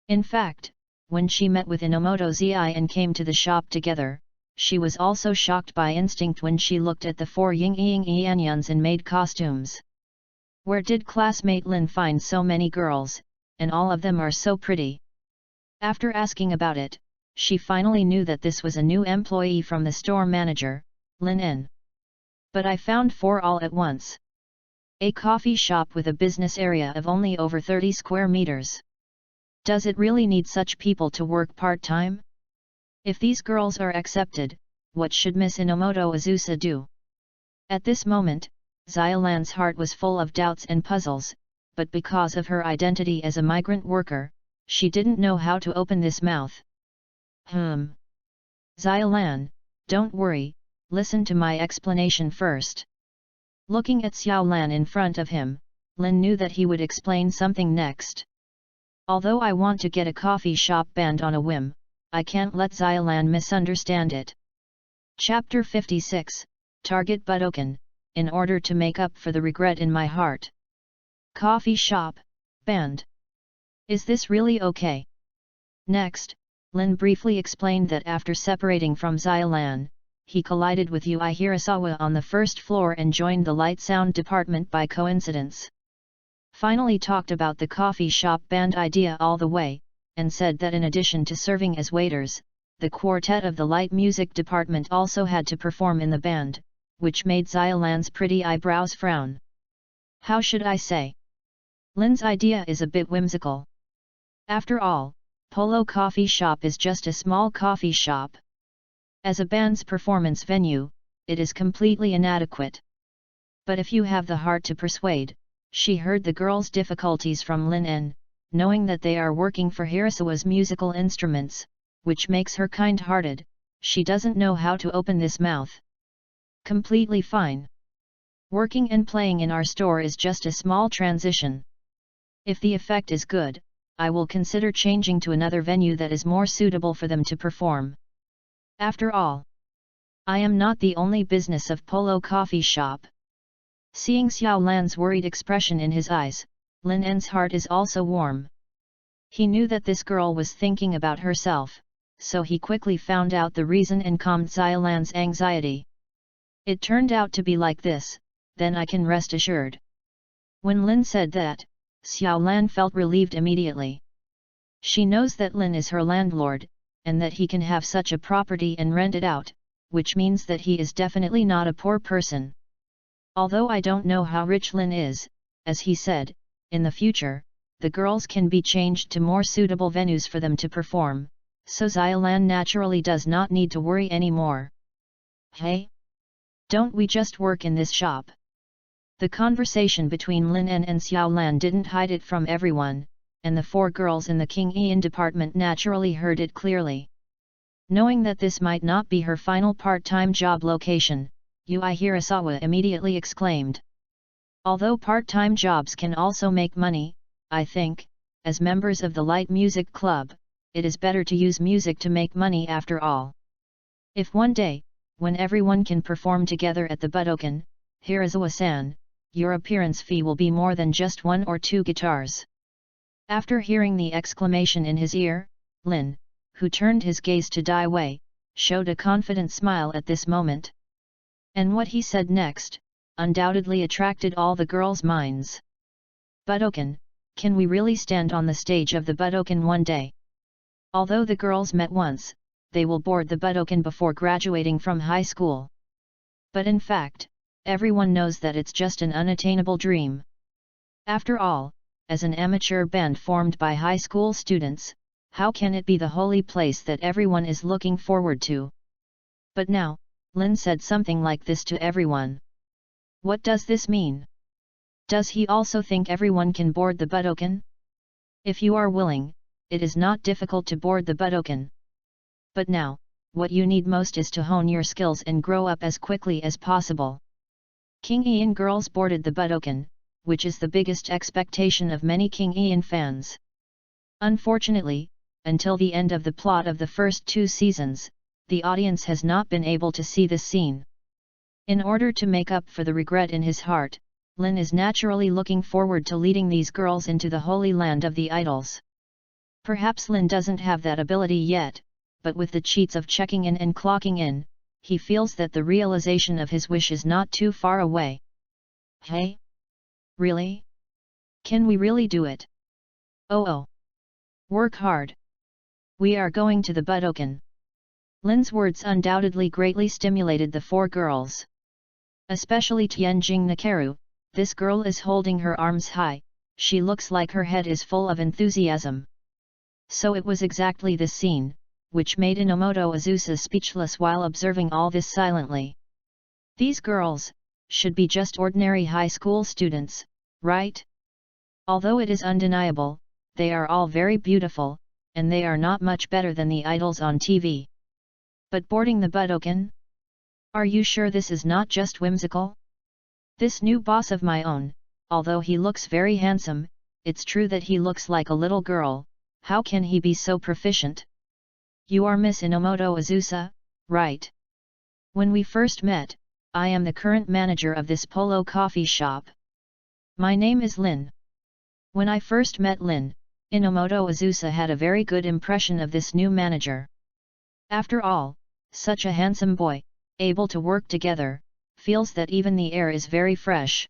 In fact, when she met with Inomoto Zi and came to the shop together, she was also shocked by instinct when she looked at the 4 Ying Ianyans in maid costumes. Where did classmate Lin find so many girls, and all of them are so pretty? After asking about it, she finally knew that this was a new employee from the store manager, Lin N. But I found 4 all at once. A coffee shop with a business area of only over 30 square meters. Does it really need such people to work part-time? If these girls are accepted, what should Miss Inomoto Azusa do? At this moment, Xiaolan's heart was full of doubts and puzzles, but because of her identity as a migrant worker, she didn't know how to open this mouth. Xiaolan, don't worry, listen to my explanation first. Looking at Xiaolan in front of him, Lin knew that he would explain something next. Although I want to get a coffee shop banned on a whim, I can't let Xiaolan misunderstand it. Chapter 56, Target Budokan, in order to make up for the regret in my heart. Coffee shop, banned. Is this really okay? Next, Lin briefly explained that after separating from Xiaolan, he collided with Yui Hirasawa on the first floor and joined the light sound department by coincidence. Finally talked about the coffee shop band idea all the way, and said that in addition to serving as waiters, the quartet of the light music department also had to perform in the band, which made Xiaolan's pretty eyebrows frown. How should I say? Lin's idea is a bit whimsical. After all, Polo Coffee Shop is just a small coffee shop. As a band's performance venue, it is completely inadequate. But if you have the heart to persuade, she heard the girls' difficulties from Lin N, knowing that they are working for Hirasawa's musical instruments, which makes her kind-hearted, she doesn't know how to open this mouth. Completely fine. Working and playing in our store is just a small transition. If the effect is good, I will consider changing to another venue that is more suitable for them to perform. After all, I am not the only business of Polo Coffee Shop. Seeing Xiaolan's worried expression in his eyes, Lin N's heart is also warm. He knew that this girl was thinking about herself, so he quickly found out the reason and calmed Xiaolan's anxiety. It turned out to be like this, then I can rest assured. When Lin said that, Xiaolan felt relieved immediately. She knows that Lin is her landlord, and that he can have such a property and rent it out, which means that he is definitely not a poor person. Although I don't know how rich Lin is, as he said, in the future, the girls can be changed to more suitable venues for them to perform, so Xiaolan naturally does not need to worry anymore. Hey? Don't we just work in this shop? The conversation between Lin and Xiaolan didn't hide it from everyone, and the 4 girls in the King Ian department naturally heard it clearly. Knowing that this might not be her final part-time job location, Yui Hirasawa immediately exclaimed. Although part-time jobs can also make money, I think, as members of the light music club, it is better to use music to make money after all. If one day, when everyone can perform together at the Budokan, Hirasawa-san, your appearance fee will be more than just 1 or 2 guitars. After hearing the exclamation in his ear, Lin, who turned his gaze to Dai Wei, showed a confident smile at this moment. And what he said next, undoubtedly attracted all the girls' minds. Budokan, can we really stand on the stage of the Budokan one day? Although the girls met once, they will board the Budokan before graduating from high school. But in fact, everyone knows that it's just an unattainable dream. After all, as an amateur band formed by high school students, how can it be the holy place that everyone is looking forward to? But now, Lin said something like this to everyone. What does this mean? Does he also think everyone can board the Budokan? If you are willing, it is not difficult to board the Budokan. But now, what you need most is to hone your skills and grow up as quickly as possible. King Ian girls boarded the Budokan, which is the biggest expectation of many King Ian fans. Unfortunately, until the end of the plot of the first 2 seasons, the audience has not been able to see this scene. In order to make up for the regret in his heart, Lin is naturally looking forward to leading these girls into the holy land of the idols. Perhaps Lin doesn't have that ability yet, but with the cheats of checking in and clocking in, he feels that the realization of his wish is not too far away. Hey? Really? Can we really do it? Oh. Work hard. We are going to the Budokan. Lin's words undoubtedly greatly stimulated the 4 girls. Especially Tianjing Nakaru, this girl is holding her arms high, she looks like her head is full of enthusiasm. So it was exactly this scene, which made Inomoto Azusa speechless while observing all this silently. These girls, should be just ordinary high school students, right? Although it is undeniable, they are all very beautiful, and they are not much better than the idols on TV. But boarding the Budokan? Are you sure this is not just whimsical? This new boss of my own, although he looks very handsome, it's true that he looks like a little girl, how can he be so proficient? You are Miss Inomoto Azusa, right? When we first met, I am the current manager of this polo coffee shop. My name is Lin. When I first met Lin, Inomoto Azusa had a very good impression of this new manager. After all, such a handsome boy, able to work together, feels that even the air is very fresh.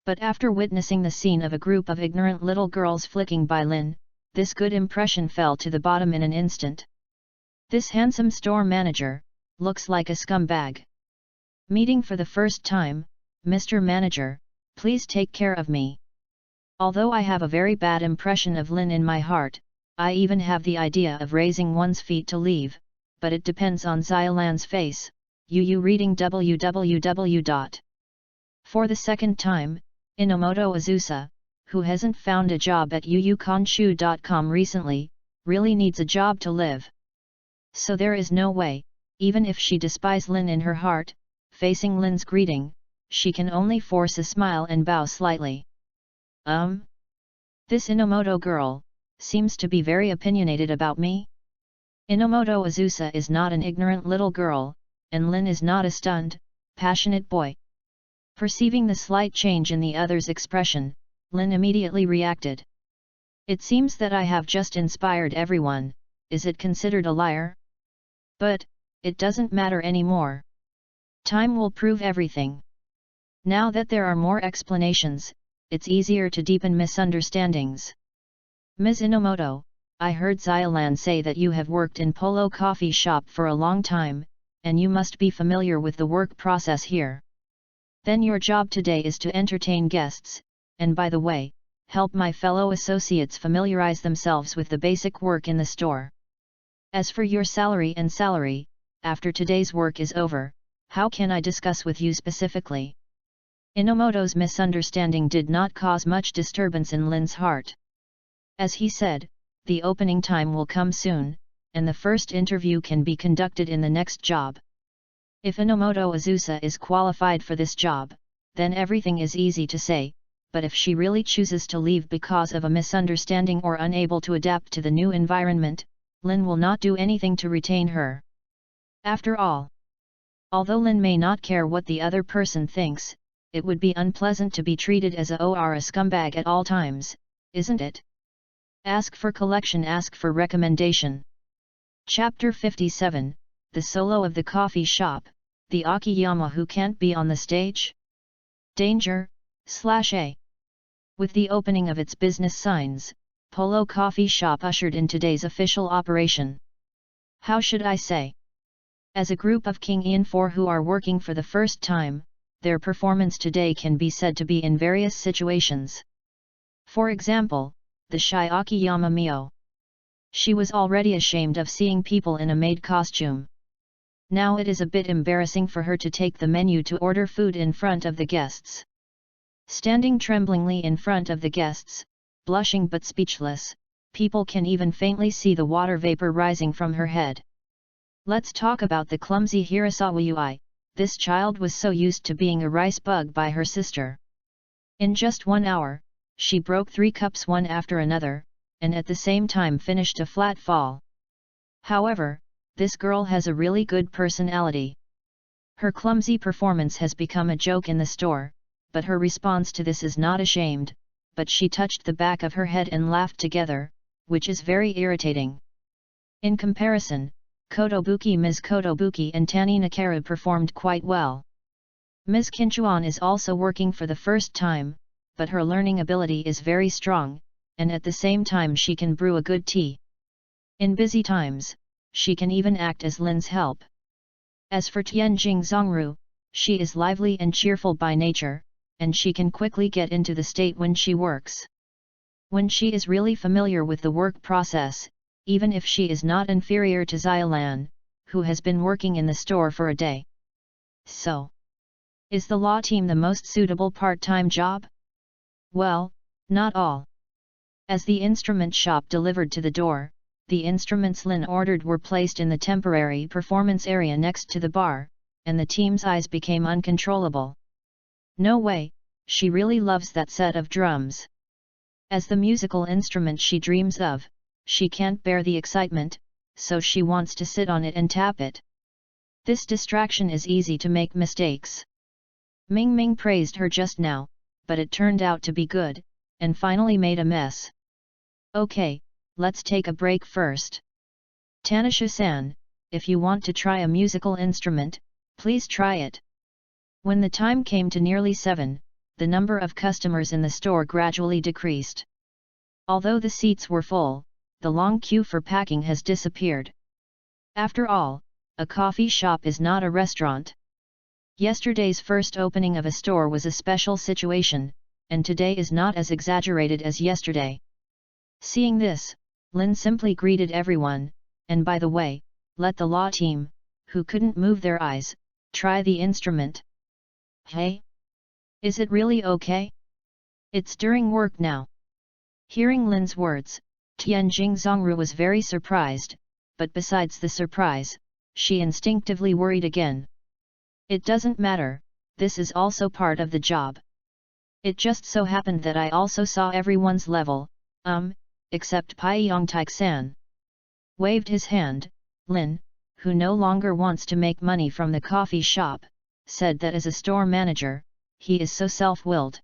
But after witnessing the scene of a group of ignorant little girls flicking by Lin, this good impression fell to the bottom in an instant. This handsome store manager, looks like a scumbag. Meeting for the first time, Mr. Manager, please take care of me. Although I have a very bad impression of Lin in my heart, I even have the idea of raising one's feet to leave, but it depends on Xiaolan's face. Reading www. For the second time, Inomoto Azusa, who hasn't found a job at yuukonshu.com recently, really needs a job to live. So there is no way, even if she despises Lin in her heart, facing Lin's greeting, she can only force a smile and bow slightly. This Inomoto girl, seems to be very opinionated about me. Inomoto Azusa is not an ignorant little girl, and Lin is not a stunned, passionate boy. Perceiving the slight change in the other's expression, Lin immediately reacted. It seems that I have just inspired everyone, is it considered a liar? But, it doesn't matter anymore. Time will prove everything. Now that there are more explanations, it's easier to deepen misunderstandings. Ms. Inomoto, I heard Xiaolan say that you have worked in Polo Coffee Shop for a long time, and you must be familiar with the work process here. Then your job today is to entertain guests, and by the way, help my fellow associates familiarize themselves with the basic work in the store. As for your salary, after today's work is over, how can I discuss with you specifically? Inomoto's misunderstanding did not cause much disturbance in Lin's heart. As he said, the opening time will come soon, and the first interview can be conducted in the next job. If Inomoto Azusa is qualified for this job, then everything is easy to say, but if she really chooses to leave because of a misunderstanding or unable to adapt to the new environment, Lin will not do anything to retain her. After all, although Lin may not care what the other person thinks, it would be unpleasant to be treated as a scumbag at all times, isn't it? Ask for collection, ask for recommendation. Chapter 57, The Solo of the Coffee Shop, the Akiyama Who Can't Be on the Stage? Danger, /A. With the opening of its business signs, Polo Coffee Shop ushered in today's official operation. How should I say? As a group of King Ian 4 who are working for the first time, their performance today can be said to be in various situations. For example, the shy Akiyama Mio. She was already ashamed of seeing people in a maid costume. Now it is a bit embarrassing for her to take the menu to order food in front of the guests. Standing tremblingly in front of the guests, blushing but speechless, people can even faintly see the water vapor rising from her head. Let's talk about the clumsy Hirasawa Yui. This child was so used to being a rice bug by her sister. In just 1 hour, she broke 3 cups one after another, and at the same time finished a flat fall. However, this girl has a really good personality. Her clumsy performance has become a joke in the store, but her response to this is not ashamed, but she touched the back of her head and laughed together, which is very irritating. In comparison, Kotobuki Ms. Kotobuki and Tani Nakaru performed quite well. Ms. Kinchuan is also working for the first time, but her learning ability is very strong, and at the same time she can brew a good tea. In busy times, she can even act as Lin's help. As for Tianjing Zongru, she is lively and cheerful by nature, and she can quickly get into the state when she works. When she is really familiar with the work process, even if she is not inferior to Xiaolan, who has been working in the store for a day. So, is the law team the most suitable part-time job? Well, not all. As the instrument shop delivered to the door, the instruments Lin ordered were placed in the temporary performance area next to the bar, and the team's eyes became uncontrollable. No way, she really loves that set of drums. As the musical instrument she dreams of, she can't bear the excitement, so she wants to sit on it and tap it. This distraction is easy to make mistakes. Ming Ming praised her just now, but it turned out to be good, and finally made a mess. Okay, let's take a break first. Tanisha-san, if you want to try a musical instrument, please try it. When the time came to nearly 7, the number of customers in the store gradually decreased. Although the seats were full, the long queue for packing has disappeared. After all, a coffee shop is not a restaurant. Yesterday's first opening of a store was a special situation, and today is not as exaggerated as yesterday. Seeing this, Lin simply greeted everyone, and by the way, let the law team, who couldn't move their eyes, try the instrument. Hey? Is it really okay? It's during work now. Hearing Lin's words, Tianjing Zongru was very surprised, but besides the surprise, she instinctively worried again. It doesn't matter, this is also part of the job. It just so happened that I also saw everyone's level, except Pyongtaik-san. Waved his hand, Lin, who no longer wants to make money from the coffee shop, said that as a store manager, he is so self-willed.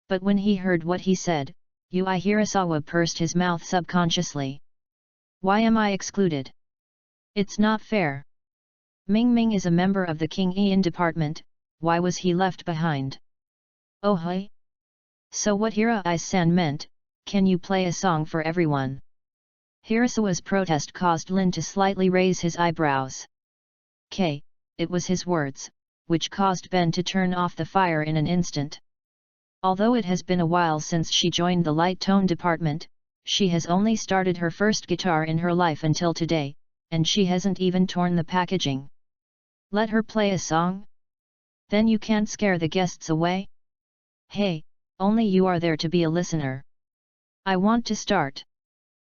But when he heard what he said, Yui Hirasawa pursed his mouth subconsciously. Why am I excluded? It's not fair. Ming Ming is a member of the King Ian department, why was he left behind? Oh hey? So what Hira-san meant, can you play a song for everyone? Hirasawa's protest caused Lin to slightly raise his eyebrows. It was his words, which caused Ben to turn off the fire in an instant. Although it has been a while since she joined the light tone department, she has only started her first guitar in her life until today, and she hasn't even torn the packaging. Let her play a song? Then you can't scare the guests away? Hey, only you are there to be a listener. I want to start.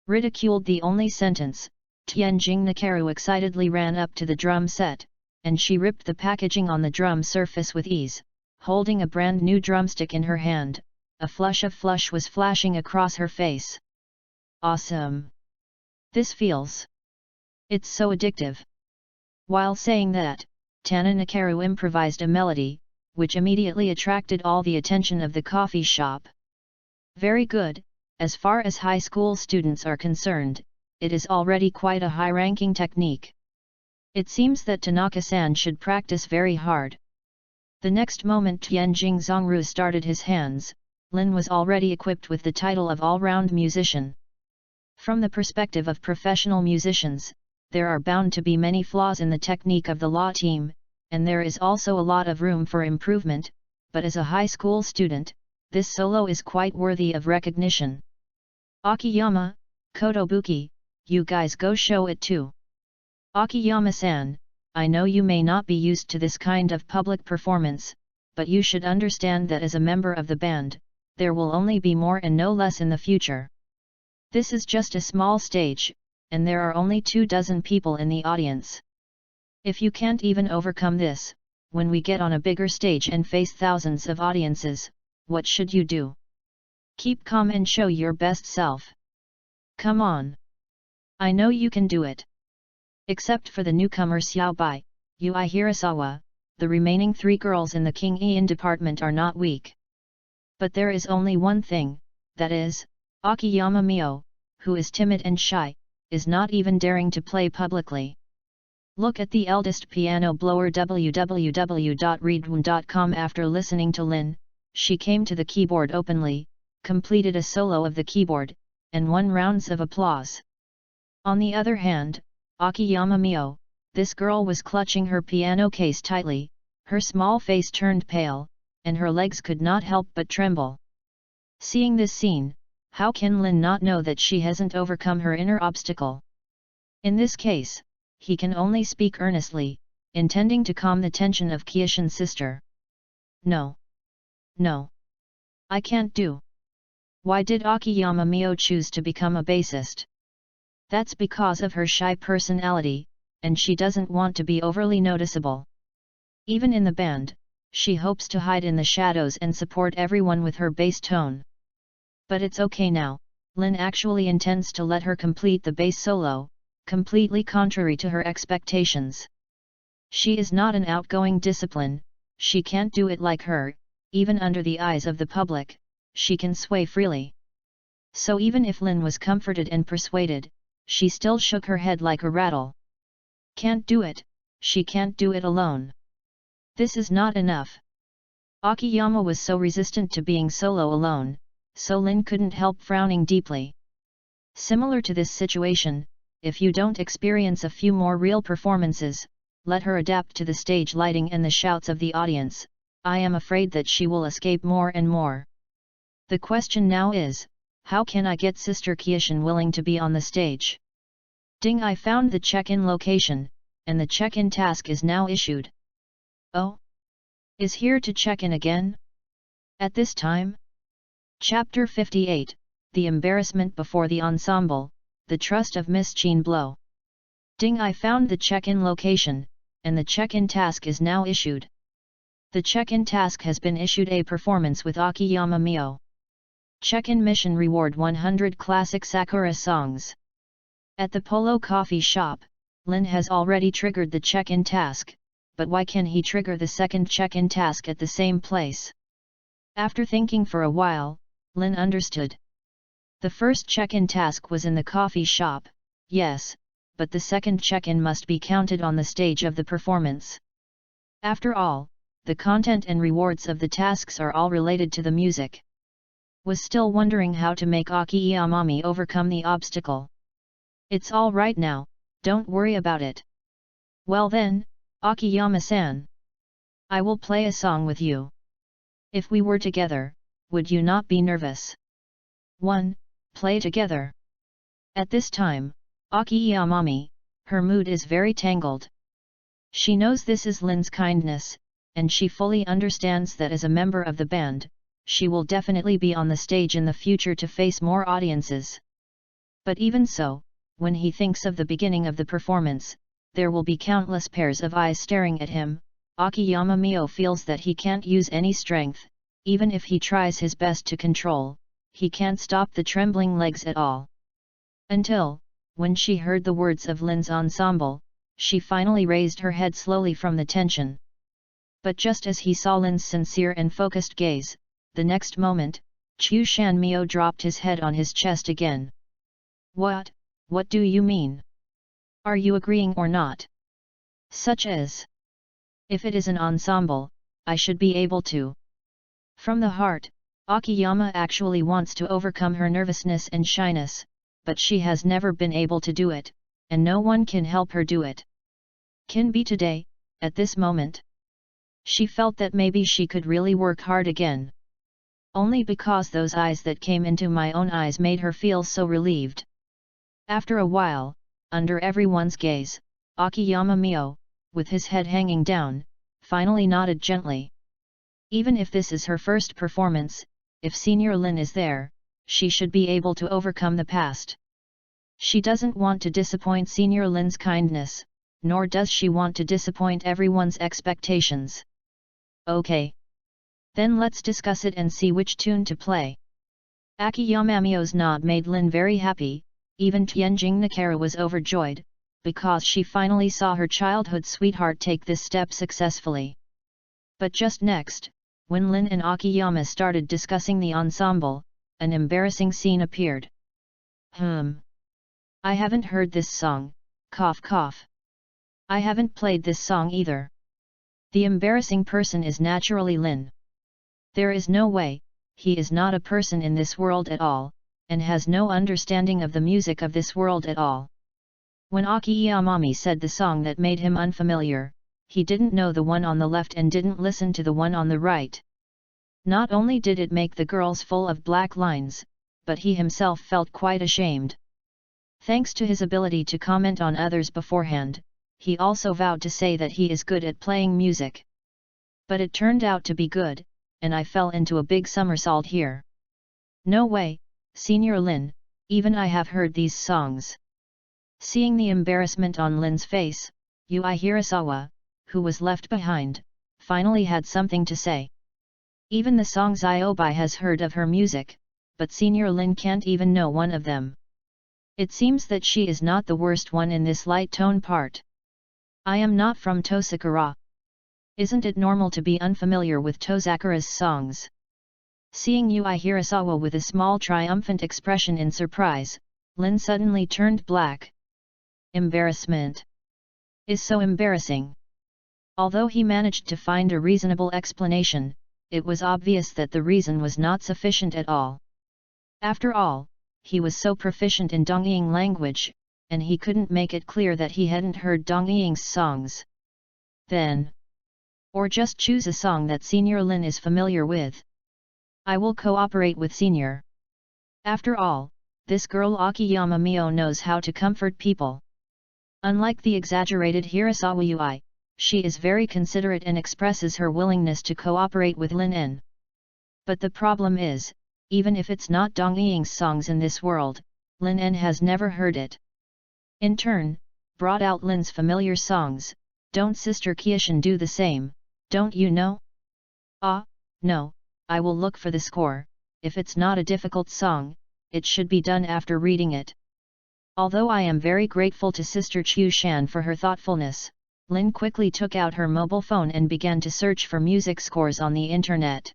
Ridiculed the only sentence, Tianjing Nakaru excitedly ran up to the drum set, and she ripped the packaging on the drum surface with ease, holding a brand new drumstick in her hand. A flush was flashing across her face. Awesome! This feels... It's so addictive. While saying that, Tana Nakaru improvised a melody, which immediately attracted all the attention of the coffee shop. Very good, as far as high school students are concerned, it is already quite a high-ranking technique. It seems that Tanaka-san should practice very hard. The next moment Tianjing Zhongru started his hands, Lin was already equipped with the title of all-round musician. From the perspective of professional musicians, there are bound to be many flaws in the technique of the law team, and there is also a lot of room for improvement, but as a high school student, this solo is quite worthy of recognition. Akiyama, Kotobuki, you guys go show it too. Akiyama-san, I know you may not be used to this kind of public performance, but you should understand that as a member of the band, there will only be more and no less in the future. This is just a small stage, and there are only 24 people in the audience. If you can't even overcome this, when we get on a bigger stage and face thousands of audiences, what should you do? Keep calm and show your best self. Come on! I know you can do it. Except for the newcomer Xiaobai, Yui Hirasawa, the remaining 3 girls in the King Ian department are not weak. But there is only one thing, that is, Akiyama Mio, who is timid and shy, is not even daring to play publicly. Look at the eldest piano blower www.readaloud.com. After listening to Lin, she came to the keyboard openly, completed a solo of the keyboard, and won rounds of applause. On the other hand, Akiyama Mio, this girl was clutching her piano case tightly, her small face turned pale, and her legs could not help but tremble. Seeing this scene, how can Lin not know that she hasn't overcome her inner obstacle? In this case, he can only speak earnestly, intending to calm the tension of Kiishin's sister. No. No. I can't do. Why did Akiyama Mio choose to become a bassist? That's because of her shy personality, and she doesn't want to be overly noticeable. Even in the band, she hopes to hide in the shadows and support everyone with her bass tone. But it's okay now, Lin actually intends to let her complete the bass solo, completely contrary to her expectations. She is not an outgoing discipline, she can't do it like her, even under the eyes of the public, she can sway freely. So even if Lin was comforted and persuaded, she still shook her head like a rattle. Can't do it, she can't do it alone. This is not enough. Akiyama was so resistant to being solo alone, so Lin couldn't help frowning deeply. Similar to this situation, if you don't experience a few more real performances, let her adapt to the stage lighting and the shouts of the audience, I am afraid that she will escape more and more. The question now is, how can I get Sister Kiishin willing to be on the stage? Ding, I found the check-in location, and the check-in task is now issued. Oh? Is here to check in again? At this time? Chapter 58, The Embarrassment Before the Ensemble, The Trust of Miss Jean Blow. Ding, I found the check-in location, and the check-in task is now issued. The check-in task has been issued, a performance with Akiyama Mio. Check-in mission reward 100 classic Sakura songs. At the Polo Coffee Shop, Lin has already triggered the check-in task, but why can he trigger the second check-in task at the same place? After thinking for a while, Lin understood. The first check-in task was in the coffee shop, yes, but the second check-in must be counted on the stage of the performance. After all, the content and rewards of the tasks are all related to the music. Was still wondering how to make Akiyama overcome the obstacle. It's all right now, don't worry about it. Well then, Akiyama-san. I will play a song with you. If we were together, would you not be nervous? 1. Play together. At this time, Akiyama, her mood is very tangled. She knows this is Lin's kindness, and she fully understands that as a member of the band, she will definitely be on the stage in the future to face more audiences. But even so, when he thinks of the beginning of the performance, there will be countless pairs of eyes staring at him. Akiyama Mio feels that he can't use any strength, even if he tries his best to control, he can't stop the trembling legs at all. Until, when she heard the words of Lin's ensemble, she finally raised her head slowly from the tension. But just as he saw Lin's sincere and focused gaze, the next moment, Chu Shan Mio dropped his head on his chest again. What do you mean? Are you agreeing or not? Such as, if it is an ensemble, I should be able to. From the heart, Akiyama actually wants to overcome her nervousness and shyness, but she has never been able to do it, and no one can help her do it. Can be today, at this moment. She felt that maybe she could really work hard again. Only because those eyes that came into my own eyes made her feel so relieved. After a while, under everyone's gaze, Akiyama Mio, with his head hanging down, finally nodded gently. Even if this is her first performance, if Senior Lin is there, she should be able to overcome the past. She doesn't want to disappoint Senior Lin's kindness, nor does she want to disappoint everyone's expectations. Okay. Then let's discuss it and see which tune to play. Akiyama Mio's nod made Lin very happy, even Tianjing Nakara was overjoyed, because she finally saw her childhood sweetheart take this step successfully. But just next, when Lin and Akiyama started discussing the ensemble, an embarrassing scene appeared. I haven't heard this song, cough cough. I haven't played this song either. The embarrassing person is naturally Lin. There is no way, he is not a person in this world at all, and has no understanding of the music of this world at all. When Akiyama said the song that made him unfamiliar, he didn't know the one on the left and didn't listen to the one on the right. Not only did it make the girls full of black lines, but he himself felt quite ashamed. Thanks to his ability to comment on others beforehand, he also vowed to say that he is good at playing music. But it turned out to be good, and I fell into a big somersault here. No way, Senior Lin, even I have heard these songs. Seeing the embarrassment on Lin's face, Yui Hirasawa, who was left behind, finally had something to say. Even the songs Iobai has heard of her music, but Senior Lin can't even know one of them. It seems that she is not the worst one in this light tone part. I am not from Tosakura. Isn't it normal to be unfamiliar with Tosakura's songs? Seeing Yui Hirasawa with a small triumphant expression in surprise, Lin suddenly turned black. Embarrassment. Is so embarrassing. Although he managed to find a reasonable explanation, it was obvious that the reason was not sufficient at all. After all, he was so proficient in Dongying language, and he couldn't make it clear that he hadn't heard Dongying's songs. Then, or just choose a song that Senior Lin is familiar with. I will cooperate with Senior. After all, this girl Akiyama Mio knows how to comfort people. Unlike the exaggerated Hirasawa Yui, she is very considerate and expresses her willingness to cooperate with Lin N. But the problem is, even if it's not Dongying's songs in this world, Lin N has never heard it. In turn, brought out Lin's familiar songs. Don't Sister Kieshin do the same, don't you know? No, I will look for the score. If it's not a difficult song, it should be done after reading it. Although I am very grateful to Sister Chu Shan for her thoughtfulness, Lin quickly took out her mobile phone and began to search for music scores on the internet.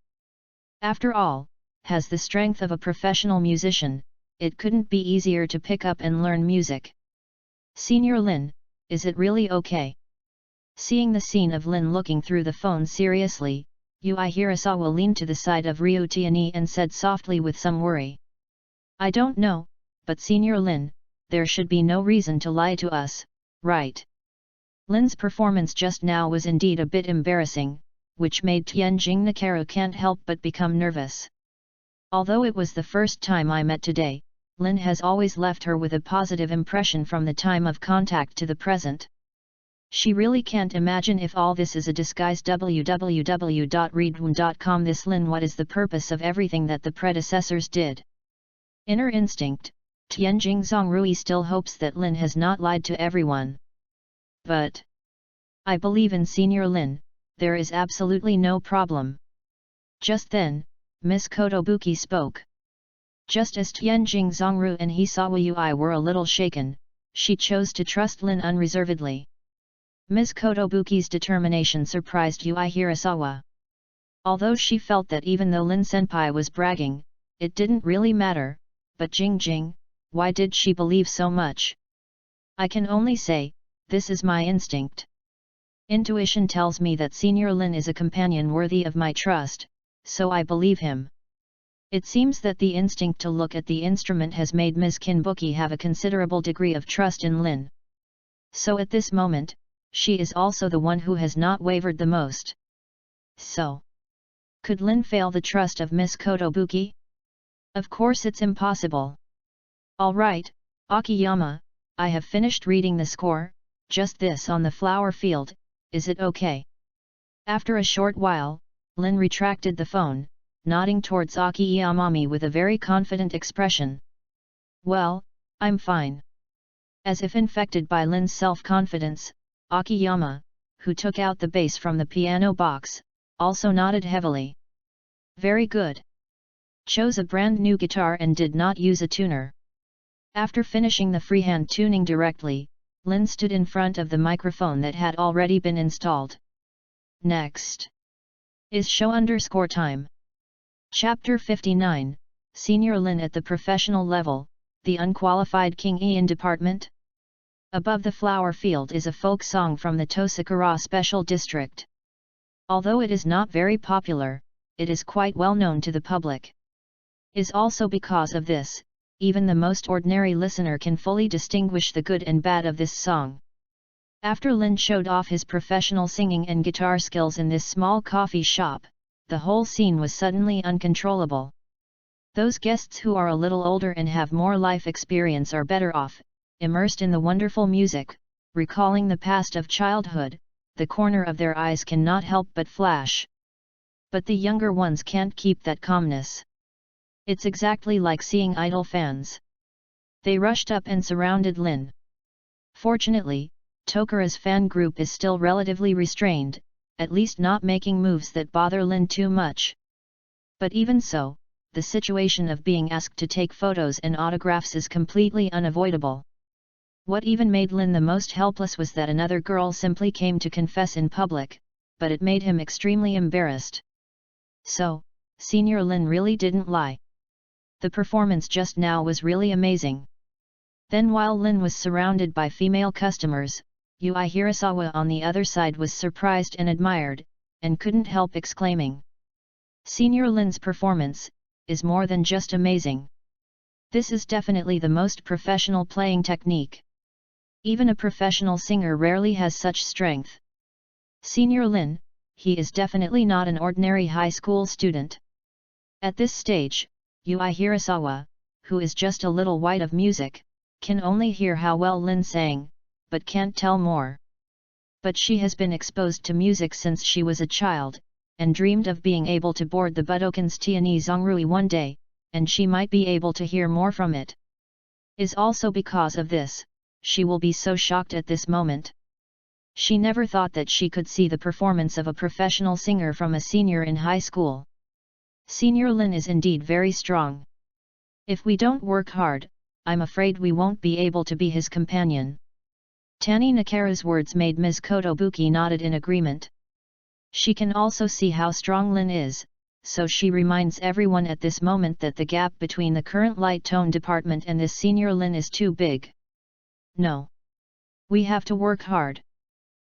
After all, has the strength of a professional musician, it couldn't be easier to pick up and learn music. Senior Lin, is it really okay? Seeing the scene of Lin looking through the phone seriously, Yui Hirasawa leaned to the side of Ryu Tiani and said softly with some worry. I don't know, but Senior Lin, there should be no reason to lie to us, right? Lin's performance just now was indeed a bit embarrassing, which made Tianjing Nakaru can't help but become nervous. Although it was the first time I met today, Lin has always left her with a positive impression from the time of contact to the present. She really can't imagine if all this is a disguise. www.readaloud.com. This Lin, what is the purpose of everything that the predecessors did? Inner instinct, Tianjing Zongrui still hopes that Lin has not lied to everyone. But I believe in Senior Lin, there is absolutely no problem. Just then, Miss Kotobuki spoke. Just as Tianjing Zongru and Hisawa Yui were a little shaken, she chose to trust Lin unreservedly. Ms. Kotobuki's determination surprised Yui Hirasawa. Although she felt that even though Lin Senpai was bragging, it didn't really matter, but Jing, why did she believe so much? I can only say, this is my instinct. Intuition tells me that Senior Lin is a companion worthy of my trust, so I believe him. It seems that the instinct to look at the instrument has made Ms. Kinbuki have a considerable degree of trust in Lin. So at this moment, she is also the one who has not wavered the most. So, could Lin fail the trust of Miss Kotobuki? Of course it's impossible. Alright, Akiyama, I have finished reading the score, just this on the flower field, is it okay? After a short while, Lin retracted the phone, nodding towards Akiyamami with a very confident expression. Well, I'm fine. As if infected by Lin's self-confidence, Akiyama, who took out the bass from the piano box, also nodded heavily. Very good. Chose a brand new guitar and did not use a tuner. After finishing the freehand tuning directly, Lin stood in front of the microphone that had already been installed. Next is show_time. Chapter 59, Senior Lin at the professional level, the unqualified King Ian department. Above the flower field is a folk song from the Tosakura Special District. Although it is not very popular, it is quite well known to the public. Is also because of this, even the most ordinary listener can fully distinguish the good and bad of this song. After Lin showed off his professional singing and guitar skills in this small coffee shop, the whole scene was suddenly uncontrollable. Those guests who are a little older and have more life experience are better off, immersed in the wonderful music, recalling the past of childhood, the corner of their eyes cannot help but flash. But the younger ones can't keep that calmness. It's exactly like seeing idol fans. They rushed up and surrounded Lin. Fortunately, Tokura's fan group is still relatively restrained, at least not making moves that bother Lin too much. But even so, the situation of being asked to take photos and autographs is completely unavoidable. What even made Lin the most helpless was that another girl simply came to confess in public, but it made him extremely embarrassed. So, Senior Lin really didn't lie. The performance just now was really amazing. Then while Lin was surrounded by female customers, Yui Hirasawa on the other side was surprised and admired, and couldn't help exclaiming. Senior Lin's performance is more than just amazing. This is definitely the most professional playing technique. Even a professional singer rarely has such strength. Senior Lin, he is definitely not an ordinary high school student. At this stage, Yui Hirasawa, who is just a little white of music, can only hear how well Lin sang, but can't tell more. But she has been exposed to music since she was a child, and dreamed of being able to board the Budokan's Tianyi Zongrui one day, and she might be able to hear more from it. Is also because of this, she will be so shocked at this moment. She never thought that she could see the performance of a professional singer from a senior in high school. Senior Lin is indeed very strong. If we don't work hard, I'm afraid we won't be able to be his companion. Tani Nakara's words made Ms. Kotobuki nodded in agreement. She can also see how strong Lin is, so she reminds everyone at this moment that the gap between the current light tone department and this Senior Lin is too big. No. We have to work hard.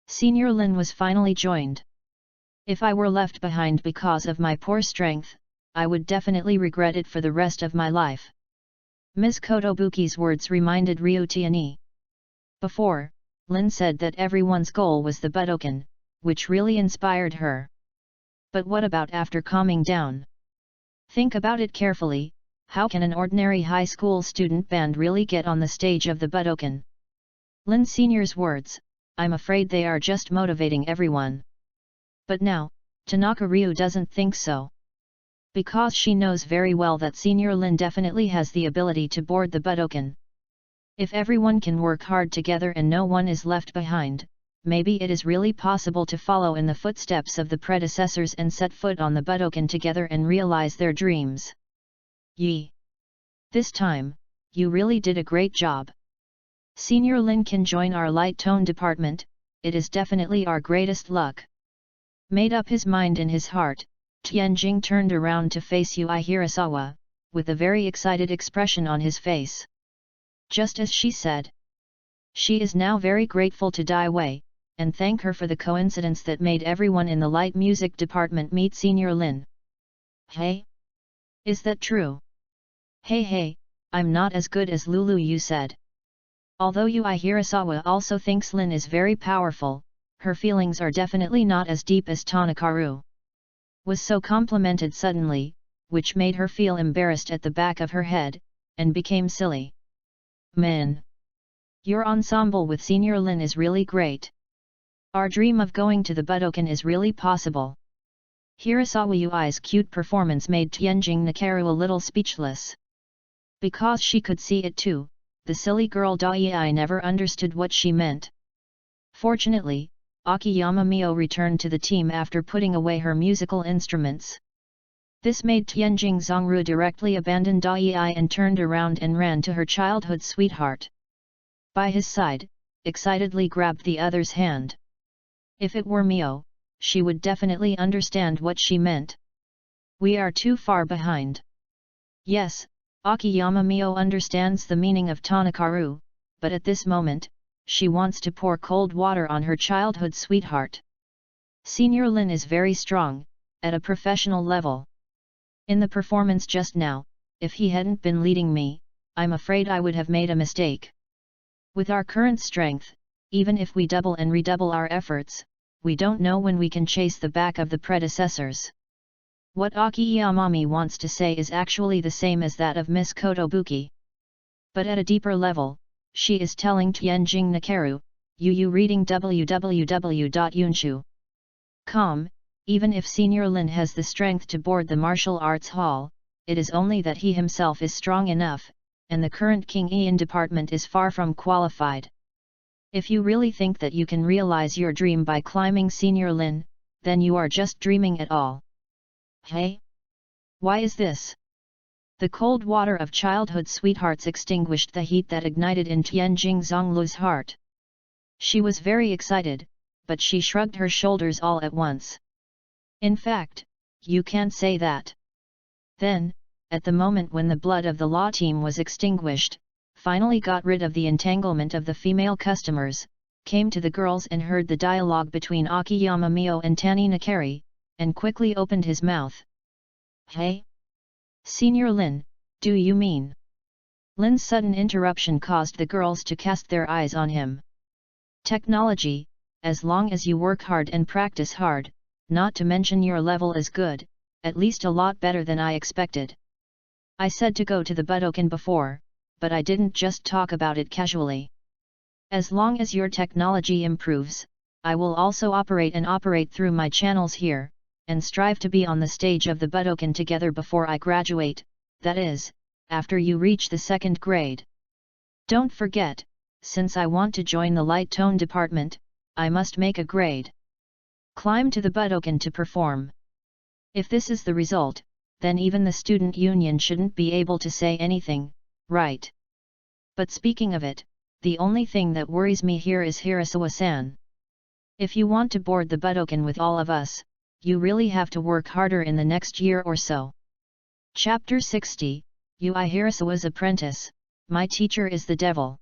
Senior Lin was finally joined. If I were left behind because of my poor strength, I would definitely regret it for the rest of my life. Ms. Kotobuki's words reminded Ryu Tianyi. Before, Lin said that everyone's goal was the Budokan, which really inspired her. But what about after calming down? Think about it carefully, how can an ordinary high school student band really get on the stage of the Budokan? Lin Senior's words, I'm afraid they are just motivating everyone. But now, Tanaka Ryu doesn't think so. Because she knows very well that Senior Lin definitely has the ability to board the Budokan. If everyone can work hard together and no one is left behind, maybe it is really possible to follow in the footsteps of the predecessors and set foot on the Budokan together and realize their dreams. Yee! This time, you really did a great job. Senior Lin can join our light tone department, it is definitely our greatest luck. Made up his mind in his heart, Tianjing turned around to face Yui Hirasawa, with a very excited expression on his face. Just as she said. She is now very grateful to Dai Wei, and thank her for the coincidence that made everyone in the light music department meet Senior Lin. Hey? Is that true? Hey, I'm not as good as Lulu you said. Although Yui Hirasawa also thinks Lin is very powerful, her feelings are definitely not as deep as Tanakaru. Was so complimented suddenly, which made her feel embarrassed at the back of her head, and became silly. Man! Your ensemble with Senior Lin is really great. Our dream of going to the Budokan is really possible. Hirasawa Yui's cute performance made Tianjing Nakaru a little speechless. Because she could see it too, the silly girl Dai never understood what she meant. Fortunately, Akiyama Mio returned to the team after putting away her musical instruments. This made Tianjing Zongru directly abandon Dai and turned around and ran to her childhood sweetheart. By his side, excitedly grabbed the other's hand. If it were Mio, she would definitely understand what she meant. We are too far behind. Yes, Akiyama Mio understands the meaning of Tanakaru, but at this moment, she wants to pour cold water on her childhood sweetheart. Senior Lin is very strong, at a professional level. In the performance just now, if he hadn't been leading me, I'm afraid I would have made a mistake. With our current strength, even if we double and redouble our efforts, we don't know when we can chase the back of the predecessors. What Akiyama wants to say is actually the same as that of Miss Kotobuki. But at a deeper level, she is telling Tianjing Nakaru, you reading www.yunshu.com, even if Senior Lin has the strength to board the martial arts hall, it is only that he himself is strong enough, and the current King Ian department is far from qualified. If you really think that you can realize your dream by climbing Senior Lin, then you are just dreaming at all. Hey? Why is this? The cold water of childhood sweethearts extinguished the heat that ignited in Tianjing Zonglu's heart. She was very excited, but she shrugged her shoulders all at once. In fact, you can't say that. Then, at the moment when the blood of the law team was extinguished, finally got rid of the entanglement of the female customers, came to the girls and heard the dialogue between Akiyama Mio and Tani Nakari, and quickly opened his mouth. Hey? Senior Lin, do you mean? Lin's sudden interruption caused the girls to cast their eyes on him. Technology, as long as you work hard and practice hard, not to mention your level is good, at least a lot better than I expected. I said to go to the Budokan before, but I didn't just talk about it casually. As long as your technology improves, I will also operate through my channels here, and strive to be on the stage of the Budokan together before I graduate, that is, after you reach the 2nd grade. Don't forget, since I want to join the light tone department, I must make a grade. Climb to the Budokan to perform. If this is the result, then even the student union shouldn't be able to say anything, right? But speaking of it, the only thing that worries me here is Hirasawa-san. If you want to board the Budokan with all of us, you really have to work harder in the next year or so. Chapter 60, Yui Hirasawa's Apprentice, My Teacher is the Devil.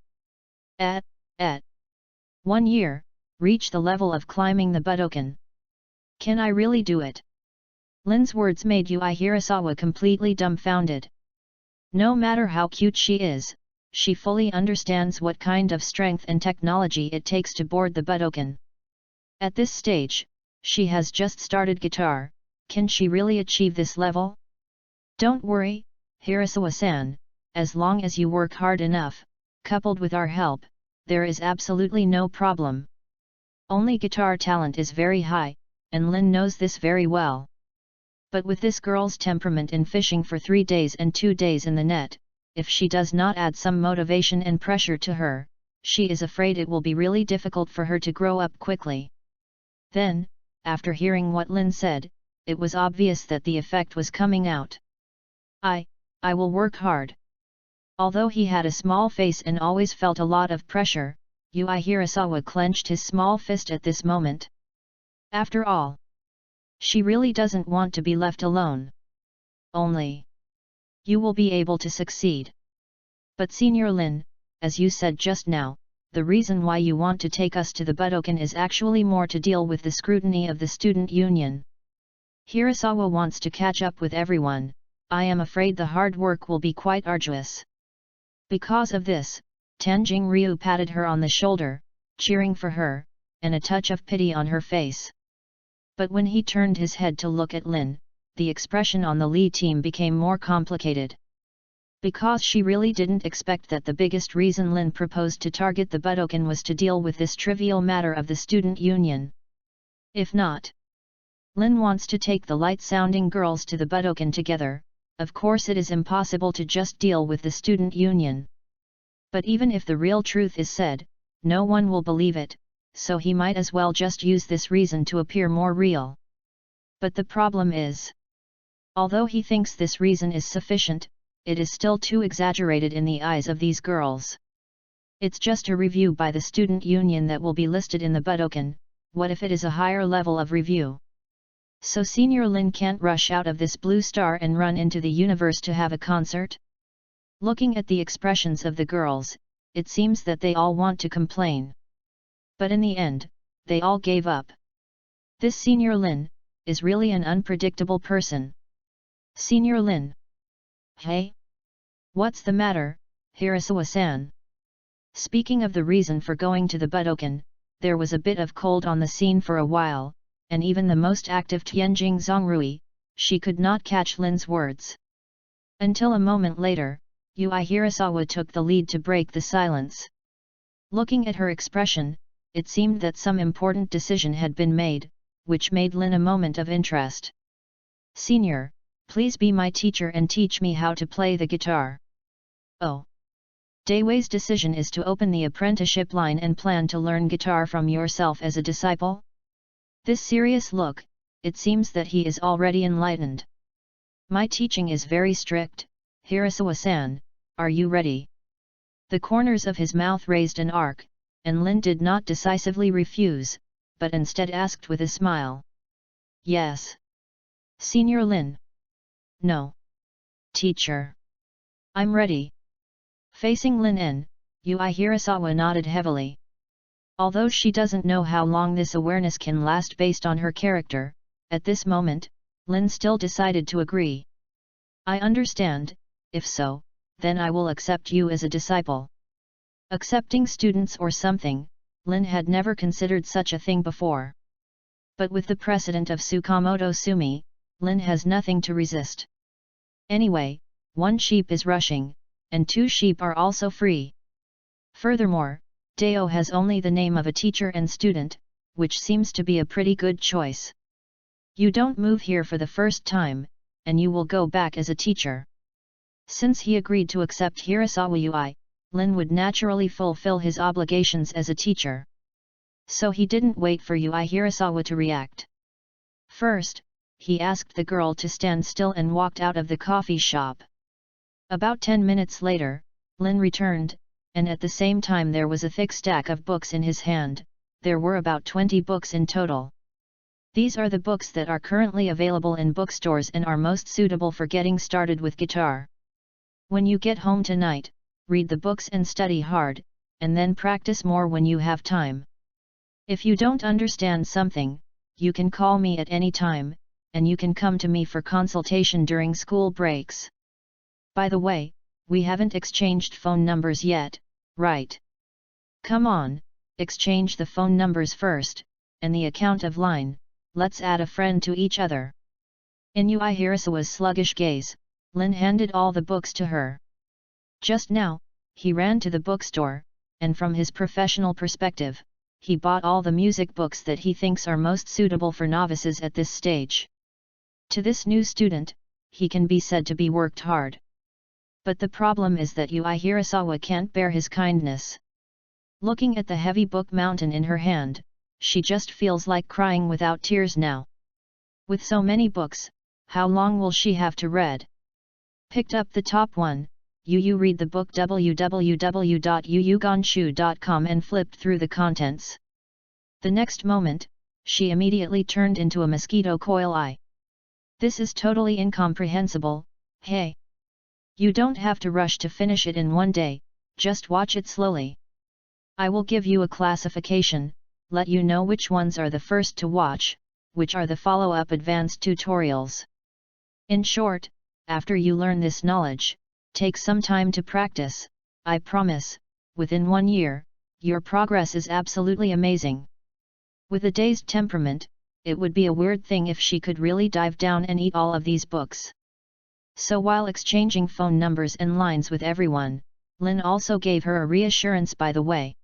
1 year, reach the level of climbing the Budokan. Can I really do it? Lin's words made Yui Hirasawa completely dumbfounded. No matter how cute she is, she fully understands what kind of strength and technology it takes to board the Budokan. At this stage, she has just started guitar, can she really achieve this level? Don't worry, Hirasawa-san, as long as you work hard enough, coupled with our help, there is absolutely no problem. Only guitar talent is very high, and Lin knows this very well. But with this girl's temperament in fishing for 3 days and 2 days in the net, if she does not add some motivation and pressure to her, she is afraid it will be really difficult for her to grow up quickly. Then, after hearing what Lin said, it was obvious that the effect was coming out. I will work hard. Although he had a small face and always felt a lot of pressure, Yui Hirasawa clenched his small fist at this moment. After all, she really doesn't want to be left alone. Only you will be able to succeed. But Senior Lin, as you said just now, the reason why you want to take us to the Budokan is actually more to deal with the scrutiny of the student union. Hirasawa wants to catch up with everyone. I am afraid the hard work will be quite arduous. Because of this, Tanjing Ryu patted her on the shoulder, cheering for her, and a touch of pity on her face. But when he turned his head to look at Lin, the expression on the Lee team became more complicated. Because she really didn't expect that the biggest reason Lin proposed to target the Budokan was to deal with this trivial matter of the student union. If not, Lin wants to take the light-sounding girls to the Budokan together. Of course it is impossible to just deal with the student union. But even if the real truth is said, no one will believe it, so he might as well just use this reason to appear more real. But the problem is, although he thinks this reason is sufficient, it is still too exaggerated in the eyes of these girls. It's just a review by the student union that will be listed in the Budokan. What if it is a higher level of review? So Senior Lin can't rush out of this blue star and run into the universe to have a concert? Looking at the expressions of the girls, it seems that they all want to complain. But in the end, they all gave up. This Senior Lin is really an unpredictable person. Senior Lin. Hey? What's the matter, Hirasawa-san? Speaking of the reason for going to the Budokan, there was a bit of cold on the scene for a while, and even the most active Tianjing Zongrui, she could not catch Lin's words. Until a moment later, Yui Hirasawa took the lead to break the silence. Looking at her expression, it seemed that some important decision had been made, which made Lin a moment of interest. Senior, please be my teacher and teach me how to play the guitar. Oh. Daiwei's decision is to open the apprenticeship line and plan to learn guitar from yourself as a disciple? This serious look, it seems that he is already enlightened. My teaching is very strict, Hirasawa-san, are you ready? The corners of his mouth raised an arc, and Lin did not decisively refuse, but instead asked with a smile. Yes. Senior Lin. No. Teacher. I'm ready. Facing Lin N, Yui Hirasawa nodded heavily. Although she doesn't know how long this awareness can last based on her character, at this moment, Lin still decided to agree. I understand, if so, then I will accept you as a disciple. Accepting students or something, Lin had never considered such a thing before. But with the precedent of Tsukamoto Sumi, Lin has nothing to resist. Anyway, 1 sheep is rushing, and 2 sheep are also free. Furthermore, Deo has only the name of a teacher and student, which seems to be a pretty good choice. You don't move here for the first time, and you will go back as a teacher. Since he agreed to accept Hirasawa Yui, Lin would naturally fulfill his obligations as a teacher. So he didn't wait for Yui Hirasawa to react. First, he asked the girl to stand still and walked out of the coffee shop. About 10 minutes later, Lin returned, and at the same time there was a thick stack of books in his hand. There were about 20 books in total. These are the books that are currently available in bookstores and are most suitable for getting started with guitar. When you get home tonight, read the books and study hard, and then practice more when you have time. If you don't understand something, you can call me at any time, and you can come to me for consultation during school breaks. By the way, we haven't exchanged phone numbers yet, right? Come on, exchange the phone numbers first, and the account of line, let's add a friend to each other. In Yui Hirasawa's sluggish gaze, Lin handed all the books to her. Just now, he ran to the bookstore, and from his professional perspective, he bought all the music books that he thinks are most suitable for novices at this stage. To this new student, he can be said to be worked hard. But the problem is that Yui Hirasawa can't bear his kindness. Looking at the heavy book mountain in her hand, she just feels like crying without tears now. With so many books, how long will she have to read? Picked up the top one, Yu read the book www.yuyugonshu.com and flipped through the contents. The next moment, she immediately turned into a mosquito coil eye. This is totally incomprehensible. Hey! You don't have to rush to finish it in one day, just watch it slowly. I will give you a classification, let you know which ones are the first to watch, which are the follow-up advanced tutorials. In short, after you learn this knowledge, take some time to practice. I promise, within 1 year, your progress is absolutely amazing. With a dazed temperament, it would be a weird thing if she could really dive down and eat all of these books. So while exchanging phone numbers and lines with everyone, Lin also gave her a reassurance by the way.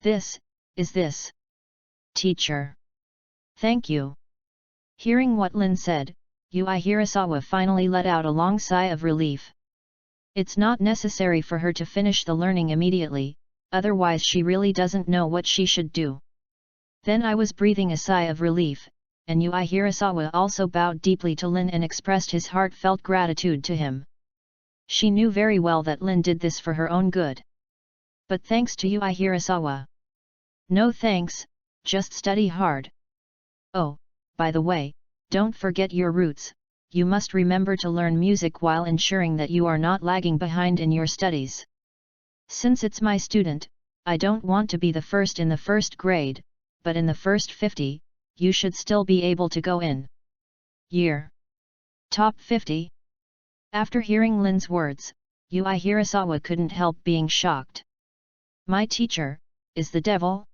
This is this. Teacher. Thank you. Hearing what Lin said, Yui Hirasawa finally let out a long sigh of relief. It's not necessary for her to finish the learning immediately, otherwise she really doesn't know what she should do. Then I was breathing a sigh of relief, and Yui Hirasawa also bowed deeply to Lin and expressed his heartfelt gratitude to him. She knew very well that Lin did this for her own good. But thanks to Yui Hirasawa. No thanks, just study hard. Oh, by the way, don't forget your roots, you must remember to learn music while ensuring that you are not lagging behind in your studies. Since it's my student, I don't want to be the first in the first grade, but in the first 50, you should still be able to go in. Year. Top 50? After hearing Lin's words, Yui Hirasawa couldn't help being shocked. My teacher, is the devil?